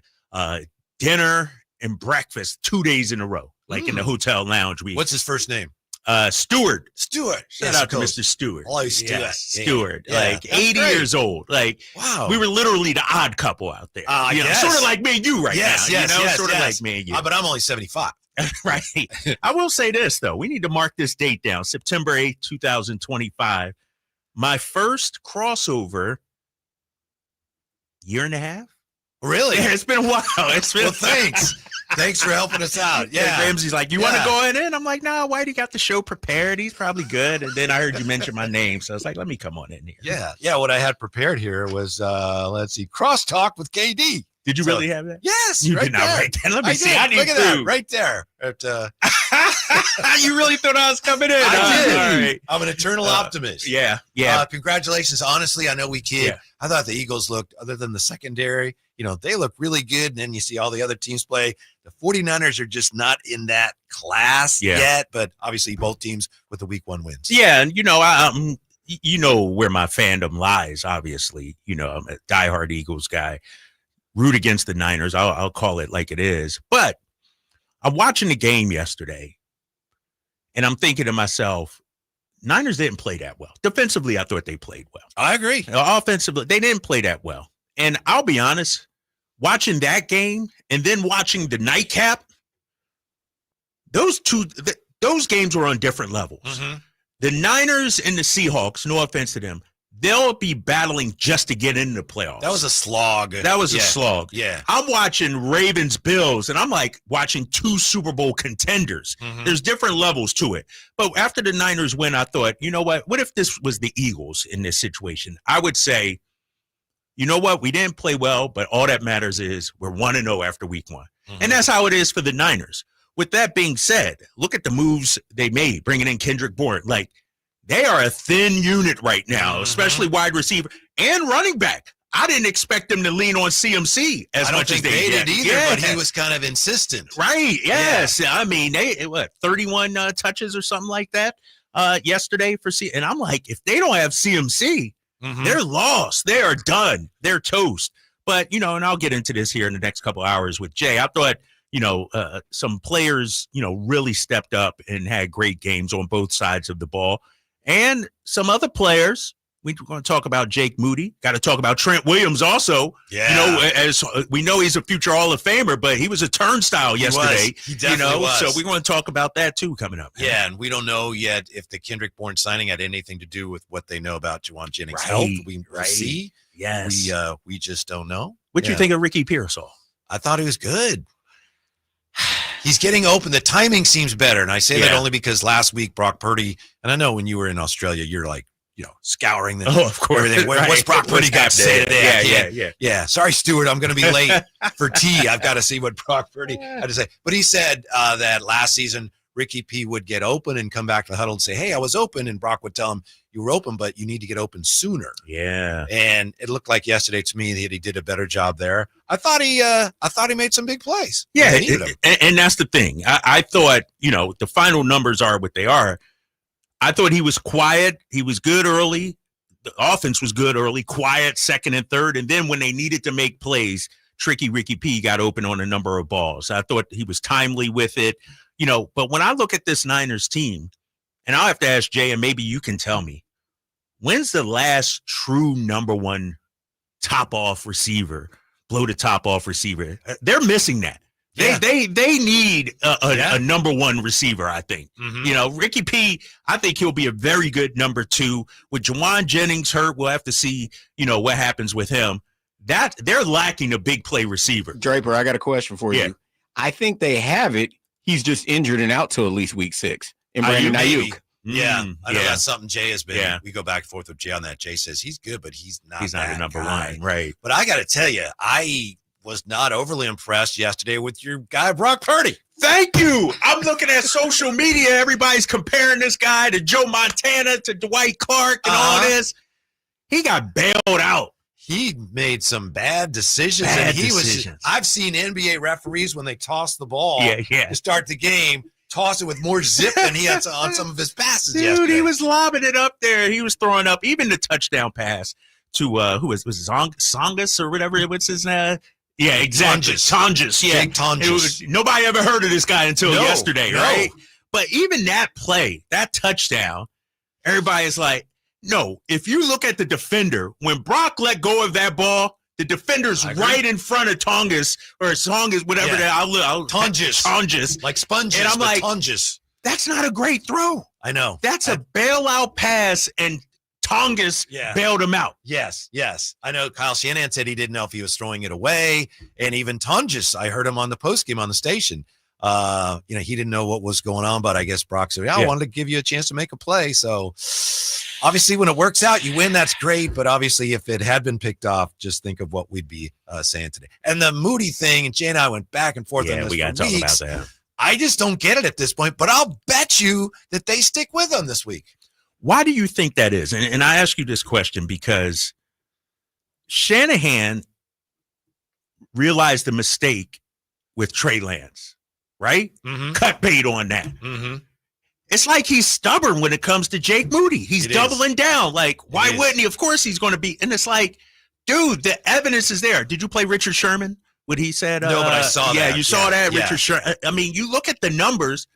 dinner and breakfast 2 days in a row, like in the hotel lounge. What's his first name? Stewart. Shout out to Mr. Stewart. Oh, Stewart. Yeah, Stewart. Yeah. Like 80 years old. Like, wow. We were literally the odd couple out there. Yes. Sort of like me and you right now. Sort of like me and you. But I'm only 75. Right. I will say this, though. We need to mark this date down. September 8th, 2025. My first crossover year and a half. Really? Yeah, it's been a while. Well, thanks. Thanks for helping us out. Yeah. Ramsey's like, you want to go in? I'm like, no, Whitey got the show prepared. He's probably good. And then I heard you mention my name. So I was like, let me come on in here. Yeah. What I had prepared here was, let's see, crosstalk with KD. Did you really have that? Yes. You right did not there. write that. Let me see. Did. I need Look at proof. that right there. You really thought I was coming in? I did. All right. I'm an eternal optimist. Yeah. Congratulations. Honestly, I know we kid. Yeah. I thought the Eagles looked, other than the secondary, they look really good. And then you see all the other teams play. The 49ers are just not in that class yet, but obviously both teams with the week 1 wins. Yeah. And, where my fandom lies, obviously. I'm a diehard Eagles guy. Root against the Niners. I'll call it like it is. But I'm watching the game yesterday, and I'm thinking to myself, Niners didn't play that well. Defensively, I thought they played well. I agree. Offensively, they didn't play that well. And I'll be honest, watching that game and then watching the nightcap, those games were on different levels. Mm-hmm. The Niners and the Seahawks, no offense to them, they'll be battling just to get into the playoffs. That was a slog. That was a slog. Yeah. I'm watching Ravens Bills, and I'm like watching 2 Super Bowl contenders. Mm-hmm. There's different levels to it. But after the Niners win, I thought, you know what? What if this was the Eagles in this situation? I would say, you know what? We didn't play well, but all that matters is we're 1-0 after week 1. Mm-hmm. And that's how it is for the Niners. With that being said, look at the moves they made, bringing in Kendrick Bourne. Like, they are a thin unit right now, especially wide receiver and running back. I didn't expect them to lean on CMC as much as they did either, but he was kind of insistent. Right, yes. Yeah. I mean, 31 touches or something like that yesterday for C. And I'm like, if they don't have CMC, they're lost. They are done. They're toast. But, and I'll get into this here in the next couple hours with Jay. I thought, some players, really stepped up and had great games on both sides of the ball. And some other players, we're going to talk about Jake Moody. Got to talk about Trent Williams also. Yeah. As we know, he's a future Hall of Famer, but he was a turnstile yesterday. He definitely was. So we're going to talk about that too coming up. Yeah, and we don't know yet if the Kendrick Bourne signing had anything to do with what they know about Juwan Jennings' health. We see. Yes. We just don't know. What you think of Ricky Pearsall? I thought he was good. He's getting open. The timing seems better. And I say that only because last week, Brock Purdy, and I know when you were in Australia, you're like, scouring the of course. everything. What's Brock Purdy got to say today? Yeah. Sorry, Stuart, I'm going to be late for tea. I've got to see what Brock Purdy had to say. But he said that last season, Ricky P would get open and come back to the huddle and say, hey, I was open. And Brock would tell him, you were open, but you need to get open sooner. Yeah. And it looked like yesterday to me that he did a better job there. I thought he made some big plays. Yeah. And that's the thing. I thought, the final numbers are what they are. I thought he was quiet. He was good early. The offense was good early, quiet second and third. And then when they needed to make plays, tricky Ricky P got open on a number of balls. I thought he was timely with it. But when I look at this Niners team, and I'll have to ask Jay, and maybe you can tell me, when's the last true number one top-off receiver, blow-the-top-off receiver? They're missing that. Yeah. They need a number one receiver, I think. Mm-hmm. Ricky P, I think he'll be a very good number 2. With Juwan Jennings hurt, we'll have to see, what happens with him. That they're lacking a big play receiver. Draper, I got a question for you. I think they have it. He's just injured and out till at least week 6. And Brandon Ayuk. Yeah, I know that's something Jay has been. Yeah. We go back and forth with Jay on that. Jay says he's good, but he's not a number guy. 1, right? But I got to tell you, I was not overly impressed yesterday with your guy Brock Purdy. Thank you. I'm looking at social media. Everybody's comparing this guy to Joe Montana, to Dwight Clark, and all this. He got bailed out. He made some bad decisions. I've seen NBA referees when they toss the ball to start the game, toss it with more zip than he had on some of his passes. Dude, he was lobbing it up there. He was throwing up even the touchdown pass to who was Songus or whatever it was his name. Yeah, exactly. Tonjes. Yeah. Jake Tonjes. Nobody ever heard of this guy until yesterday, right? But even that play, that touchdown, everybody is like, no, if you look at the defender, when Brock let go of that ball, the defender's right in front of Tonjes or Songus, whatever Tonjes. Like sponges, and I'm like, Tonjes. That's not a great throw. I know. That's a bailout pass, and Tonjes bailed him out. Yes. I know Kyle Shanahan said he didn't know if he was throwing it away. And even Tonjes, I heard him on the postgame on the station. He didn't know what was going on, but I guess Brock said, I wanted to give you a chance to make a play. So Obviously, when it works out, you win. That's great. But obviously, if it had been picked off, just think of what we'd be saying today. And the Moody thing, and Jay and I went back and forth on this we got to talk about that. I just don't get it at this point, but I'll bet you that they stick with them this week. Why do you think that is? And I ask you this question because Shanahan realized the mistake with Trey Lance, right? Mm-hmm. Cut bait on that. Mm-hmm. It's like he's stubborn when it comes to Jake Moody. He's doubling down. Like, why wouldn't he? Of course he's going to be. And it's like, dude, the evidence is there. Did you play Richard Sherman? What he said? No, but I saw that. Yeah, you saw that, Richard Sherman. I mean, you look at the numbers.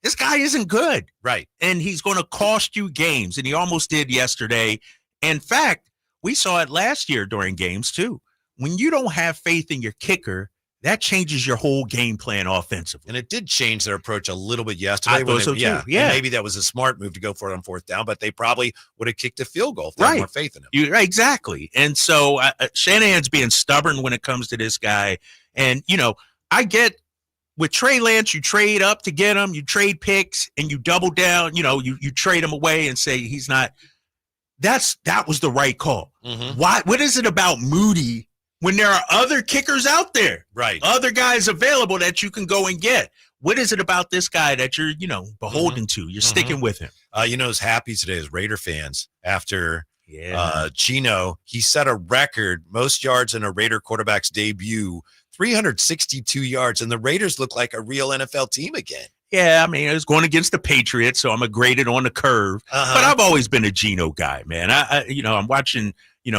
This guy isn't good. Right. And he's going to cost you games. And he almost did yesterday. In fact, we saw it last year during games too. When you don't have faith in your kicker, that changes your whole game plan offensively. And it did change their approach a little bit yesterday. I thought so too. Yeah. And maybe that was a smart move to go for it on fourth down, but they probably would have kicked a field goal if they had more faith in him. Right, exactly. And so Shanahan's being stubborn when it comes to this guy. And, I get with Trey Lance, you trade up to get him, you trade picks, and you double down. You trade him away and say he's not. That was the right call. Mm-hmm. Why? What is it about Moody when there are other kickers out there? Right. Other guys available that you can go and get. What is it about this guy that you're, beholden to? You're sticking with him. Who's happy today is Raider fans after Geno. He set a record, most yards in a Raider quarterback's debut, 362 yards, and the Raiders look like a real NFL team again. Yeah, I mean, it was going against the Patriots, so I'm a graded on the curve. But I've always been a Geno guy, man. I'm watching,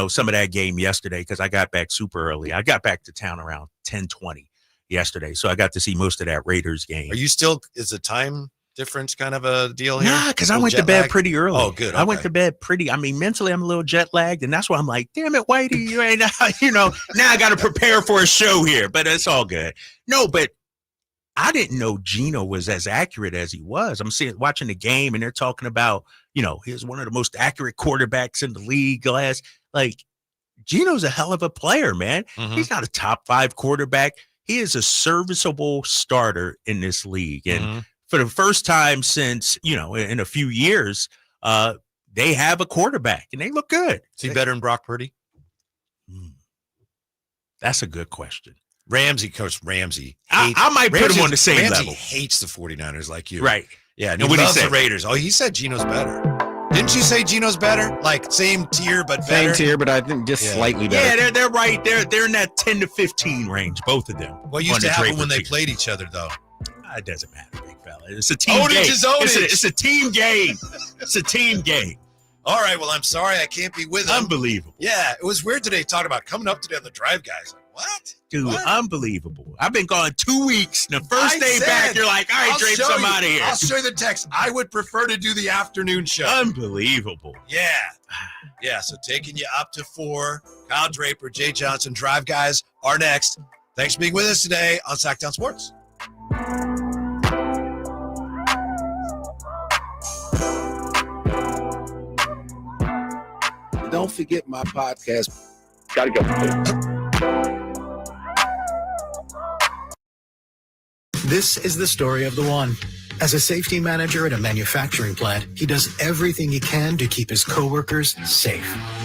some of that game yesterday because I got back super early. I got back to town around 10:20 yesterday, so I got to see most of that Raiders game. Are you still? Is the time difference kind of a deal here? Nah, because I went to bed pretty early. Oh, good. Okay. I went to bed pretty. I mean, mentally, I'm a little jet lagged, and that's why I'm like, damn it, Whitey, you ain't. Now I got to prepare for a show here, but it's all good. No, but I didn't know Geno was as accurate as he was. I'm watching the game, and they're talking about, he's one of the most accurate quarterbacks in the league. Geno's a hell of a player, man. Mm-hmm. He's not a top 5 quarterback. He is a serviceable starter in this league. And for the first time since, in a few years, they have a quarterback, and they look good. Is he better than Brock Purdy? That's a good question. Coach Ramsey. I might put him on the same Ramsey level. Hates the 49ers like you. Right. Yeah, and he loves the Raiders. Oh, he said Geno's better. Didn't you say Geno's better? Like same tier, but better? Same tier, but I think just slightly better. Yeah, they're right. They're in that 10 to 15 range, both of them. What used to happen when they played each other, though? It doesn't matter, big fella. It's a team game. It's a team game. It's a team game. All right, well, I'm sorry I can't be with him. Unbelievable. Yeah, it was weird today talking about coming up today on the drive, guys. What? Dude, unbelievable. I've been gone 2 weeks. The first day back, you're like, all right, Drapes, I'm out of here. I'll show you the text. I would prefer to do the afternoon show. Unbelievable. Yeah. Yeah, so taking you up to 4. Kyle Draper, Jay Johnson, Drive Guys are next. Thanks for being with us today on Sacktown Sports. Don't forget my podcast. Gotta go. This is the story of the one. As a safety manager at a manufacturing plant, he does everything he can to keep his coworkers safe.